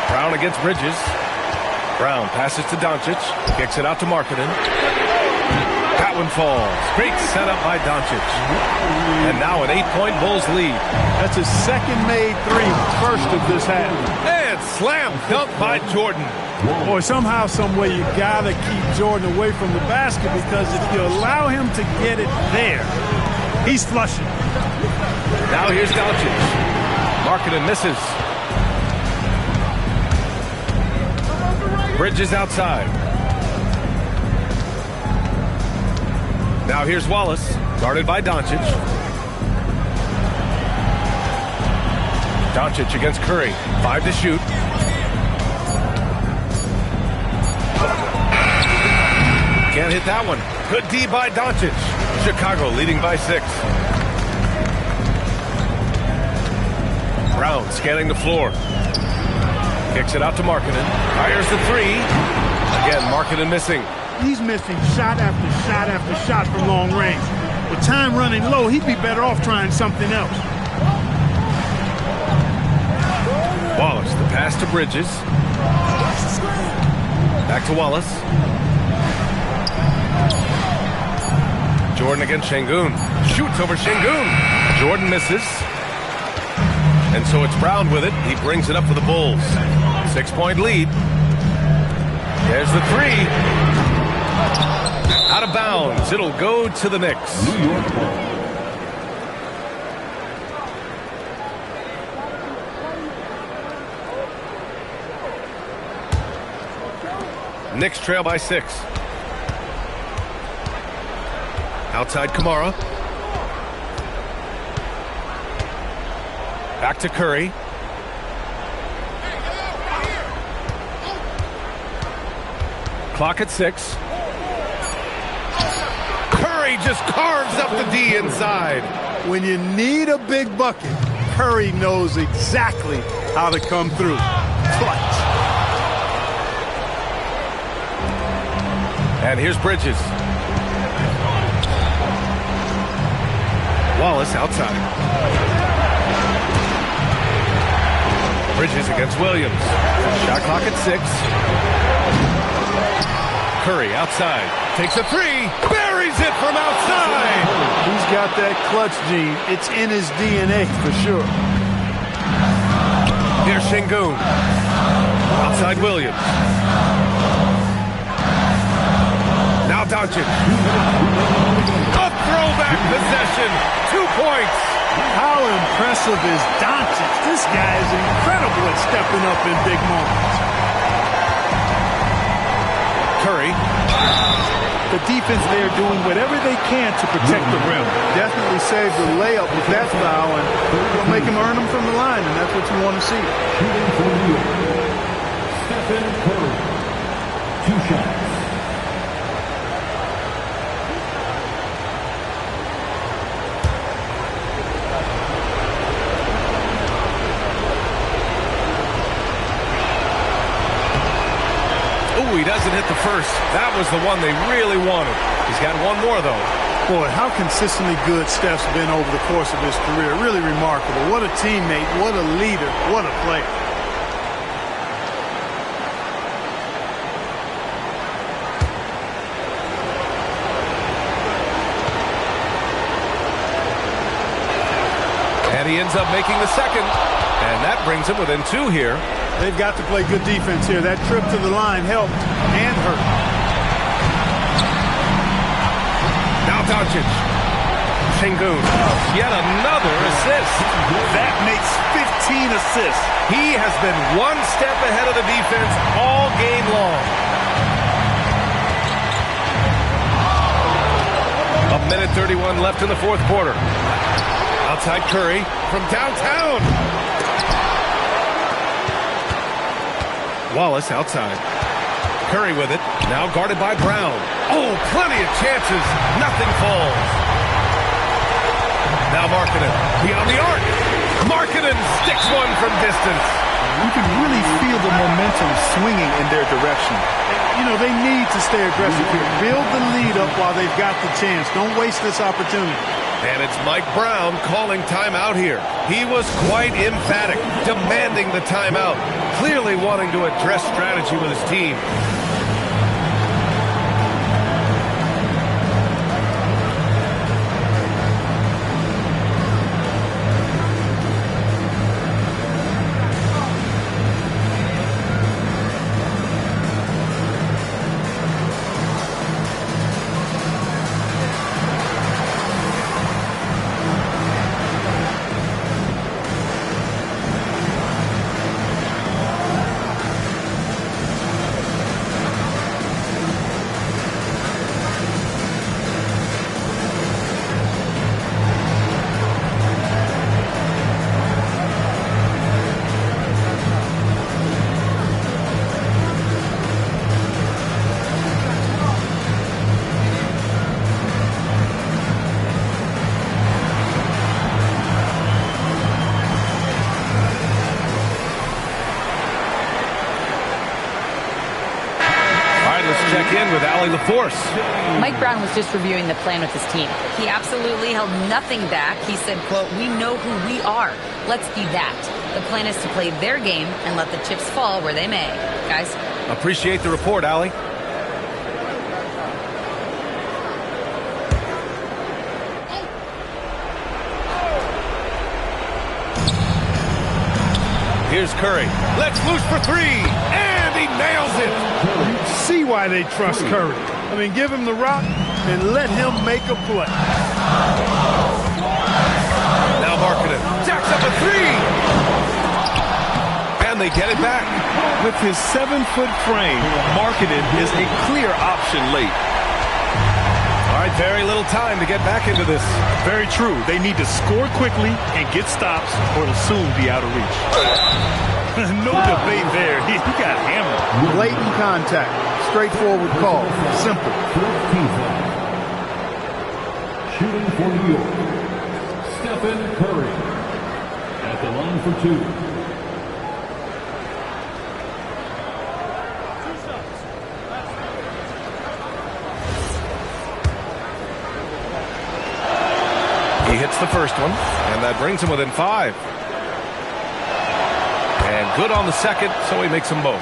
Brown against Bridges. Brown passes to Doncic. Kicks it out to Markkanen. That one falls. Great setup by Doncic. And now an 8-point Bulls lead. That's his second made three, first of this half. And slam dunk by Jordan. Boy, somehow, someway, you got to keep Jordan away from the basket, because if you allow him to get it there, he's flushing. Now here's Doncic. Markkanen misses. Bridges outside. Now here's Wallace, guarded by Doncic. Doncic against Curry. 5 to shoot. Can't hit that one. Good D by Doncic. Chicago leading by 6. Brown scanning the floor. Kicks it out to Markkanen. Fires the 3. Again, Markkanen missing. He's missing shot after shot after shot from long range. With time running low, he'd be better off trying something else. Wallace, the pass to Bridges. Back to Wallace. Jordan against Şengün. Shoots over Şengün. Jordan misses. And so it's Brown with it. He brings it up for the Bulls. 6-point lead. There's the 3. Out of bounds. It'll go to the Knicks. New York ball. Knicks trail by 6. Outside Kamara. Back to Curry. Clock at 6. Curry just carves up the D inside. When you need a big bucket, Curry knows exactly how to come through. Clutch. And here's Bridges. Wallace outside. Bridges against Williams. Shot clock at 6. Curry outside. Takes a 3. Buries it from outside. He's got that clutch gene. It's in his DNA for sure. Here's Şengün. Outside Williams. Now Doncic. A throwback possession. 2 points. How impressive is Doncic? This guy is incredible at stepping up in big moments. Curry. The defense there doing whatever they can to protect the rim. Definitely saved the layup with that foul, and will make him earn them from the line, and that's what you want to see. Shooting for New York. Stephen Curry. 2 shots. He doesn't hit the first. That was the one they really wanted. He's got one more, though. Boy, how consistently good Steph's been over the course of his career. Really remarkable. What a teammate. What a leader. What a player. And he ends up making the second. And that brings him within 2 here. They've got to play good defense here. That trip to the line helped and hurt. Now Doncic. Şengün. Yet another assist. That makes 15 assists. He has been one step ahead of the defense all game long. A minute 31 left in the 4th quarter. Outside Curry from downtown. Wallace outside. Curry with it. Now guarded by Brown. Oh, plenty of chances. Nothing falls. Now Markkanen. Beyond the arc. Markkanen sticks one from distance. you can really feel the momentum swinging in their direction. You know, they need to stay aggressive here. Build the lead up while they've got the chance. Don't waste this opportunity. And it's Mike Brown calling timeout here. He was quite emphatic, demanding the timeout, clearly wanting to address strategy with his team. With Allie the Force. Mike Brown was just reviewing the plan with his team. He absolutely held nothing back. He said, quote, "We know who we are. Let's be that." The plan is to play their game and let the chips fall where they may. Guys. Appreciate the report, Allie. Here's Curry. Let's loose for three. And he nails it. You see why they trust Curry. I mean, give him the rock and let him make a play. Now Markkanen jacks up a three. And they get it back. With his 7-foot frame, Markkanen is a clear option late. All right, very little time to get back into this. Very true. They need to score quickly and get stops, or it'll soon be out of reach. No debate there. He got hammered. Blatant contact. Straightforward call. Simple. Shooting for New York, Stephen Curry. At the line for two. He hits the first one, and that brings him within 5. And good on the second, so he makes them both.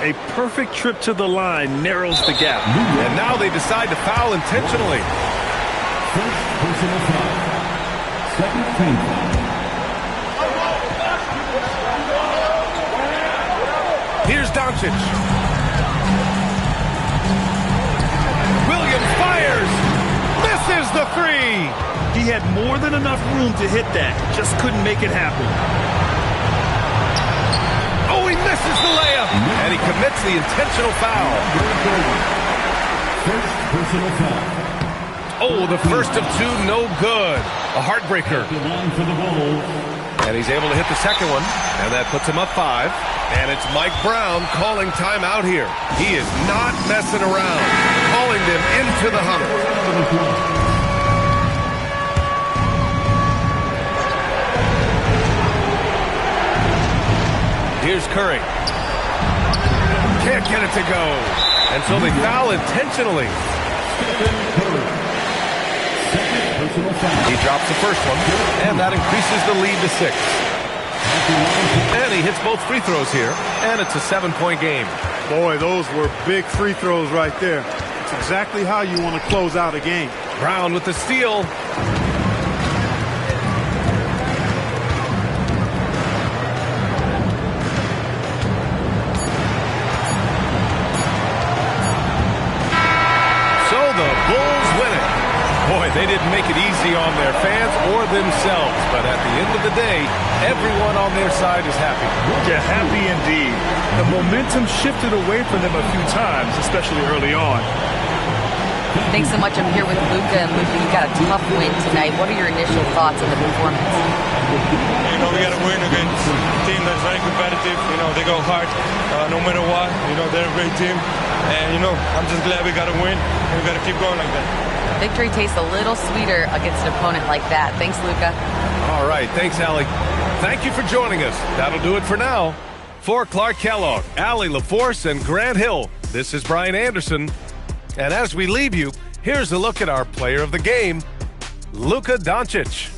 A perfect trip to the line narrows the gap. And now they decide to foul intentionally. First personal foul. Second team foul. Here's Doncic. Williams fires. Misses the three. He had more than enough room to hit that. Just couldn't make it happen. Oh, he misses the layup. And he commits the intentional foul. First personal foul. Oh, the first of two, no good. A heartbreaker. And he's able to hit the second one. And that puts him up 5. And it's Mike Brown calling timeout here. He is not messing around. Calling them into the huddle. Here's Curry. Can't get it to go. And so they foul intentionally. He drops the first one, and that increases the lead to 6. And he hits both free throws here, and it's a 7-point game. Boy, those were big free throws right there. It's exactly how you want to close out a game. Brown with the steal. They didn't make it easy on their fans or themselves, but at the end of the day, everyone on their side is happy. Yeah, happy indeed. The momentum shifted away from them a few times, especially early on. Thanks so much. I'm here with Luka. And Luka, you got a tough win tonight. What are your initial thoughts on the performance? You know, we got to win against a team that's very competitive. You know, they go hard no matter what. You know, they're a great team. And, you know, I'm just glad we got to win, and we got to keep going like that. Victory tastes a little sweeter against an opponent like that. Thanks, Luka. All right. Thanks, Allie. Thank you for joining us. That'll do it for now. For Clark Kellogg, Allie LaForce, and Grant Hill, this is Brian Anderson. And as we leave you, here's a look at our player of the game, Luka Doncic.